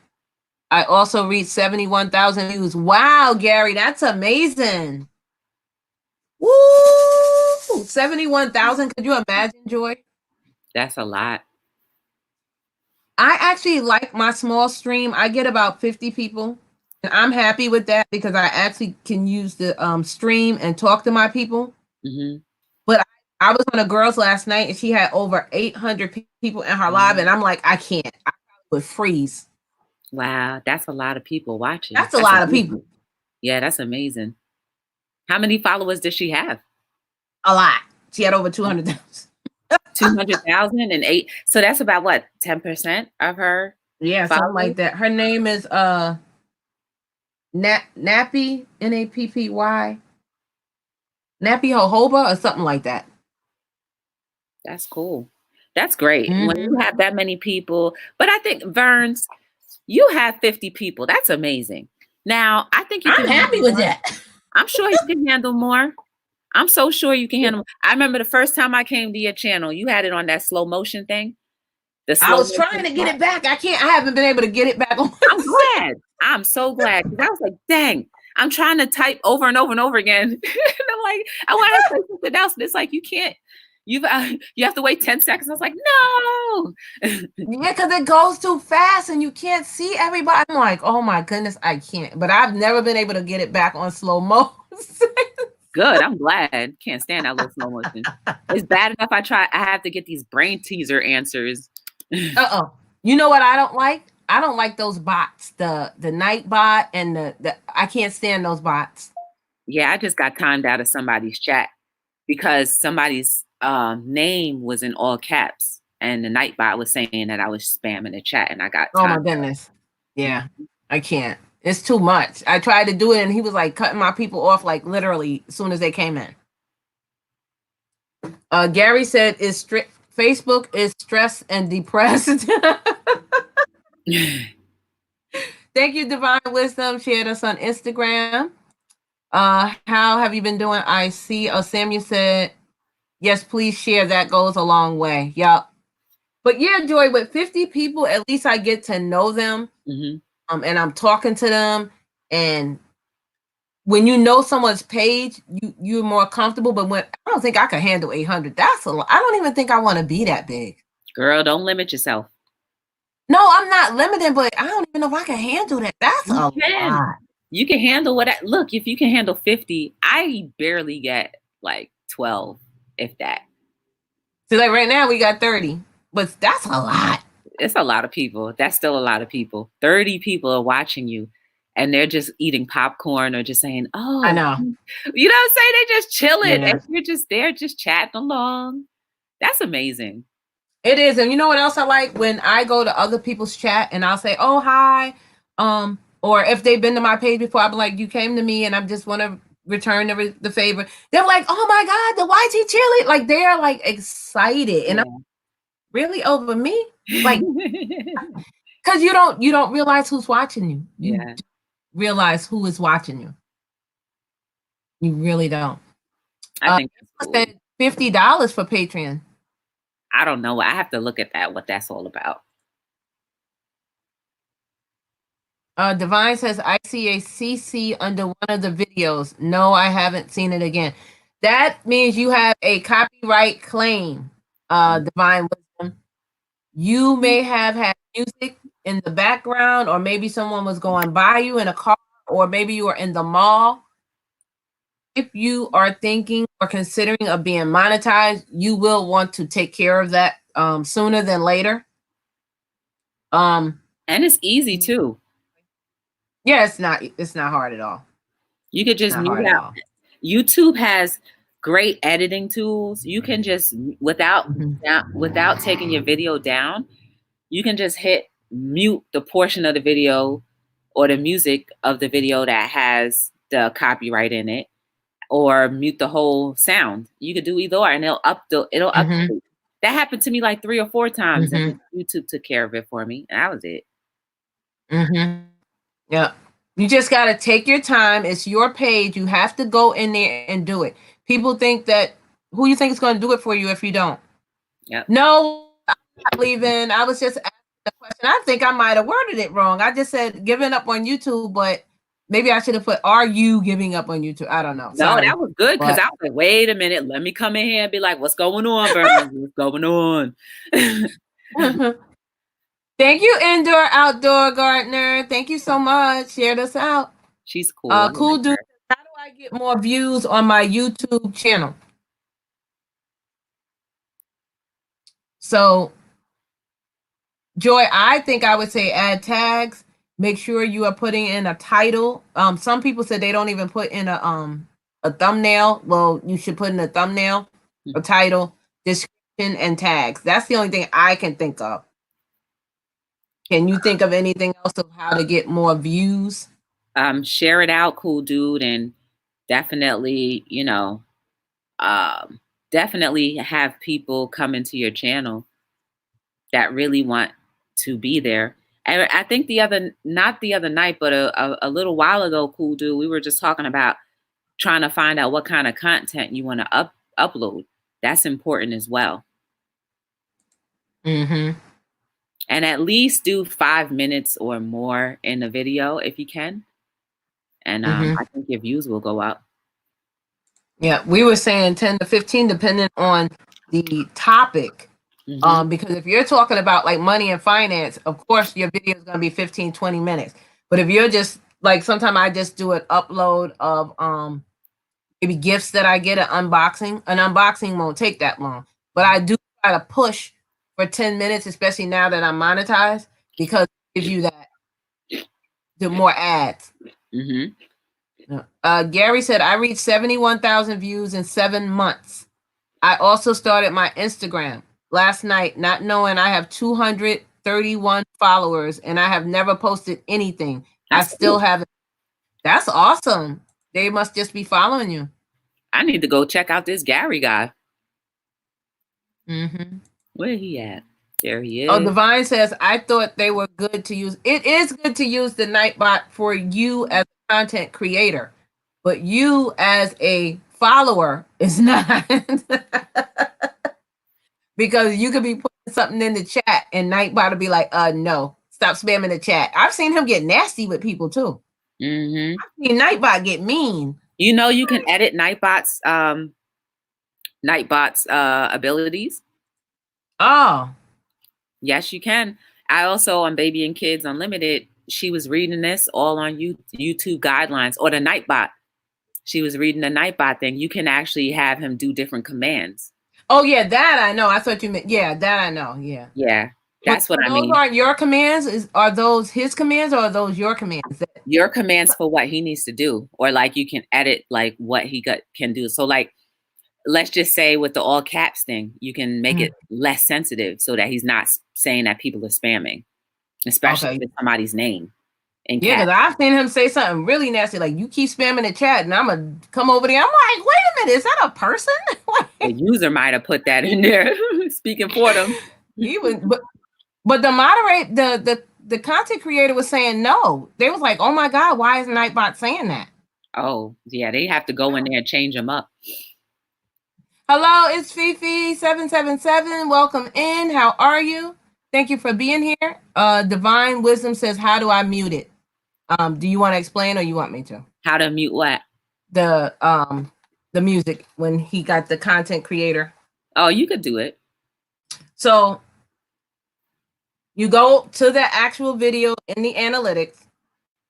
I also reached 71,000 views. Wow, Gary, that's amazing. Woo! 71,000. Could you imagine, Joy? That's a lot. I actually like my small stream. I get about 50 people. And I'm happy with that because I actually can use the stream and talk to my people. But I was on a girl's last night and she had over 800 people in her live. And I'm like, I can't. I would freeze. Wow. That's a lot of people watching. That's a lot of people. Yeah, that's amazing. How many followers does she have? A lot. She had over 200,000. 200,000 and 8. So that's about what? 10% of her? Yeah, followers? Something like that. Her name is Nappy, Nappy, Nappy Jojoba or something like that. That's cool. That's great. When you have that many people. But I think, Verns, you have 50 people. That's amazing. Now, I think you I'm happy with that. I'm sure you can handle more. I'm so sure you can handle. I remember the first time I came to your channel, you had it on that slow motion thing. I was trying to get it back. I haven't been able to get it back on. I'm glad. I'm so glad, because I was like, dang, I'm trying to type over and over and over again. And I'm like, I want to say something else. And it's like, you can't. You have to wait 10 seconds. I was like, no. Yeah, because it goes too fast and you can't see everybody. I'm like, oh my goodness, I can't. But I've never been able to get it back on slow mo. Good. I'm glad. Can't stand that little slow motion. It's bad enough I have to get these brain teaser answers. You know what I don't like? I don't like those bots. The night bot and the I can't stand those bots. Yeah, I just got timed out of somebody's chat because somebody's name was in all caps and the night bot was saying that I was spamming the chat and I got timed. Oh my goodness. Yeah. I can't. It's too much. I tried to do it and he was like cutting my people off like literally as soon as they came in. Gary said Facebook is stressed and depressed. Thank you, Divine Wisdom. Shared us on Instagram. How have you been doing? I see. Samuel said, yes, please share. That goes a long way. Yeah. But yeah, Joy, with 50 people, at least I get to know them. Mm-hmm. And I'm talking to them. And when you know someone's page, you're more comfortable. But when I don't think I can handle 800. That's a lot. I don't even think I want to be that big. Girl, don't limit yourself. No, I'm not limited, but I don't even know if I can handle that. That's a lot. You can handle look, if you can handle 50, I barely get like 12, if that. So like right now we got 30, but that's a lot. It's a lot of people. That's still a lot of people. 30 people are watching you and they're just eating popcorn or just saying, oh, I know. You know what I'm saying? They're just chilling. Yeah. And you're just there, just chatting along. That's amazing. It is. And you know what else I like? When I go to other people's chat and I'll say, oh, hi. Or if they've been to my page before, I'll be like, you came to me and I just want to return the favor. They're like, oh my God, the YT chili. Like they're like excited. And I'm really over me? Like, because you don't realize who's watching you. You realize who is watching you. You really don't. I think that's cool. $50 for Patreon. I don't know. I have to look at that, what that's all about. Divine says, I see a CC under one of the videos. No, I haven't seen it again. That means you have a copyright claim, Divine Wisdom. You may have had music in the background, or maybe someone was going by you in a car, or maybe you were in the mall. If you are thinking or considering of being monetized, you will want to take care of that sooner than later. And it's easy too. Yeah, it's not hard at all. You could just mute out. YouTube has great editing tools. You can just without taking your video down, you can just hit mute the portion of the video or the music of the video that has the copyright in it, or mute the whole sound. You could do either or, and it'll update. That happened to me like 3 or 4 times, and YouTube took care of it for me, and that was it. Yeah. You just got to take your time. It's your page. You have to go in there and do it. People think that, who you think is going to do it for you if you don't? Yep. No, I'm not leaving. I was just asking the question. I think I might have worded it wrong. I just said giving up on YouTube, but maybe I should have put, are you giving up on YouTube? I don't know. No, that was good, because I was like, wait a minute. Let me come in here and be like, what's going on, Vernon? What's going on? Thank you, Indoor Outdoor Gardener. Thank you so much. Share this out. She's cool. Cool dude. How do I get more views on my YouTube channel? So, Joy, I think I would say add tags. Make sure you are putting in a title. Some people said they don't even put in a thumbnail. Well, you should put in a thumbnail, a title, description, and tags. That's the only thing I can think of. Can you think of anything else of how to get more views? Share it out, cool dude, and definitely, definitely have people come into your channel that really want to be there. And I think not the other night, but a little while ago, cool dude, we were just talking about trying to find out what kind of content you want to upload. That's important as well. Mm-hmm. And at least do 5 minutes or more in the video if you can. And I think your views will go up. Yeah, we were saying 10 to 15, depending on the topic. Because if you're talking about like money and finance, of course, your video is going to be 15, 20 minutes. But if you're just like, sometimes I just do an upload of maybe gifts that I get, an unboxing won't take that long. But I do try to push for 10 minutes, especially now that I'm monetized, because it gives you that, the more ads. Gary said, I reached 71,000 views in 7 months. I also started my Instagram last night, not knowing I have 231 followers and I have never posted anything. I still haven't. That's awesome. They must just be following you. I need to go check out this Gary guy. Where he at? There he is. Oh, Divine says, I thought they were good to use. It is good to use the Nightbot for you as a content creator, but you as a follower is not. Because you could be putting something in the chat and Nightbot will be like, no, stop spamming the chat. I've seen him get nasty with people too. I've seen Nightbot get mean. You know, you can edit Nightbot's abilities. Oh. Yes, you can. I also, on Baby and Kids Unlimited, she was reading this all on YouTube guidelines, or the Nightbot. She was reading the Nightbot thing. You can actually have him do different commands. Oh yeah, that I know. I thought you meant, yeah, that I know. Yeah. Yeah, that's what I mean. Those aren't your commands. Are those his commands or are those your commands? Your commands for what he needs to do, or like you can edit like what he can do. So like, let's just say with the all caps thing, you can make it less sensitive so that he's not saying that people are spamming, especially if it's somebody's name. Yeah, because I've seen him say something really nasty, like you keep spamming the chat, and I'm gonna come over there. I'm like, wait a minute, is that a person? The user might have put that in there, speaking for them. But the content creator was saying no. They was like, oh my God, why is Nightbot saying that? Oh yeah, they have to go in there and change them up. Hello, it's Fifi777. Welcome in. How are you? Thank you for being here. Divine Wisdom says, how do I mute it? Do you want to explain or you want me to? How to mute what? The music when he got the content creator. Oh, you could do it. So you go to the actual video in the analytics.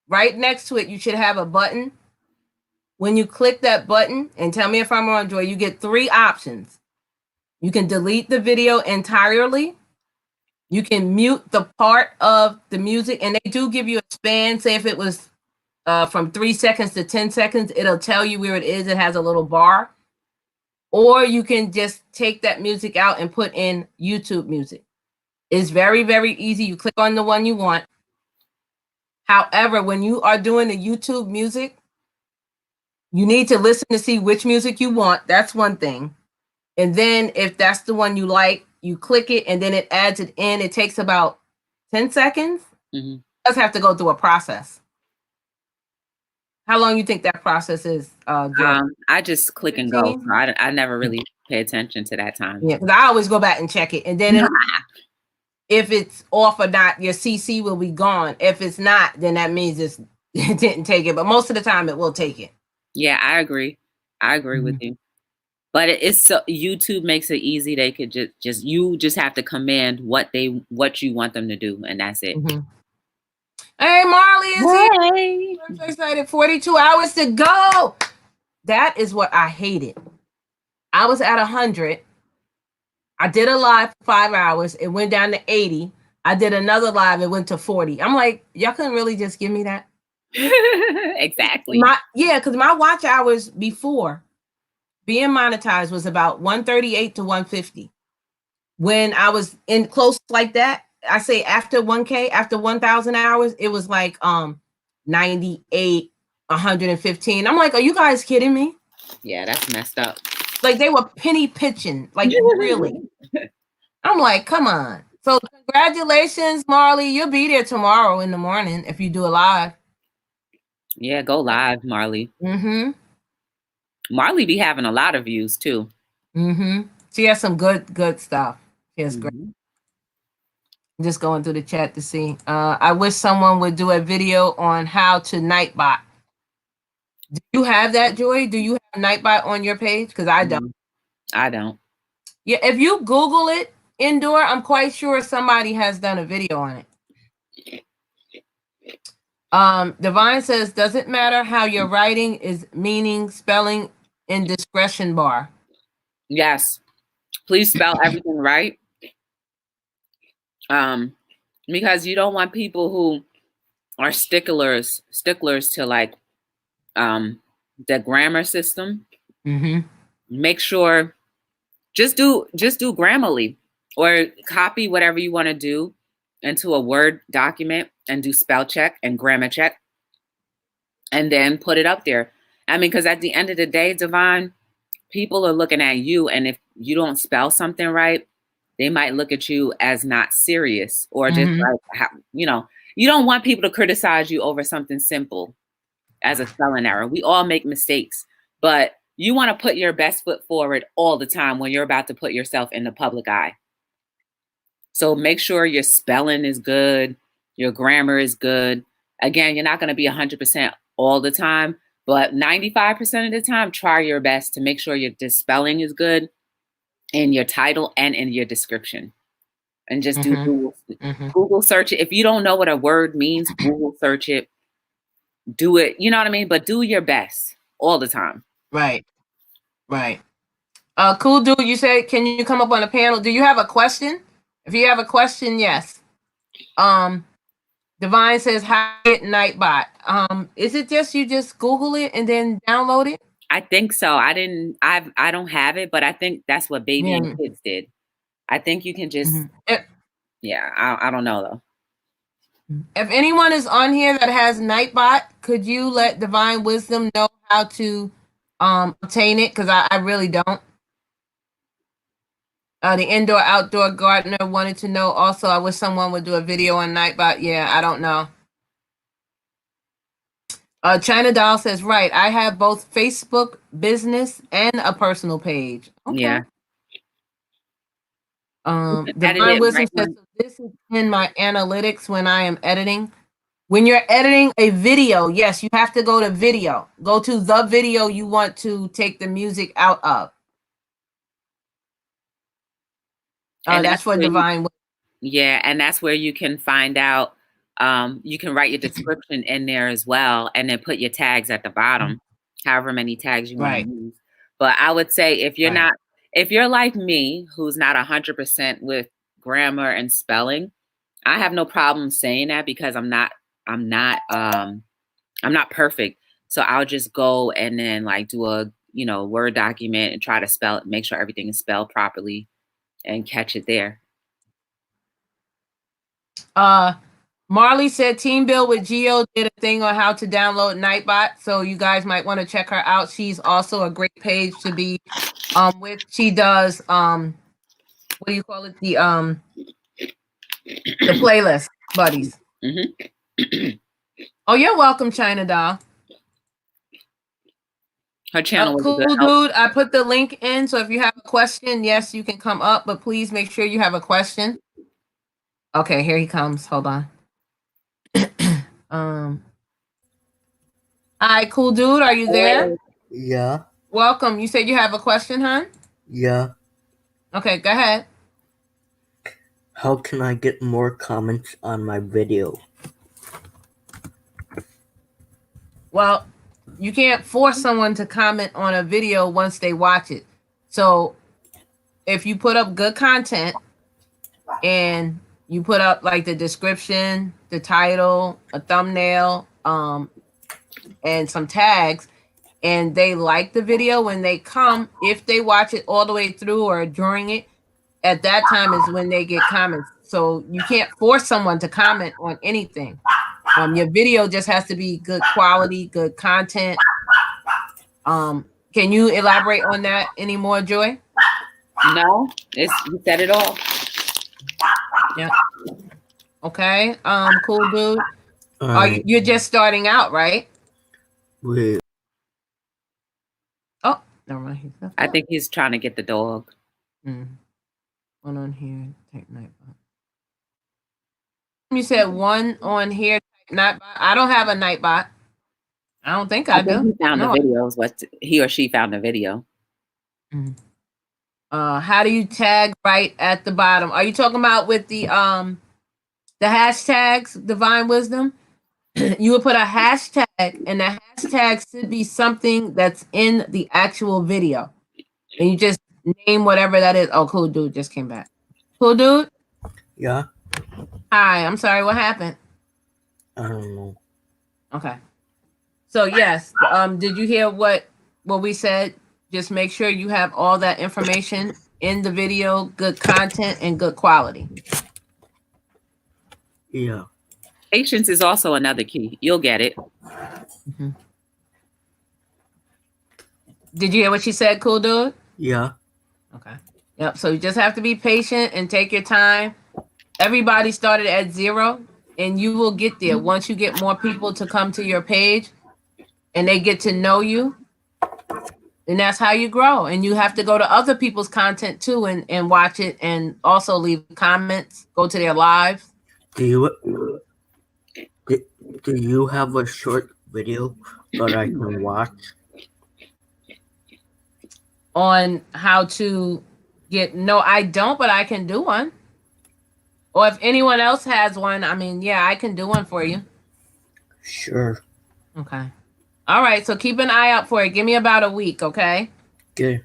Right next to it, you should have a button. When you click that button, and tell me if I'm wrong, Joy, you get 3 options. You can delete the video entirely. You can mute the part of the music, and they do give you a span. Say if it was from 3 seconds to 10 seconds, it'll tell you where it is. It has a little bar. Or you can just take that music out and put in YouTube music. It's very, very easy. You click on the one you want. However, when you are doing the YouTube music, you need to listen to see which music you want. That's one thing. And then if that's the one you like, you click it and then it adds it in. It takes about 10 seconds. It does have to go through a process. How long you think that process is? I just click and go. I never really pay attention to that time. Yeah, because I always go back and check it. And then if it's off or not, your CC will be gone. If it's not, then that means it didn't take it. But most of the time it will take it. Yeah, I agree. I agree with you. But it's so YouTube makes it easy. They could you just have to command what you want them to do, and that's it. Hey, Marley is here. I'm so excited. 42 hours to go. That is what I hated. I was at 100. I did a live for 5 hours. It went down to 80. I did another live. It went to 40. I'm like, y'all couldn't really just give me that? Exactly. Because my watch hours before being monetized was about 138 to 150. When I was in close like that, I say after 1K, after 1,000 hours, it was like 98, 115. I'm like, are you guys kidding me? Yeah, that's messed up. Like they were penny pitching, like really. I'm like, come on. So congratulations, Marley. You'll be there tomorrow in the morning if you do a live. Yeah, go live, Marley. Marley be having a lot of views too. Mm-hmm. She has some good stuff. She has great. I'm just going through the chat to see. I wish someone would do a video on how to Nightbot. Do you have that, Joy? Do you have Nightbot on your page? Because I don't. I don't. Yeah, if you Google it, Indoor, I'm quite sure somebody has done a video on it. Divine says, does it matter how your writing is meaning, spelling in discretion bar? Yes. Please spell everything right. Because you don't want people who are sticklers to like the grammar system. Make sure just do Grammarly or copy whatever you want to do into a Word document and do spell check and grammar check and then put it up there. I mean, because at the end of the day, Divine, people are looking at you, and if you don't spell something right, they might look at you as not serious or just like, you know, you don't want people to criticize you over something simple as a spelling error. We all make mistakes, but you want to put your best foot forward all the time when you're about to put yourself in the public eye. So make sure your spelling is good, your grammar is good. Again, you're not going to be 100% all the time, but 95% of the time, try your best to make sure your spelling is good in your title and in your description. And just do Google search it. If you don't know what a word means, Google search it. Do it, you know what I mean? But do your best all the time. Right. Cool dude, you said, can you come up on a panel? Do you have a question? If you have a question, yes. Divine says, how to get Nightbot. Is it just you just Google it and then download it? I think so. I don't have it, but I think that's what Baby and Kids did. I think you can just I don't know though. If anyone is on here that has Nightbot, could you let Divine Wisdom know how to obtain it? Because I really don't. The indoor outdoor gardener wanted to know also. I wish someone would do a video on Nightbot. Yeah, I don't know. China Doll says, right, I have both Facebook business and a personal page. Okay. Yeah. Divine Wisdom says, so this is in my analytics when I am editing. When you're editing a video, yes, you have to go to video. Go to the video you want to take the music out of. That's for Divine. Yeah, and that's where you can find out. You can write your description in there as well, and then put your tags at the bottom, however many tags you want to use. But I would say if you're if you're like me, who's not 100% with grammar and spelling, I have no problem saying that because I'm not perfect. So I'll just go and then like do a Word document and try to spell it, make sure everything is spelled properly, and catch it there. Marley said Team Bill with Geo did a thing on how to download Nightbot, so you guys might want to check her out. She's also a great page to be with. She does what do you call it? The playlist buddies. Oh, you're welcome, China Doll. Her channel was cool dude. I put the link in, so if you have a question, yes, you can come up, but please make sure you have a question. Okay, here he comes. Hold on. Hi, cool dude. Are you there? Yeah. Welcome. You said you have a question, huh? Yeah. Okay, go ahead. How can I get more comments on my video? Well, you can't force someone to comment on a video once they watch it. So if you put up good content and you put up like the description, the title, a thumbnail, and some tags, and they like the video when they come, if they watch it all the way through or during it, at that time is when they get comments. So you can't force someone to comment on anything. Your video just has to be good quality, good content. Can you elaborate on that anymore, Joy? No, you said it all. Yeah. Okay. Cool dude. You're just starting out, right? Wait. Oh, Never mind. I think he's trying to get the dog. One on here, take Nightbot. You said one on here, Nightbot. I don't have a Nightbot. I don't think I do. He found the videos. He or she found the video. How do you tag right at the bottom? Are you talking about with the hashtags, Divine Wisdom? You would put a hashtag, and the hashtag should be something that's in the actual video. And you just name whatever that is. Oh, Cool Dude just came back. Cool Dude? Yeah. Hi, I'm sorry, what happened? I don't know. Okay. So yes, did you hear what we said? Just make sure you have all that information in the video, good content and good quality. Yeah. Patience is also another key. You'll get it. Did you hear what she said, Cool Dude? Yeah. Okay. Yep. So you just have to be patient and take your time. Everybody started at 0, and you will get there once you get more people to come to your page and they get to know you. And that's how you grow. And you have to go to other people's content too and watch it, and also leave comments, go to their lives. Do you have a short video that I can watch? On how to get, no, I don't, but I can do one. Or if anyone else has one, I mean, yeah, I can do one for you. Sure. Okay. All right, so keep an eye out for it. Give me about a week, okay? Okay.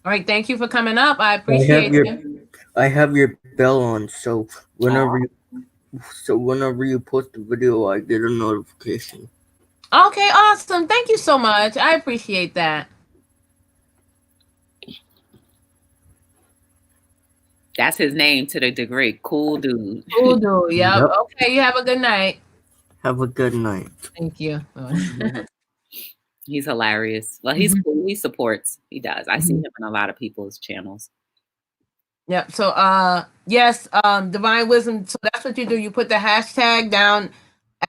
All right, thank you for coming up. I appreciate you. I have your bell on, so whenever you post the video, I get a notification. Okay, awesome. Thank you so much. I appreciate that. That's his name to the degree. Cool Dude. Cool Dude. Yep. Okay, you have a good night. Have a good night. Thank you. He's hilarious. Well, he's cool. He supports. He does. I see him in a lot of people's channels. Yep. So yes, Divine Wisdom. So that's what you do. You put the hashtag down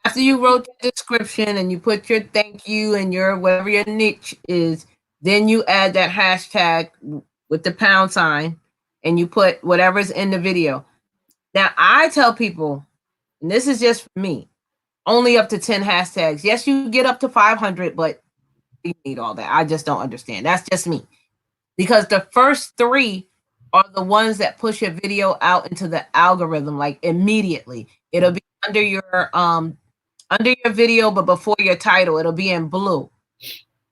after you wrote the description, and you put your thank you and your whatever your niche is. Then you add that hashtag with the £, and you put whatever's in the video. Now I tell people, and this is just for me, only up to 10 hashtags. Yes, you get up to 500, but you need all that. I just don't understand. That's just me. Because the first 3 are the ones that push your video out into the algorithm, like immediately. It'll be under your video, but before your title, it'll be in blue.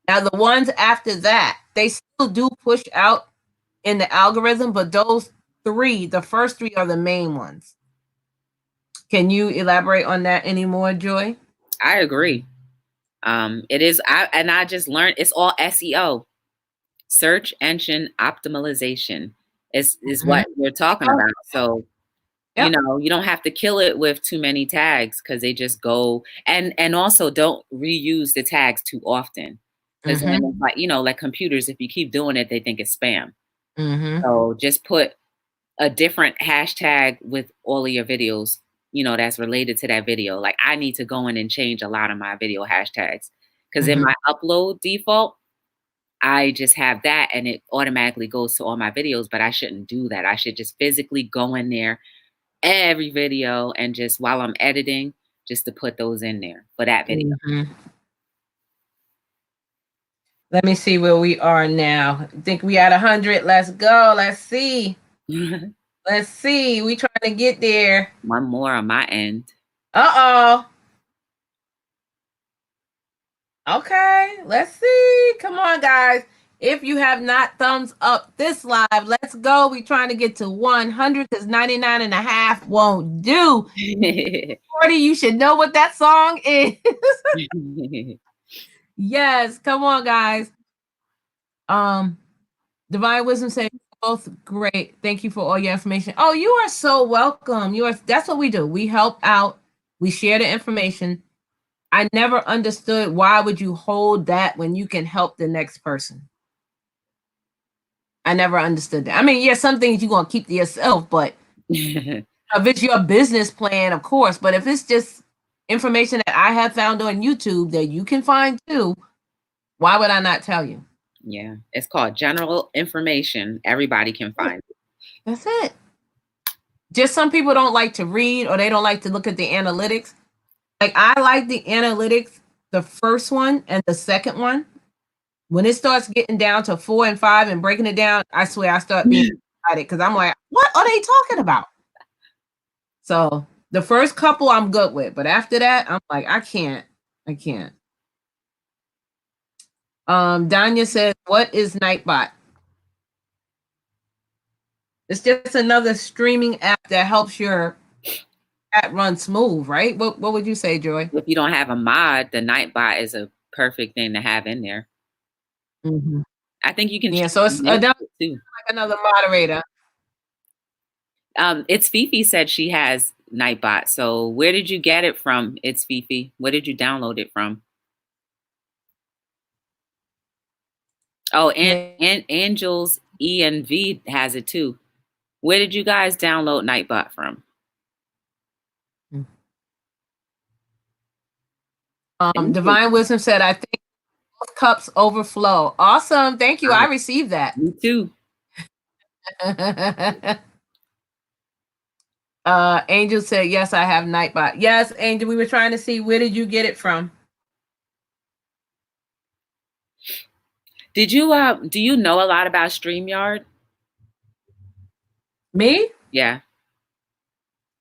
Now the ones after that, they still do push out in the algorithm, but those 3, the first 3 are the main ones. Can you elaborate on that anymore, Joy? I agree. It is. I just learned it's all SEO, search engine optimization is what we're talking about. So, you know, you don't have to kill it with too many tags, because they just go, and also don't reuse the tags too often, because like, you know, like computers, if you keep doing it, they think it's spam. So just put a different hashtag with all of your videos, you know, that's related to that video. Like I need to go in and change a lot of my video hashtags, because in my upload default, I just have that and it automatically goes to all my videos, but I shouldn't do that. I should just physically go in there every video and just while I'm editing, just to put those in there for that video. Let me see where we are now. I think we at 100. Let's go. Let's see. Let's see. We trying to get there. One more on my end. Uh-oh. Okay, let's see. Come on, guys. If you have not thumbs up this live, let's go. We trying to get to 100, because 99 and a half won't do. 40, you should know what that song is. Yes, come on, guys. Divine Wisdom said both great. Thank you for all your information. Oh, you are so welcome. That's what we do. We help out. We share the information. I never understood, why would you hold that when you can help the next person? I never understood that. I mean, yeah, some things you're going to keep to yourself, but if it's your business plan, of course. But if it's just information that I have found on YouTube that you can find too, why would I not tell you? Yeah, it's called general information. Everybody can find it. That's it. Just some people don't like to read or they don't like to look at the analytics. Like I like the analytics, the first one and the second one. When it starts getting down to 4 and 5 and breaking it down, I swear I start being excited because I'm like, what are they talking about? So the first couple I'm good with, but after that, I'm like, I can't. Danya says, what is Nightbot? It's just another streaming app that helps your chat run smooth, right? What would you say, Joy? If you don't have a mod, the Nightbot is a perfect thing to have in there. Mm-hmm. I think you can. Yeah, so it's another, too. Like another moderator. It's Fifi said she has Nightbot. So where did you get it from? It's Fifi. Where did you download it from? Oh, and Angels ENV has it too. Where did you guys download Nightbot from? Divine Wisdom said, I think both cups overflow. Awesome. Thank you. I received that. Me too. Angel said, yes, I have Nightbot. Yes, Angel, we were trying to see, where did you get it from? Did you do you know a lot about StreamYard? Me? Yeah.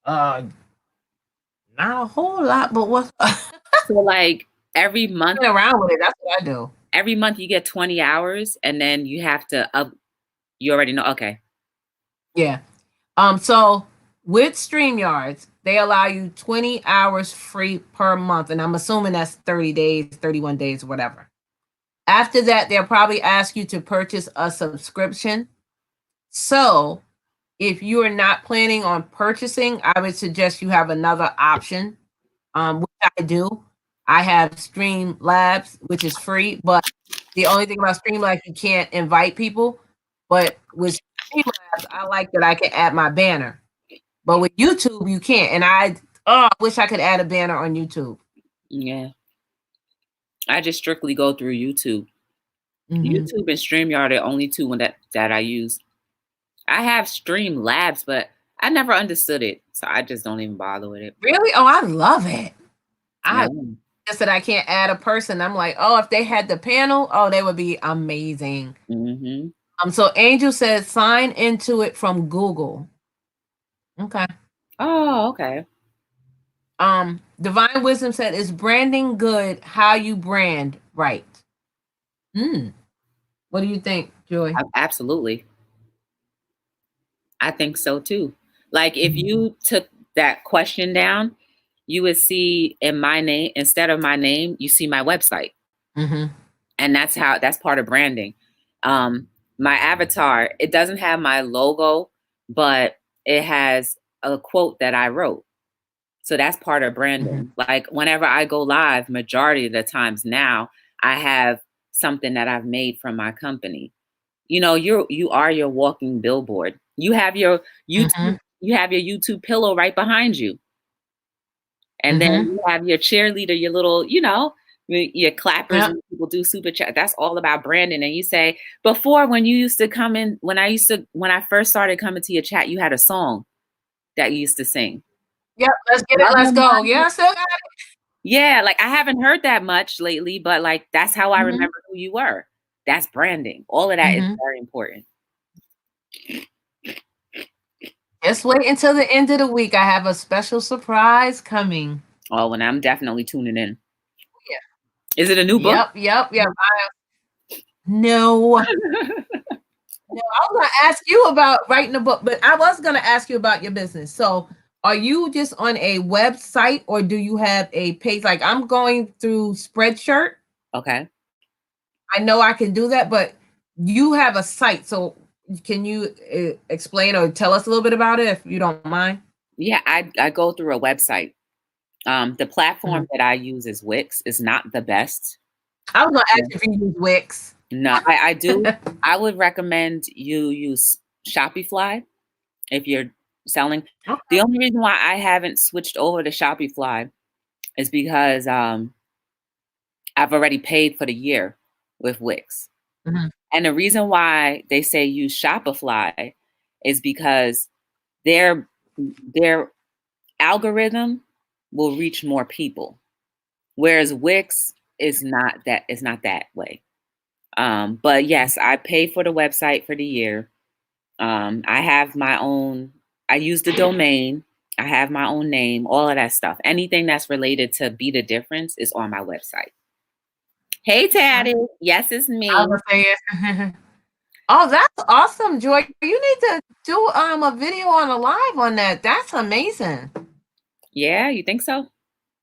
Not a whole lot, but what? So like every month around with it, that's what I do. Every month you get 20 hours and then you have to you already know. Okay. Yeah. So with StreamYards, they allow you 20 hours free per month. And I'm assuming that's 30 days, 31 days, whatever. After that, they'll probably ask you to purchase a subscription. So if you are not planning on purchasing, I would suggest you have another option, which I do. I have Streamlabs, which is free, but the only thing about Streamlabs, you can't invite people. But with Streamlabs, I like that I can add my banner. But with YouTube, you can't. And I wish I could add a banner on YouTube. Yeah. I just strictly go through YouTube. YouTube and StreamYard are the only two that I use. I have Streamlabs, but I never understood it. So I just don't even bother with it. Really? Oh, I love it. I just that I can't add a person. I'm like, oh, if they had the panel, oh, they would be amazing. So Angel says sign into it from Google. Okay. Oh, okay. Divine Wisdom said, is branding good? How you brand right? What do you think, Joy? Absolutely. I think so too. Like if you took that question down, you would see in my name, instead of my name, you see my website. And that's part of branding. My avatar, it doesn't have my logo, but it has a quote that I wrote. So that's part of branding. Like whenever I go live, majority of the times now, I have something that I've made from my company. You know, you are your walking billboard. You have your YouTube, you have your YouTube pillow right behind you. And then you have your cheerleader, your little, you know, your clappers, and people do super chat. That's all about branding. And you say, before when you used to come in, when I first started coming to your chat, you had a song that you used to sing. Yep, let's get it, let's go. Yeah, I still got it. Yeah, like I haven't heard that much lately, but like that's how I remember who you were. That's branding. All of that is very important. Just wait until the end of the week. I have a special surprise coming. Oh, and I'm definitely tuning in. Yeah. Is it a new book? Yep. No. No, I was going to ask you about writing a book, but I was going to ask you about your business. So are you just on a website or do you have a page? Like I'm going through Spreadshirt. Okay. I know I can do that, but you have a site. So can you explain or tell us a little bit about it if you don't mind? Yeah, I go through a website. The platform that I use is Wix. Is not the best. I was going to ask if you use Wix. No, I do. I would recommend you use Shopify if you're selling. Okay. The only reason why I haven't switched over to Shopify is because I've already paid for the year with Wix. Mm-hmm. And the reason why they say use Shopify is because their algorithm will reach more people, whereas Wix is not that way. But yes, I pay for the website for the year. I have my own. I use the domain. I have my own name. All of that stuff. Anything that's related to Be the Difference is on my website. Hey, Taddy. Yes, it's me. I was saying. Oh, that's awesome, Joy. You need to do a video on a live on that. That's amazing. Yeah, you think so?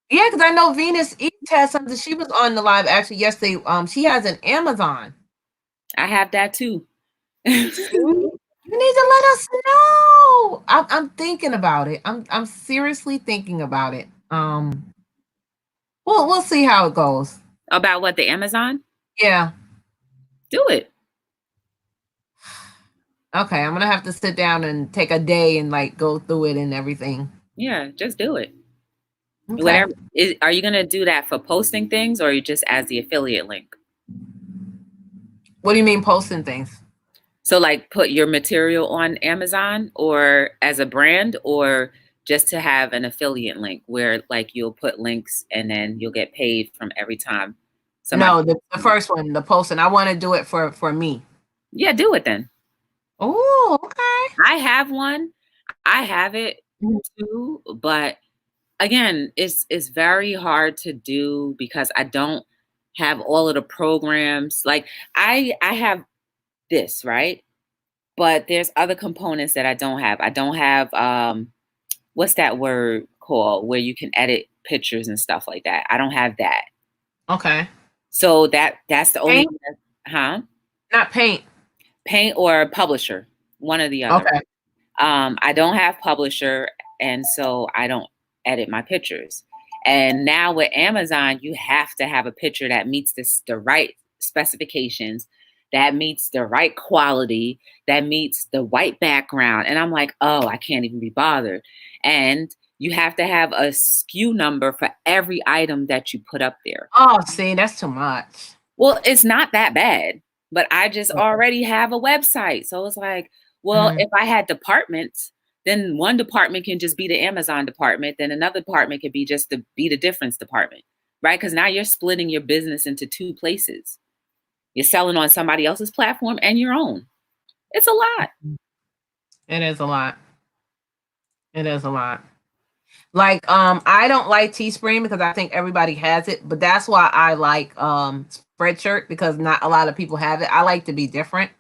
Yeah, because I know Venus East has something. She was on the live actually yesterday. She has an Amazon. I have that too. You need to let us know. I'm thinking about it. I'm seriously thinking about it. We'll see how it goes. About what, the Amazon? Yeah. Do it. Okay, I'm gonna have to sit down and take a day and like go through it and everything. Yeah, just do it. Okay. Whatever. Are you gonna do that for posting things, or you just as the affiliate link? What do you mean posting things? So like put your material on Amazon or as a brand, or just to have an affiliate link where like you'll put links and then you'll get paid from every time. No, the first one, the posting. I want to do it for me. Yeah, do it then. Oh, okay. I have one. I have it too, but again, it's very hard to do because I don't have all of the programs. Like I have this, right? But there's other components that I don't have. I don't have what's that word called where you can edit pictures and stuff like that. I don't have that. Okay. So that's the only Not Paint. Paint or Publisher, one or the other. Okay. I don't have Publisher, and so I don't edit my pictures. And now with Amazon, you have to have a picture that meets the right specifications, that meets the right quality, that meets the white background. And I'm like, oh, I can't even be bothered. And you have to have a SKU number for every item that you put up there. Oh, see, that's too much. Well, it's not that bad, but I just already have a website. So it's like, well, if I had departments, then one department can just be the Amazon department. Then another department could be just the Be the Difference department, right? Because now you're splitting your business into two places. You're selling on somebody else's platform and your own. It's a lot. It is a lot. It is a lot. Like, I don't like Teespring because I think everybody has it, but that's why I like Spreadshirt because not a lot of people have it. I like to be different.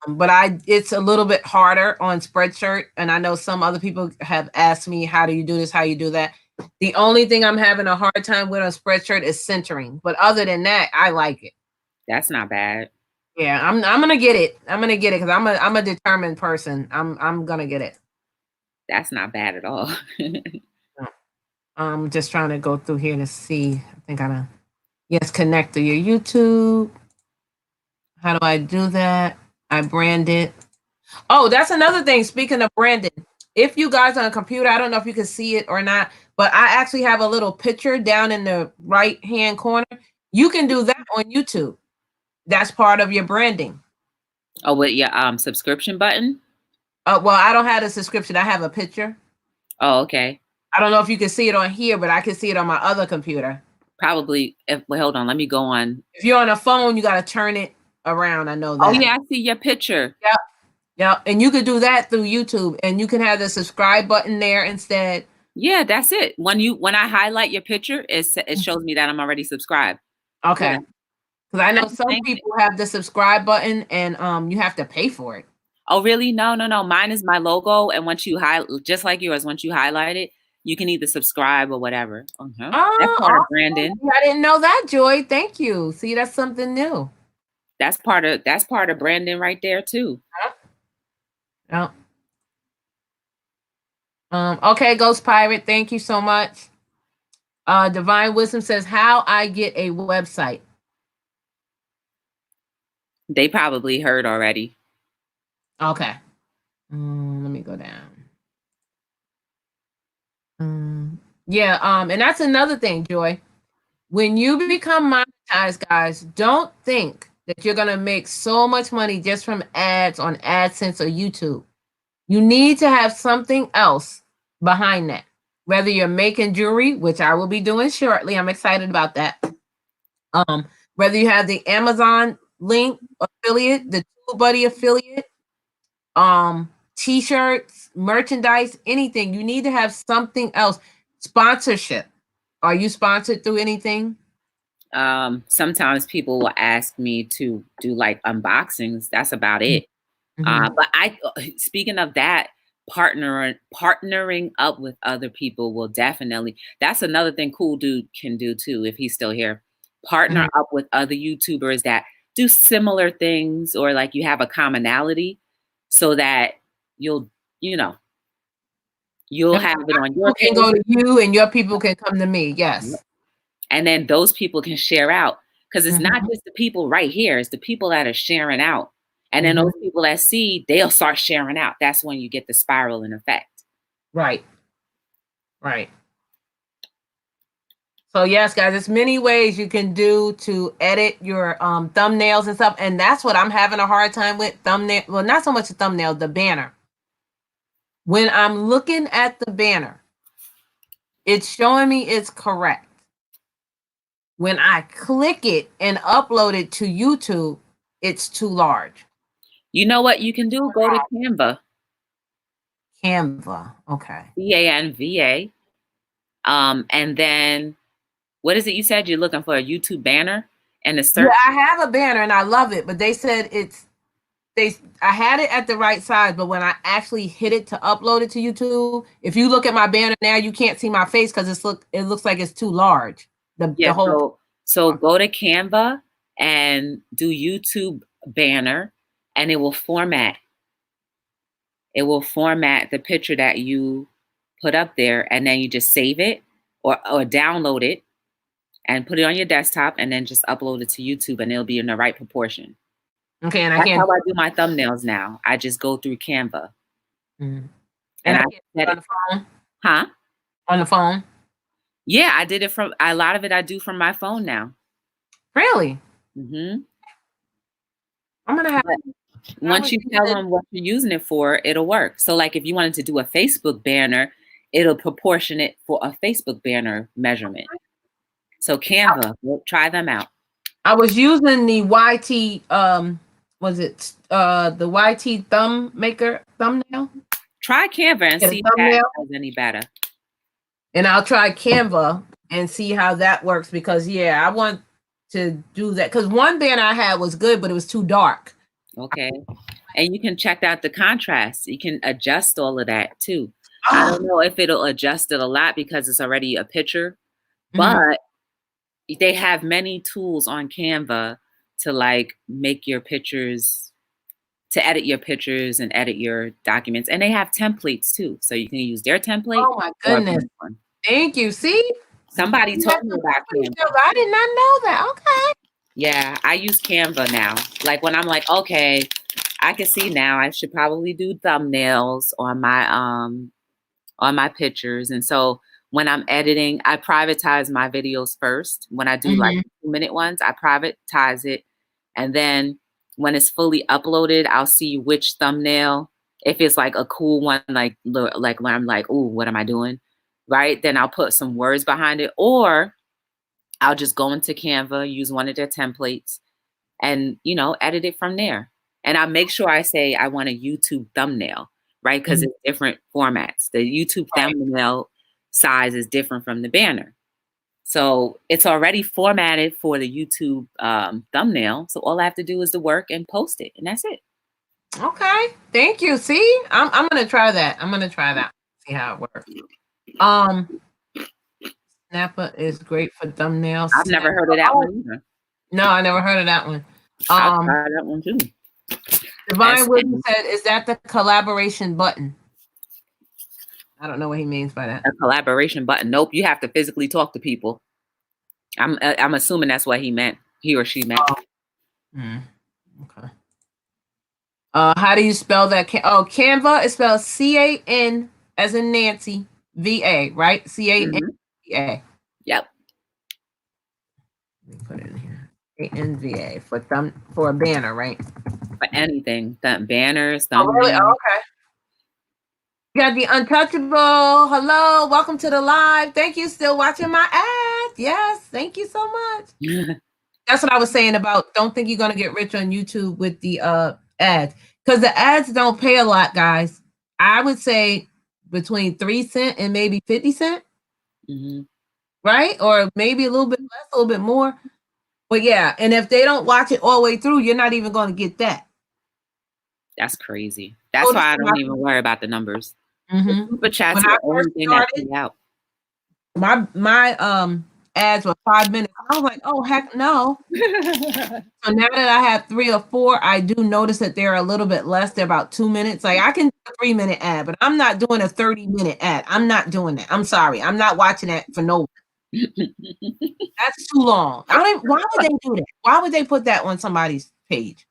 But it's a little bit harder on Spreadshirt, and I know some other people have asked me, how do you do this? How you do that? The only thing I'm having a hard time with on Spreadshirt is centering. But other than that, I like it. That's not bad. Yeah, I'm gonna get it. I'm gonna get it because I'm a determined person. I'm gonna get it. That's not bad at all. I'm just trying to go through here to see. I think yes, connect to your YouTube. How do I do that? I brand it. Oh, that's another thing. Speaking of branding, if you guys on a computer, I don't know if you can see it or not, but I actually have a little picture down in the right hand corner. You can do that on YouTube. That's part of your branding. Oh, with your subscription button? Well, I don't have a subscription. I have a picture. Oh, okay. I don't know if you can see it on here, but I can see it on my other computer. Probably. Well, hold on. Let me go on. If you're on a phone, you got to turn it around. I know that. Oh, yeah. I see your picture. Yep. Yep. And you could do that through YouTube, and you can have the subscribe button there instead. Yeah, that's it. When I highlight your picture, it shows me that I'm already subscribed. Okay. Because I know some people have the subscribe button, and you have to pay for it. Oh, really? No. Mine is my logo, and once you just like yours, once you highlight it, you can either subscribe or whatever. That's part of branding. I didn't know that, Joy. Thank you. See, that's something new. That's part of branding right there too. Yep. Okay, Ghost Pirate, thank you so much. Divine Wisdom says, how I get a website. They probably heard already. Okay. Let me go down. Yeah, and that's another thing, Joy. When you become monetized, guys, don't think that you're going to make so much money just from ads on AdSense or YouTube. You need to have something else behind that. Whether you're making jewelry, which I will be doing shortly. I'm excited about that. Whether you have the Amazon link affiliate, the TubeBuddy affiliate, t-shirts, merchandise, anything. You need to have something else. Sponsorship. Are you sponsored through anything? Sometimes people will ask me to do like unboxings. That's about it. But speaking of that, partnering up with other people will definitely, that's another thing Cool Dude can do too, if he's still here. Partner up with other YouTubers that do similar things, or like you have a commonality, so that you'll have it on your page. Can go to you and your people can come to me. Yes. And then those people can share out, because it's not just the people right here, it's the people that are sharing out. And then those people that see, they'll start sharing out. That's when you get the spiraling effect. Right. Right. So yes, guys, there's many ways you can do to edit your thumbnails and stuff. And that's what I'm having a hard time with. Thumbnail. Well, not so much the thumbnail, the banner. When I'm looking at the banner, it's showing me it's correct. When I click it and upload it to YouTube, it's too large. You know what you can do? Go to Canva. Canva. Okay. Canva. And then, what is it you said? You're looking for a YouTube banner and a search? Yeah, I have a banner and I love it, but they said I had it at the right size, but when I actually hit it to upload it to YouTube, if you look at my banner now, you can't see my face because it looks like it's too large. The whole. So go to Canva and do YouTube banner, and it will format. It will format the picture that you put up there, and then you just save it or download it and put it on your desktop, and then just upload it to YouTube, and it'll be in the right proportion. Okay, and that's how I do my thumbnails now. I just go through Canva. And I get it on the phone? Huh? On the phone? Yeah, I did it from a lot of it. I do from my phone now. Really? Mm-hmm. I'm gonna have. Once you tell them what you're using it for, it'll work. So, like, if you wanted to do a Facebook banner, it'll proportion it for a Facebook banner measurement. So, Canva, try them out. I was using the YT. Was it the YT thumbnail? Try Canva and see if that does any better. And I'll try Canva and see how that works, because I want to do that, because one banner I had was good, but it was too dark. Okay. And you can check out the contrast. You can adjust all of that too. I don't know if it'll adjust it a lot because it's already a picture, but they have many tools on Canva to like make your pictures, to edit your pictures and edit your documents. And they have templates too. So you can use their template. Oh my goodness. Thank you. See? Somebody told me about Canva. I did not know that. Okay. Yeah, I use Canva now. Like when I'm like, okay, I can see now I should probably do thumbnails on my pictures. And so when I'm editing, I privatize my videos first. When I do like 2-minute ones, I privatize it. And then when it's fully uploaded, I'll see which thumbnail, if it's like a cool one, like when I'm like, ooh, what am I doing? Right? Then I'll put some words behind it, or I'll just go into Canva, use one of their templates, and, edit it from there. And I make sure I say I want a YouTube thumbnail, right? Because it's different formats. The YouTube thumbnail size is different from the banner. So it's already formatted for the YouTube thumbnail. So all I have to do is the work and post it, and that's it. Okay. Thank you. See, I'm going to try that. See how it works. Snapper is great for thumbnails. I've never heard of that one either. No, I never heard of that one. I'll try that one too. Divine Wisdom said, "Is that the collaboration button?" I don't know what he means by that. A collaboration button? Nope. You have to physically talk to people. I'm assuming that's what he meant. He or she meant. Okay. How do you spell that? Canva is spelled CAN as in Nancy VA, right? CANVA. Yep. Let me put it in here. NVA for a banner, right? For anything, banners, Oh, really? thumbnails. Oh, okay. You got the Untouchable. Hello, welcome to the live. Thank you. Still watching my ad. Yes, thank you so much. That's what I was saying about don't think you're gonna get rich on YouTube with the ads. Because the ads don't pay a lot, guys. I would say between 3 cents and maybe 50 cents. Mm-hmm. Right? Or maybe a little bit less, a little bit more. But yeah, and if they don't watch it all the way through, you're not even gonna get that. That's crazy. That's why I don't even worry about the numbers. Mm-hmm. Super chats are the only thing that pay out. My ads were 5 minutes. I was like, oh heck no. So now that I have 3 or 4, I do notice that they're a little bit less. They're about 2 minutes. Like I can do a 3-minute ad, but I'm not doing a 30-minute ad. I'm not doing that. I'm sorry. I'm not watching that for no one. That's too long. Why would they do that? Why would they put that on somebody's page?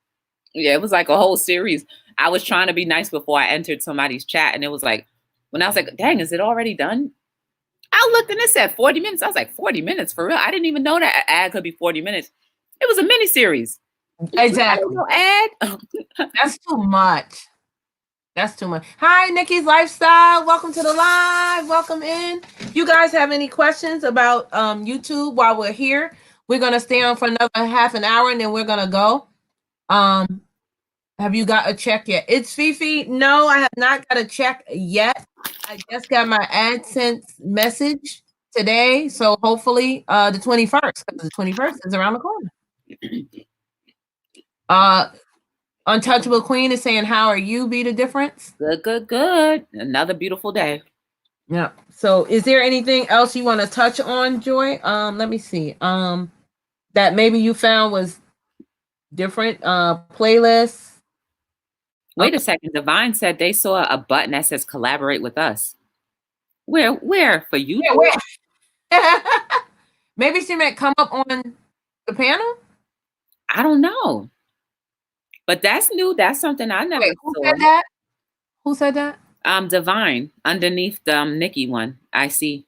Yeah, it was like a whole series. I was trying to be nice before I entered somebody's chat, and it was like, when I was like, dang, is it already done? I looked and it said 40 minutes. I was like, 40 minutes for real? I didn't even know that an ad could be 40 minutes. It was a mini series. Exactly. No ad. That's too much. That's too much. Hi, Nikki's Lifestyle. Welcome to the live. Welcome in. If you guys have any questions about YouTube while we're here, we're gonna stay on for another half an hour and then we're gonna go. Have you got a check yet? It's Fifi. No, I have not got a check yet. I just got my AdSense message today, so hopefully the 21st, because the 21st is around the corner. Untouchable Queen is saying, how are you? Be the difference. Good. Another beautiful day. Yeah. So is there anything else you want to touch on, Joy? Let me see. That maybe you found was different. Playlists. Wait a second. Divine said they saw a button that says collaborate with us. Where? For you? Yeah, where? Maybe she might come up on the panel. I don't know. But that's new. That's something I never Who saw. said that? Who said that? Divine, underneath the Nikki one. I see.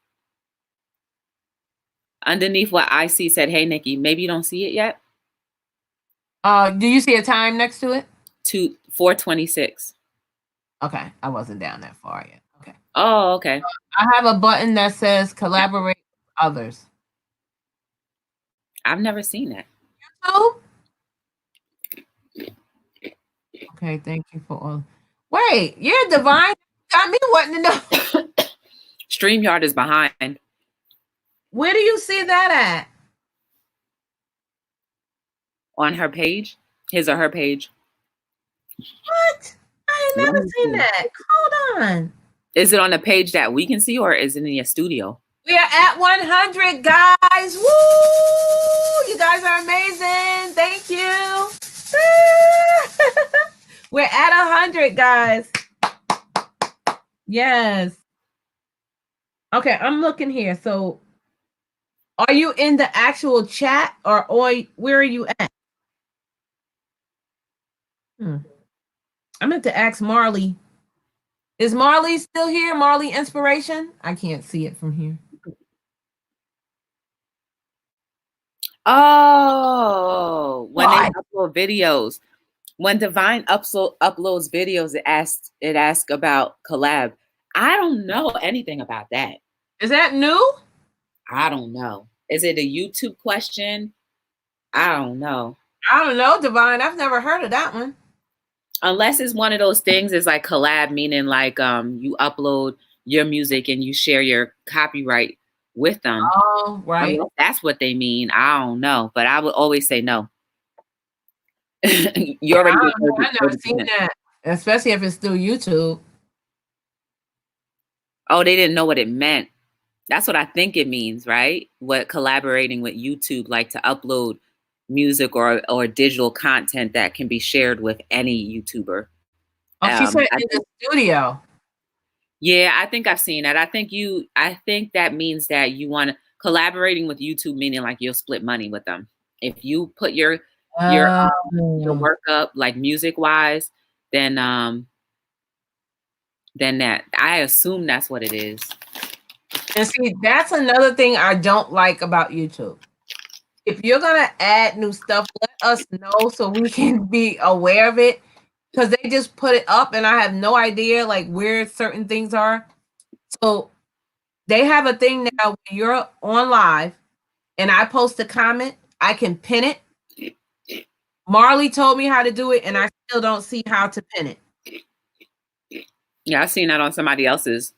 Underneath what I see said, hey, Nikki, maybe you don't see it yet? Do you see a time next to it? 4:26. Okay, I wasn't down that far yet. Okay. Oh, okay. I have a button that says collaborate with others. I've never seen that. YouTube? Okay, thank you for all. Wait, you're Divine. Got me wanting to know. StreamYard is behind. Where do you see that at? On her page? His or her page. What? I ain't never seen that. Hold on. Is it on the page that we can see or is it in your studio? We are at 100, guys. Woo! You guys are amazing. Thank you. We're at 100, guys. Yes. Okay, I'm looking here. So, are you in the actual chat or where are you at? I meant to ask Marley. Is Marley still here? Marley Inspiration? I can't see it from here. Oh, when they upload videos. When Divine uploads videos, it asks about collab. I don't know anything about that. Is that new? I don't know. Is it a YouTube question? I don't know. I don't know, Divine. I've never heard of that one. Unless it's one of those things, it's like collab, meaning like you upload your music and you share your copyright with them. Oh, right. That's what they mean. I don't know, but I would always say no. You already. I've never seen that, especially if it's through YouTube. Oh, they didn't know what it meant. That's what I think it means, right? What collaborating with YouTube, like to upload music or digital content that can be shared with any YouTuber. Oh, she said in the studio. Yeah, I think I've seen that. I think that means that you want to collaborating with YouTube, meaning like you'll split money with them. If you put your work up like music wise, then that I assume that's what it is. And see, that's another thing I don't like about YouTube if you're gonna add new stuff, let us know so we can be aware of it. Because they just put it up and I have no idea like where certain things are. So they have a thing now when you're on live and I post a comment, I can pin it. Marley told me how to do it, and I still don't see how to pin it. Yeah, I've seen that on somebody else's.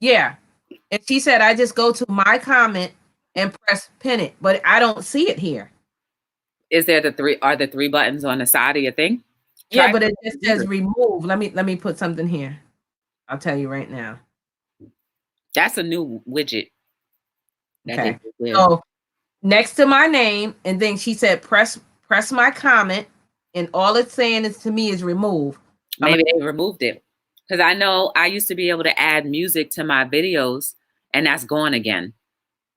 Yeah. And she said I just go to my comment and press pin it, but I don't see it here. Is there the three buttons on the side of your thing? Yeah, but it just says remove. Let me put something here. I'll tell you right now. That's a new widget. Okay. So next to my name, and then she said press my comment, and all it's saying is to me is remove. Maybe they removed it. Because I know I used to be able to add music to my videos, and that's gone again.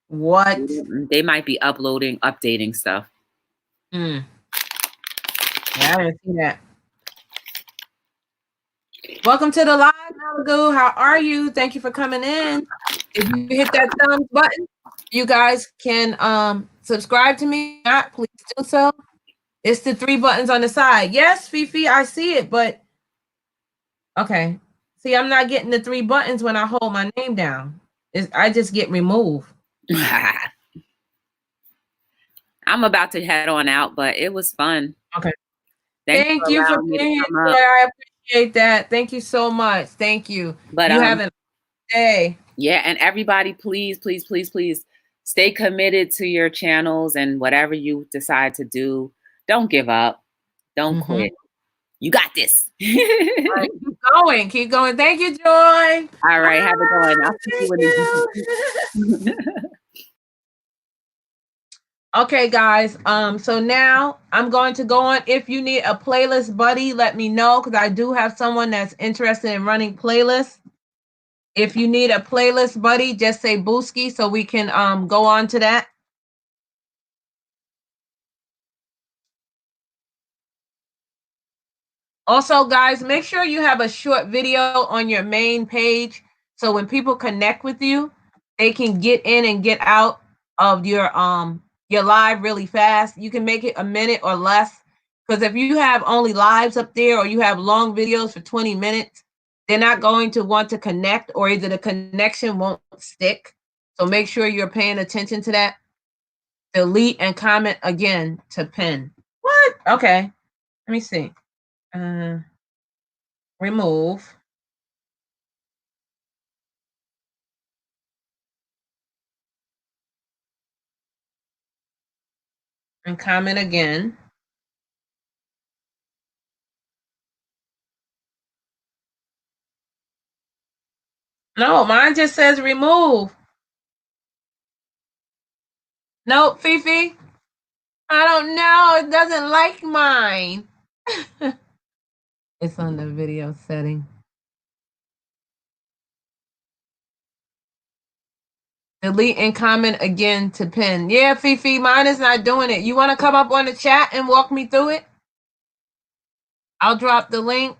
What? They might be updating stuff. Yeah, I didn't see that. Welcome to the live, Malibu. How are you? Thank you for coming in. If you hit that thumbs button, you guys can subscribe to me. If not, please do so. It's the 3 buttons on the side. Yes, Fifi, I see it, but okay. See, I'm not getting the 3 buttons when I hold my name down. I just get removed. I'm about to head on out, but it was fun. Okay. Thank you for being here. I appreciate that. Thank you so much. Thank you. But you have a day. Yeah, and everybody, please, please, please, please stay committed to your channels and whatever you decide to do. Don't give up. Don't quit. You got this. Right, keep going. Thank you, Joy. All right, have a good one. I'll see you. Okay, guys. So now I'm going to go on. If you need a playlist buddy, let me know because I do have someone that's interested in running playlists. If you need a playlist buddy, just say Booski so we can go on to that. Also, guys, make sure you have a short video on your main page so when people connect with you, they can get in and get out of your live really fast. You can make it a minute or less because if you have only lives up there or you have long videos for 20 minutes, they're not going to want to connect or either the connection won't stick. So make sure you're paying attention to that. Delete and comment again to pin. What? Okay. Let me see. Remove. And comment again. No, mine just says remove. Nope, Fifi. I don't know. It doesn't like mine. It's on the video setting. Delete and comment again to pin. Yeah, Fifi, mine is not doing it. You want to come up on the chat and walk me through it? I'll drop the link.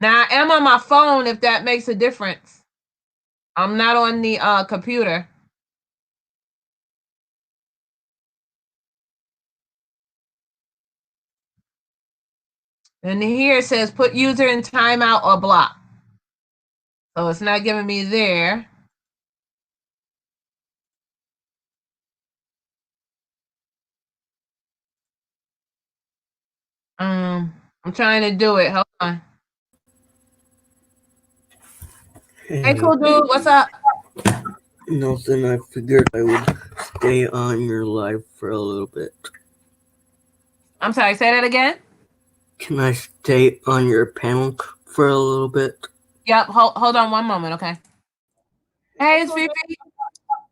Now, I am on my phone if that makes a difference. I'm not on the computer. And here it says put user in timeout or block. So it's not giving me there. I'm trying to do it. Hold on. Hey, cool dude, what's up? Nothing. I figured I would stay on your live for a little bit. I'm sorry, say that again? Can I stay on your panel for a little bit? Yep, hold on one moment, okay? Hey, it's Fifi.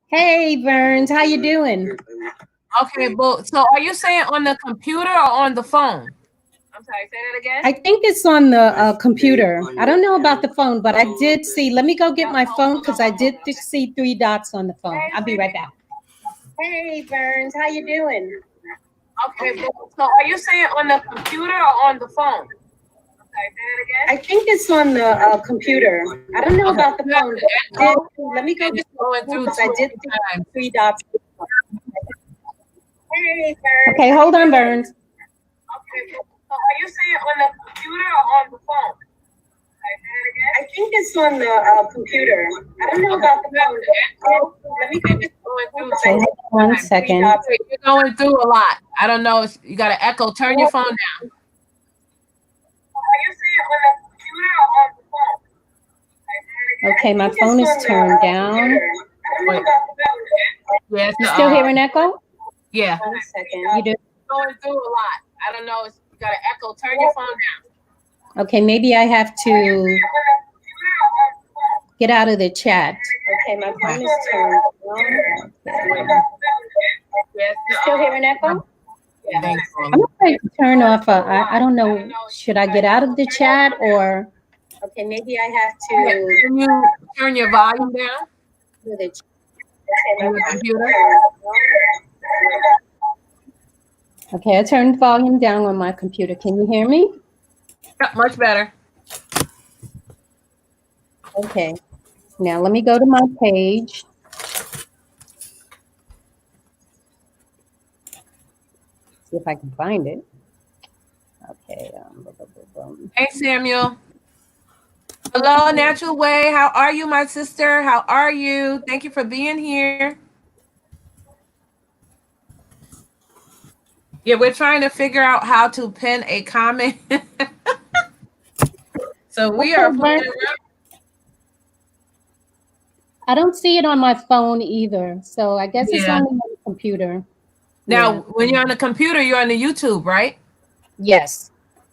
Hey, Burns, how you doing? Okay, but so are you saying on the computer or on the phone? I'm sorry, say that again? I think it's on the computer. I don't know about the phone, but I did see. Let me go get my phone because I did see 3 dots on the phone. I'll be right back. Hey, Burns, how you doing? Okay, so are you saying on the computer or on the phone? I think it's on the computer. I don't know about the phone. Let me go get my phone because I did see 3 dots. Okay, hold on, Burns. Okay. So are you saying on the computer or on the phone? I think it's on the computer. I don't know about the phone. Let me finish going through. Okay, 1 second. You're going through a lot. I don't know. You got to echo. Turn your phone down. Are you saying on the computer or on the phone? Okay, my phone is turned down. Wait. Yes, You still hear an echo? Yeah. 1 second. You do? Going through a lot. I don't know. You got to echo. Turn your phone down. Okay, maybe I have to get out of the chat. Okay, my phone is turned on. Okay. You still hear an echo? Yeah. I'm going to turn off. I don't know. Should I get out of the chat or? Okay, maybe I have to. Can you turn your volume down? On the computer? Okay, I turned volume down on my computer. Can you hear me? Yeah, much better. Okay. Now let me go to my page. See if I can find it. Okay. Hey, Samuel. Hello, Natural Way. How are you, my sister? How are you? Thank you for being here. Yeah, we're trying to figure out how to pin a comment. So we are playing around. I don't see it on my phone either. So I guess it's Yeah. only on the computer. Now, Yeah. when you're on the computer, you're on the YouTube, right? Yes.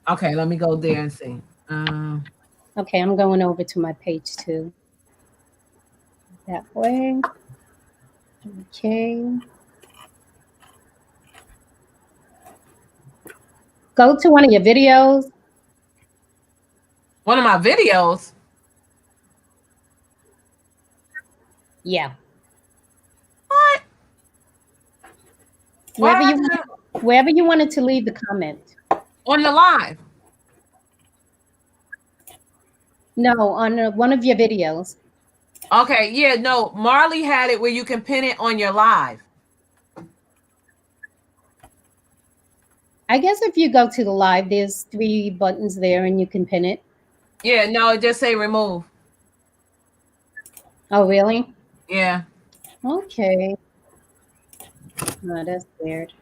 Okay, let me go there and see. Okay, I'm going over to my page too. That way. Okay. Go to one of your videos. One of my videos? Yeah. What? Wherever you wanted to leave the comment. On the live? No, on one of your videos. Okay, yeah, no, Marley had it where you can pin it on your live. I guess if you go to the live, there's 3 buttons there and you can pin it. Yeah, no, it just say remove. Oh, really? Yeah. Okay. No, that's weird.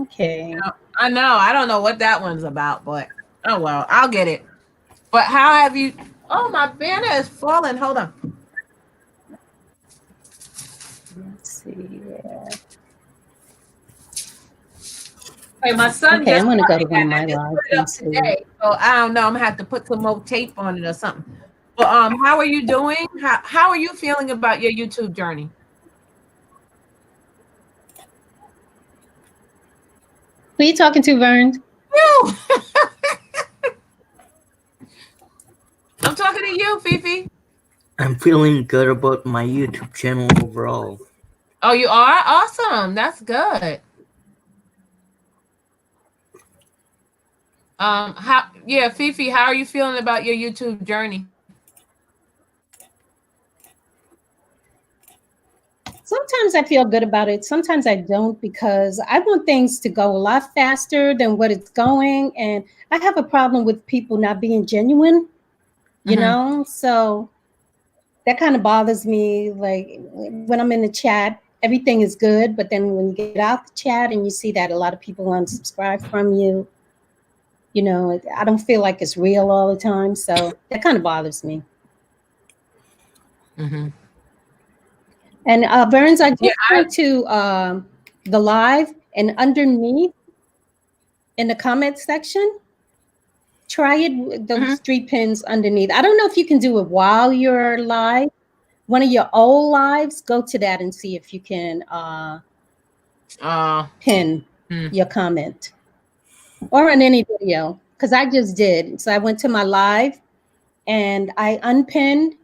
Okay. I know. I don't know what that one's about, but oh well, I'll get it. But how have you? Oh, my banner is falling. Hold on. Let's see. Yeah. Hey, my son. Okay, I'm gonna go to one of my lives and see. Today, so I don't know. I'm gonna have to put some more tape on it or something. But how are you doing? How are you feeling about your YouTube journey? Who are you talking to, Vern? You. I'm talking to you, Fifi. I'm feeling good about my YouTube channel overall. Oh, you are? Awesome. That's good. Fifi, how are you feeling about your YouTube journey? Sometimes I feel good about it. Sometimes I don't, because I want things to go a lot faster than what it's going. And I have a problem with people not being genuine, you know? So that kind of bothers me. Like when I'm in the chat, everything is good. But then when you get out the chat and you see that a lot of people unsubscribe from you, you know, I don't feel like it's real all the time. So that kind of bothers me. And Burns, I just went to the live, and underneath in the comment section, try it, those 3 pins underneath. I don't know if you can do it while you're live. One of your old lives, go to that and see if you can pin your comment, or on any video, because I just did. So I went to my live and I unpinned.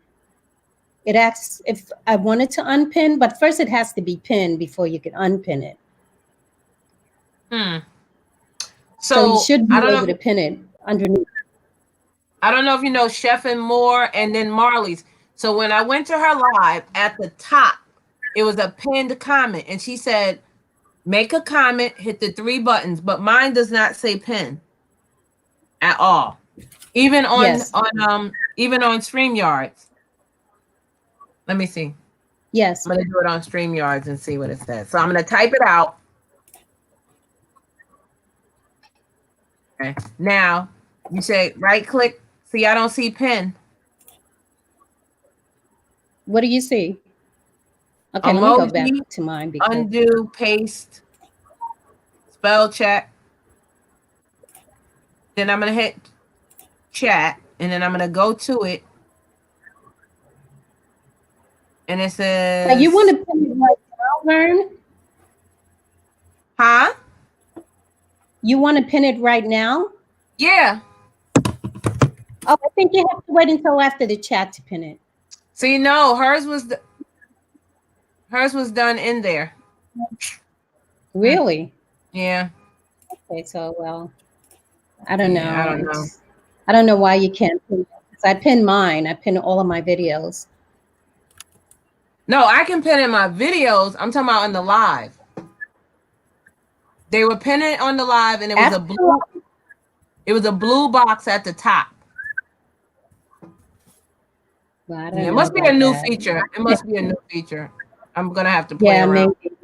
It asks if I wanted to unpin, but first it has to be pinned before you can unpin it. So you should be able to pin it underneath. I don't know if you know Chef and More and then Marley's. So when I went to her live, at the top, it was a pinned comment, and she said, make a comment, hit the 3 buttons, but mine does not say pin at all. Even on even on StreamYards. Let me see. Yes. I'm gonna do it on StreamYards and see what it says. So I'm gonna type it out. Okay. Now you say right click. See, I don't see pin. What do you see? Okay, Emoji, let me go back to mine because undo, paste, spell check. Then I'm gonna hit chat, and then I'm gonna go to it, and it says. So you want to pin it right now, Vern? Huh? You want to pin it right now? Yeah. Oh, I think you have to wait until after the chat to pin it. See, no, hers was done in there. Really? Yeah. Okay, so well, I don't know. I don't know. I don't know why you can't pin it. I pin mine. I pin all of my videos. No, I can pin in my videos. I'm talking about on the live. They were pinning on the live, and it was a blue box at the top. Well, I Yeah, don't it know must be a about new that. feature. It must be a new feature. I'm gonna have to play around. Maybe.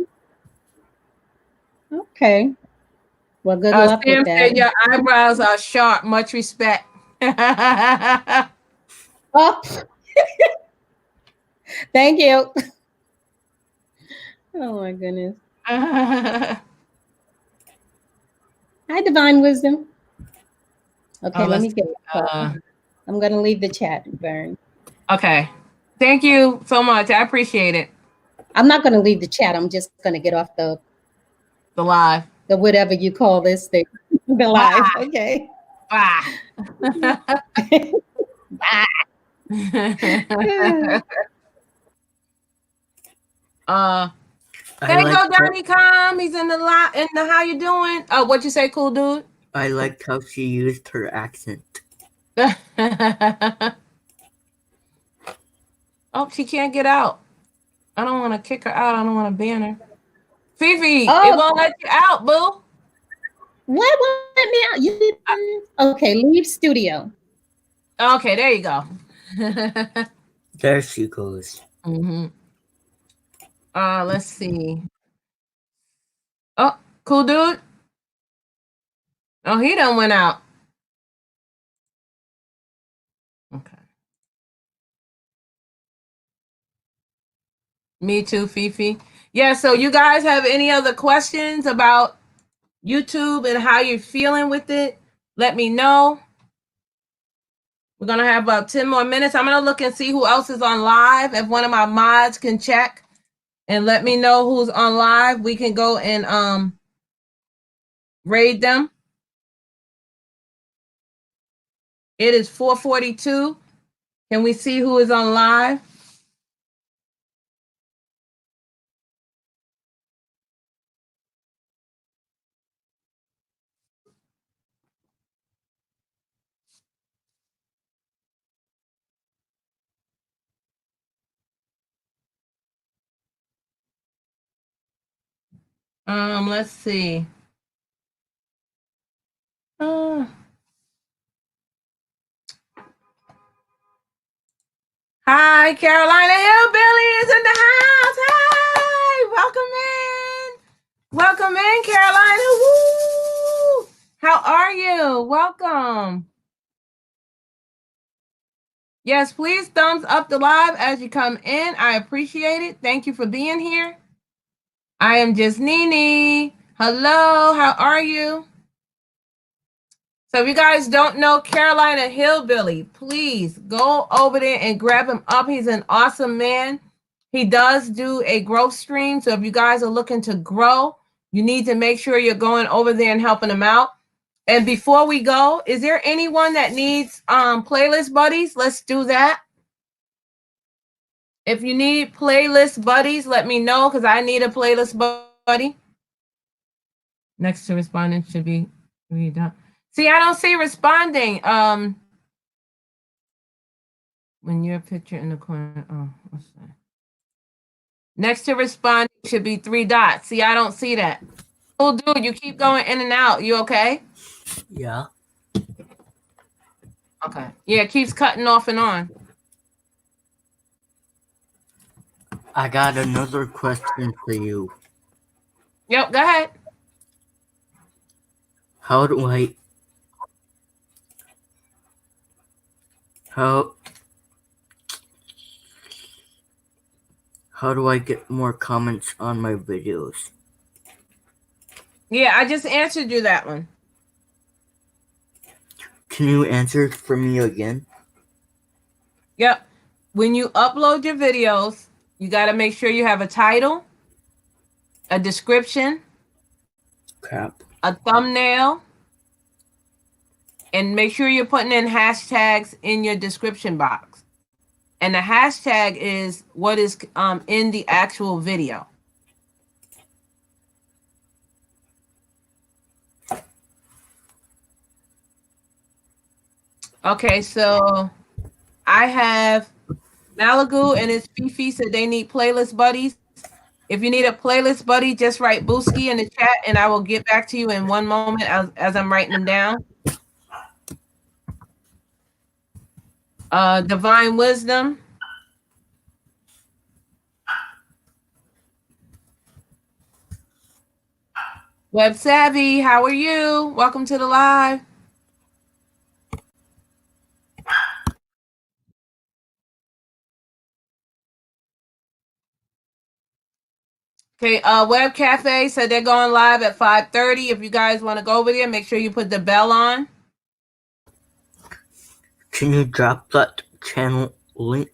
Okay. Well, good luck Sam with said that. your eyebrows are sharp. Much respect. Oh, thank you. Oh my goodness. Hi, Divine Wisdom. Okay, let me get. I'm gonna leave the chat, Vern. Okay. Thank you so much. I appreciate it. I'm not gonna leave the chat. I'm just gonna get off the live. The whatever you call this thing. The live. Bye. Okay. Bye. Bye. There you go, Donnie Com. He's in the lot. In the how you doing? Oh, what you say, cool dude? I liked how she used her accent. Oh, she can't get out. I don't want to kick her out. I don't want to ban her. Fifi, Oh. it won't let you out, boo. What won't let me out? You okay? Leave studio. Okay, there you go. There she goes. Let's see. Oh, cool dude. Oh, he done went out. Okay. Me too, Fifi. Yeah, so you guys have any other questions about YouTube and how you're feeling with it? Let me know. We're going to have about 10 more minutes. I'm going to look and see who else is on live. If one of my mods can check and let me know who's on live, we can go and raid them. It is 4:42. Can we see who is on live? Let's see. Hi, Carolina Hillbilly is in the house. Hi, welcome in, Carolina. Woo! How are you? Welcome. Yes, please thumbs up the live as you come in. I appreciate it. Thank you for being here. I am just Nene. Hello, how are you? So if you guys don't know Carolina Hillbilly, please go over there and grab him up. He's an awesome man. He does do a growth stream. So if you guys are looking to grow, you need to make sure you're going over there and helping him out. And before we go, is there anyone that needs playlist buddies? Let's do that. If you need playlist buddies, let me know because I need a playlist buddy. Next to responding should be done. See, I don't see responding. When your picture in the corner. Oh, what's that? Next to responding Should be 3 dots. See, I don't see that. Cool dude, you keep going in and out. You okay? Yeah. Okay. Yeah, it keeps cutting off and on. I got another question for you. Yep, go ahead. How do I get more comments on my videos? Yeah, I just answered you that one. Can you answer it for me again? Yep. When you upload your videos, you got to make sure you have a title, a description, Crap. a thumbnail, and make sure you're putting in hashtags in your description box. And the hashtag is what is in the actual video. Okay, so I have Malibu and his Fifi said they need playlist buddies. If you need a playlist buddy, just write Booski in the chat and I will get back to you in one moment as I'm writing them down. Divine Wisdom. Web Savvy, how are you? Welcome to the live. Okay, Web Cafe said they're going live at 5:30. If you guys want to go over there, make sure you put the bell on. Can you drop that channel link?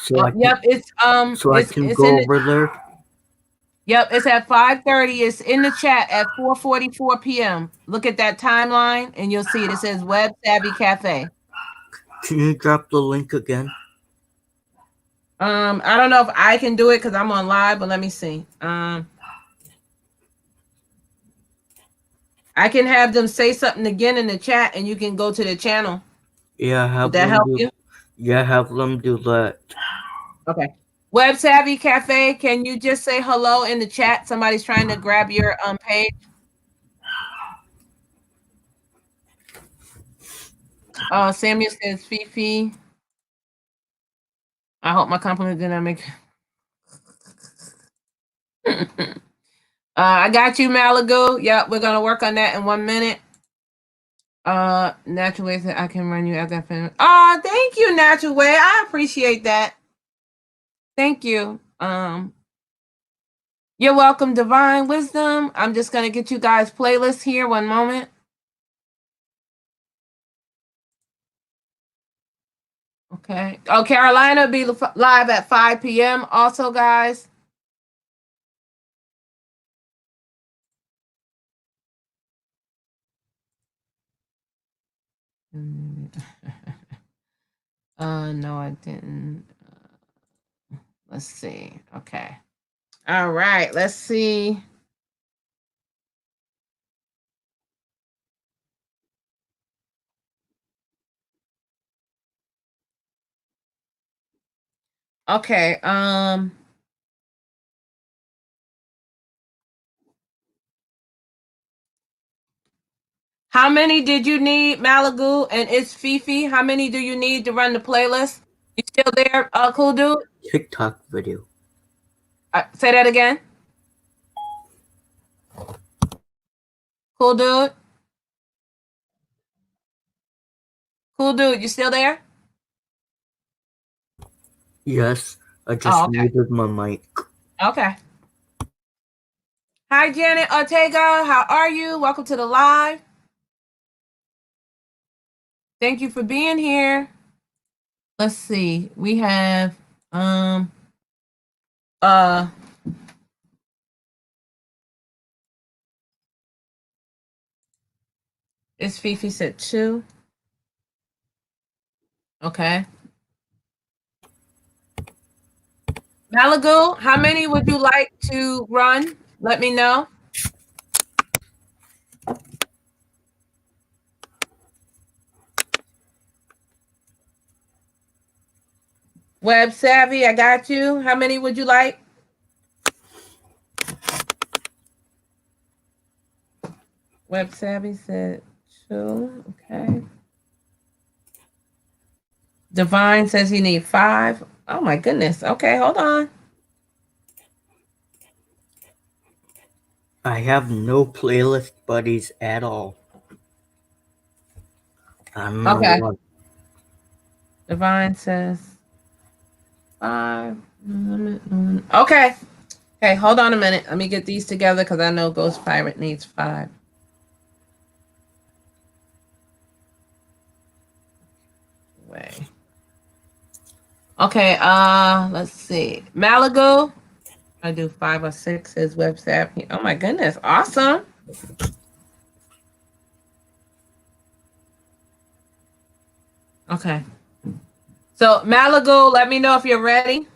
So Yep, it's I can go over there. Yep, it's at 5:30. It's in the chat at 4:44 p.m. Look at that timeline and you'll see it. It says Web Savvy Cafe. Can you drop the link again? I don't know if I can do it because I'm on live, but let me see. I can have them say something again in the chat and you can go to the channel. Yeah, have Would that help you? Yeah, have them do that. Okay. Web Savvy Cafe, can you just say hello in the chat? Somebody's trying to grab your page. Samuel says Fifi. I hope my compliment did not make. I got you, Malibu. Yep, we're gonna work on that in 1 minute. Natural Way said I can run you at that film. Oh, thank you, Natural Way. I appreciate that. Thank you. You're welcome, Divine Wisdom. I'm just gonna get you guys playlists here. 1 moment. Okay. Oh, Carolina will be live at 5 p.m. also, guys. No, I didn't. Let's see. Okay. All right. Let's see. Okay. How many did you need, Malibu? And it's Fifi. How many do you need to run the playlist? You still there, cool dude? TikTok video. Say that again. Cool dude. Cool dude, you still there? Yes, I just muted my mic. Okay. Hi, Janet Ortega. How are you? Welcome to the live. Thank you for being here. Let's see. We have it's Fifi said 2. Okay. Malibu, how many would you like to run? Let me know. Web Savvy, I got you. How many would you like? Web Savvy said 2. Okay. Divine says he need 5. Oh my goodness. Okay, hold on. I have no playlist buddies at all. I don't know what. Divine says 5. Okay. Okay, hold on a minute. Let me get these together because I know Ghost Pirate needs 5. Way. Okay, let's see. Malibu. I do 5 or 6 is Web Savvy. Oh my goodness, awesome. Okay. So Malibu, let me know if you're ready.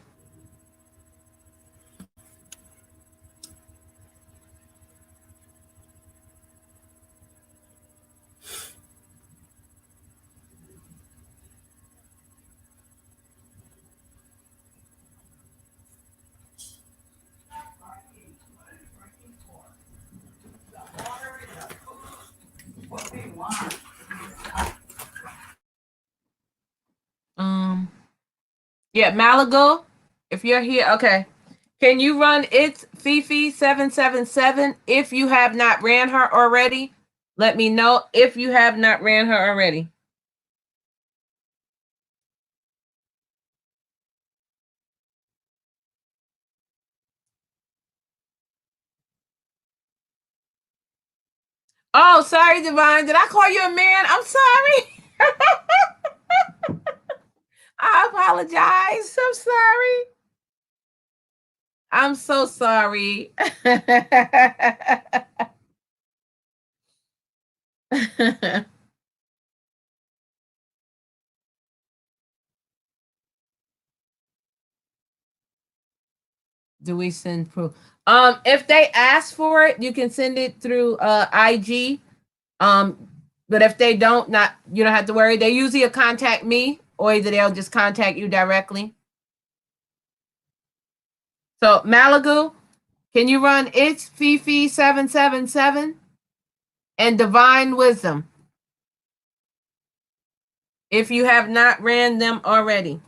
Yeah, Malibu, if you're here, okay. Can you run It's Fifi 777 if you have not ran her already? Let me know if you have not ran her already. Oh, sorry, Divine. Did I call you a man? I'm sorry. I apologize. I'm sorry. I'm so sorry. Do we send proof? If they ask for it, you can send it through IG. But if they don't, not you don't have to worry. They usually will contact me, or either they'll just contact you directly. So Malibu, can you run It's Fifi 777 and Divine Wisdom if you have not ran them already?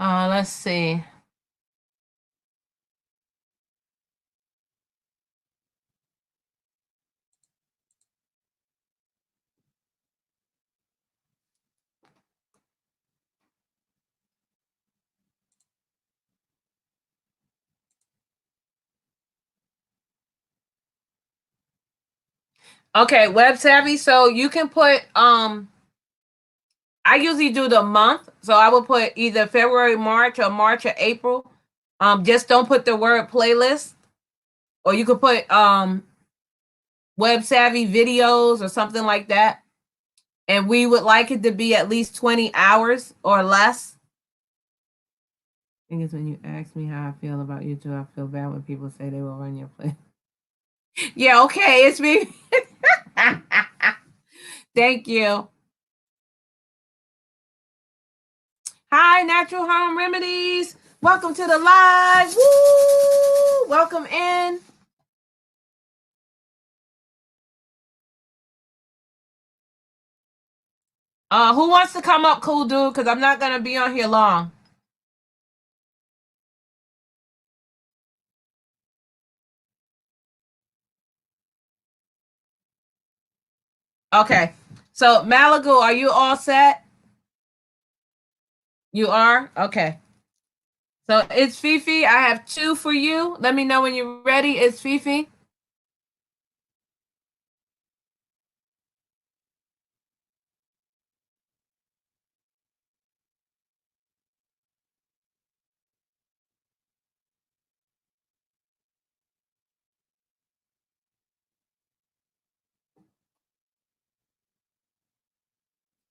Let's see. Okay, Web Savvy. So you can put I usually do the month, so I will put either February, March, or March or April. Just don't put the word playlist, or you could put Web Savvy videos or something like that. And we would like it to be at least 20 hours or less. I think it's when you ask me how I feel about YouTube, I feel bad when people say they will run your play. Yeah, okay, it's me. Thank you. Hi, Natural Home Remedies. Welcome to the live. Woo! Welcome in. Who wants to come up, cool dude? Because I'm not gonna be on here long. Okay. So Malibu, are you all set? You are? Okay. So it's Fifi. I have 2 for you. Let me know when you're ready. It's Fifi.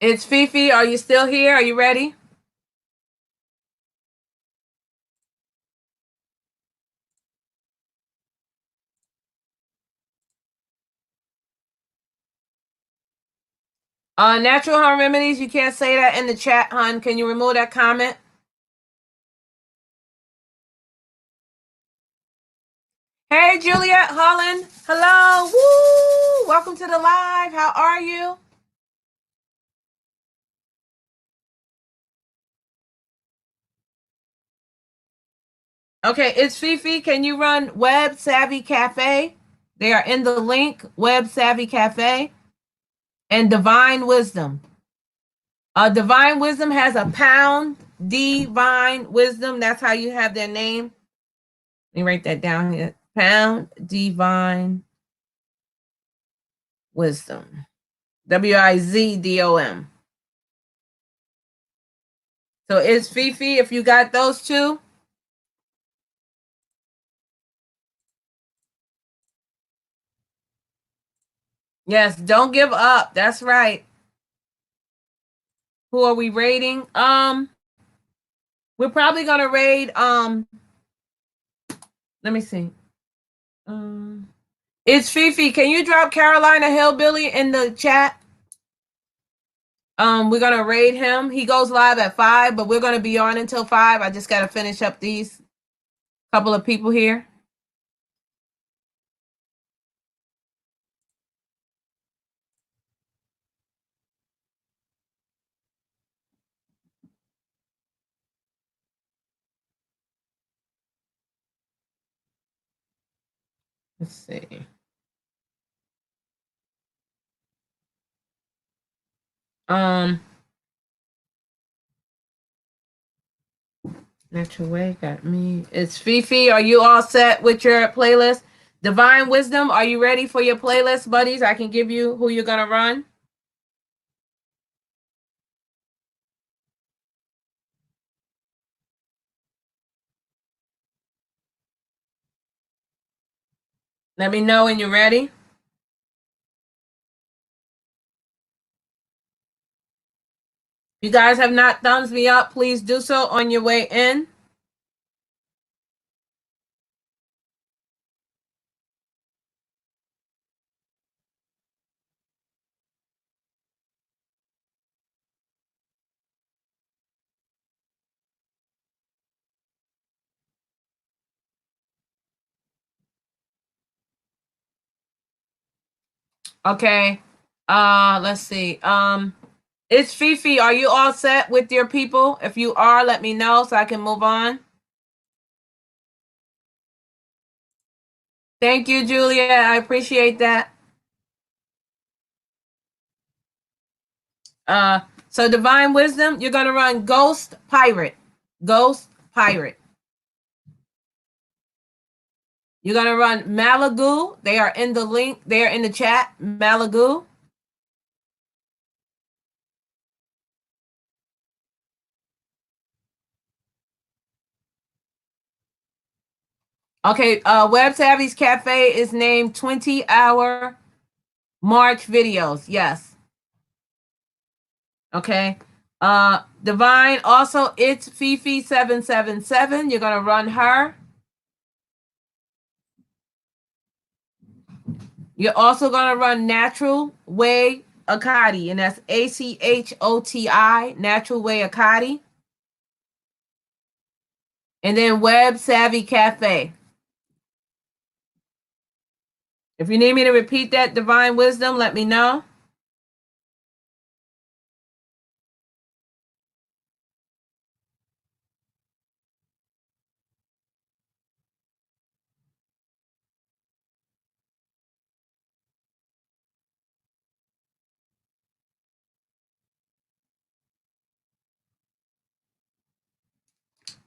It's Fifi. Are you still here? Are you ready? Natural Home Remedies, you can't say that in the chat, hon. Can you remove that comment? Hey, Juliet Holland. Hello. Woo! Welcome to the live. How are you? Okay, it's Fifi. Can you run Web Savvy Cafe? They are in the link, Web Savvy Cafe and Divine Wisdom. Divine Wisdom has a pound, Divine Wisdom. That's how you have their name. Let me write that down here. Pound, Divine Wisdom. Wizdom. So it's Fifi if you got those 2. Yes, don't give up. That's right. Who are we rating? We're probably gonna raid let me see. It's Fifi. Can you drop Carolina Hillbilly in the chat? We're gonna raid him. He goes live at 5, but we're gonna be on until 5. I just gotta finish up these couple of people here. Let's see. Natural Way got me. It's Fifi. Are you all set with your playlist? Divine Wisdom, are you ready for your playlist, buddies? I can give you who you're gonna run. Let me know when you're ready. If you guys have not thumbs me up, please do so on your way in. Okay. Let's see. It's Fifi. Are you all set with your people? If you are, let me know so I can move on. Thank you, Julia. I appreciate that. So Divine Wisdom, you're gonna run Ghost Pirate. Ghost Pirate. You're gonna run Malagu. They are in the link. They are in the chat. Malagu. Okay. Web Savvy's Cafe is named 20-hour March videos. Yes. Okay. Divine. Also, it's Fifi777. You're gonna run her. You're also gonna run Natural Way Akati, and that's ACHOTI, Natural Way Akati. And then Web Savvy Cafe. If you need me to repeat that, Divine Wisdom, let me know.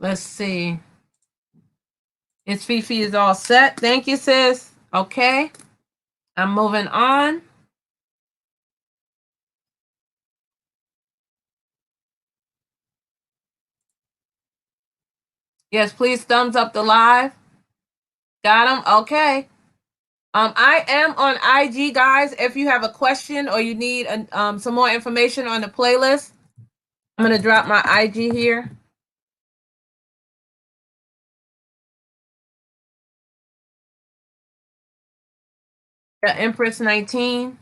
Let's see. It's Fifi is all set. Thank you, sis. Okay. I'm moving on. Yes, please thumbs up the live. Got him? Okay. I am on IG, guys. If you have a question or you need some more information on the playlist, I'm going to drop my IG here. Yeah, Empress 19.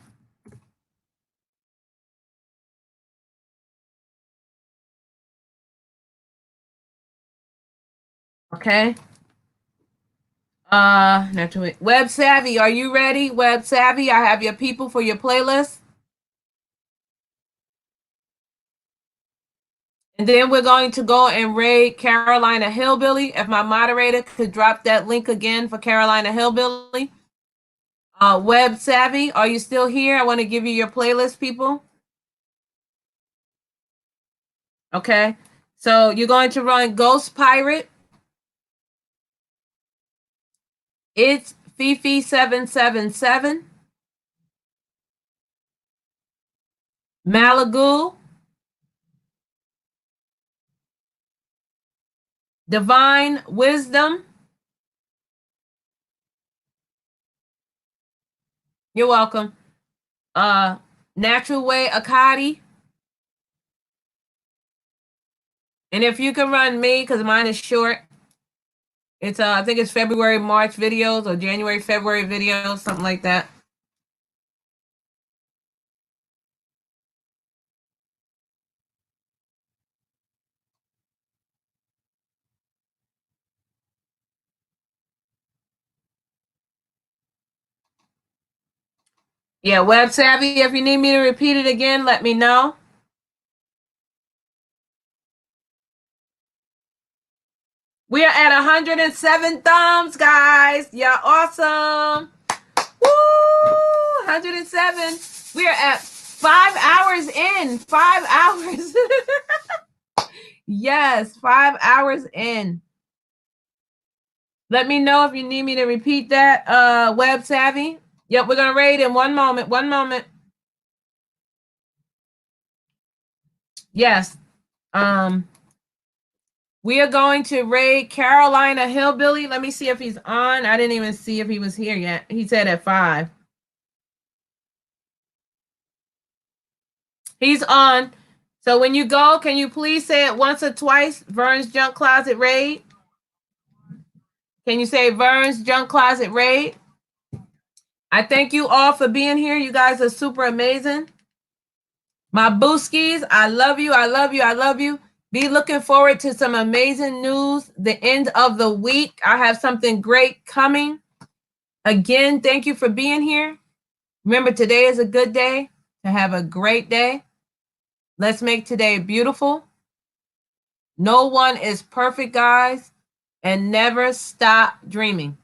Okay. Naturally. Web Savvy, are you ready? Web Savvy, I have your people for your playlist. And then we're going to go and raid Carolina Hillbilly. If my moderator could drop that link again for Carolina Hillbilly. Web Savvy, are you still here? I want to give you your playlist, people. Okay. So you're going to run Ghost Pirate. It's Fifi777. Malagoo. Divine Wisdom. You're welcome. Natural Way Akadi. And if you can run me, because mine is short, it's I think it's February, March videos or January, February videos, something like that. Yeah, Web Savvy, if you need me to repeat it again, let me know. We are at 107 thumbs, guys. You're awesome. Woo! 107. We are at 5 hours in. 5 hours. Yes, 5 hours in. Let me know if you need me to repeat that, Web Savvy. Yep, we're going to raid in 1 moment. 1 moment. Yes. We are going to raid Carolina Hillbilly. Let me see if he's on. I didn't even see if he was here yet. He said at 5. He's on. So when you go, can you please say it once or twice? Vern's Junk Closet Raid. Can you say Vern's Junk Closet Raid? I thank you all for being here. You guys are super amazing. My booskies, I love you. I love you. I love you. Be looking forward to some amazing news the end of the week. I have something great coming. Again, thank you for being here. Remember, today is a good day to have a great day. Let's make today beautiful. No one is perfect, guys, and never stop dreaming.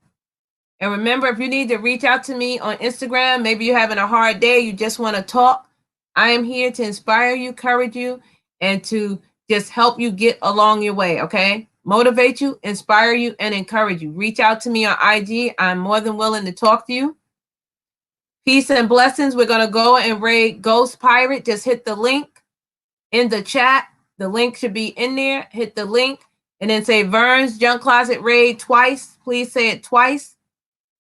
And remember, if you need to reach out to me on Instagram, maybe you're having a hard day, you just want to talk, I am here to inspire you, encourage you, and to just help you get along your way, okay? Motivate you, inspire you, and encourage you. Reach out to me on IG. I'm more than willing to talk to you. Peace and blessings. We're going to go and raid Ghost Pirate. Just hit the link in the chat. The link should be in there. Hit the link and then say Vern's Junk Closet Raid twice. Please say it twice.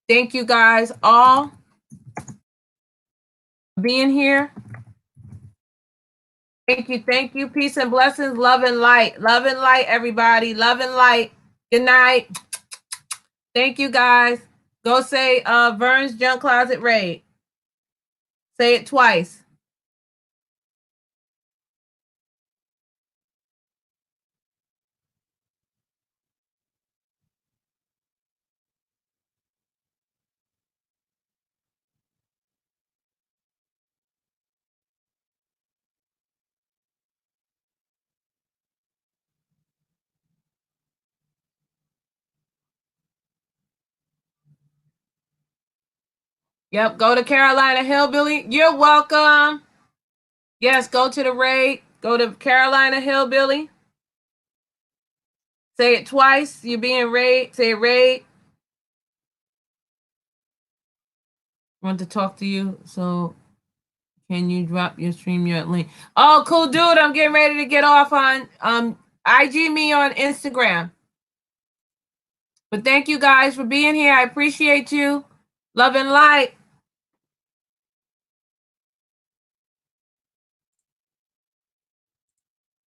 Thank you guys all for being here. Thank you. Thank you. Peace and blessings. Love and light. Love and light, everybody. Love and light. Good night. Thank you, guys. Go say Vern's Junk Closet Raid. Say it twice. Yep, go to Carolina Hillbilly. You're welcome. Yes, go to the raid. Go to Carolina Hillbilly. Say it twice. You're being raid. Say raid. Want to talk to you. So can you drop your StreamYard link? Oh, cool, dude. I'm getting ready to get off on IG me on Instagram. But thank you guys for being here. I appreciate you. Love and light.